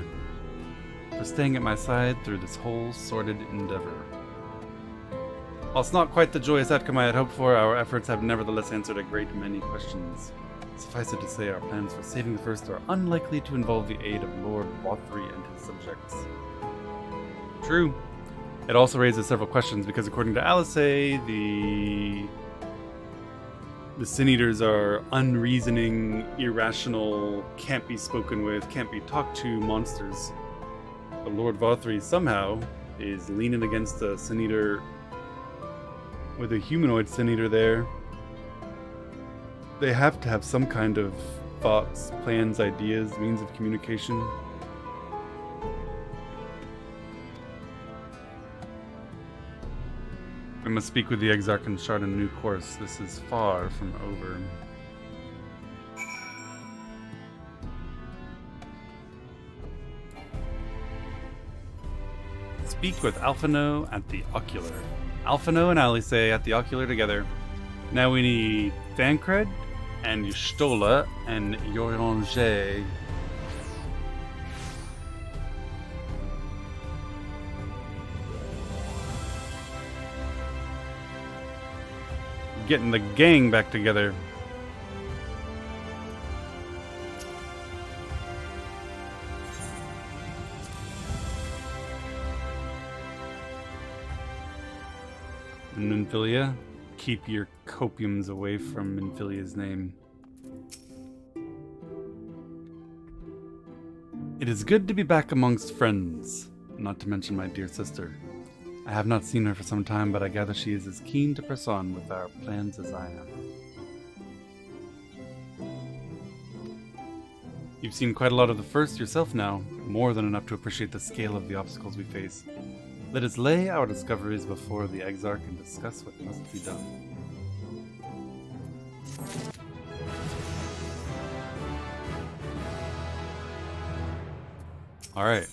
for staying at my side through this whole sordid endeavor. While it's not quite the joyous outcome I had hoped for, our efforts have nevertheless answered a great many questions. Suffice it to say, our plans for saving the First are unlikely to involve the aid of Lord Vothry and his subjects. True. It also raises several questions, because according to Alice, the Sin Eaters are unreasoning, irrational, can't be spoken with, can't be talked to monsters. But Lord Vothry somehow is leaning against a Sin Eater with a humanoid Sin Eater there. They have to have some kind of thoughts, plans, ideas, means of communication. I must speak with the Exarch and chart a new course. This is far from over. Speak with Alphino at the Ocular. Alphino and Alice at the Ocular together. Now we need Thancred and Yustola and Yoronge. Getting the gang back together. And Minfilia, keep your copiums away from Minfilia's name. It is good to be back amongst friends, not to mention my dear sister. I have not seen her for some time, but I gather she is as keen to press on with our plans as I am. You've seen quite a lot of the First yourself now, more than enough to appreciate the scale of the obstacles we face. Let us lay our discoveries before the Exarch and discuss what must be done. Alright.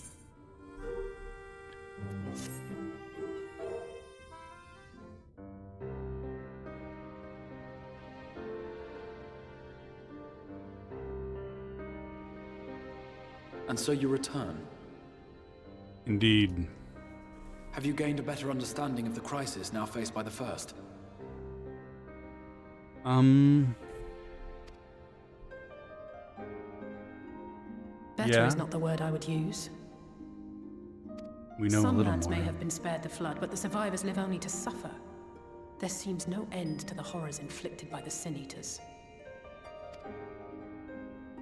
And so you return. Indeed. Have you gained a better understanding of the crisis now faced by the First? Better is not the word I would use. We know a Some little lands more. may have been spared the flood, but the survivors live only to suffer. There seems no end to the horrors inflicted by the Sin Eaters.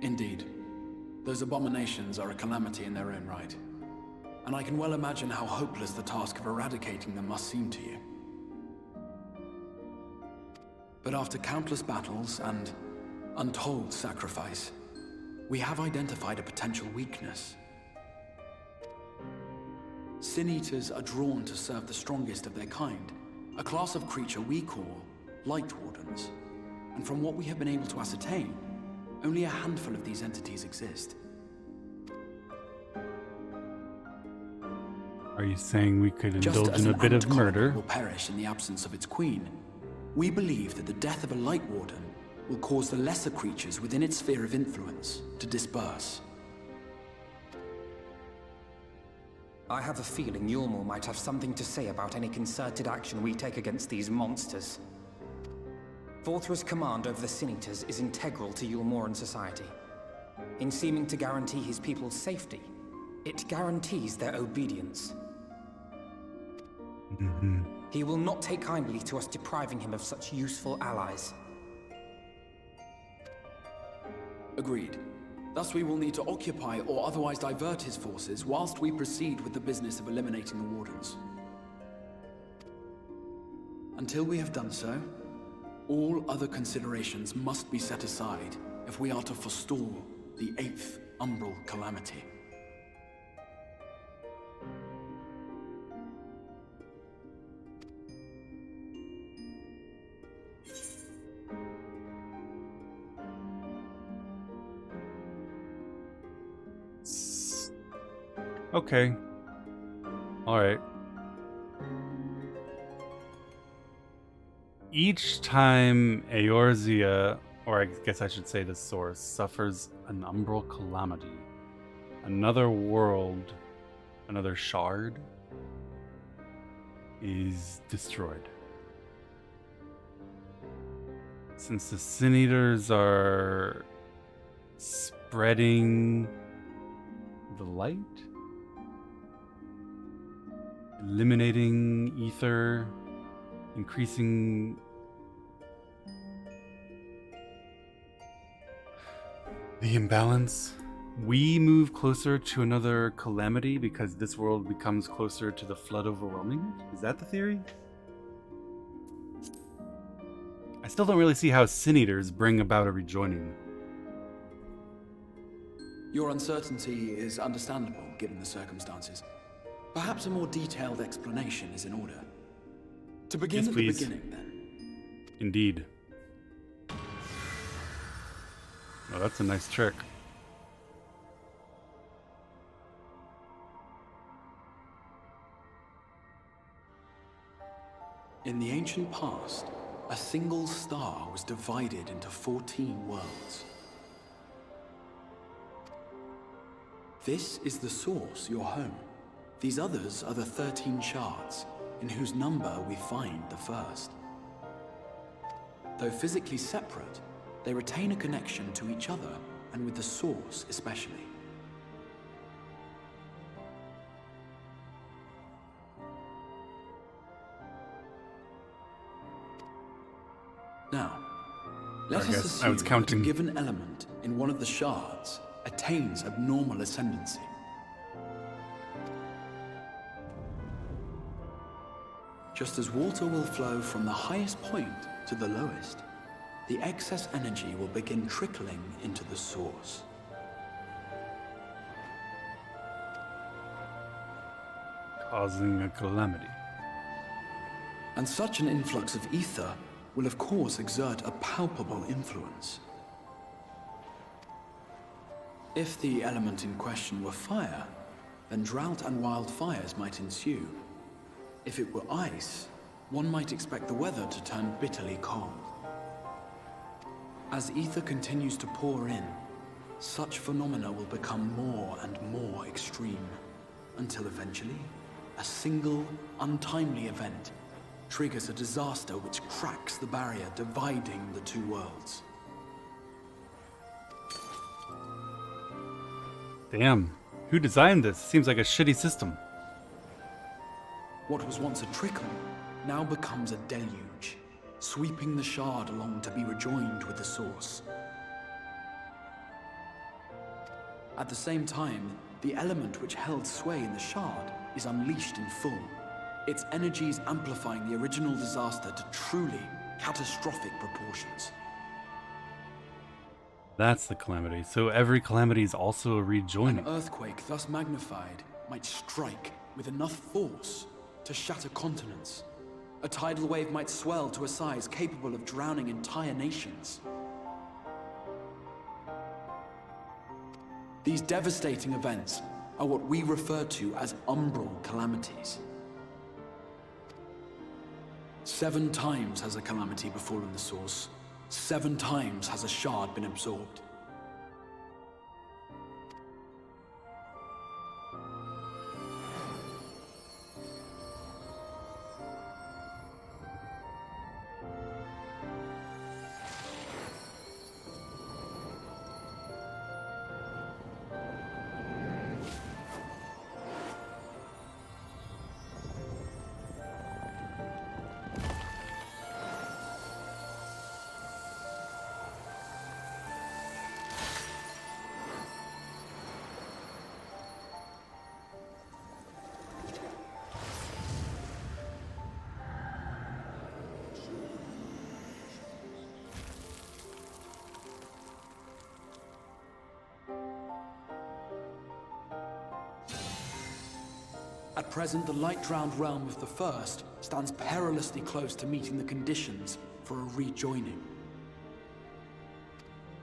Indeed. Those abominations are a calamity in their own right. And I can well imagine how hopeless the task of eradicating them must seem to you. But after countless battles and untold sacrifice, we have identified a potential weakness. Sin Eaters are drawn to serve the strongest of their kind, a class of creature we call Light Wardens. And from what we have been able to ascertain, only a handful of these entities exist. Are you saying we could Just indulge as in a an bit of ant colony murder? will perish in the absence of its queen, we believe that the death of a Light Warden will cause the lesser creatures within its sphere of influence to disperse. I have a feeling Yulmur might have something to say about any concerted action we take against these monsters. Vorthra's command over the Sin Eaters is integral to Yulmoran society. In seeming to guarantee his people's safety, it guarantees their obedience. He will not take kindly to us depriving him of such useful allies. Agreed. Thus we will need to occupy or otherwise divert his forces whilst we proceed with the business of eliminating the Wardens. Until we have done so, all other considerations must be set aside if we are to forestall the 8th Umbral Calamity. Okay. Alright. Each time Eorzea, or I guess I should say the source, suffers an umbral calamity, another world, another shard, is destroyed. Since the Sin Eaters are spreading the light, eliminating ether, increasing the imbalance, we move closer to another calamity because this world becomes closer to the flood overwhelming it? Is that the theory? I still don't really see how Sin Eaters bring about a rejoining. Your uncertainty is understandable given the circumstances. Perhaps a more detailed explanation is in order. To begin Yes, at please. the beginning, then. Indeed. Oh, that's a nice trick. . In the ancient past, a single star was divided into 14 worlds. This is the source, your home. These others are the 13 shards, in whose number we find the first. Though physically separate, they retain a connection to each other, and with the source especially. Now, let us assume that a given element in one of the shards attains abnormal ascendancy. Just as water will flow from the highest point to the lowest, the excess energy will begin trickling into the source. Causing a calamity. And such an influx of ether will of course exert a palpable influence. If the element in question were fire, then drought and wildfires might ensue. If it were ice, one might expect the weather to turn bitterly cold. As ether continues to pour in, such phenomena will become more and more extreme, until eventually, a single, untimely event triggers a disaster which cracks the barrier dividing the two worlds. Damn, who designed this? Seems like a shitty system. What was once a trickle now becomes a deluge, sweeping the shard along to be rejoined with the source. At the same time, the element which held sway in the shard is unleashed in full, its energies amplifying the original disaster to truly catastrophic proportions. That's the calamity. So every calamity is also a rejoining. An earthquake thus magnified might strike with enough force to shatter continents. A tidal wave might swell to a size capable of drowning entire nations. These devastating events are what we refer to as umbral calamities. 7 times has a calamity befallen the source. 7 times has a shard been absorbed. At present, the light-drowned realm of the First stands perilously close to meeting the conditions for a rejoining.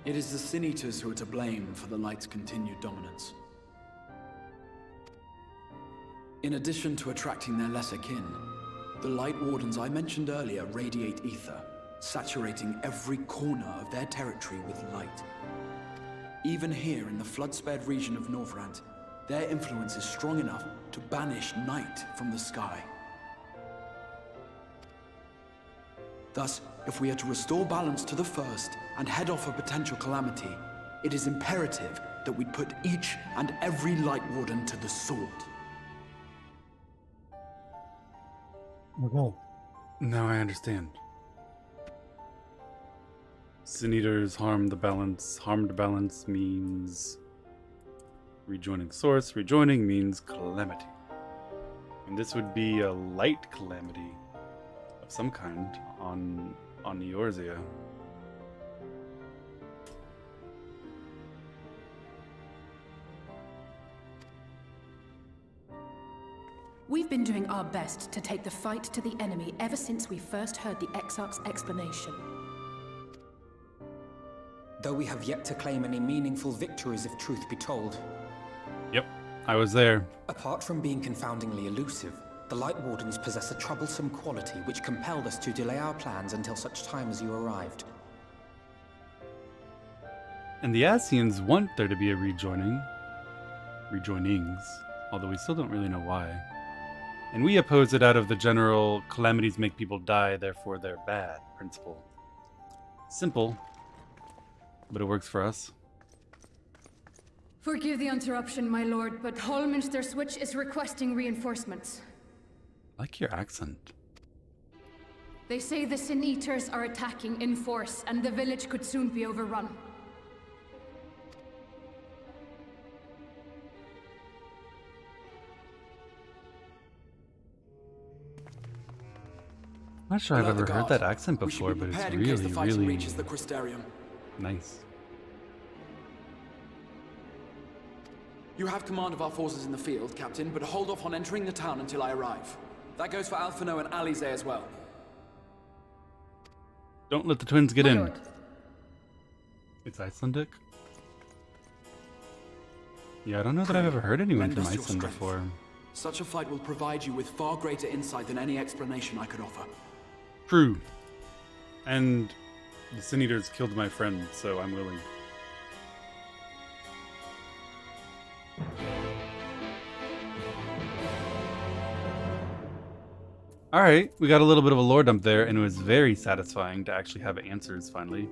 It is the Sin Eaters who are to blame for the Light's continued dominance. In addition to attracting their lesser kin, the Light Wardens I mentioned earlier radiate ether, saturating every corner of their territory with light. Even here in the flood-spared region of Norvrant, their influence is strong enough to banish night from the sky. Thus, if we are to restore balance to the First and head off a potential calamity, it is imperative that we put each and every Light Warden to the sword. Okay. Now I understand. Sin Eaters harm the balance. Harmed balance means rejoining source. Rejoining means calamity. And this would be a light calamity of some kind on Eorzea. We've been doing our best to take the fight to the enemy ever since we first heard the Exarch's explanation. Though we have yet to claim any meaningful victories if truth be told. Yep, I was there. Apart from being confoundingly elusive, The Light Wardens possess a troublesome quality which compelled us to delay our plans until such time as you arrived. And the Ascians want there to be a rejoinings, although we still don't really know why. And we oppose it out of the general calamities make people die, therefore they're bad principle. Simple, but it works for us. Forgive the interruption, my lord, but Hallminster Switch is requesting reinforcements. I like your accent. They say the Sin Eaters are attacking in force, and the village could soon be overrun. I'm not sure I've ever heard that accent before, but it's really, really nice. You have command of our forces in the field, Captain, but hold off on entering the town until I arrive. That goes for Alphino and Alize as well. Don't let the twins get in. It's Icelandic? Yeah, I don't know that I've ever heard anyone from Iceland before. Such a fight will provide you with far greater insight than any explanation I could offer. True. And the Sin Eaters killed my friend, so I'm willing. Alright, we got a little bit of a lore dump there, and it was very satisfying to actually have answers finally.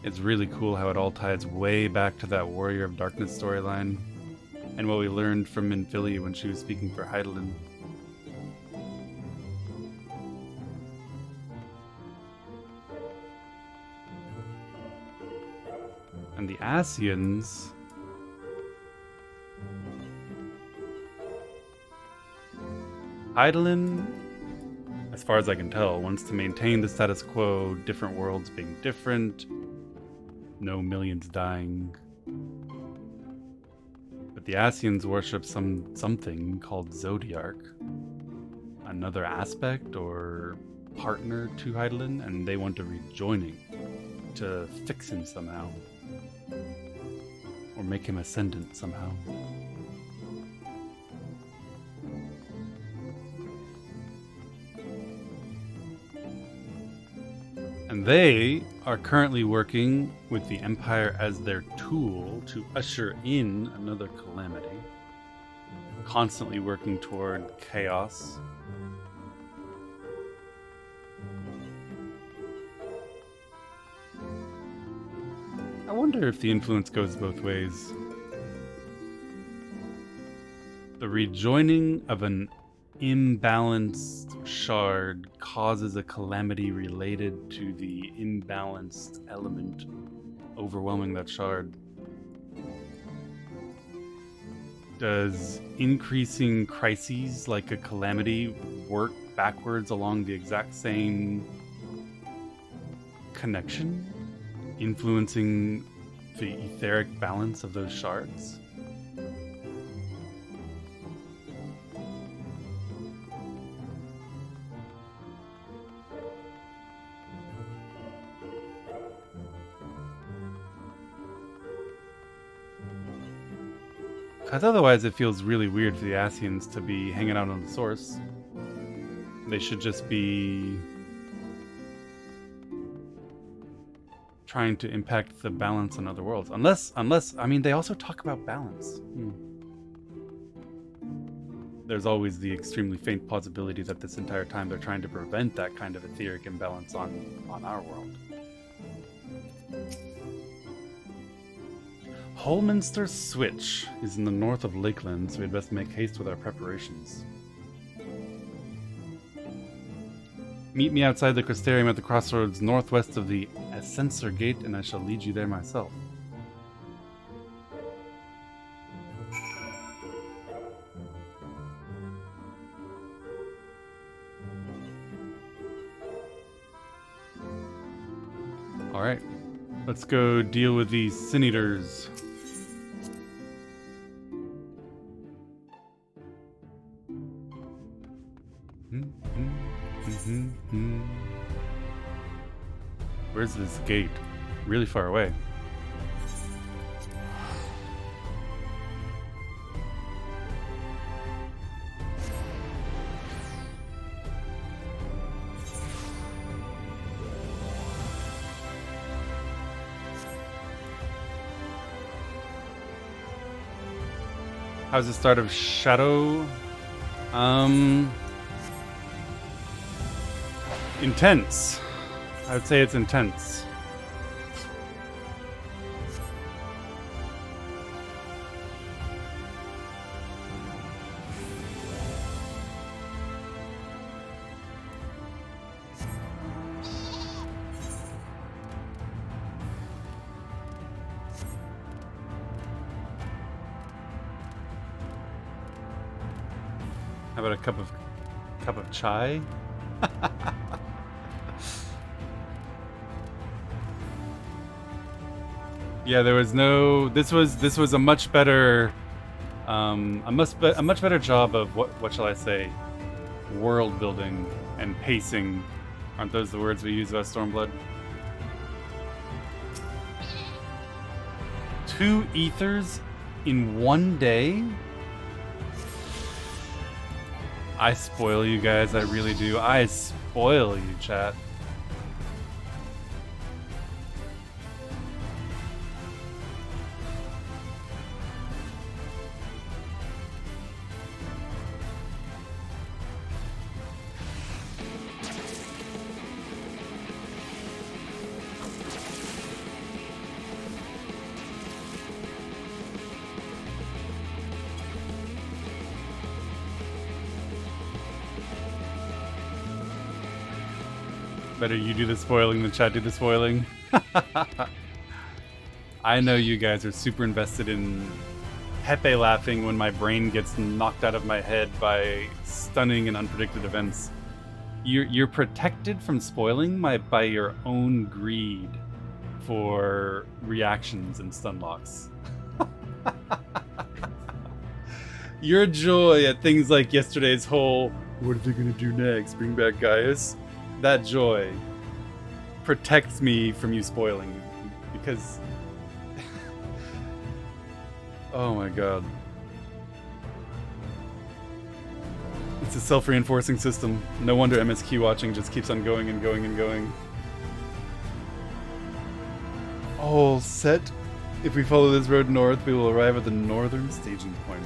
It's really cool how it all ties way back to that Warrior of Darkness storyline, and what we learned from Minfili when she was speaking for Hydaelyn. And the Ascians... Hydaelyn, as far as I can tell, wants to maintain the status quo, different worlds being different, no millions dying. But the Ascians worship something called Zodiarch, another aspect or partner to Hydaelyn, and they want a rejoining to fix him somehow. Or make him ascendant somehow. And they are currently working with the Empire as their tool to usher in another calamity. Constantly working toward chaos. I wonder if the influence goes both ways. The rejoining of an imbalanced shard causes a calamity related to the imbalanced element overwhelming that shard. Does increasing crises like a calamity work backwards along the exact same connection, influencing the etheric balance of those shards? Because otherwise it feels really weird for the Ascians to be hanging out on the source. They should just be trying to impact the balance in other worlds. Unless, I mean, they also talk about balance. There's always the extremely faint possibility that this entire time they're trying to prevent that kind of etheric imbalance on our world. Hallminster Switch is in the north of Lakeland, so we'd best make haste with our preparations. Meet me outside the Crystarium at the crossroads northwest of the Ascensor Gate, and I shall lead you there myself. Alright, let's go deal with these Sin Eaters. Where's this gate? Really far away. How's the start of Shadow? Intense. I would say it's intense. How about a cup of chai? Yeah, there was no. This was a much better, a much better job of what shall I say, world building and pacing. Aren't those the words we use about Stormblood? 2 ethers in 1 day? I spoil you guys, I really do. I spoil you, chat. Better you do the spoiling than chat do the spoiling. I know you guys are super invested in Pepe laughing when my brain gets knocked out of my head by stunning and unpredicted events. You're protected from spoiling by your own greed for reactions and stun locks. Your joy at things like yesterday's whole, what are they gonna do next? Bring back Gaius? That joy protects me from you spoiling, because oh my god, it's a self-reinforcing system. No wonder MSQ watching just keeps on going and going and going. All set. If we follow this road north, we will arrive at the northern staging point.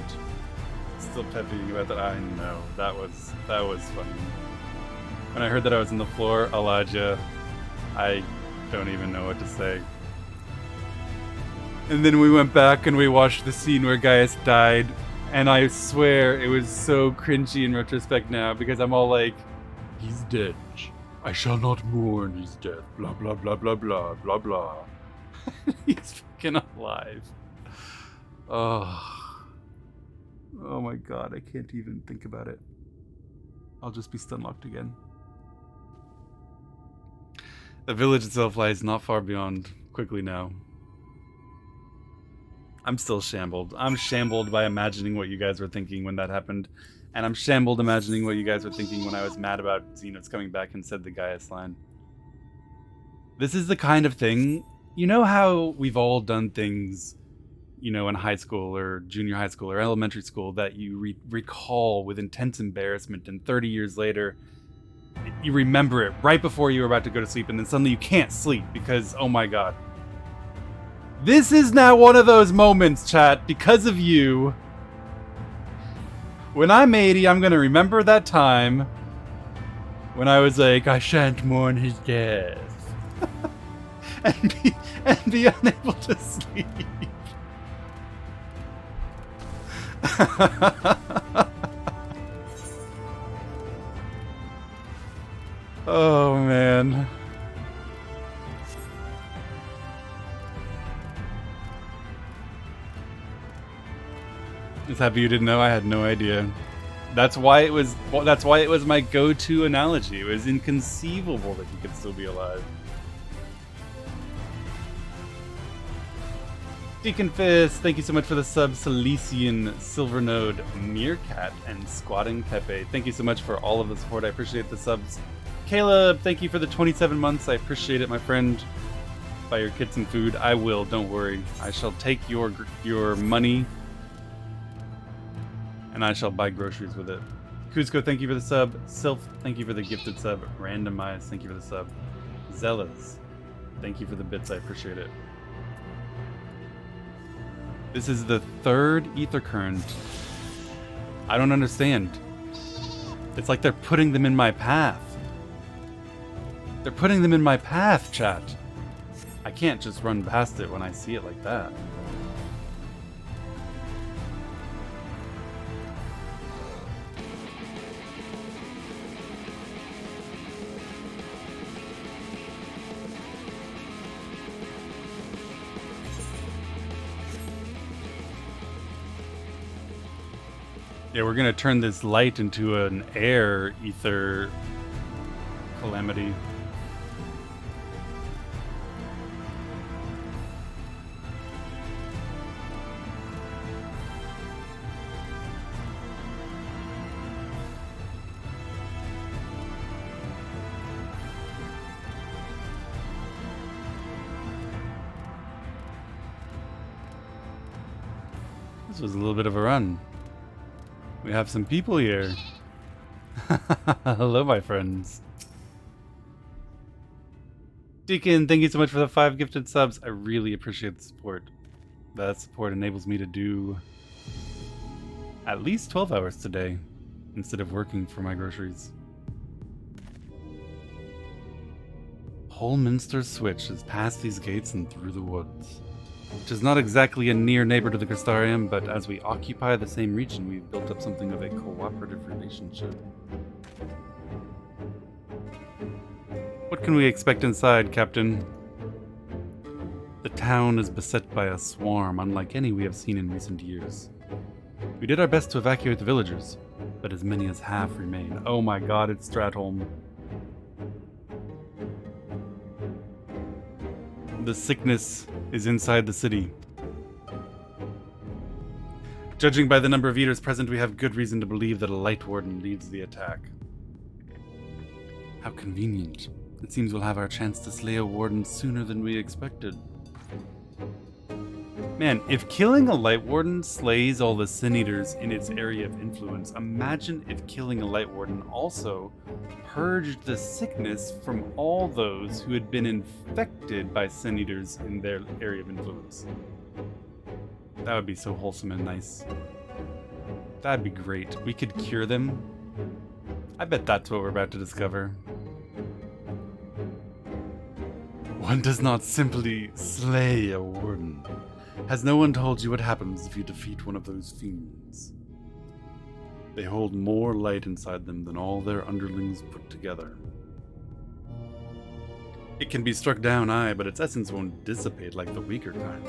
Still pepping about that. I know that was funny. When I heard that I was on the floor, Elijah, I don't even know what to say. And then we went back and we watched the scene where Gaius died, and I swear it was so cringy in retrospect now, because I'm all like, he's dead. I shall not mourn his death. Blah, blah, blah, blah, blah, blah, blah. He's fucking alive. Oh my god, I can't even think about it. I'll just be stun-locked again. The village itself lies not far beyond. Quickly now. I'm still shambled. I'm shambled by imagining what you guys were thinking when that happened. And I'm shambled imagining what you guys were thinking when I was mad about Xenos coming back and said the Gaius line. This is the kind of thing... You know how we've all done things, you know, in high school or junior high school or elementary school that you recall with intense embarrassment, and 30 years later... You remember it right before you were about to go to sleep, and then suddenly you can't sleep because, oh my god. This is now one of those moments, chat, because of you. When I'm 80, I'm going to remember that time when I was like, I shan't mourn his death. and be unable to sleep. Oh man. Just happy you didn't know. I had no idea. That's why it was my go-to analogy. It was inconceivable that he could still be alive. Deacon Fist, thank you so much for the sub. Silesian, Silvernode, Meerkat, and Squatting Pepe. Thank you so much for all of the support. I appreciate the subs. Caleb, thank you for the 27 months. I appreciate it, my friend. Buy your kids some food. I will, don't worry. I shall take your money and I shall buy groceries with it. Kuzco, thank you for the sub. Sylph, thank you for the gifted sub. Randomize, thank you for the sub. Zealous, thank you for the bits. I appreciate it. This is the third ether current. I don't understand. It's like they're putting them in my path. They're putting them in my path, chat. I can't just run past it when I see it like that. Yeah, we're gonna turn this light into an air ether calamity. This was a little bit of a run. We have some people here. Hello, my friends. Deacon, thank you so much for the 5 gifted subs. I really appreciate the support. That support enables me to do at least 12 hours today instead of working for my groceries. Holminster Switch is past these gates and through the woods. Which is not exactly a near neighbor to the Crystarium, but as we occupy the same region, we've built up something of a cooperative relationship. What can we expect inside, Captain? The town is beset by a swarm unlike any we have seen in recent years. We did our best to evacuate the villagers, but as many as half remain. Oh my god, it's Stratholm. The sickness is inside the city. Judging by the number of eaters present, we have good reason to believe that a Light Warden leads the attack. How convenient. It seems we'll have our chance to slay a warden sooner than we expected. Man, if killing a Light Warden slays all the Sin Eaters in its area of influence, imagine if killing a Light Warden also purged the sickness from all those who had been infected by Sin Eaters in their area of influence. That would be so wholesome and nice. That'd be great. We could cure them. I bet that's what we're about to discover. One does not simply slay a warden. Has no one told you what happens if you defeat one of those fiends? They hold more light inside them than all their underlings put together. It can be struck down, aye, but its essence won't dissipate like the weaker kind.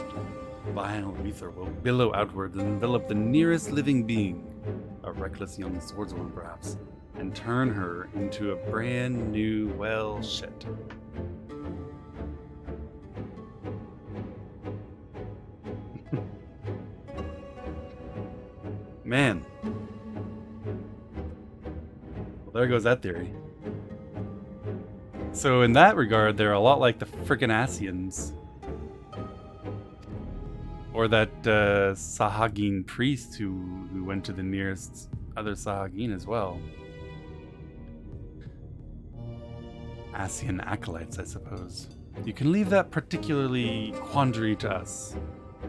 Vile ether will billow outward and envelop the nearest living being, a reckless young swordswoman perhaps, and turn her into a brand new, well, shit. Man. Well, there goes that theory. So in that regard, they're a lot like the frickin' Asians. Or that Sahagin priest who went to the nearest other Sahagin as well. Asian acolytes, I suppose. You can leave that particularly quandary to us.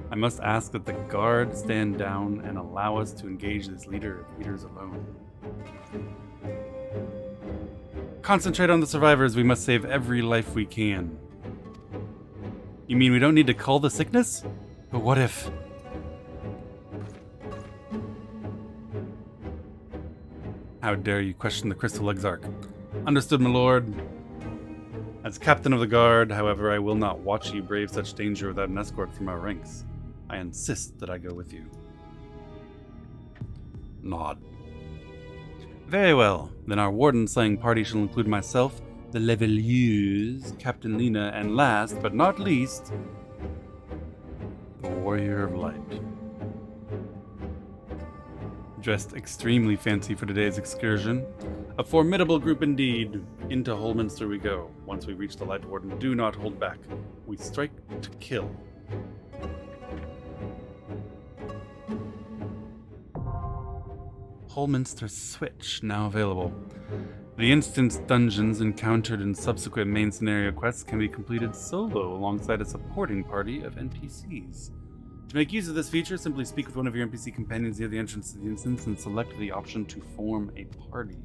I must ask that the guard stand down and allow us to engage this leader of leaders alone. Concentrate on the survivors. We must save every life we can. You mean we don't need to cull the sickness? But what if... How dare you question the Crystal Exarch? Understood, my lord. As captain of the guard, however, I will not watch you brave such danger without an escort from our ranks. I insist that I go with you. Nod. Very well. Then our warden-slaying party shall include myself, the Leveliers, Captain Lena, and last but not least, the Warrior of Light. Dressed extremely fancy for today's excursion, A formidable group indeed. Into Holminster we go. Once we reach the Light Warden, do not hold back. We strike to kill. Holminster Switch, now available. The instance dungeons encountered in subsequent main scenario quests can be completed solo alongside a supporting party of NPCs. To make use of this feature, simply speak with one of your NPC companions near the entrance to the instance and select the option to form a party.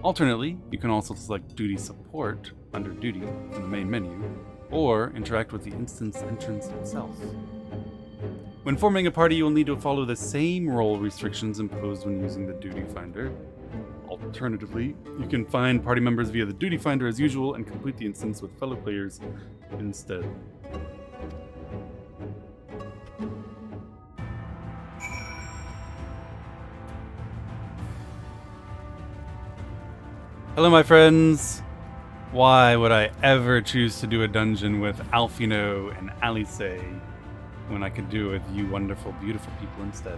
Alternately, you can also select Duty Support under Duty in the main menu, or interact with the instance entrance itself. When forming a party, you will need to follow the same role restrictions imposed when using the Duty Finder. Alternatively, you can find party members via the Duty Finder as usual and complete the instance with fellow players instead. Hello, my friends! Why would I ever choose to do a dungeon with Alfino and Alice when I could do it with you wonderful, beautiful people instead?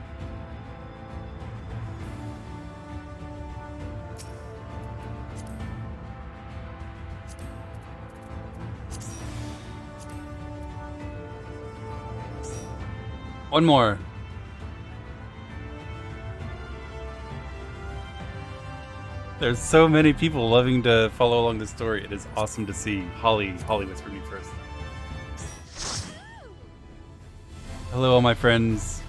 One more. There's so many people loving to follow along the story. It is awesome to see. Holly whispered me first. Hello, all my friends.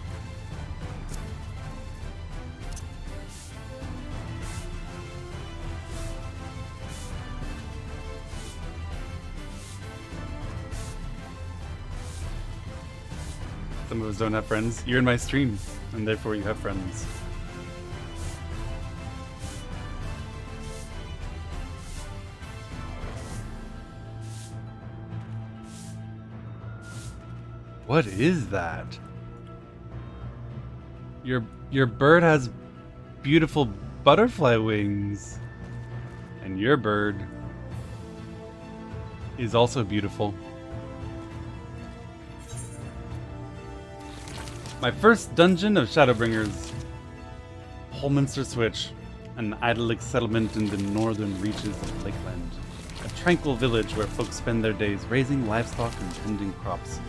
Some of us don't have friends. You're in my stream, and therefore you have friends. What is that? Your bird has beautiful butterfly wings. And your bird is also beautiful. My first dungeon of Shadowbringers. Holminster Switch, an idyllic settlement in the northern reaches of Lakeland. A tranquil village where folks spend their days raising livestock and tending crops.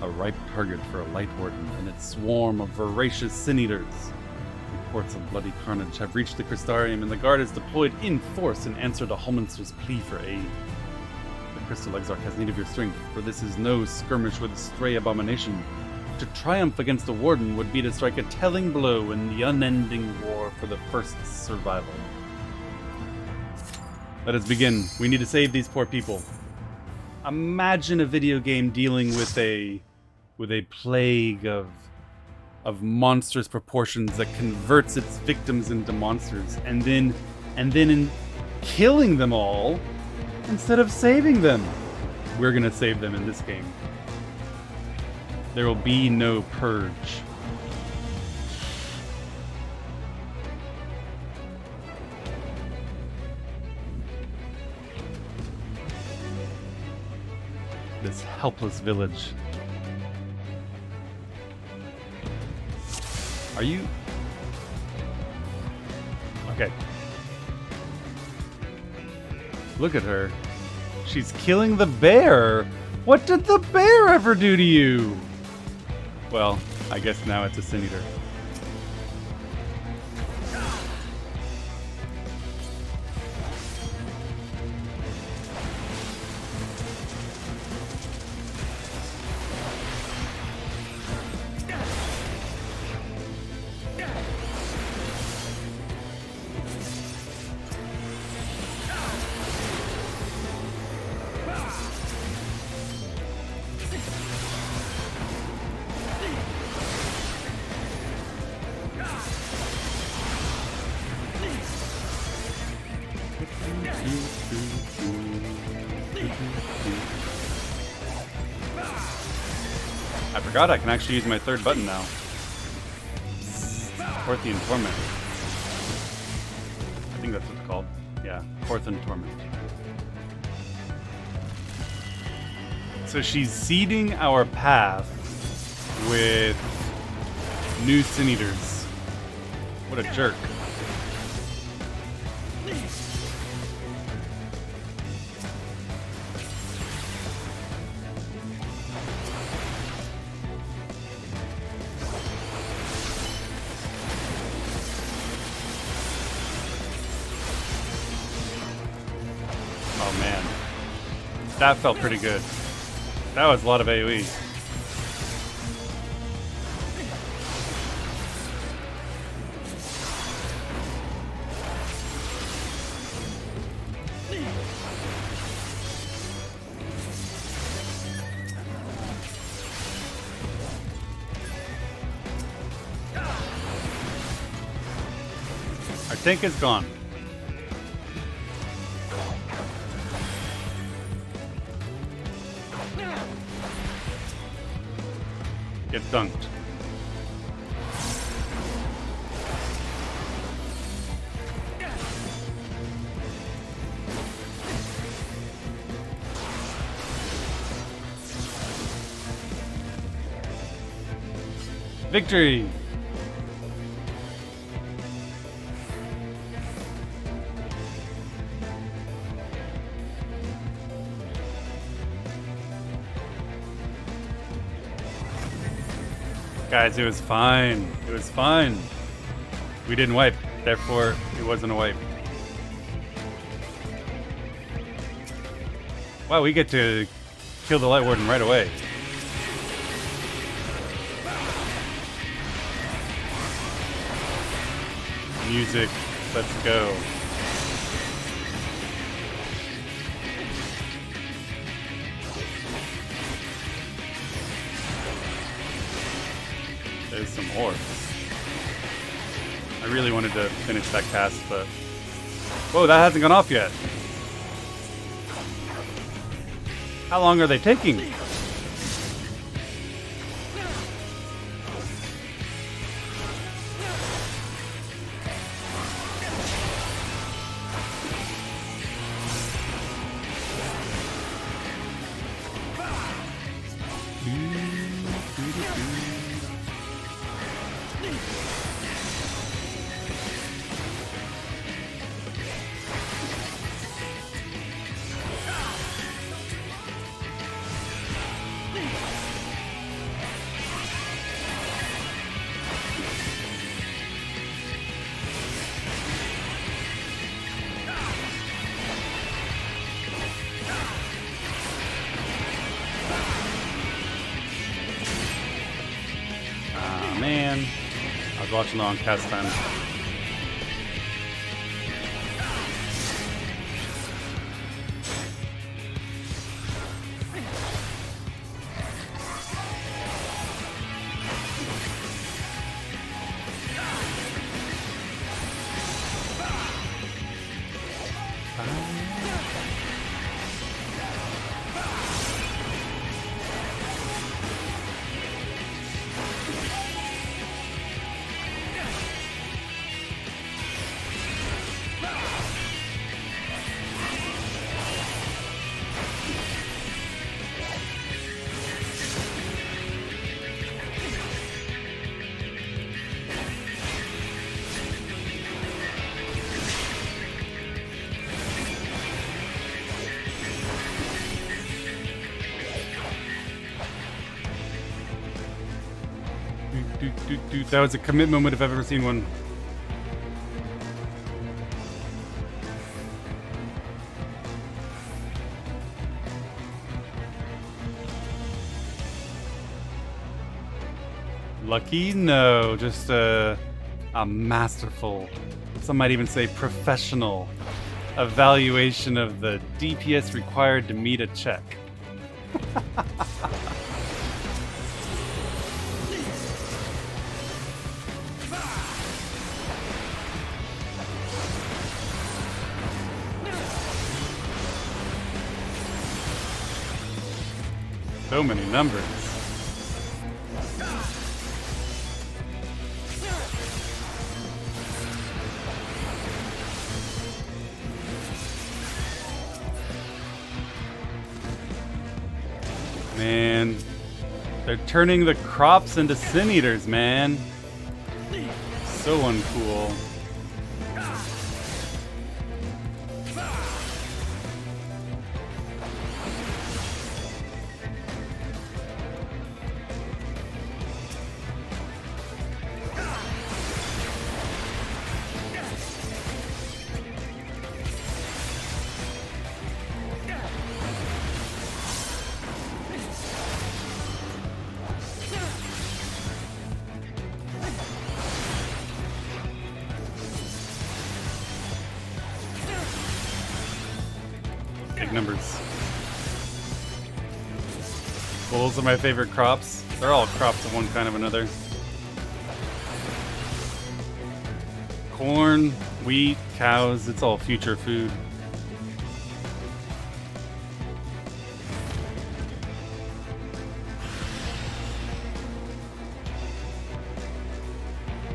A ripe target for a Light Warden and its swarm of voracious sin-eaters. Reports of bloody carnage have reached the Crystarium, and the guard is deployed in force in answer to Holminster's plea for aid. The Crystal Exarch has need of your strength, for this is no skirmish with a stray abomination. To triumph against a warden would be to strike a telling blow in the unending war for the first survival. Let us begin. We need to save these poor people. Imagine a video game dealing with a plague of monstrous proportions that converts its victims into monsters, and then in killing them all instead of saving them. We're gonna save them in this game. There will be no purge. This helpless village. Are you... Okay. Look at her. She's killing the bear! What did the bear ever do to you? Well, I guess now it's a sin-eater. I forgot I can actually use my third button now. Corthian Torment. I think that's what it's called. Yeah, Corthian Torment. So she's seeding our path with new sin-eaters. What a jerk. That felt pretty good. That was a lot of AoE. Our tank is gone. Get dunked. Victory! Guys, it was fine. It was fine. We didn't wipe, therefore it wasn't a wipe. Wow, we get to kill the Light Warden right away. Music, let's go. There's some orbs. I really wanted to finish that cast, but... Whoa, that hasn't gone off yet. How long are they taking? Man, I was watching the on cast time. Dude, that was a commit moment if I've ever seen one. Lucky? No, just a masterful, some might even say professional, evaluation of the DPS required to meet a check. So many numbers. Man, they're turning the crops into sin eaters, man. So uncool. members. Bulls are my favorite crops. They're all crops of one kind of another. Corn, wheat, cows, it's all future food.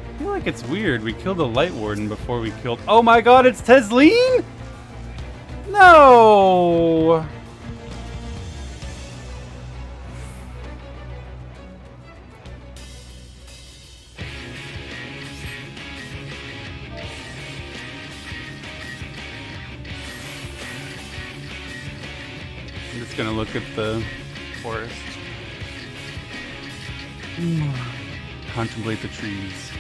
I feel like it's weird. We killed the Light Warden before we killed... Oh my god, it's Tesleen? No! I'm just gonna look at the forest. Contemplate the trees.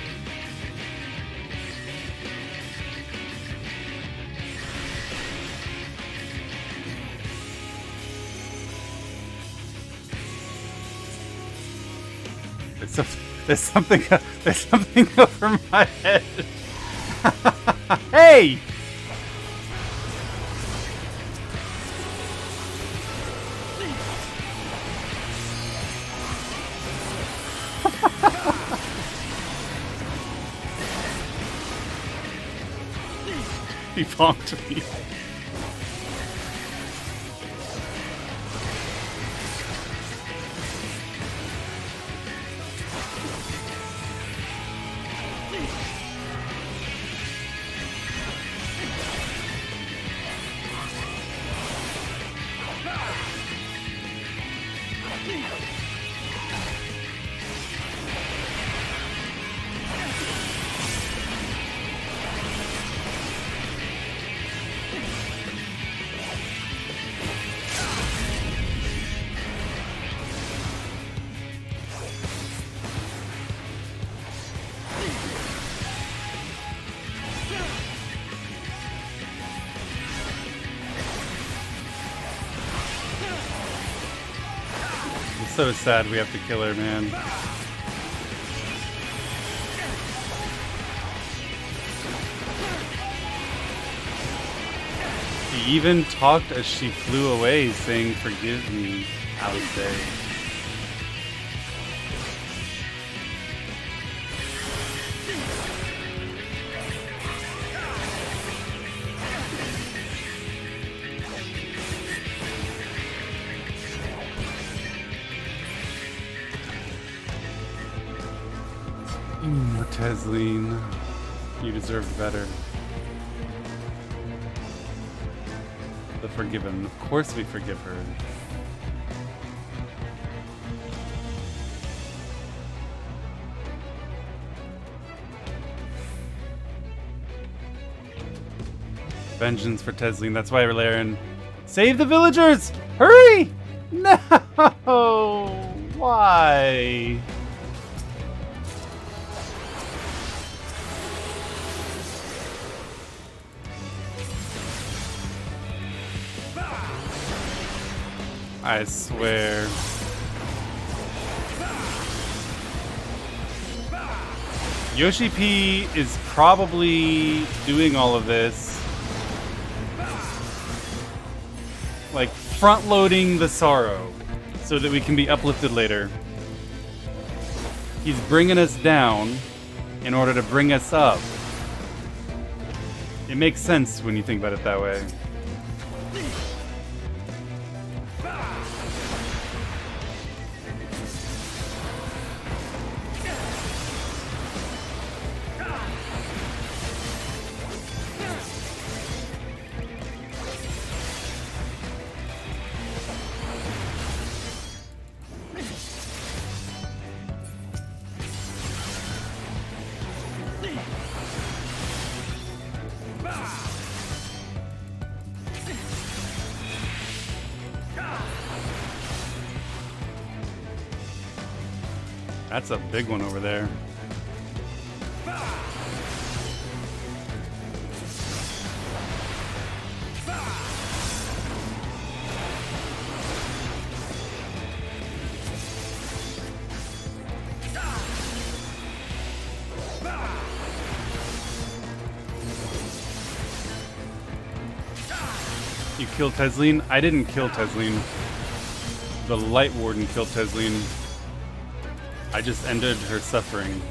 There's something over my head. Hey! He bonked me. So sad we have to kill her, man. She even talked as she flew away, saying, "Forgive me, Alice." Tesleen, you deserved better. The Forgiven. Of course we forgive her. Vengeance for Tesleen. That's why Valerian. Save the villagers! Hurry! No! Why? I swear. Yoshi P is probably doing all of this, like front-loading the sorrow so that we can be uplifted later. He's bringing us down in order to bring us up. It makes sense when you think about it that way. That's a big one over there. You kill Tesleen? I didn't kill Tesleen. The Light Warden killed Tesleen. I just ended her suffering.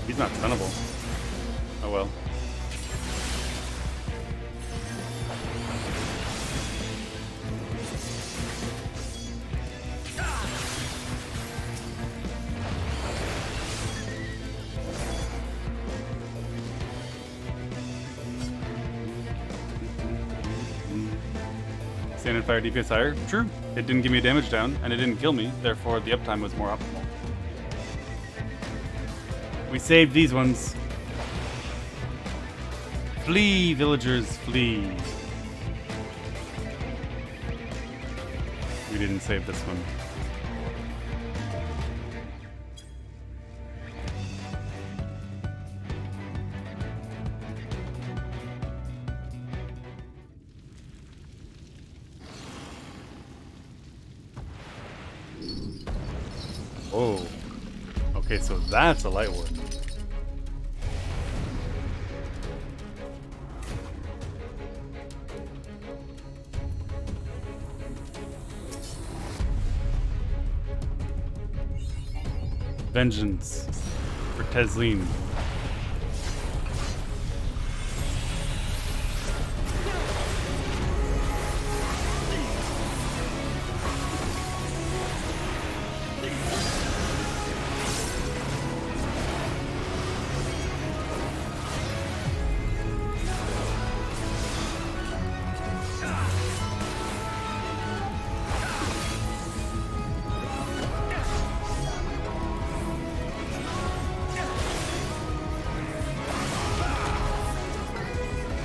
He's not stunnable. Oh well. Standard fire DPS higher? True. It didn't give me a damage down, and it didn't kill me, therefore the uptime was more optimal. We saved these ones. Flee, villagers, flee. We didn't save this one. Oh. Okay, so that's a light warden. Vengeance for Tesleen.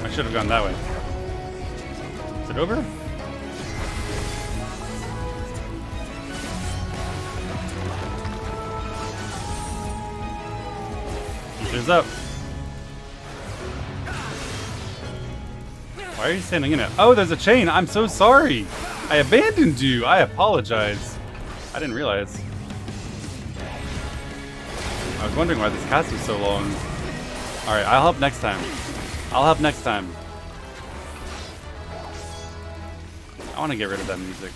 I should have gone that way. Is it over? Ether's up. Why are you standing in it? Oh, there's a chain. I'm so sorry. I abandoned you. I apologize. I didn't realize. I was wondering why this cast was so long. Alright, I'll help next time. I'll help next time. I want to get rid of that music.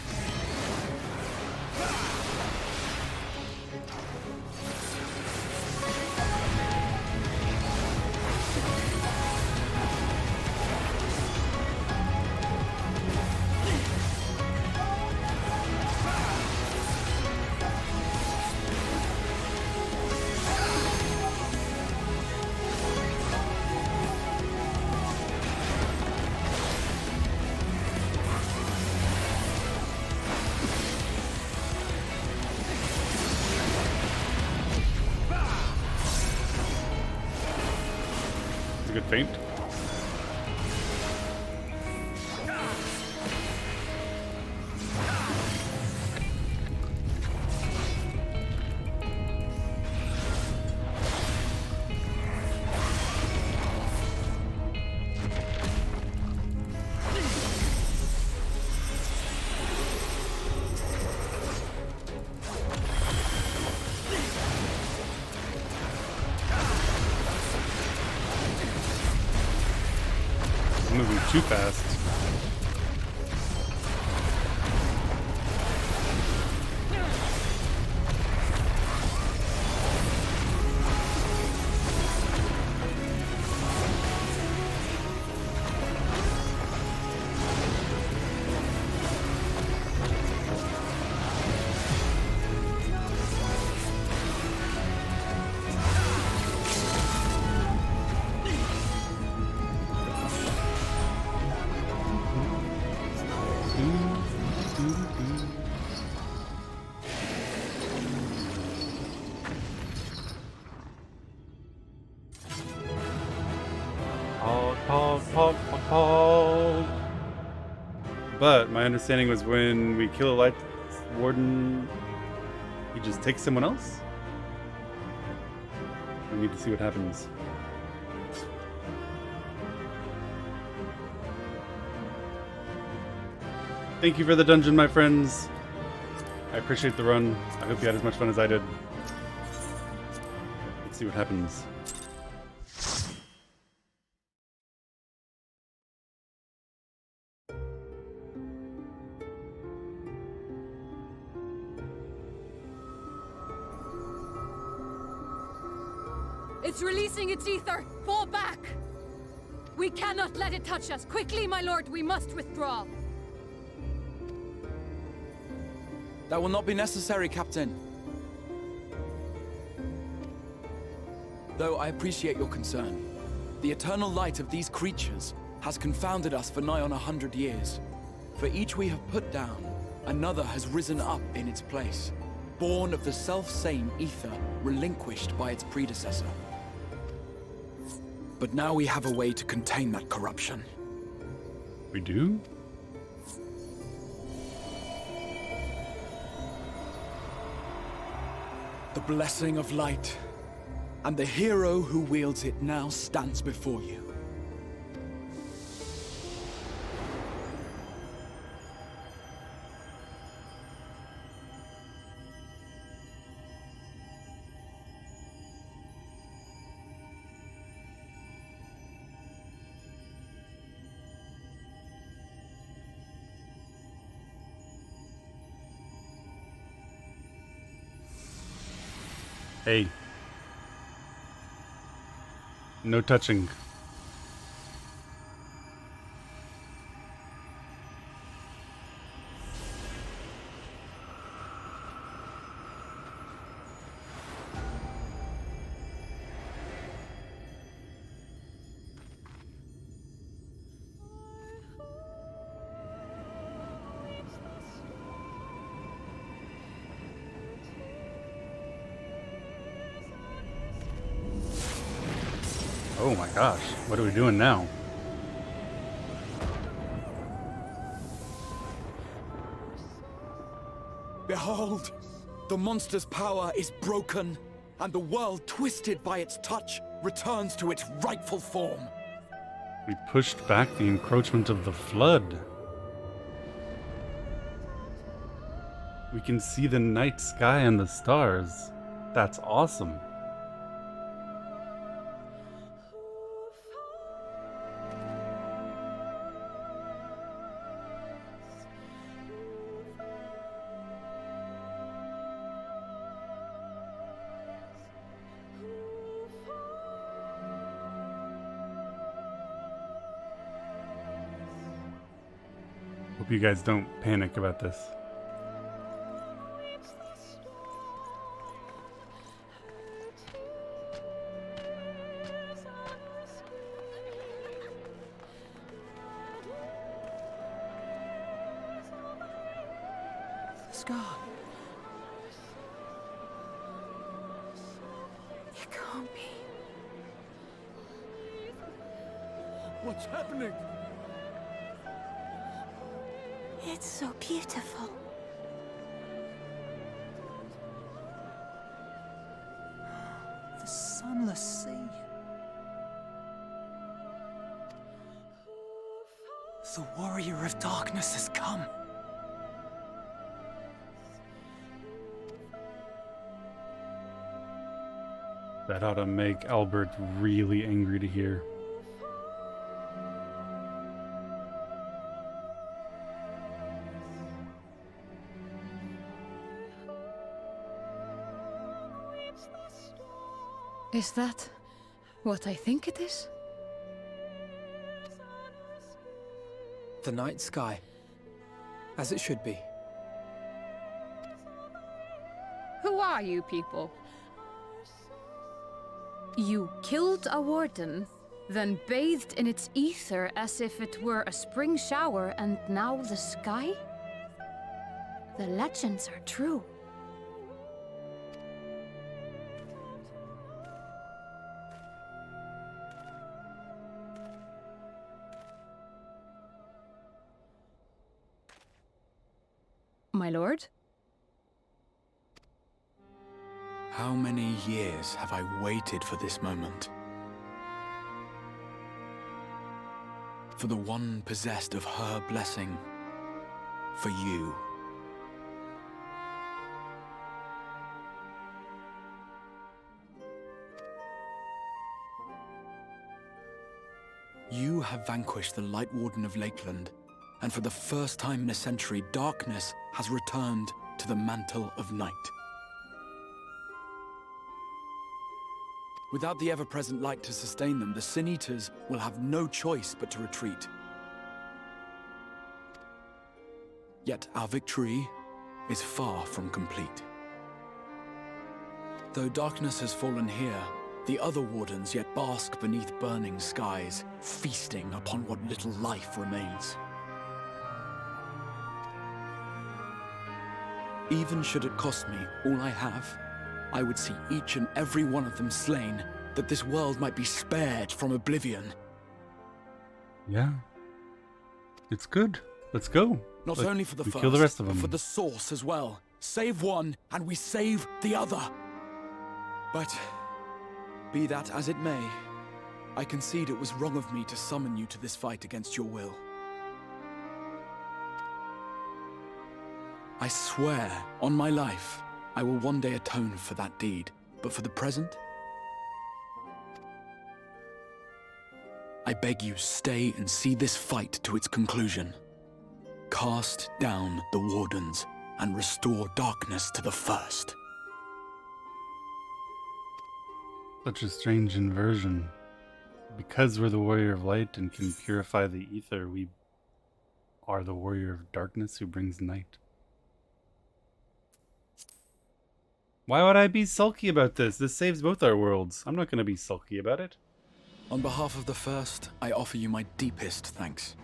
A good feint. Moving too fast. But my understanding was when we kill a light warden, He just takes someone else? We need to see what happens. Thank you for the dungeon, my friends. I appreciate the run. I hope you had as much fun as I did. Let's see what happens. It's releasing its ether! Fall back! We cannot let it touch us! Quickly, my lord, we must withdraw! That will not be necessary, Captain. Though I appreciate your concern. The eternal light of these creatures has confounded us for nigh on 100 years. For each we have put down, another has risen up in its place, born of the self-same ether relinquished by its predecessor. But now we have a way to contain that corruption. We do? The blessing of light, and the hero who wields it now stands before you. Hey. No touching. Oh my gosh, what are we doing now? Behold, the monster's power is broken, and the world, twisted by its touch, returns to its rightful form. We pushed back the encroachment of the flood. We can see the night sky and the stars. That's awesome. Hope you guys don't panic about this. Scar. It can't be. What's happening? It's so beautiful. The sunless sea. The warrior of darkness has come. That ought to make Albert really angry to hear. Is that what I think it is? The night sky, as it should be. Who are you people? You killed a warden, then bathed in its ether as if it were a spring shower, and now the sky? The legends are true. My lord? How many years have I waited for this moment? For the one possessed of her blessing. For you. You have vanquished the Light Warden of Lakeland, and for the first time in a century, darkness has returned to the mantle of night. Without the ever-present light to sustain them, the Sin Eaters will have no choice but to retreat. Yet our victory is far from complete. Though darkness has fallen here, the other Wardens yet bask beneath burning skies, feasting upon what little life remains. Even should it cost me all I have, I would see each and every one of them slain, that this world might be spared from oblivion. Yeah. It's good. Let's go. Not only for the first, kill the rest of them. but for the source as well. Save one, and we save the other. But, be that as it may, I concede it was wrong of me to summon you to this fight against your will. I swear, on my life, I will one day atone for that deed. But for the present, I beg you, stay and see this fight to its conclusion. Cast down the Wardens and restore darkness to the first. Such a strange inversion. Because we're the Warrior of Light and can purify the ether, we are the Warrior of Darkness who brings night. Why would I be sulky about this? This saves both our worlds. I'm not going to be sulky about it. On behalf of the first, I offer you my deepest thanks.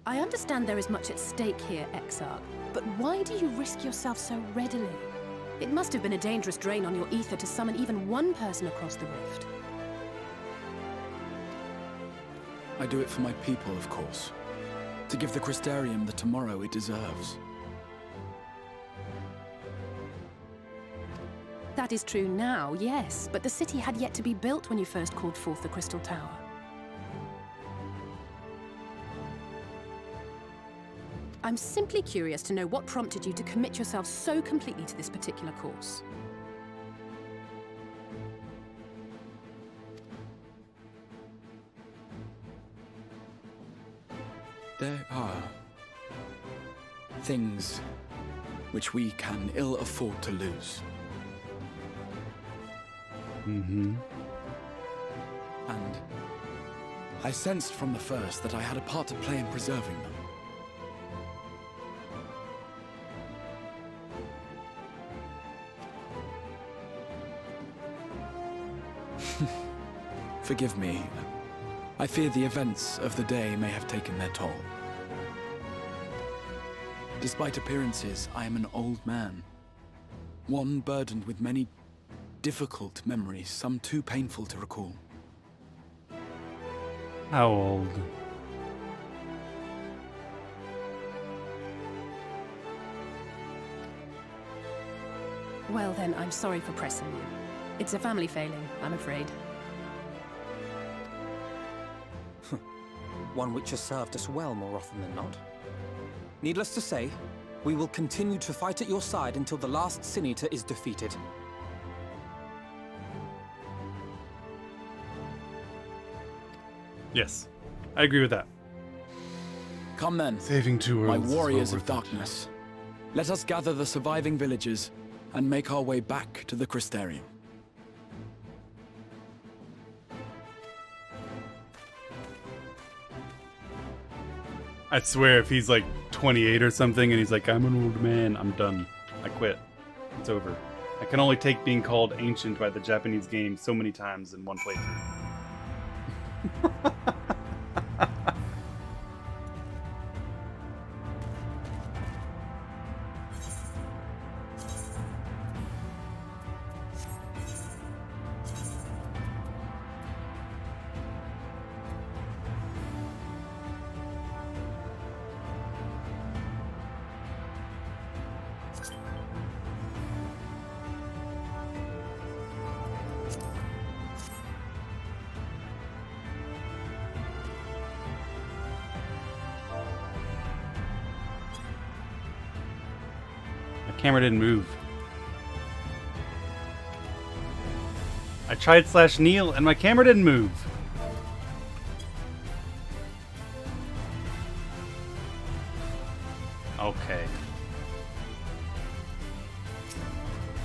I understand there is much at stake here, Exarch, but why do you risk yourself so readily? It must have been a dangerous drain on your ether to summon even one person across the rift. I do it for my people, of course. To give the Crystarium the tomorrow it deserves. That is true now, yes, but the city had yet to be built when you first called forth the Crystal Tower. I'm simply curious to know what prompted you to commit yourself so completely to this particular course. There are things which we can ill afford to lose. Mm-hmm. And I sensed from the first that I had a part to play in preserving them. Forgive me. I fear the events of the day may have taken their toll. Despite appearances, I am an old man. One burdened with many difficult memories, some too painful to recall. How old? Well then, I'm sorry for pressing you. It's a family failing, I'm afraid. One which has served us well more often than not. Needless to say, we will continue to fight at your side until the last Sin Eater is defeated. Yes, I agree with that. Come then, saving two worlds, my warriors of darkness. Let us gather the surviving villages and make our way back to the Crystarium. I swear, if he's like 28 or something and he's like, I'm an old man, I'm done. I quit. It's over. I can only take being called ancient by the Japanese game so many times in one playthrough. My camera didn't move. I tried /Neil and my camera didn't move. Okay.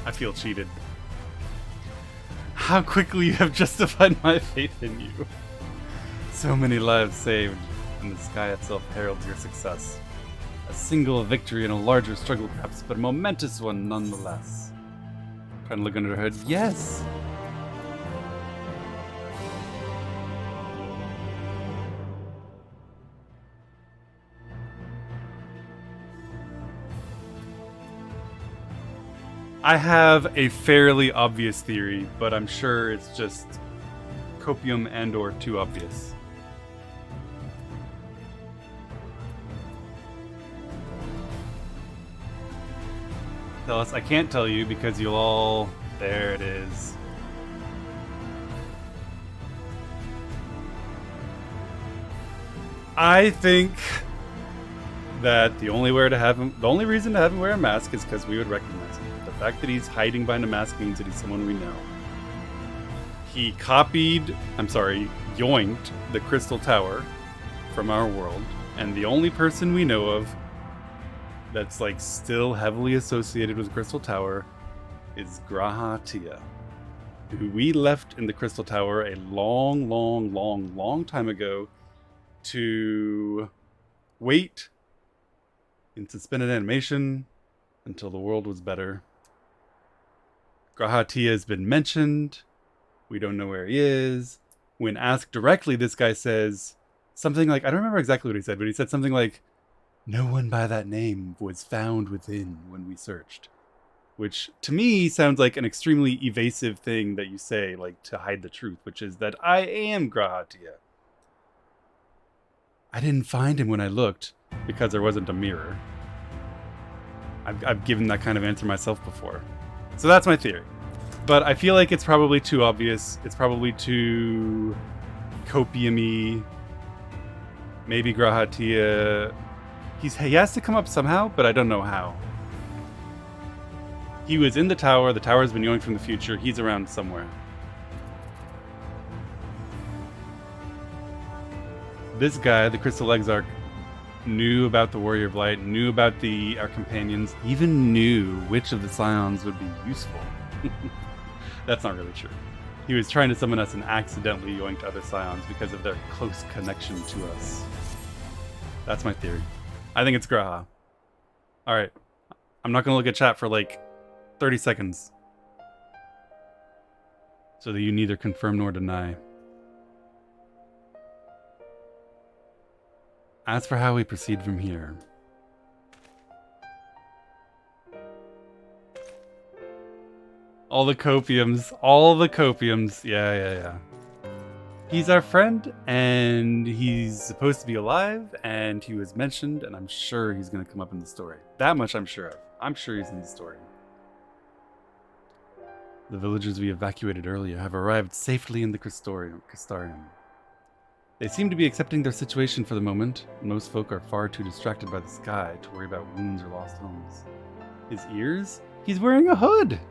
I feel cheated. How quickly you have justified my faith in you. So many lives saved, and the sky itself heralds your success. A single victory in a larger struggle perhaps, but a momentous one nonetheless. Trying to look under her hood. Yes! I have a fairly obvious theory, but I'm sure it's just copium and or too obvious. Tell us. I can't tell you because you'll all... There it is. I think that the only reason to have him wear a mask is because we would recognize him. The fact that he's hiding behind a mask means that he's someone we know. He yoinked the Crystal Tower from our world, and the only person we know of that's like still heavily associated with Crystal Tower is Graha Tia, who we left in the Crystal Tower a long time ago to wait in suspended animation until the world was better. Graha Tia has been mentioned. We don't know where he is. When asked directly, this guy says something like, I don't remember exactly what he said, but he said something like, "No one by that name was found within when we searched." Which, to me, sounds like an extremely evasive thing that you say, like, to hide the truth, which is that I am Graha Tia. I didn't find him when I looked, because there wasn't a mirror. I've given that kind of answer myself before. So that's my theory. But I feel like it's probably too obvious. It's probably too copium-y. Maybe Graha Tia... He has to come up somehow, but I don't know how. He was in the tower. The tower's been yoinked from the future. He's around somewhere. This guy, the Crystal Exarch, knew about the Warrior of Light, knew about our companions, even knew which of the Scions would be useful. That's not really true. He was trying to summon us and accidentally yoinked other Scions because of their close connection to us. That's my theory. I think it's Graha. Alright. I'm not going to look at chat for like 30 seconds. So that you neither confirm nor deny. As for how we proceed from here. All the copiums. Yeah. He's our friend, and he's supposed to be alive, and he was mentioned, and I'm sure he's going to come up in the story. That much I'm sure of. I'm sure he's in the story. The villagers we evacuated earlier have arrived safely in the Crystarium. They seem to be accepting their situation for the moment. Most folk are far too distracted by the sky to worry about wounds or lost homes. His ears? He's wearing a hood!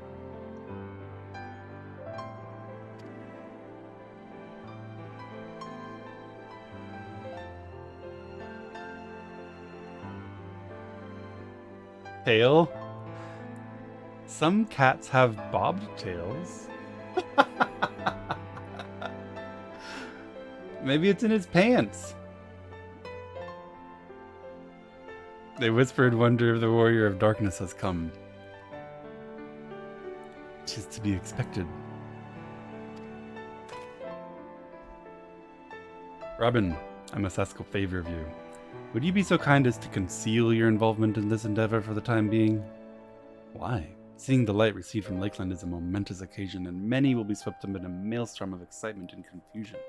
Tail? Some cats have bobbed tails. Maybe it's in his pants. They whispered wonder if the Warrior of Darkness has come. 'Tis to be expected. Robin, I must ask a favor of you. Would you be so kind as to conceal your involvement in this endeavor for the time being? Why? Seeing the light recede from Lakeland is a momentous occasion, and many will be swept up in a maelstrom of excitement and confusion.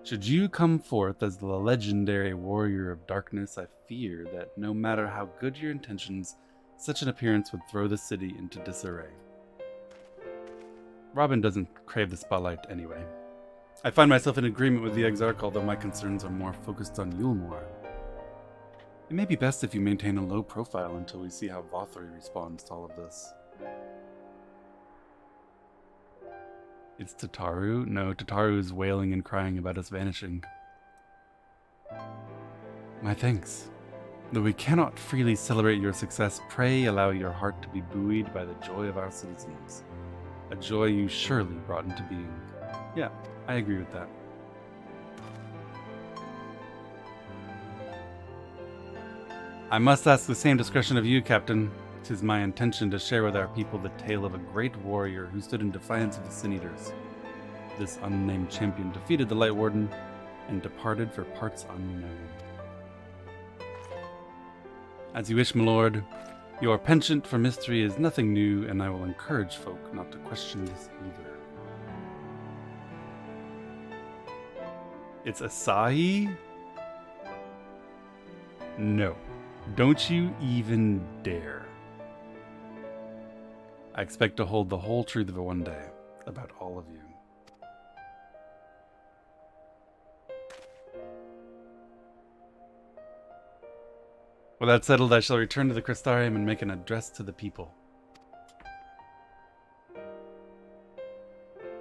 Should you come forth as the legendary Warrior of Darkness, I fear that no matter how good your intentions, such an appearance would throw the city into disarray. Robin doesn't crave the spotlight anyway. I find myself in agreement with the Exarch, although my concerns are more focused on Yulmore. It may be best if you maintain a low profile until we see how Vothri responds to all of this. It's Tataru? No, Tataru is wailing and crying about us vanishing. My thanks. Though we cannot freely celebrate your success, pray allow your heart to be buoyed by the joy of our citizens. A joy you surely brought into being. Yeah, I agree with that. I must ask the same discretion of you, Captain. 'Tis my intention to share with our people the tale of a great warrior who stood in defiance of the Sin Eaters. This unnamed champion defeated the Light Warden and departed for parts unknown. As you wish, my lord. Your penchant for mystery is nothing new, and I will encourage folk not to question this either. It's Asahi? No. Don't you even dare. I expect to hold the whole truth of it one day, about all of you. With that settled, I shall return to the Crystarium and make an address to the people.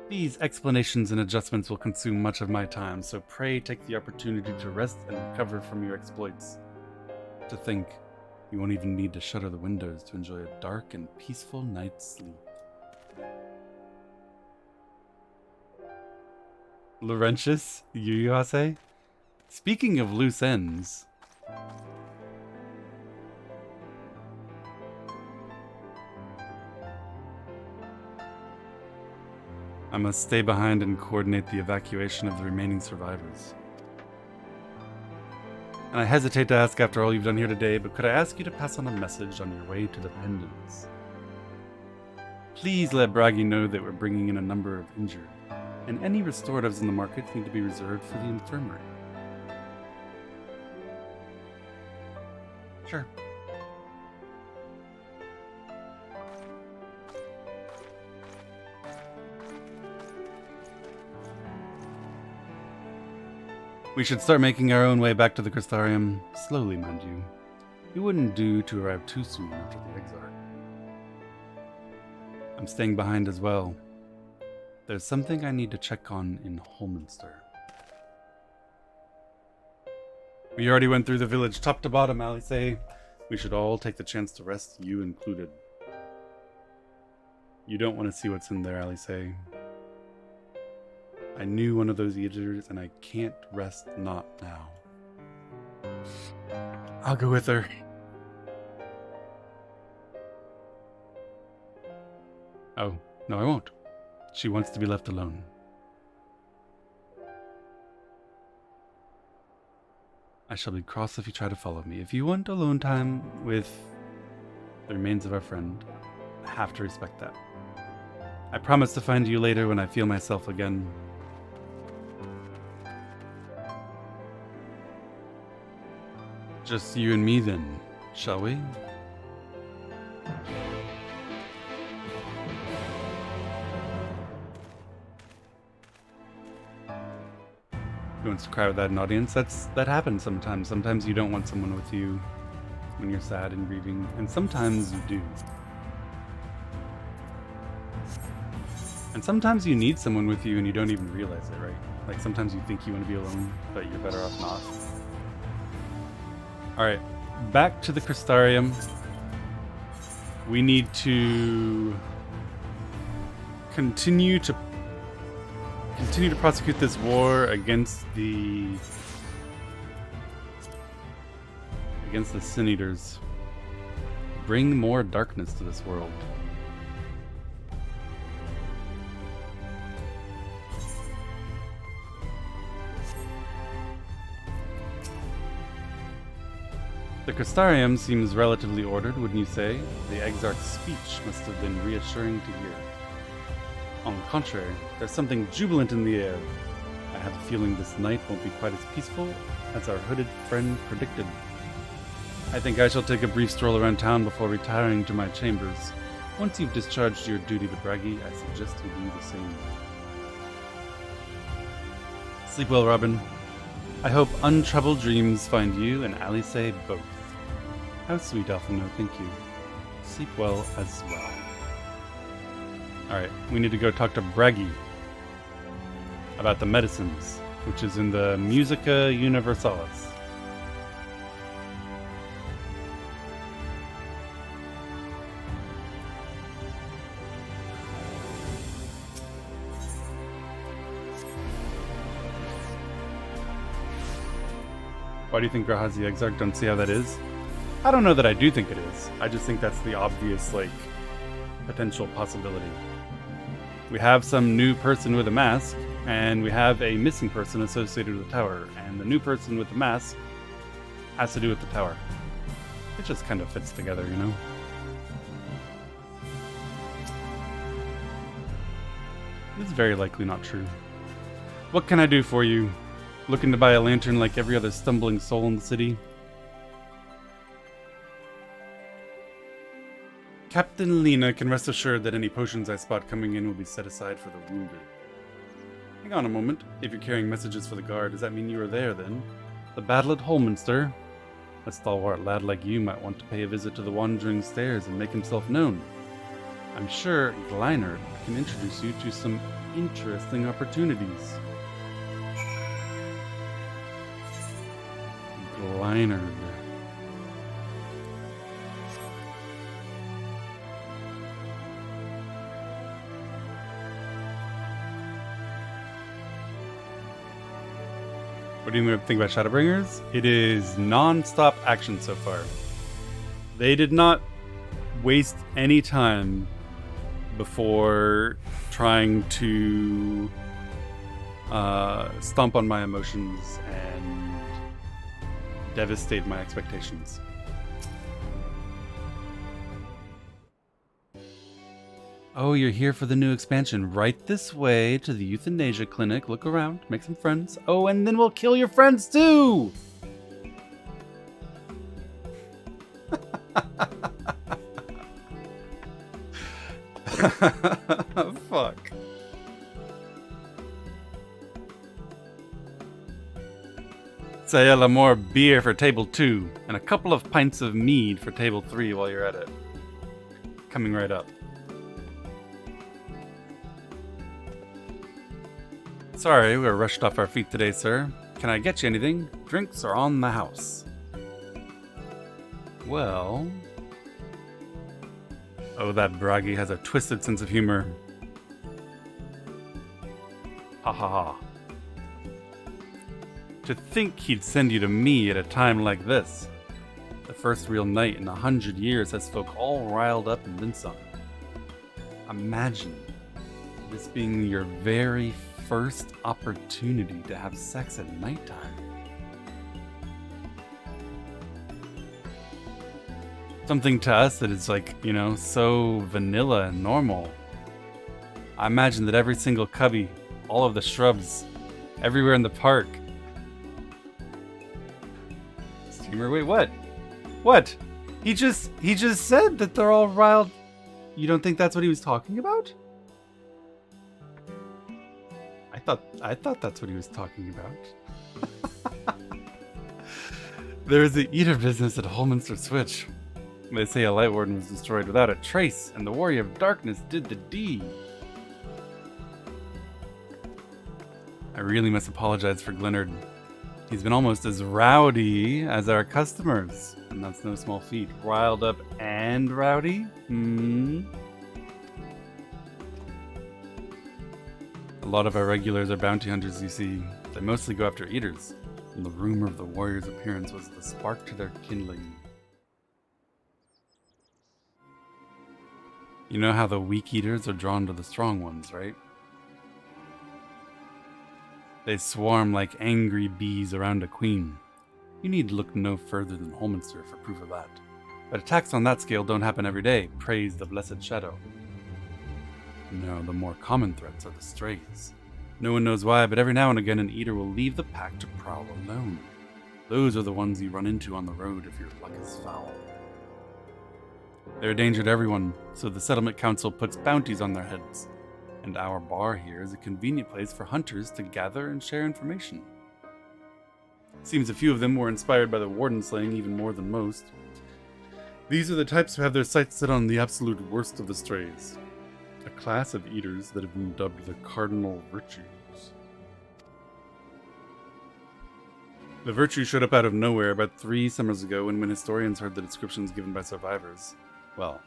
These explanations and adjustments will consume much of my time, so pray take the opportunity to rest and recover from your exploits. To think, you won't even need to shutter the windows to enjoy a dark and peaceful night's sleep. Laurentius, Yuyase? Speaking of loose ends... I must stay behind and coordinate the evacuation of the remaining survivors. And I hesitate to ask after all you've done here today, but could I ask you to pass on a message on your way to the Pendants? Please let Bragi know that we're bringing in a number of injured, and any restoratives in the markets need to be reserved for the infirmary. Sure. We should start making our own way back to the Crystarium, slowly, mind you. It wouldn't do to arrive too soon after the Exarch. I'm staying behind as well. There's something I need to check on in Holminster. We already went through the village top to bottom, Alice. We should all take the chance to rest, you included. You don't want to see what's in there, Alice. I knew one of those eaters, and I can't rest not now. I'll go with her. Oh, no I won't. She wants to be left alone. I shall be cross if you try to follow me. If you want alone time with the remains of our friend, I have to respect that. I promise to find you later when I feel myself again. Just you and me then, shall we? Who wants to cry without an audience? That happens sometimes. Sometimes you don't want someone with you when you're sad and grieving, and sometimes you do. And sometimes you need someone with you and you don't even realize it, right? Like sometimes you think you want to be alone, but you're better off not. Alright, back to the Crystarium. We need to continue to prosecute this war against the Sin Eaters. Bring more darkness to this world. The Crystarium seems relatively ordered, wouldn't you say? The Exarch's speech must have been reassuring to hear. On the contrary, there's something jubilant in the air. I have a feeling this night won't be quite as peaceful as our hooded friend predicted. I think I shall take a brief stroll around town before retiring to my chambers. Once you've discharged your duty to Bragi, I suggest you do the same. Sleep well, Robin. I hope untroubled dreams find you and Alice both. How sweet, Alphino. Thank you. Sleep well as well. Alright, we need to go talk to Braggy about the medicines, which is in the Musica Universalis. Why do you think Grahazi Exarch? Don't see how that is? I don't know that I do think it is. I just think that's the obvious, like, potential possibility. We have some new person with a mask, and we have a missing person associated with the tower, and the new person with the mask has to do with the tower. It just kind of fits together, you know? It's very likely not true. What can I do for you? Looking to buy a lantern like every other stumbling soul in the city? Captain Lena can rest assured that any potions I spot coming in will be set aside for the wounded. Hang on a moment. If you're carrying messages for the guard, does that mean you were there then? The battle at Holminster? A stalwart lad like you might want to pay a visit to the Wandering Stairs and make himself known. I'm sure Gleinard can introduce you to some interesting opportunities. Gleinard. What do you think about Shadowbringers? It is non-stop action so far. They did not waste any time before trying to stomp on my emotions and devastate my expectations. Oh, you're here for the new expansion. Right this way to the euthanasia clinic. Look around, make some friends. Oh, and then we'll kill your friends too! Fuck. Say a more beer for table 2, and a couple of pints of mead for table 3 while you're at it. Coming right up. Sorry, we're rushed off our feet today, sir. Can I get you anything? Drinks are on the house. Well... Oh, that Bragi has a twisted sense of humor. Ha ha ha. To think he'd send you to me at a time like this. The first real night in 100 years has folk all riled up and then some. Imagine this being your very first opportunity to have sex at nighttime. Something to us that is like, you know, so vanilla and normal. I imagine that every single cubby, all of the shrubs, everywhere in the park. Steamer, wait, what? What? He just said that they're all riled. You don't think that's what he was talking about? I thought that's what he was talking about. There's the eater business at Holminster Switch. They say a Light Warden was destroyed without a trace, and the Warrior of Darkness did the deed. I really must apologize for Glennard. He's been almost as rowdy as our customers, and that's no small feat. Riled up and rowdy? A lot of our regulars are bounty hunters, you see. They mostly go after eaters, and the rumor of the warrior's appearance was the spark to their kindling. You know how the weak eaters are drawn to the strong ones, right? They swarm like angry bees around a queen. You need look no further than Holminster for proof of that. But attacks on that scale don't happen every day, praise the blessed shadow. No, the more common threats are the strays. No one knows why, but every now and again an eater will leave the pack to prowl alone. Those are the ones you run into on the road if your luck is foul. They're a danger to everyone, so the settlement council puts bounties on their heads. And our bar here is a convenient place for hunters to gather and share information. Seems a few of them were inspired by the warden slaying even more than most. These are the types who have their sights set on the absolute worst of the strays. A class of eaters that have been dubbed the cardinal virtues. The virtue showed up out of nowhere about 3 summers ago when historians heard the descriptions given by survivors. Well,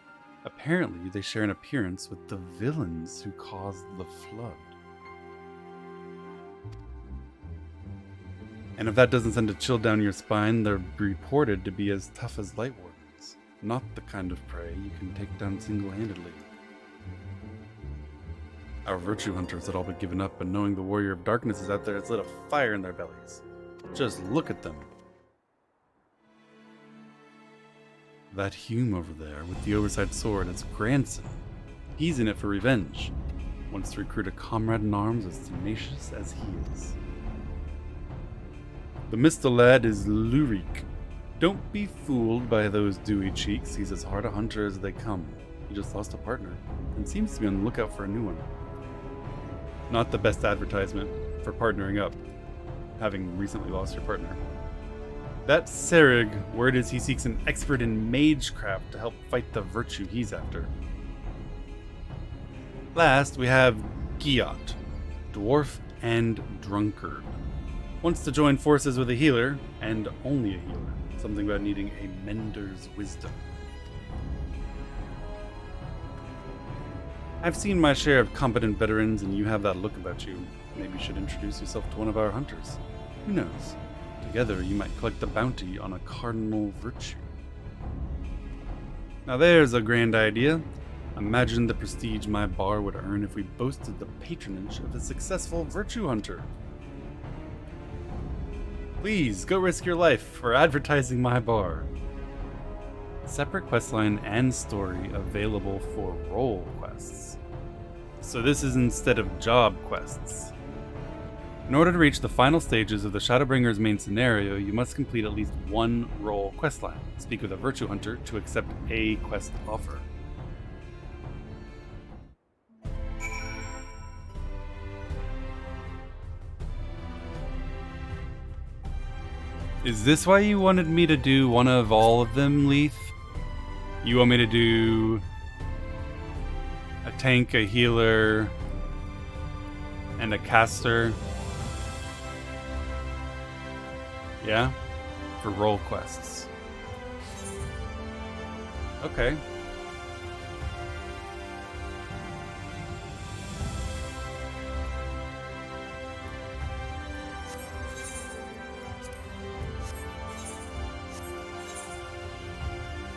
apparently they share an appearance with the villains who caused the flood. And if that doesn't send a chill down your spine, they're reported to be as tough as light wardens. Not the kind of prey you can take down single-handedly. Our virtue hunters had all but given up, and knowing the warrior of darkness is out there, it's lit a fire in their bellies. Just look at them. That Hume over there with the oversized sword is grandson. He's in it for revenge. Wants to recruit a comrade in arms as tenacious as he is. The Mr. Lad is Lurik. Don't be fooled by those dewy cheeks. He's as hard a hunter as they come. He just lost a partner and seems to be on the lookout for a new one. Not the best advertisement for partnering up, having recently lost your partner. That Serig, word is he seeks an expert in magecraft to help fight the virtue he's after. Last, we have Giot, dwarf and drunkard. Wants to join forces with a healer, and only a healer. Something about needing a mender's wisdom. I've seen my share of competent veterans, and you have that look about you. Maybe you should introduce yourself to one of our hunters. Who knows? Together you might collect a bounty on a cardinal virtue. Now there's a grand idea. Imagine the prestige my bar would earn if we boasted the patronage of a successful virtue hunter. Please, go risk your life for advertising my bar. Separate questline and story available for role quests. So this is instead of job quests. In order to reach the final stages of the Shadowbringer's main scenario, you must complete at least one role questline. Speak with a virtue hunter to accept a quest offer. Is this why you wanted me to do one of all of them, Leaf? You want me to do a tank, a healer, and a caster? Yeah? For role quests. Okay.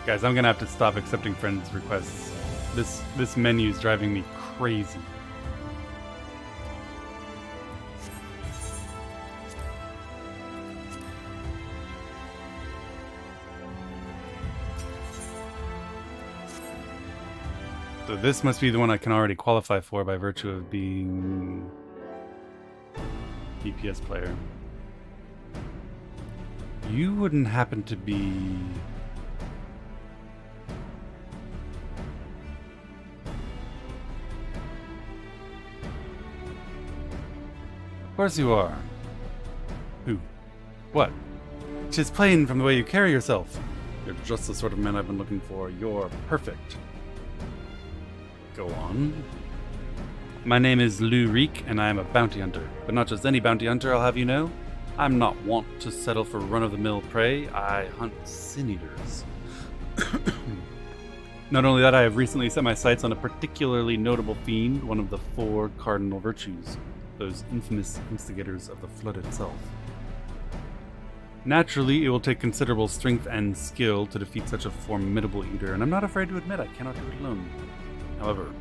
Guys, I'm gonna have to stop accepting friends' requests. This menu is driving me crazy. So this must be the one I can already qualify for by virtue of being DPS player. You wouldn't happen to be... Of course you are. Who? What? Just plain from the way you carry yourself. You're just the sort of man I've been looking for. You're perfect. Go on. My name is Lou Reek, and I am a bounty hunter. But not just any bounty hunter, I'll have you know. I'm not wont to settle for run-of-the-mill prey. I hunt sin-eaters. Not only that, I have recently set my sights on a particularly notable fiend, one of the 4 cardinal virtues, those infamous instigators of the flood itself. Naturally, it will take considerable strength and skill to defeat such a formidable eater, and I'm not afraid to admit I cannot do it alone. However,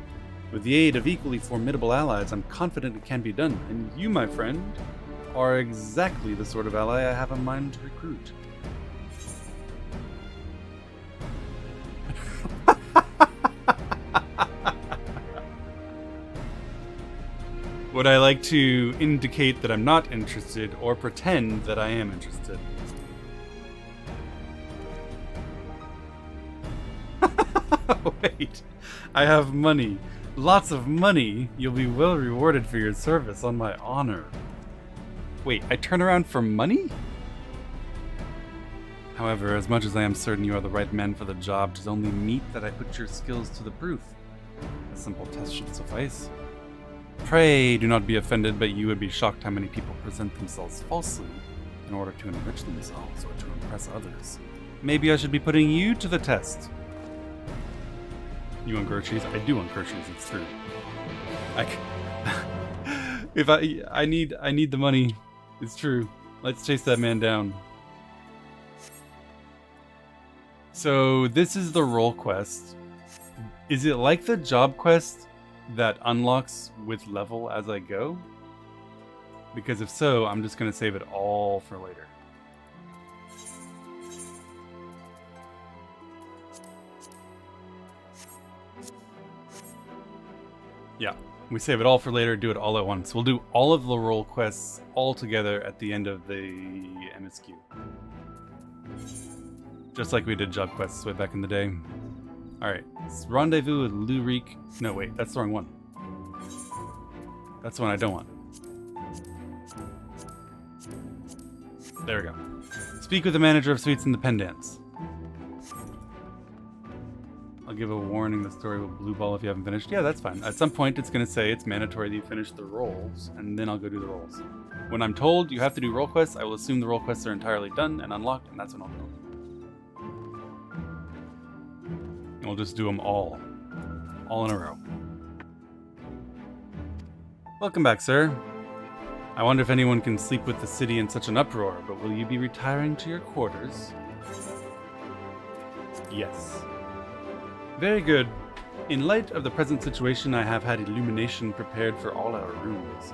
with the aid of equally formidable allies, I'm confident it can be done, and you, my friend, are exactly the sort of ally I have in mind to recruit. Would I like to indicate that I'm not interested, or pretend that I am interested? Wait, I have money. Lots of money. You'll be well rewarded for your service on my honor. Wait, I turn around for money? However, as much as I am certain you are the right man for the job, 'tis only meet that I put your skills to the proof. A simple test should suffice. Pray do not be offended, but you would be shocked how many people present themselves falsely in order to enrich themselves or to impress others. Maybe I should be putting you to the test. You want groceries? I do want groceries, it's true. If I need the money. It's true. Let's chase that man down. So this is the role quest. Is it like the job quest that unlocks with level as I go? Because if so, I'm just going to save it all for later. Yeah, we save it all for later, do it all at once. We'll do all of the role quests all together at the end of the MSQ. Just like we did job quests way back in the day. Alright, rendezvous with Lurik. No, wait, that's the wrong one. That's the one I don't want. There we go. Speak with the manager of Sweets in the Pendants. I'll give a warning, the story will blue ball if you haven't finished. Yeah, that's fine. At some point it's going to say it's mandatory that you finish the roles, and then I'll go do the roles. When I'm told you have to do role quests, I will assume the role quests are entirely done and unlocked, and that's when I'll do them. And we'll just do them all in a row. Welcome back, sir. I wonder if anyone can sleep with the city in such an uproar, but will you be retiring to your quarters? Yes. Very good. In light of the present situation, I have had illumination prepared for all our rooms.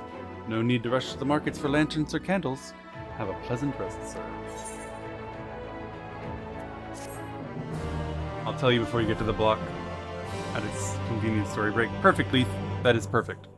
No need to rush to the markets for lanterns or candles. Have a pleasant rest, sir. I'll tell you before you get to the block at its convenient story break. Perfect, Leaf. That is perfect.